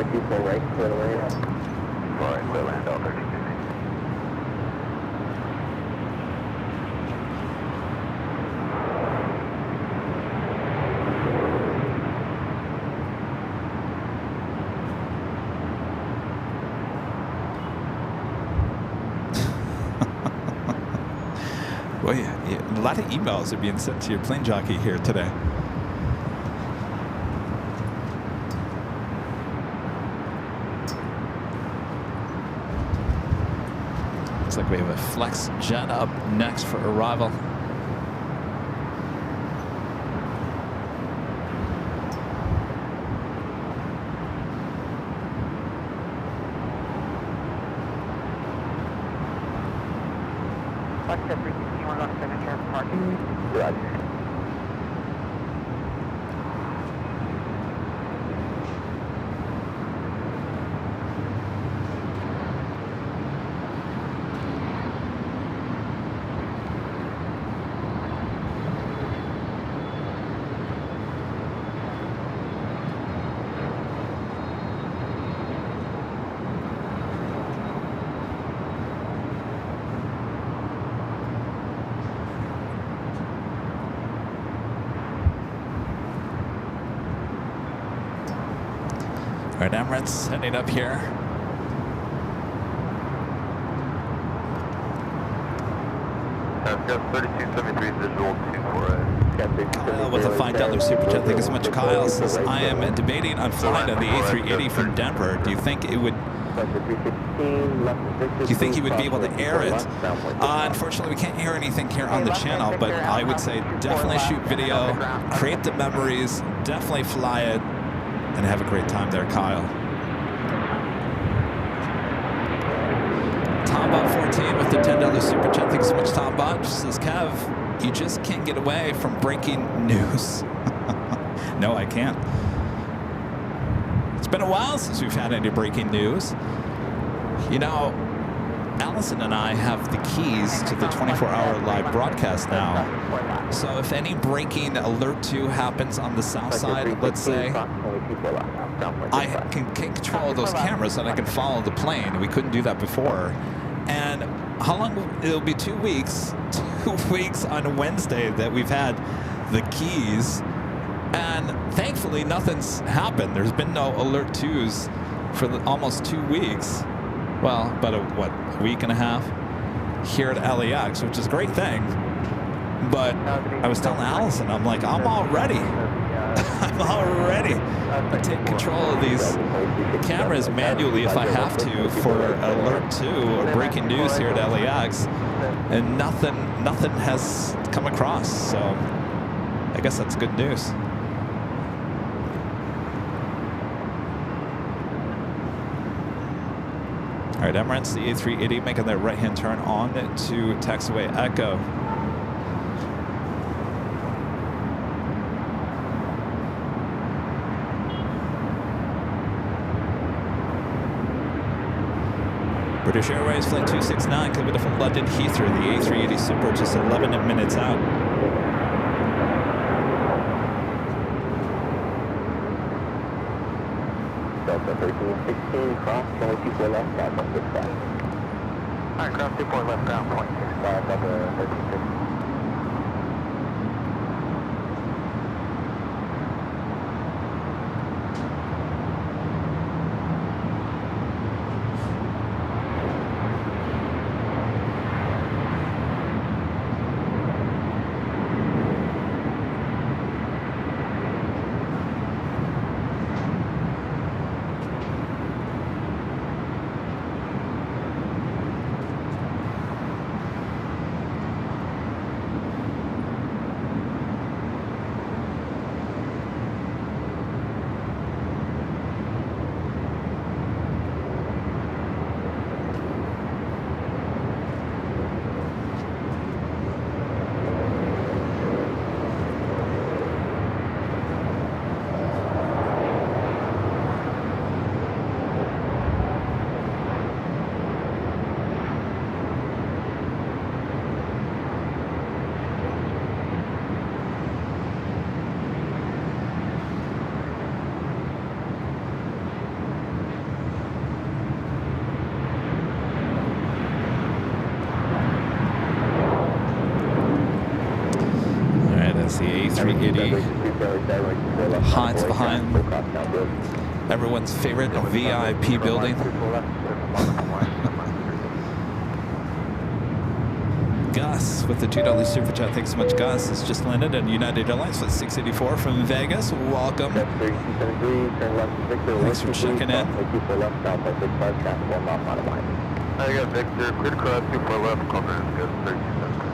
Well, yeah, a lot of emails are being sent to your plane jockey here today. Looks like we have a flex jet up next for arrival. Flex to 316, we're going to signature parking. Roger. All right, Emirates heading up here. I've got 3273 visual 2 for it. Kyle with a $5 super chat. Thank you so much, Kyle. Says, I am debating on flying on the A380 from Denver. Do you think it would... Do you think you would be able to air it? Unfortunately, we can't air anything here on the channel, but I would say definitely shoot video, create the memories, definitely fly it, and have a great time there, Kyle. Tombot 14 with the $10 super chat. Thanks so much, Tombot. Says, Kev, you just can't get away from breaking news. No, I can't. It's been a while since we've had any breaking news. You know, Allison and I have the keys to the 24-hour live broadcast now. So if any breaking alert 2 happens on the south side, let's say, I can control those cameras and I can follow the plane. We couldn't do that before. And how long? It'll be 2 weeks. 2 weeks on Wednesday that we've had the keys. And thankfully, nothing's happened. There's been no alert 2s for almost 2 weeks. Well, about a week and a half here at LAX, which is a great thing. But I was telling Allison, I'm like, I'm all ready. I'm all ready to take control of these cameras manually if I have to for alert 2 or breaking news here at LAX. And nothing has come across. So I guess that's good news. All right, Emirates, the A380 making their right-hand turn on to taxiway Echo. British Airways Flight 269 coming in from London Heathrow. The A380 Super just 11 minutes out. Delta 1316, cross, only 24 left, 5.65. Alright, cross 24 left, ground, 0.65, Delta 1316. The A380 hides behind everyone's favorite VIP building. Gus with the $2 super chat. Thanks so much, Gus. It's just landed at United Airlines Flight 684 from Vegas. Welcome. Thanks for checking in. I got Victor, clear cross 24 left, comment, Gus 1373.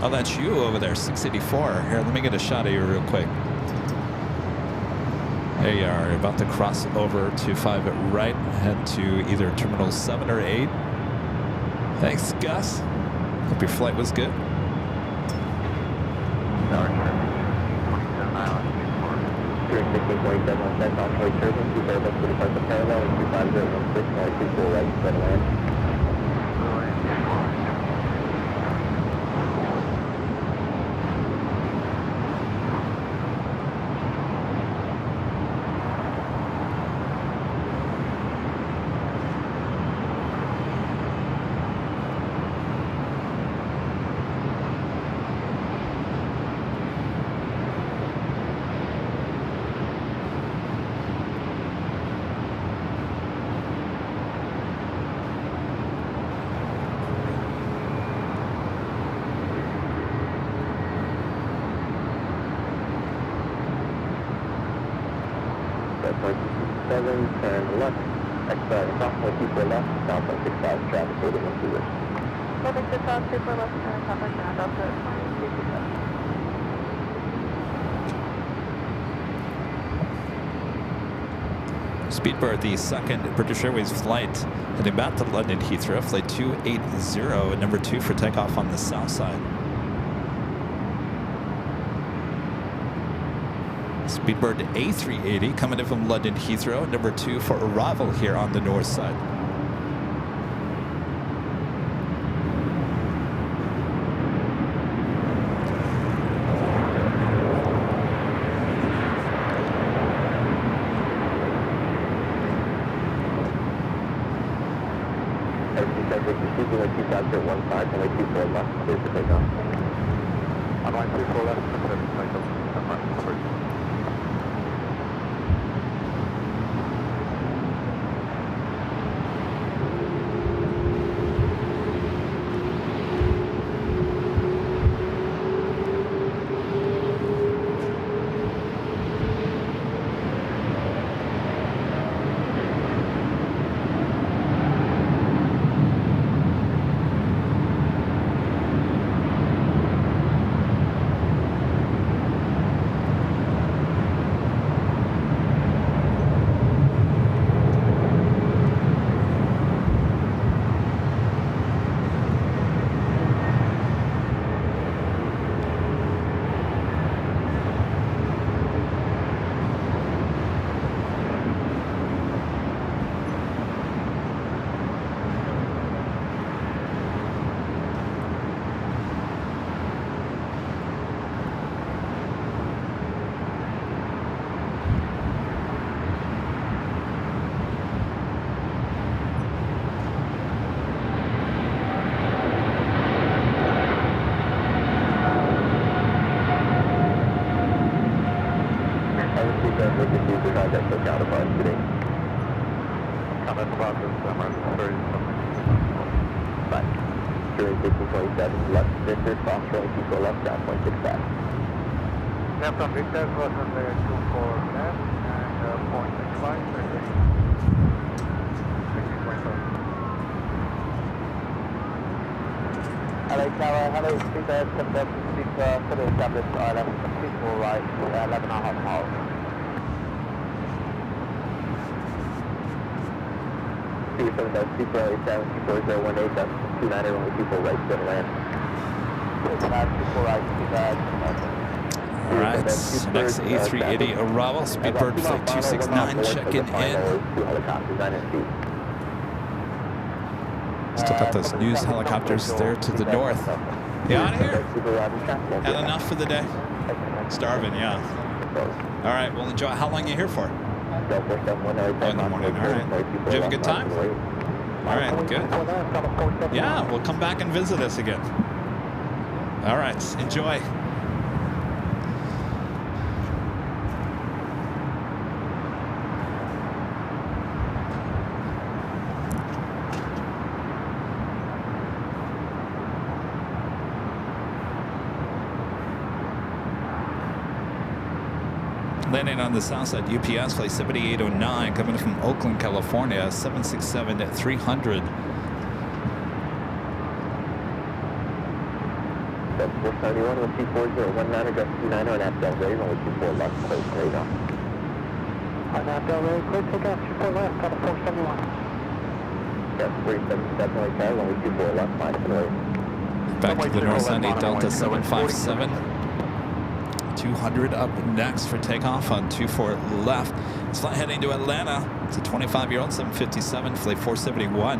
Oh, that's you over there, 684. Here, let me get a shot of you real quick. There you are. You're about to cross over to 5 at right. Head to either Terminal 7 or 8. Thanks, Gus. Hope your flight was good. Turn left, exit approximately 24 left, down 65, traffic holding in 2 wish. Perfect, just off, super left, turn, top right now, Delta 22. Speedbird, the second British Airways flight, heading back to London Heathrow, flight 280, number 2 for takeoff on the south side. Speedbird A380 coming in from London Heathrow, number 2 for arrival here on the north side. Bye. During 1527, left Victor, cross runway 24 left, ground point 65. Captain Victor, cross runway 24 left and point 65, Hello Tower, hello, speak air, come up, speak fully established island, please all right, 11.5 miles. Speak from the super early 724.018, that's 29 only people right to land. 24 right, speak air, All right, next A380 arrival, Speedbird flight 269 checking in. Two helicopters, 9 feet. Still got those news helicopters there to the north. Yeah, out of here. Had enough for the day? Starving, yeah. All right, well, enjoy. How long are you here for? Oh, in the morning, all right. Did you have a good time? All right, good. Yeah, we'll come back and visit us again. All right, enjoy. Landing on the south side, UPS flight 7809 coming from Oakland, California, 767 at 300. 471 with 24019 address 29 on Abdel Ray, only 24 left, close radar. On Abdel Ray, clear takeoff 24 left, got a 471. Yes, 377 right there, only 24 left, minus and right. Back to the north side, Delta 757. 200 up next for takeoff on 24 left. It's flight heading to Atlanta. It's a 25-year-old 757, flight 471.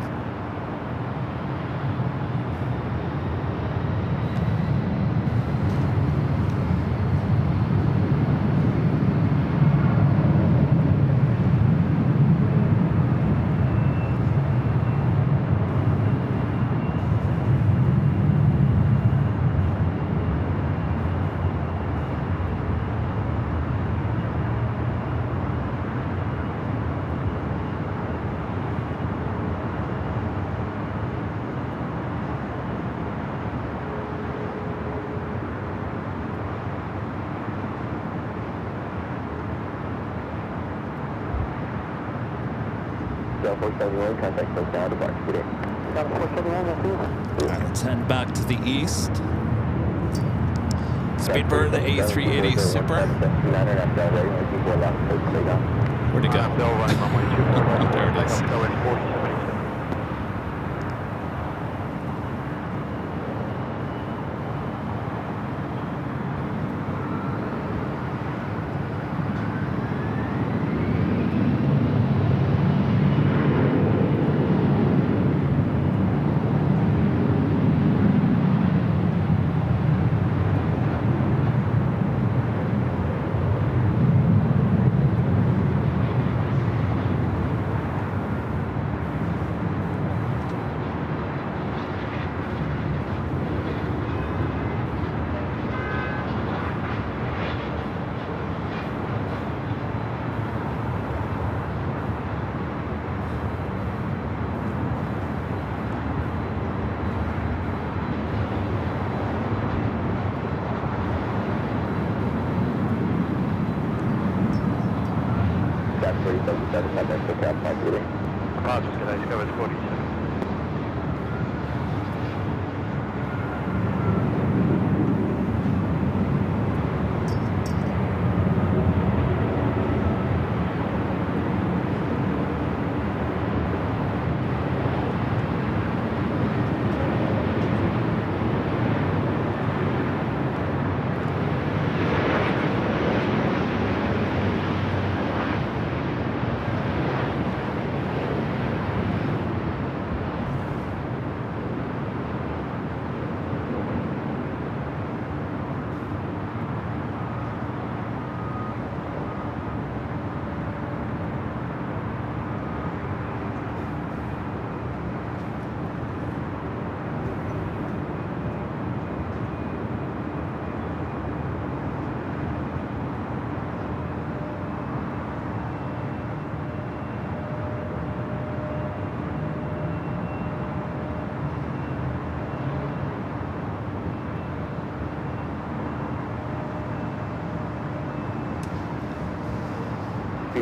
Delta 471, contact us now, departure today. Delta 471, that's you. All right, let's head back to the east. Speedbird, the A380 Super. Where'd it go? There it is.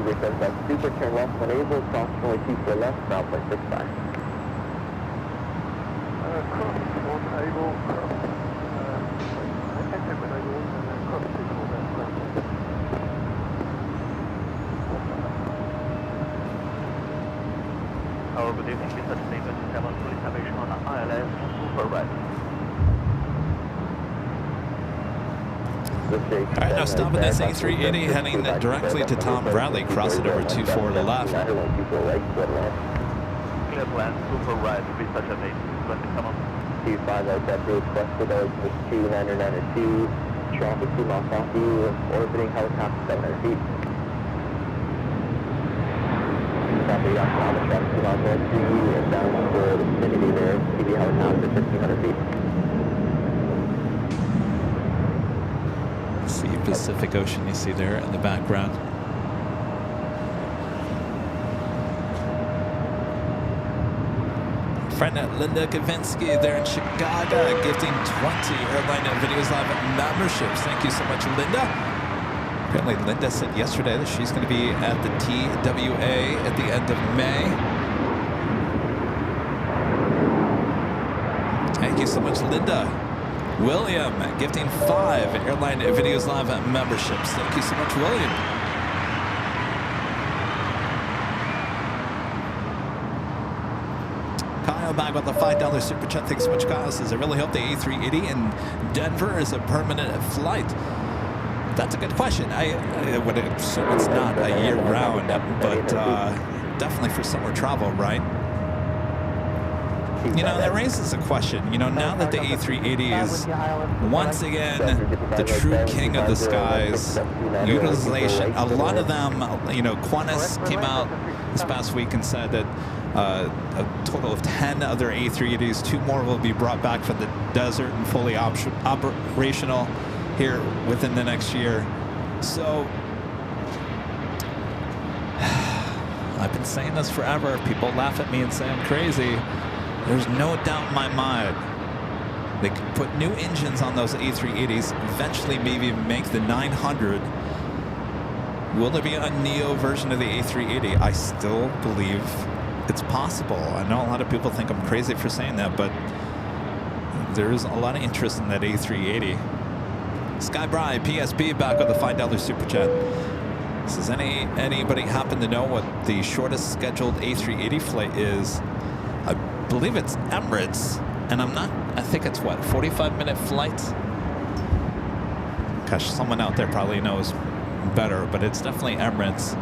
377, super turn left when able, cross runway 24 left, ground point 65. Cross on able, cross. I think when I go in and cross 24 left, ground point 65. Our good evening, Mr. Stephen, 7 police aviation on ILS, super right. All right, now stopping this A380, heading directly to Tom Bradley, crossing over 24 to left. Clear plan, super right, research at 827. 25 out that route, requested out with 2992, traffic 2 miles off you, orbiting helicopter 700 feet. Copy, traffic 2 miles north to you, and down to the vicinity there, TV helicopter 1500 feet. See Pacific Ocean you see there in the background. Friend Linda Kavinsky there in Chicago, gifting 20 Airline Videos Live memberships. Thank you so much, Linda. Apparently Linda said yesterday that she's going to be at the TWA at the end of May. Thank you so much, Linda. William gifting 5 Airline Videos Live memberships. Thank you so much, William. Kyle back with the $5 super chat. Thanks so much, Kyle. Says, I really hope the A380 in Denver is a permanent flight. That's a good question. I would assume it's not a year-round, but definitely for summer travel, right? You know, that raises a question. You know, now that the A380 is once again the true king of the skies, utilization, a lot of them, you know, Qantas came out this past week and said that a total of 10 other A380s, 2 more will be brought back from the desert and fully operational here within the next year. So I've been saying this forever. People laugh at me and say I'm crazy. There's no doubt in my mind they could put new engines on those A380s, eventually maybe make the 900. Will there be a Neo version of the A380? I still believe it's possible. I know a lot of people think I'm crazy for saying that, but there's a lot of interest in that A380. Sky Bry, PSP, back with a $5 super chat. Does anybody happen to know what the shortest scheduled A380 flight is? I believe it's Emirates, and I think it's what, 45-minute flight? Gosh, someone out there probably knows better, but it's definitely Emirates.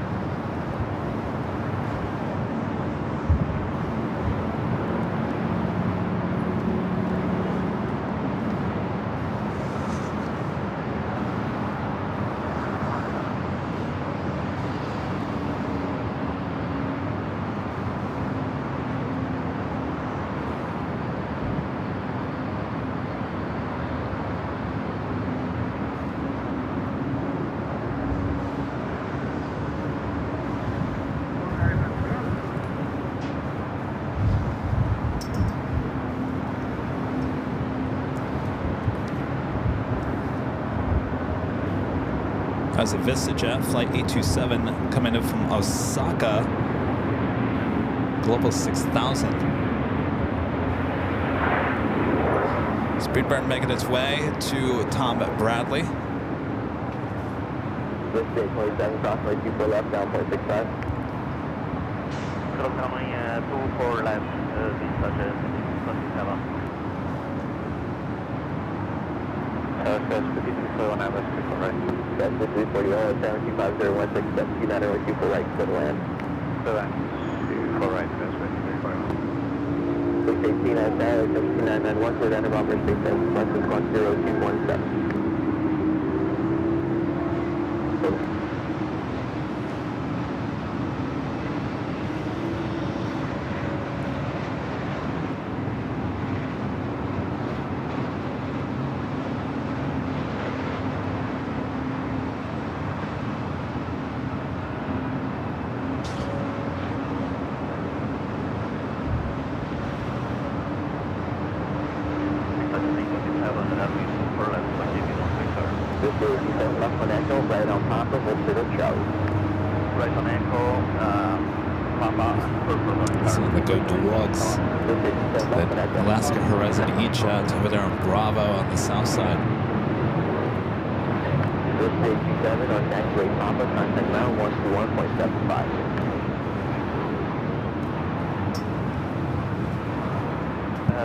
As a VistaJet flight 827 coming in from Osaka, Global 6000. Speedbird making its way to Tom Bradley. Vista 827, cross runway 24 left, down point 65. Cross runway 24 left, Vista 27. That's 5241, I'm right. That's 341, 725, 016, 24 right, good land. 24 right, that's 341. 618 outside, 17991, clear down to Bomber Space, less than 10217. Right on top of Charlie. right on ankle, Seeing the go towards the Alaska Horizon E-Jet over there on Bravo on the south side. This stage 7 on taxiway Papa, contact now 121.75.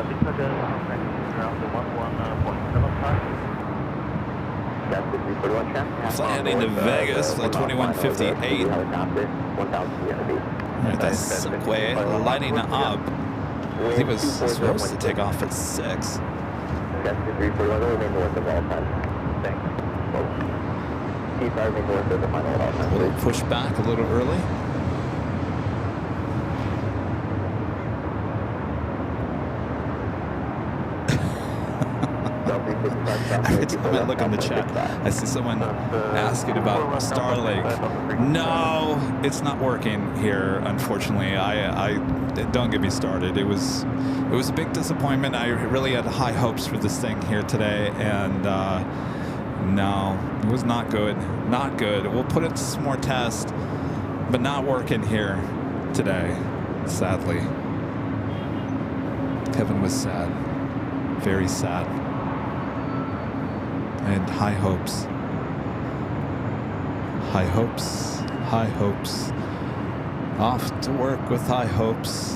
Victor Del, around the 11.75. Flight heading to Vegas, flight 2158. Alright, that's Silkway lighting up. I think it was supposed to take off at 6. Will it push back a little early? Every time I look on the chat, I see someone asking about Starlink. No, it's not working here, unfortunately. I don't get me started. It was a big disappointment. I really had high hopes for this thing here today, and no, it was not good. Not good. We'll put it to some more tests, but not working here today, sadly. Kevin was sad. Very sad. And high hopes. High hopes. High hopes. Off to work with high hopes.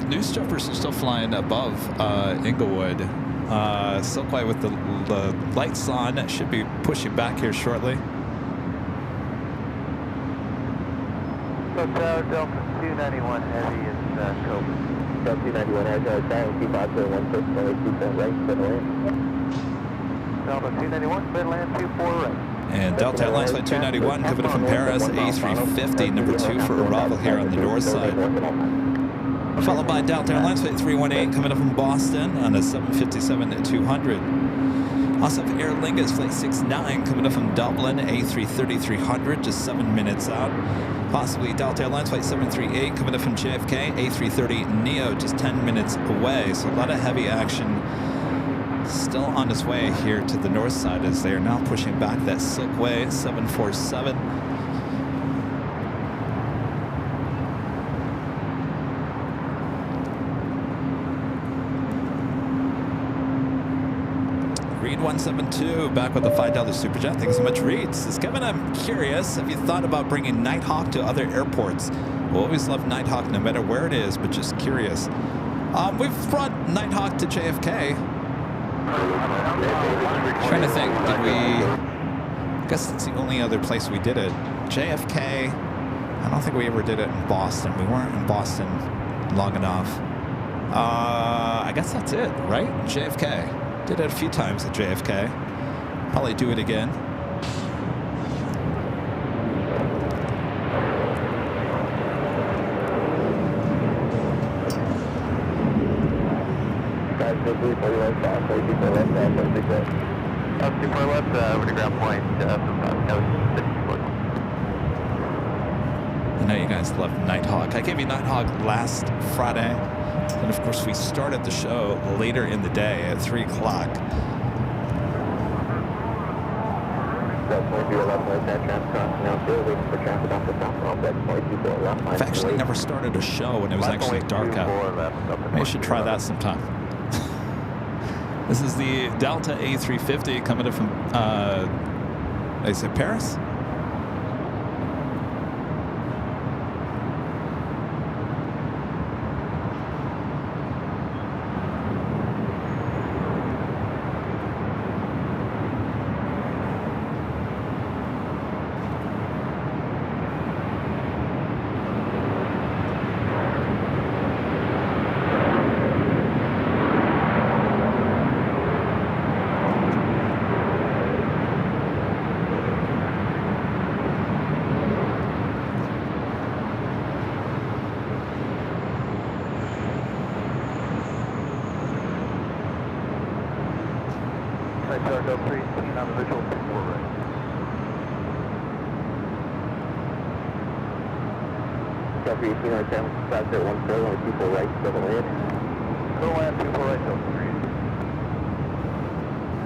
News jumpers are still flying above Inglewood. Silkway with the lights on. Should be pushing back here shortly. Delta 291 Heavy is Cobra. Delta 291 Heavy, down, keep out to 1 right, 2 right, 7 right. Delta 291, bed land 24 right. And Delta Airlines flight 291 coming in from Paris, A350, number 2 for arrival here on the north side. Followed by Delta Airlines flight 318 coming up from Boston on a 757-200. Also have Aer Lingus flight 69 coming up from Dublin, A330-300, just 7 minutes out. Possibly Delta Airlines flight 738 coming up from JFK, A330neo, just 10 minutes away. So a lot of heavy action still on its way here to the north side as they are now pushing back that Silkway 747. Reed 172 back with a $5 super chat. Thanks so much, Reed. Says Kevin, I'm curious, have you thought about bringing Nighthawk to other airports? We'll always love Nighthawk no matter where it is, but just curious. We've brought Nighthawk to JFK. Trying to think, did we? I guess it's the only other place we did it. JFK. I don't think we ever did it in Boston. We weren't in Boston long enough. I guess that's it, right? JFK. Did it a few times at JFK. Probably do it again. I know you guys love Nighthawk. I gave you Nighthawk last Friday. And of course, we started the show later in the day at 3 o'clock. I've actually never started a show when it was actually dark out. Maybe I should try that sometime. This is the Delta A350 coming in from, is it Paris?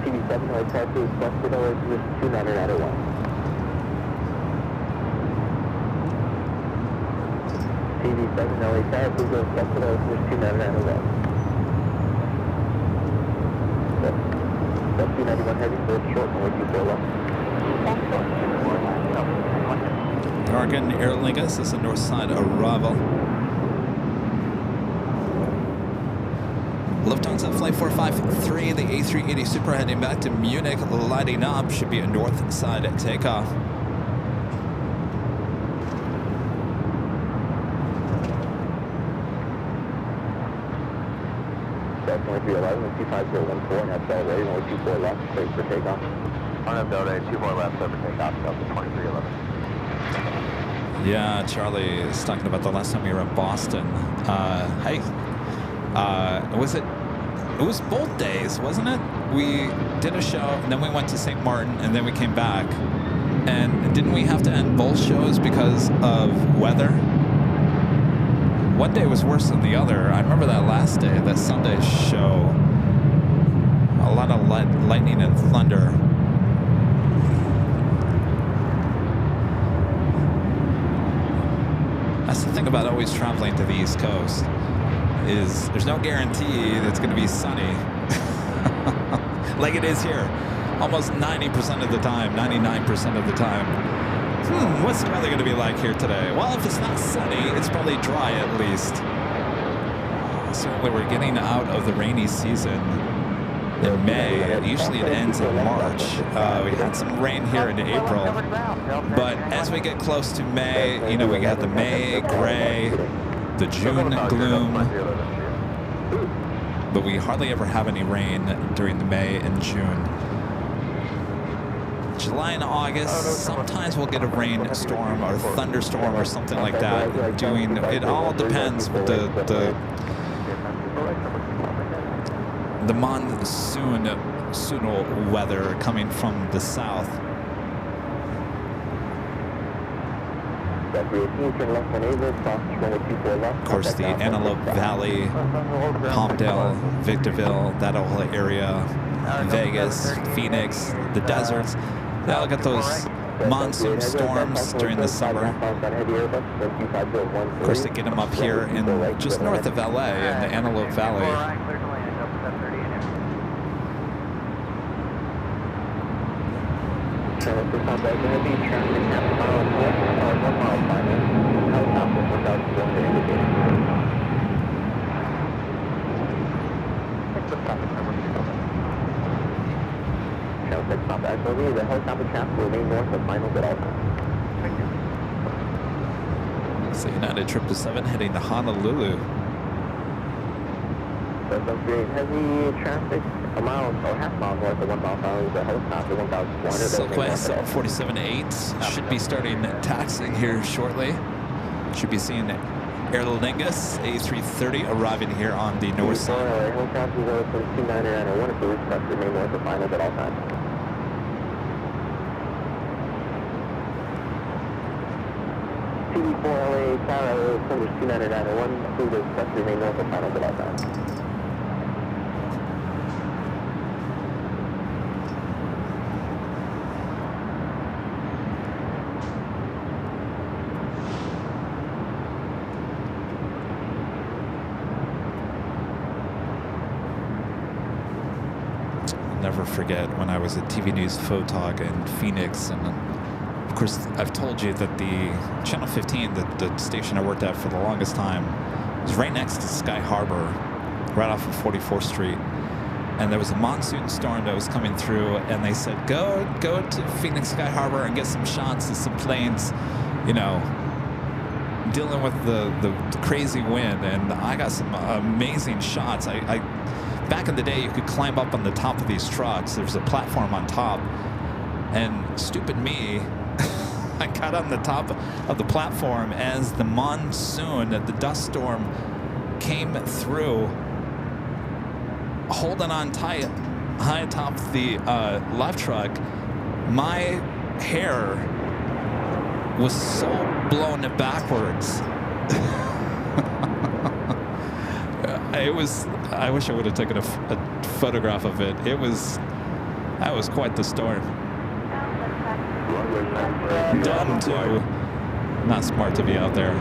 TV7, LA Tower, please west to LA, this is 2991. TV7, LA Tower, please go west to LA, this is 2991. That's 291 heavy, so it's short, only 24 left. Oregon AirLineVideos, this is the north side arrival. Lufthansa Flight 453, the A380 Super heading back to Munich, lighting up, should be a north side takeoff. That's 2311, 25014, and that's Delta, only 24 left, straight for takeoff. On Delta, 24 left, straight for takeoff, Delta 2311. Yeah, Charlie is talking about the last time we were in Boston. Hey, it was both days, wasn't it? We did a show, and then we went to St. Martin, and then we came back. And didn't we have to end both shows because of weather? One day was worse than the other. I remember that last day, that Sunday show. A lot of lightning and thunder. That's the thing about always traveling to the East Coast, is there's no guarantee that it's going to be sunny like it is here almost 90% of the time, 99% of the time. What's the weather going to be like here today? Well, if it's not sunny, it's probably dry at least. Certainly we're getting out of the rainy season in May. Usually it ends in March. We had some rain here in April, but as we get close to May, you know, we got the May gray, the June gloom, but we hardly ever have any rain during the May and June. July and August, sometimes we'll get a rainstorm or thunderstorm or something like that. It all depends with the monsoonal weather coming from the south. Of course, the Antelope Valley, Palmdale, Victorville, that whole area, Vegas, Phoenix, the deserts, they all get those monsoon storms during the summer. Of course, they get them up here in just north of LA in the Antelope Valley. The helicopter traffic will remain north of finals at all times. It's the United 777 heading to Honolulu. Heavy traffic a mile or half mile north of 1 mile following the helicopter 1,400. Southwest 47.8 should be starting taxiing here shortly. Should be seeing AIRLINEVIDEOS A330 arriving here on the north side. Helicopter is over 2991 if the roof trucks remain north of finals at all times. TV4 LA Tower, numbers 2991, please those trucks remain north of finals at all times. Never forget when I was a TV News photog in Phoenix, and of course I've told you that the Channel 15, the station I worked at for the longest time, was right next to Sky Harbor, right off of 44th Street, and there was a monsoon storm that was coming through, and they said go to Phoenix Sky Harbor and get some shots of some planes, you know, dealing with the crazy wind, and I got some amazing shots. Back in the day, you could climb up on the top of these trucks. There's a platform on top. And stupid me, I got on the top of the platform as the monsoon, the dust storm came through, holding on tight, high atop the live truck. My hair was so blown backwards. I wish I would have taken a photograph of it. It was That was quite the storm. Dumb too. Not smart to be out there.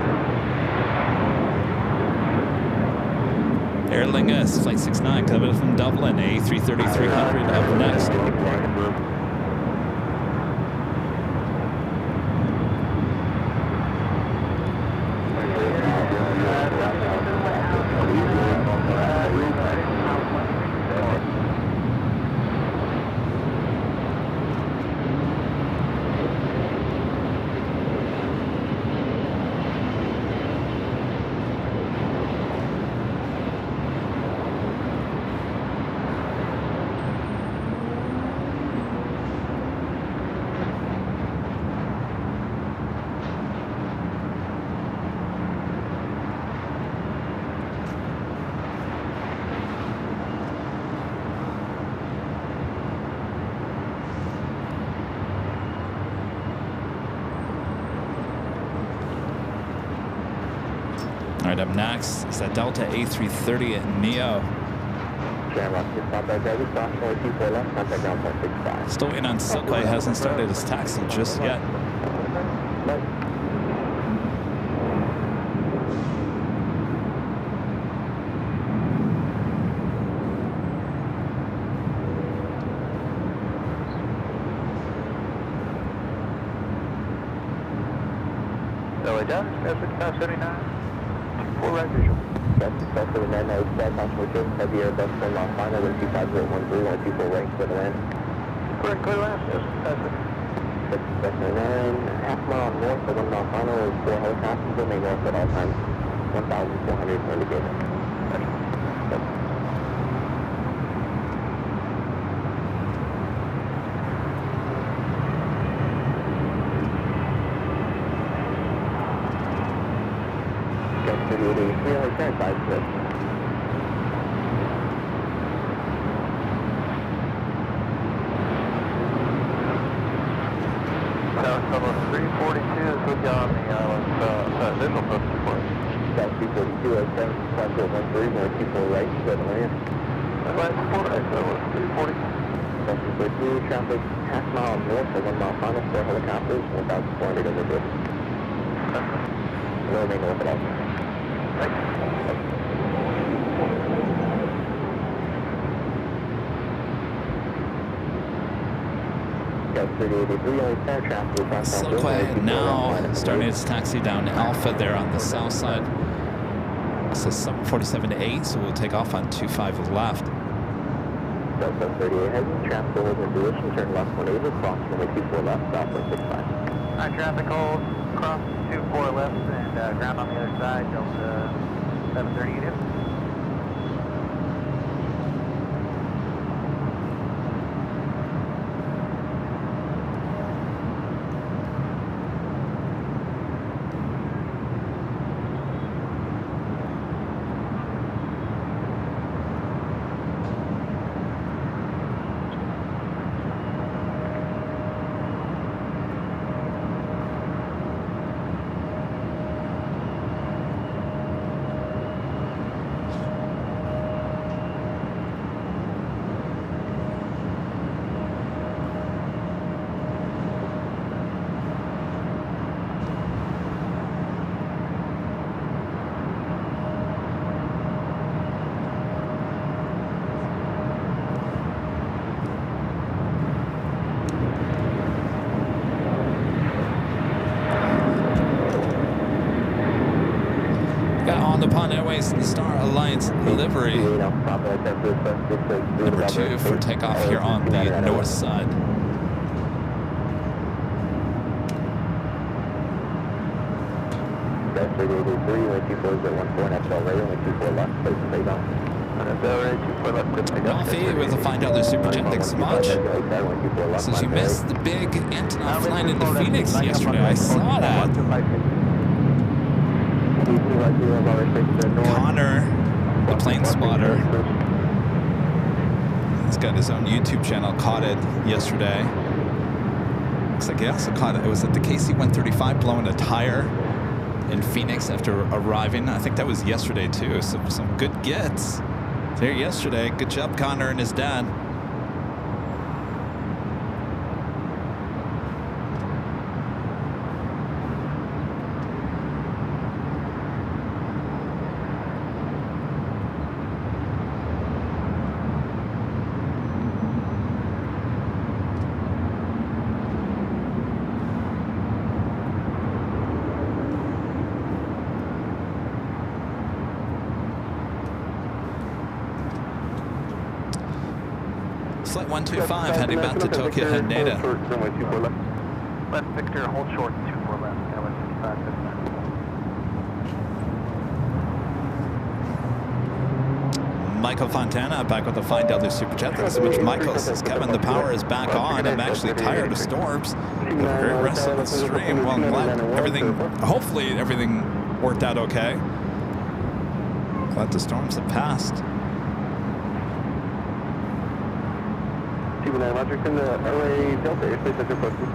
Airlinevs, Flight 69, coming from Dublin, A330-300 up next. All right, up next is that Delta A330 at Neo. Still waiting on Silkway, hasn't started his taxi just yet. LA Dallas, 579. Full right visual. That's 579, now it's back on switching. Heavy Airbus from Los Angeles, 125.13, 124 right, clear to land. Correct, clear to land, yes, that's it. 579, half mile north of 1 Los Angeles, 4 helicopters, remain north at all times. 1,400 indicated. Traffic half mile north of 1 mile final, 4 helicopters, 1,400 in the distance. We'll remain north at all. Silkway now starting its taxi down Alpha there on the south side. It says 747-8, so we'll take off on 25 left. Delta 38 heading, traffic hold in position, turn left 180, cross runway 24 left, south 165. Alright, traffic hold, cross 24 left, and ground on the other side, Delta 738 in. Airways and Star Alliance livery. Number 2 for takeoff here on the north side. Coffee with a $5 super jet. Thanks so much. Since you missed the big Antonov flying into Phoenix yesterday, I saw that. Connor, the plane spotter, he's got his own YouTube channel, caught it yesterday. Looks like he also caught it. It was at the KC-135 blowing a tire in Phoenix after arriving. I think that was yesterday too. So some good gets there yesterday. Good job, Connor and his dad. flight 125 heading back to Tokyo Haneda. Runway 24 left. Left Victor, hold short, 24 left. Airline 55, Michael Fontana back with a fine Delta Super Jet. Thanks so much, Michael. Says Kevin, the power is back on. I'm actually tired of storms. Have a great rest of the stream. Well, glad hopefully everything worked out okay. Glad the storms have passed. T-9 Roger, in the LA Delta airspace at your posting.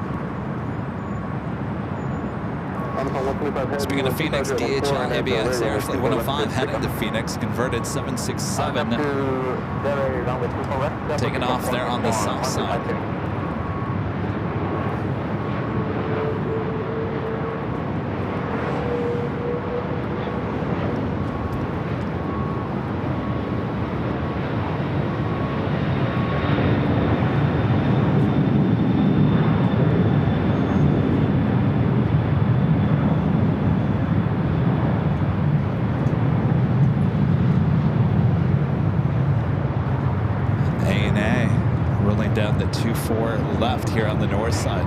Speaking of Phoenix, DHL ABX Air Flight 105 heading to Phoenix, converted 767, taking off there on the south side. Down the 24 left here on the north side.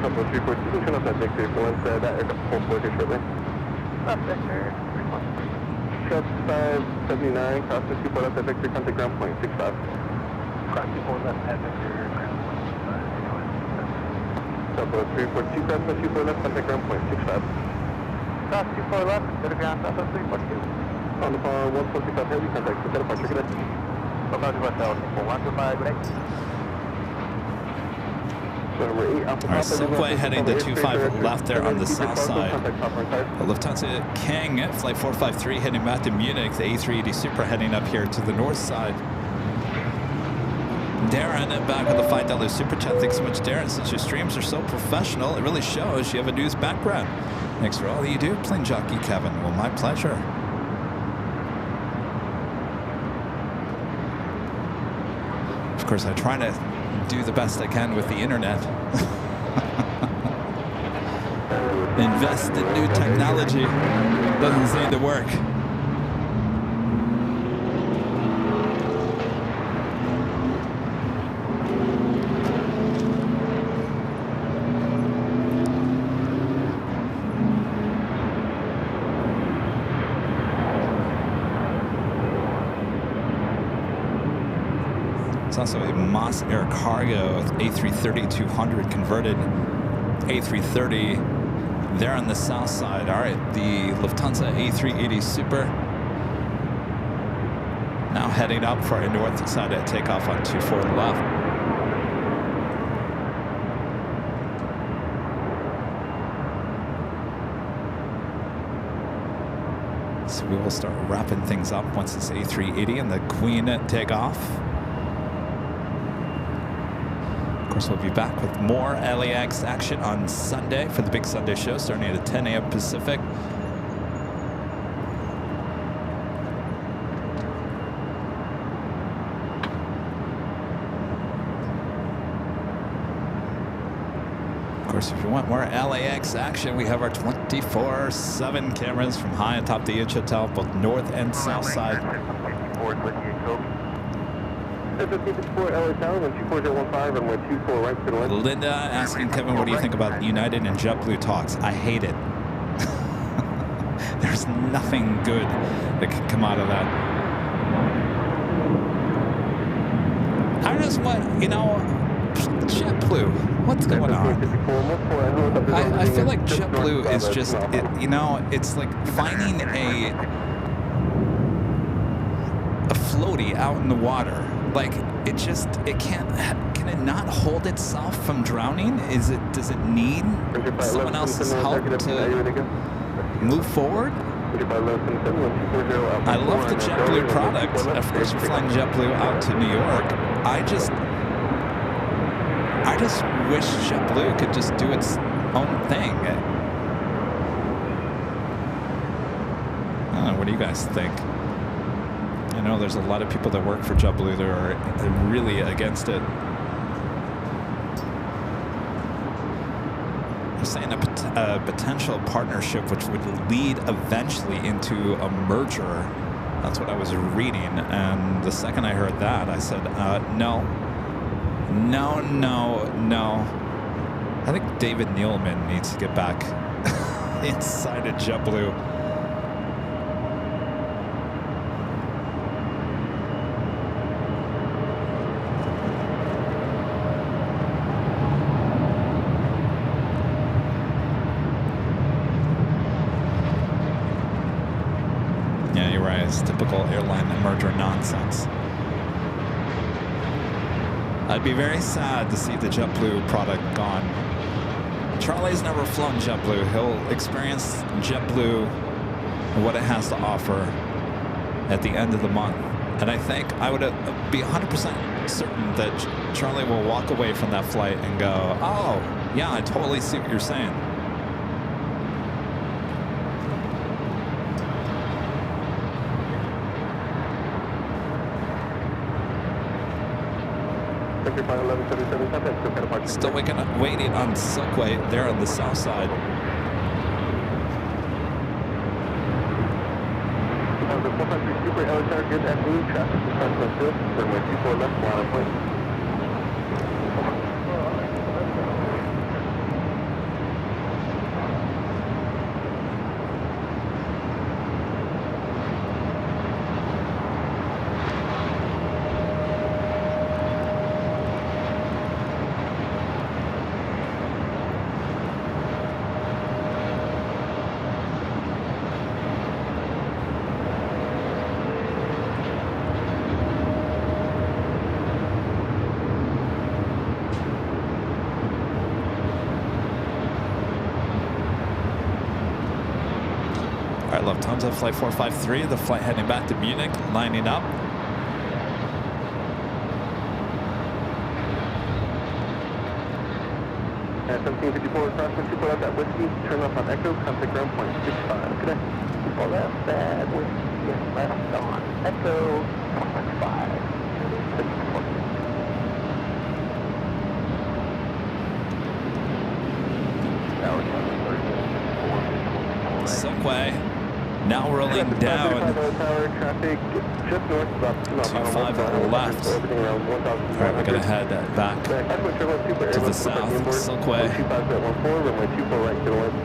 Couple of 342, turn off that Victor. Once that aircraft full forward here shortly. Left Victor, 579, cross the 24 left at Victor, contact ground point 65. Cross 24 left at Victor, ground point 65. Couple of 342, cross the 24 left, contact ground point 65. Cross 24 left, go to ground, south of 342. On the phone, 145 heavy, contact with departure, good day. Our Subway heading to 25 left there on the south side. Lufthansa King, flight 453 heading back to Munich. The A380 Super heading up here to the north side. Darren back with the $5 Super Chat. Thanks so much, Darren. Since your streams are so professional, it really shows you have a news background. Thanks for all that you do, Plane Jockey Kevin. Well, my pleasure. Of course, I try to do the best I can with the internet. Invest in new technology. Doesn't seem to work. It's also a Moss Air Cargo A330-200 converted A330 there on the south side. All right, the Lufthansa A380 Super now heading up for a north side at takeoff on 24 left. So we will start wrapping things up once this A380 and the Queen take off. Of course, we'll be back with more LAX action on Sunday for the big Sunday show starting at 10 a.m. Pacific. Of course, if you want more LAX action, we have our 24/7 cameras from high atop the H Hotel, both north and south side. Linda asking Kevin, what do you think about United and JetBlue talks? I hate it. There's nothing good that can come out of that. I just want, you know, JetBlue, what's going on? I feel like JetBlue is just, you know, it's like finding a floaty out in the water. Like, it just, it can't, can it not hold itself from drowning? Does it need someone else's help to move forward? I love the JetBlue product. Of course, we're flying JetBlue out to New York. I just wish JetBlue could just do its own thing. I don't know, what do you guys think? I know there's a lot of people that work for JetBlue that are really against it. They're saying a potential partnership which would lead eventually into a merger. That's what I was reading, and the second I heard that, I said, no. I think David Nealman needs to get back inside of JetBlue. Yeah, you're right. It's typical airline merger nonsense. I'd be very sad to see the JetBlue product gone. Charlie's never flown JetBlue. He'll experience JetBlue and what it has to offer at the end of the month. And I think I would be 100% certain that Charlie will walk away from that flight and go, oh, yeah, I totally see what you're saying. Still waiting on Silkway there on the south side. All right, Lufthansa flight 453, the flight heading back to Munich, lining up. At 1754, crossing 2 left at Whiskey, turn left on Echo, contact ground point 65. Good day. 2 left at Whiskey, left on Echo, 65. Silkway now rolling down. Traffic just north about 25 on the left. All right, we're gonna head back to the south. Silkway. 25.14, runway 24 right to the west.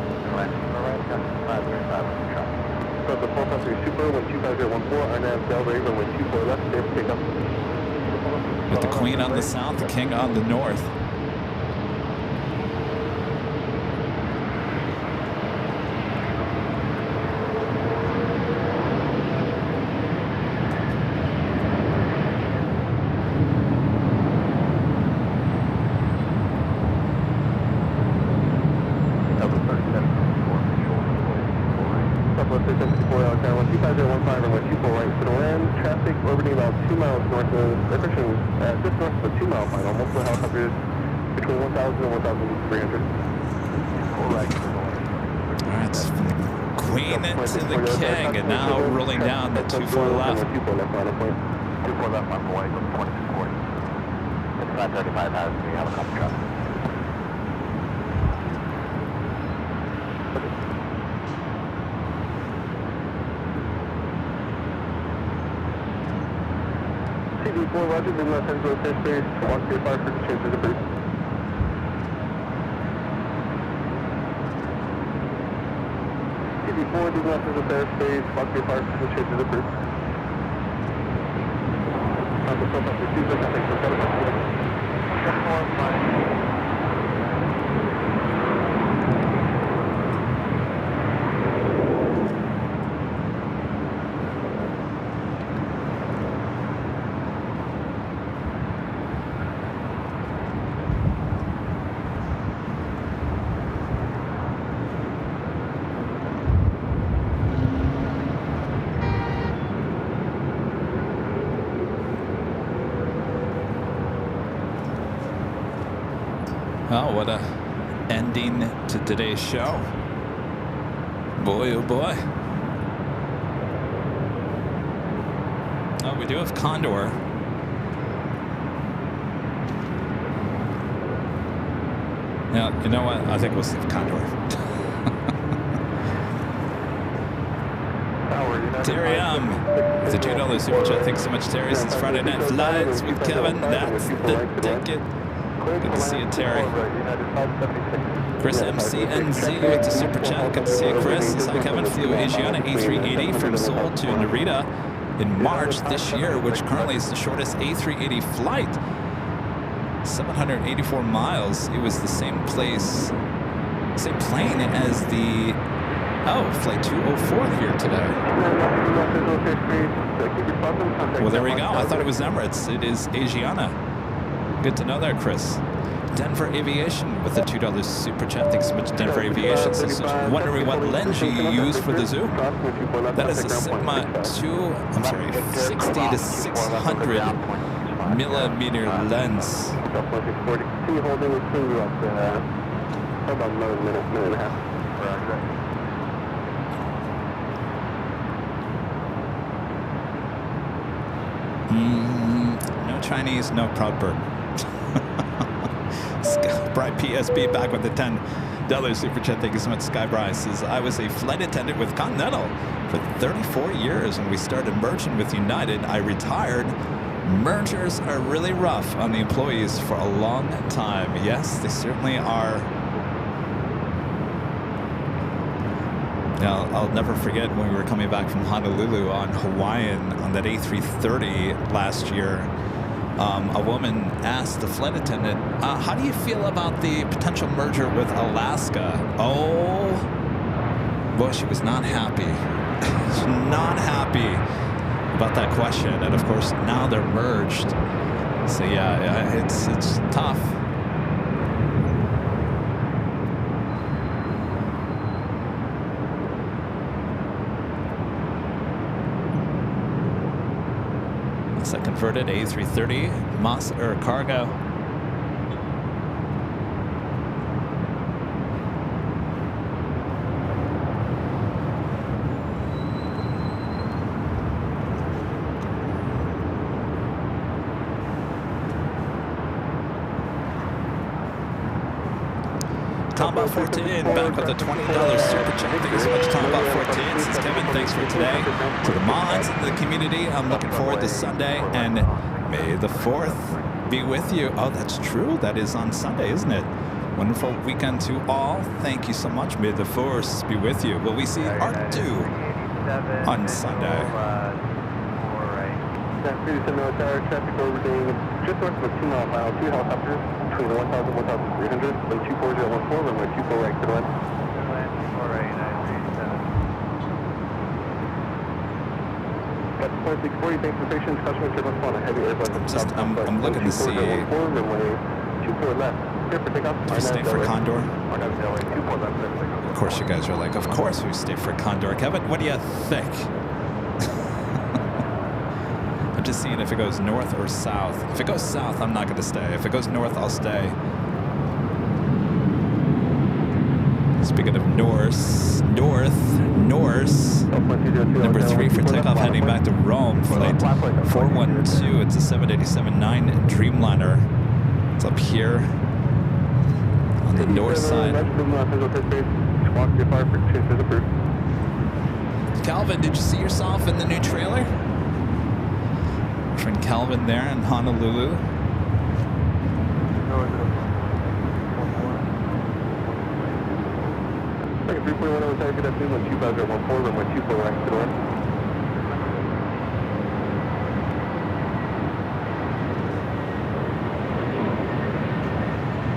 So the 453 Super, 125.14, RNAV Delray, runway 24 left, safe takeoff. With the Queen on the south, the King on the north. To the King, and now rolling down the 24 left. 24 left on point. 24 left on Hawaii, 2640. It's 535 has we have a couple traffic. CD4 Roger, do not send to the safe space. Walk to your fire for the change of the boost. CD4, do not send to the fair space. Walk to your fire for the change of the boost. On the front of the season, I think we're better than Oh, what a ending to today's show. Boy, oh boy. Oh, we do have Condor. All 1 Now, you know what? I think we'll see Condor. Terry, with the $2 super chat. Thanks so much, Terry. Since Friday Night Flights with Kevin, that's the ticket. Good to see you, Terry. Chris MCNZ with the super chat. Good to see you, Chris. Says, hi, Kevin. Flew Asiana A380 from Seoul to Narita in March this year, which currently is the shortest A380 flight. 784 miles. It was the same place, same plane as the flight 204 here today. Well, there we go. I thought it was Emirates. It is Asiana. Good to know that, Chris. Denver Aviation with the $2 super chat. Thanks so much, Denver Aviation. So wondering what lens you use for the zoom. That is a Sigma 60 to 600 millimeter lens. Holding with you up about another minute and a half. No Chinese, no proud bird. Skybright PSB back with the $10 super chat. Thank you so much, Skybright. Says, I was a flight attendant with Continental for 34 years when we started merging with United. I retired. Mergers are really rough on the employees for a long time. Yes, they certainly are. Now, I'll never forget when we were coming back from Honolulu on Hawaiian on that A330 last year. A woman asked the flight attendant, how do you feel about the potential merger with Alaska? Oh, well, she was not happy. She's not happy about that question. And of course, now they're merged. So yeah, it's tough. It's a converted A330 Moss or cargo. Tombot 14 back with a $20 super chat. Thank you so much, Tombot 14. Says Kevin, thanks for today. To the mods and the community, I'm looking forward to Sunday, and May the 4th be with you. Oh, that's true. That is on Sunday, isn't it? Wonderful weekend to all. Thank you so much. May the Force be with you. Will we see Art 2 on Sunday? Traffic overtaking just north of a 2 mile mile, 2 helicopters between 1,000 and 1,300, when 24014, runway 24 right to the left. Got 2640, thanks for patience, customer turbulence on a heavy Airbus. I'm looking to see. Runway 24 left. Clear for takeoff. Do we stay for Condor? Of course you guys are like, of course we stay for Condor. Kevin, what do you think? Just seeing if it goes north or south. If it goes south, I'm not going to stay. If it goes north, I'll stay. Speaking of Norse, number 3 for takeoff heading back to Rome, flight 412. It's a 787-9 Dreamliner. It's up here on the north side. Calvin, did you see yourself in the new trailer? Friend Calvin there in Honolulu. Like 3.1 good afternoon, 2014, runway 24 right to the left.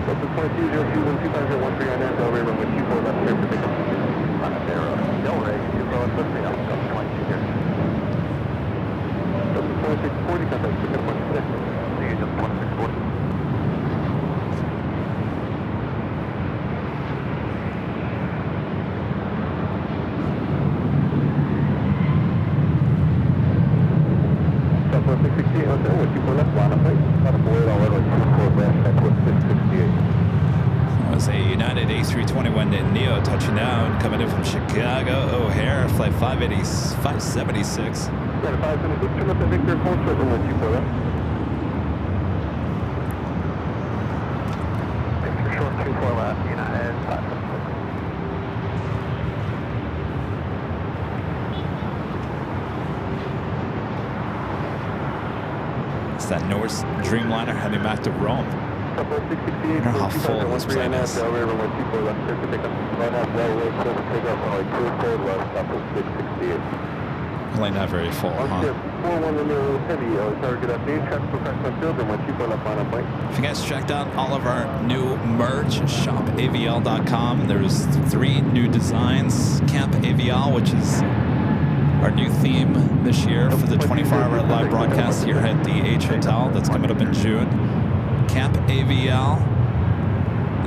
Delta 2202, 2013 on Delray, runway 24 left here for pickup. On a narrow. Delray, 2 left, let's see, I'm 22 here. 2640, contact pickup on today. See you, just 2640. South 668 hotel, with 24 left, line up right. Not a board, all right, 24 left, that's what 668. That was a United A321 Neo touching down, coming in from Chicago O'Hare, flight 576. Got a 576, turn left at Victor, hold short, runway 24 left. Victor short, 24 24 left, United 576. It's that Norse Dreamliner heading back to Rome. I wonder how full this plane is. Probably not very full, huh? If you guys checked out all of our new merch, shopavl.com. There's 3 new designs. Camp AVL, which is our new theme this year for the 24-hour live broadcast here at the H Hotel. That's coming up in June. Camp AVL.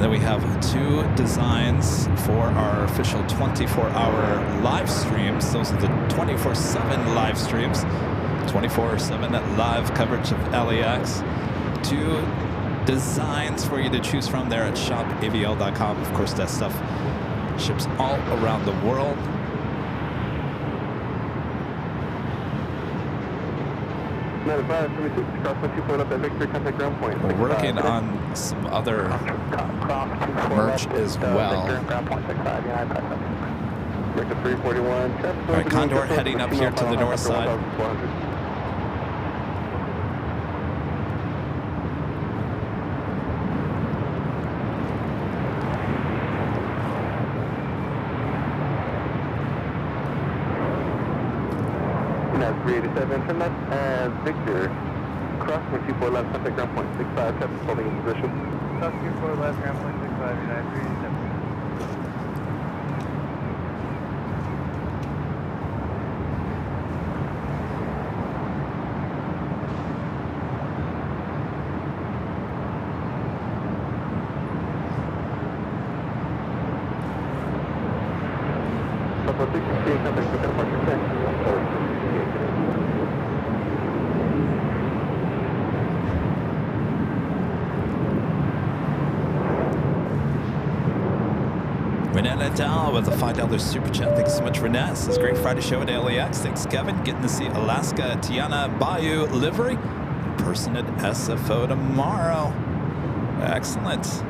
Then we have 2 designs for our official 24-hour live streams. Those are the 24/7 live streams, 24/7 live coverage of LAX. 2 designs for you to choose from there at shopavl.com. Of course, that stuff ships all around the world. We're working on some other merch as well. All right, Condor heading up here to the north side. That's 387 from that, and Victor, cross 24 left, contact ground point 65, Captain holding in position. Cross 24 left, ground point 65, United 387. With a $5 super chat. Thanks so much, Renee. This is a great Friday show at LAX. Thanks, Kevin. Getting to see Alaska Tiana Bayou livery in person at SFO tomorrow. Excellent.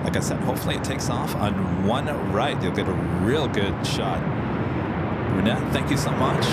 Like I said, hopefully it takes off on one right. You'll get a real good shot. Renee, thank you so much.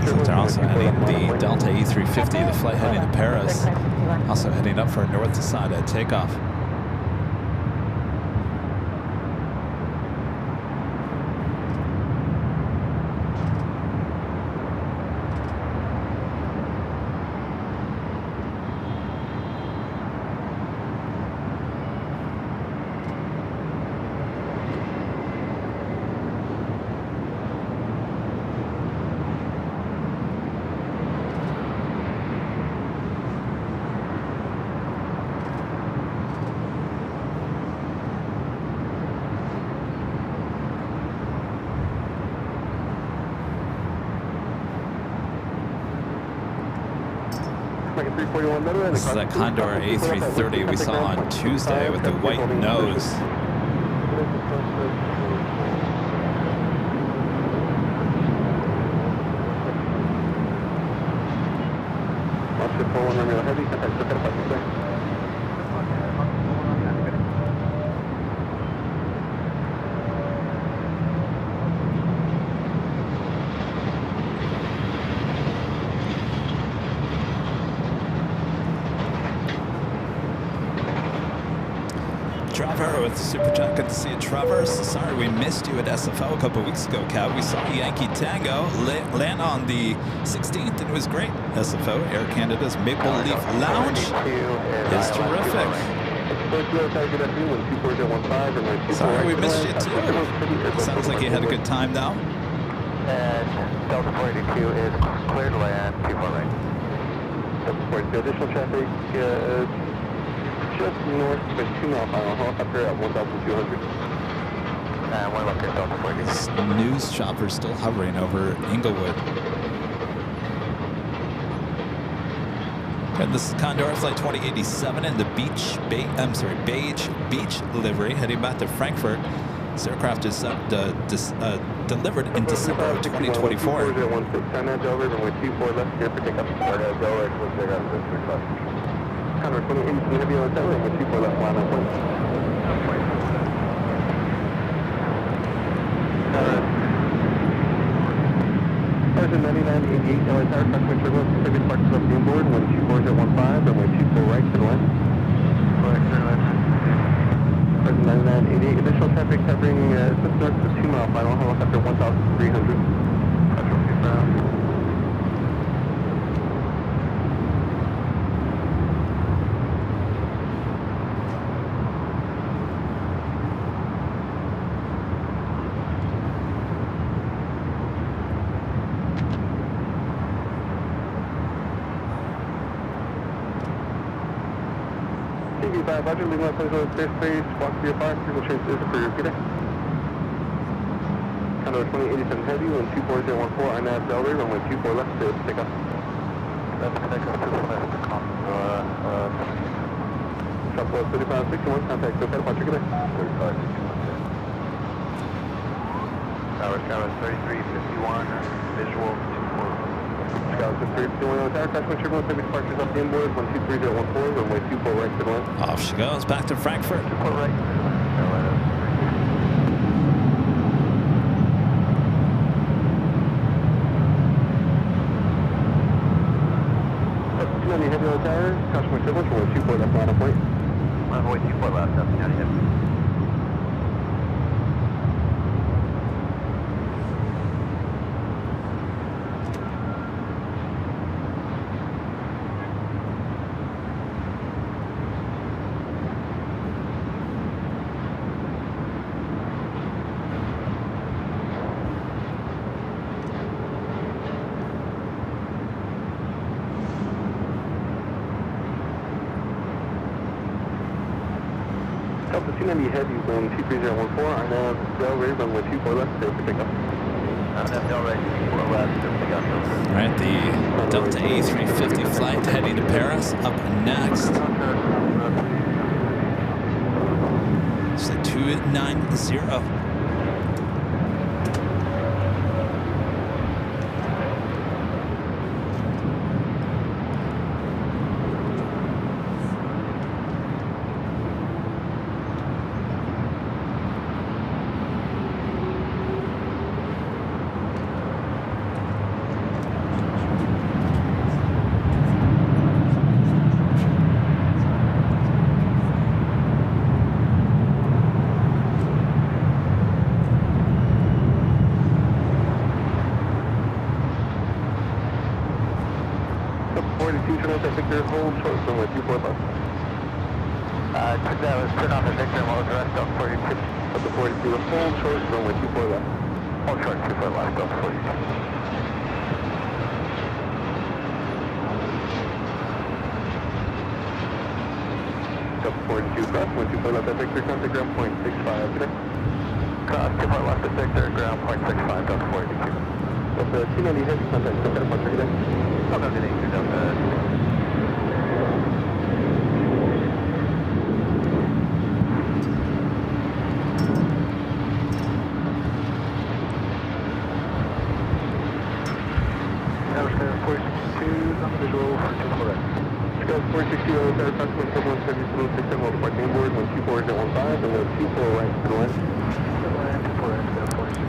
So they're also heading the Delta E350, the flight heading to Paris, also heading up for a north side at takeoff. This is that Condor A330 we saw on Tuesday with the white nose. With the super chat, good to see you, Trevor. Sorry we missed you at SFO a couple weeks ago, Kev. We saw Yankee Tango land on the 16th, and it was great. SFO, Air Canada's Maple Leaf Lounge is terrific. Sorry, we missed you too. Sounds like you had a good time though. And Delta 42 is clear to land, 24 right. Delta 42, additional traffic just north of a 2 mile final helicopter at 1,200. And one located Delta 42. This news chopper still hovering over Inglewood. And this is Condor Flight 2087 in the beige beach livery heading back to Frankfurt. This aircraft is delivered in December of 2024. Person 9988, LA Tower, crosswind turbulence, Pacific Park is up the inboard, wind 24 at 15, runway 24 right to the left. Correct, turn left. Person 9988, additional traffic covering just north of the 2 mile final, helicopter 1,300. Control 2 ground. Roger, leaving my place on the space, walk to your 5, signal change is for your repeater. Condor 2087 heavy, wind 24014, INAV Delray, runway 24 left, to pick up. That's pick up to the left, Southwest 3561, contact SoCal, departure, good day. 3561. Tower 3351, visual 24. Scout 351 on the tower, crosswind turbulence, Pacific departures up the inboard, 123014, runway 24 right to the left. Off she goes, back to Frankfurt. 24 right. Up 290 heavy on the tower, crosswind turbulence, runway 24 left, final point. Runway 24 left, up 290 heavy. Delta 290 heavy, wind 23014, INAV Delray, runway 24 left, clear for pickup. INAV Delray, 24 left, clear for pickup. All right, the Delta A350 flight heading to Paris. Up next, it's the 290. Victor, hold short runway 24 left. That was turn off the Victor and what was the rest of 42? Up to 42, hold short runway 24 left. Hold short 24 left, up to 42. Up 42 cross, 24 left at Victor, contact ground point 65 today. Cross 24 left at Victor, ground point 65, up to 42. Up to 290 heavy, contact SoCal, departure today. Up to 290, Delta.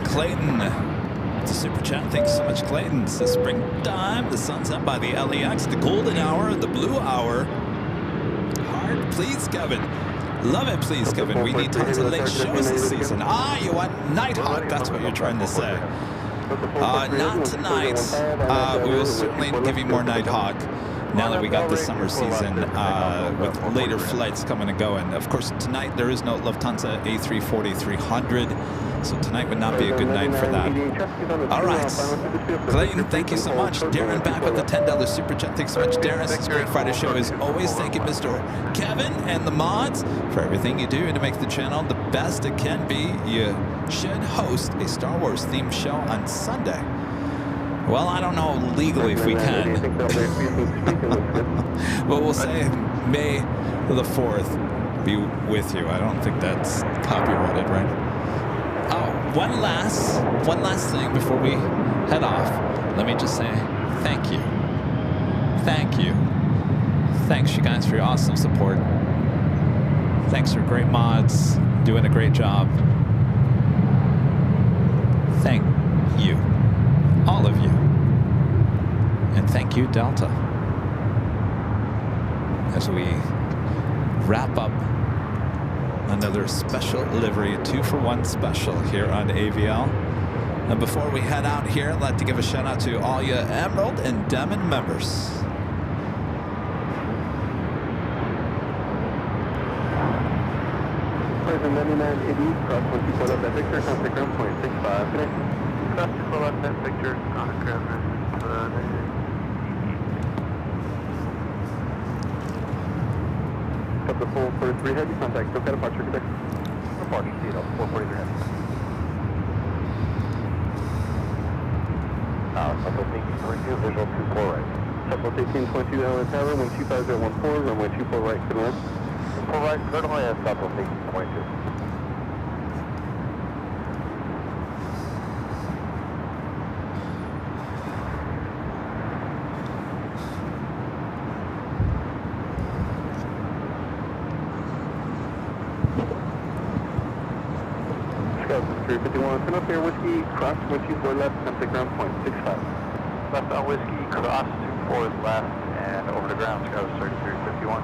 Clayton, it's a super chat. Thanks so much, Clayton. It's the springtime. The sun's up by the LAX. The golden hour, the blue hour. Hard, please, Kevin. Love it, please, Kevin. We need tons of late shows this season. You want Nighthawk? That's what you're trying to say. Not tonight. We will certainly give you more Nighthawk. now that we got the summer season with later flights coming and going. Of course, tonight there is no Lufthansa A340-300, so tonight would not be a good night for that. All right. Clayton, thank you so much. Darren back with the $10 super chat. Thanks so much, Darren. This Great Friday show as always. Thank you, Mr. Kevin and the mods, for everything you do to make the channel the best it can be. You should host a Star Wars themed show on Sunday. Well, I don't know legally if we can. But we'll say May the 4th be with you. I don't think that's copyrighted, right? Oh, one last thing before we head off. Let me just say thank you. Thank you. Thanks, you guys, for your awesome support. Thanks for great mods, doing a great job. Thank you. All of you. And thank you, Delta. As we wrap up another special livery, 2-for-1 special here on AVL. And before we head out here, I'd like to give a shout out to all you Emerald and Diamond members. Present 9980, cross 124 left at Victor, contact ground point 65 today. Cross 24 left at Victor, contact ground point. Up the 443 heavy, contact SoCal departure today. Departure, Seattle, 443 heavy. Southwest 1822, visual 24 right. Southwest 1822, Island Tower, 125014, runway 24 right, good one. 24 right, clear to land, Southwest 1822. Scout 351, turn up here, Whiskey, cross 124 left, contact ground point 65. Left on Whiskey, cross 24 left, and over to ground, Scout 3351.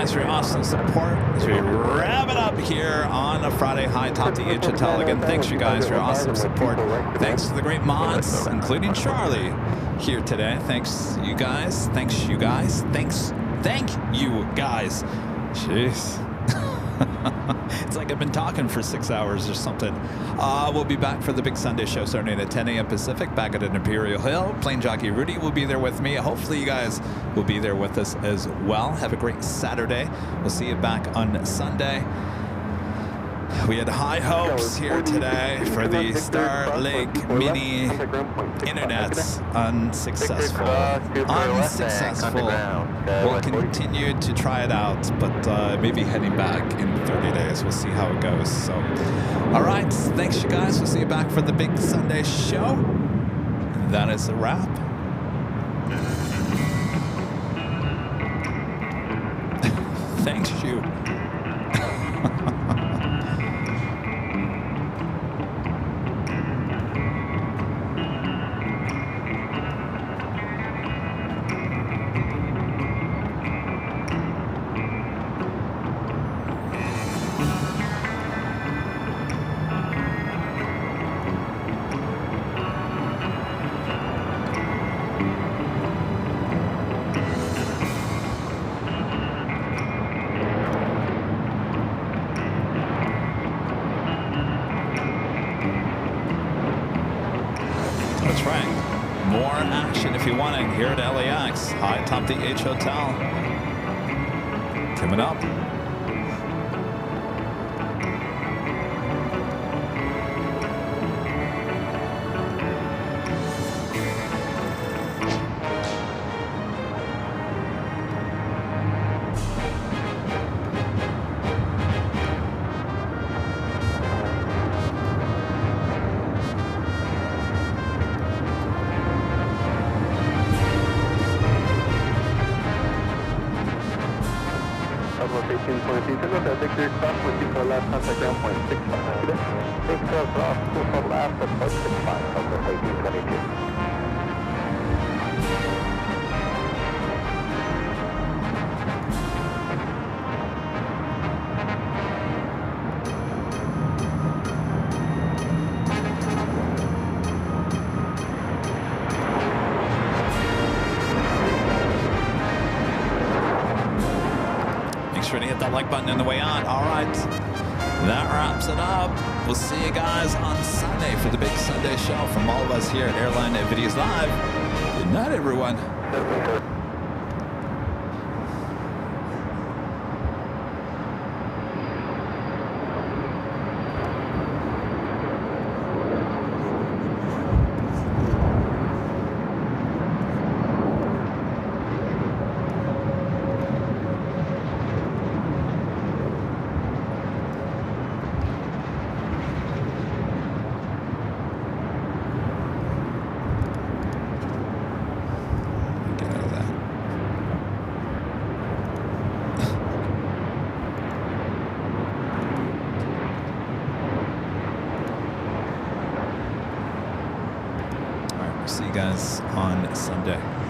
For your awesome support as we wrap it up here on a Friday. Hi, Top the H Hotel again. Thanks, you guys, for your awesome support. Thanks to the great mods, including Charlie, here today. Thanks, you guys. Thanks, you guys. Thank you guys. Jeez. It's like I've been talking for 6 hours or something. We'll be back for the big Sunday show starting at 10 a.m. Pacific back at Imperial Hill. Plane Jockey Rudy will be there with me. Hopefully you guys will be there with us as well. Have a great Saturday. We'll see you back on Sunday. We had high hopes here today for the Starlink Mini Internet. Unsuccessful. We'll continue to try it out, but maybe heading back in 30 days. We'll see how it goes. So, all right. Thanks, you guys. We'll see you back for the big Sunday show. That is a wrap. Thanks, you. That's right. More action if you want it here at LAX. High Top the H Hotel. Coming up. 14, look, Victor, cross with people left, contact ground point 65. Victor, cross, people left, approach 65, contact 1822. Sure to hit that like button on the way on. All right, that wraps it up. We'll see you guys on Sunday for the big Sunday show from all of us here at Airline Videos Live. Good night, everyone. See you guys on Sunday.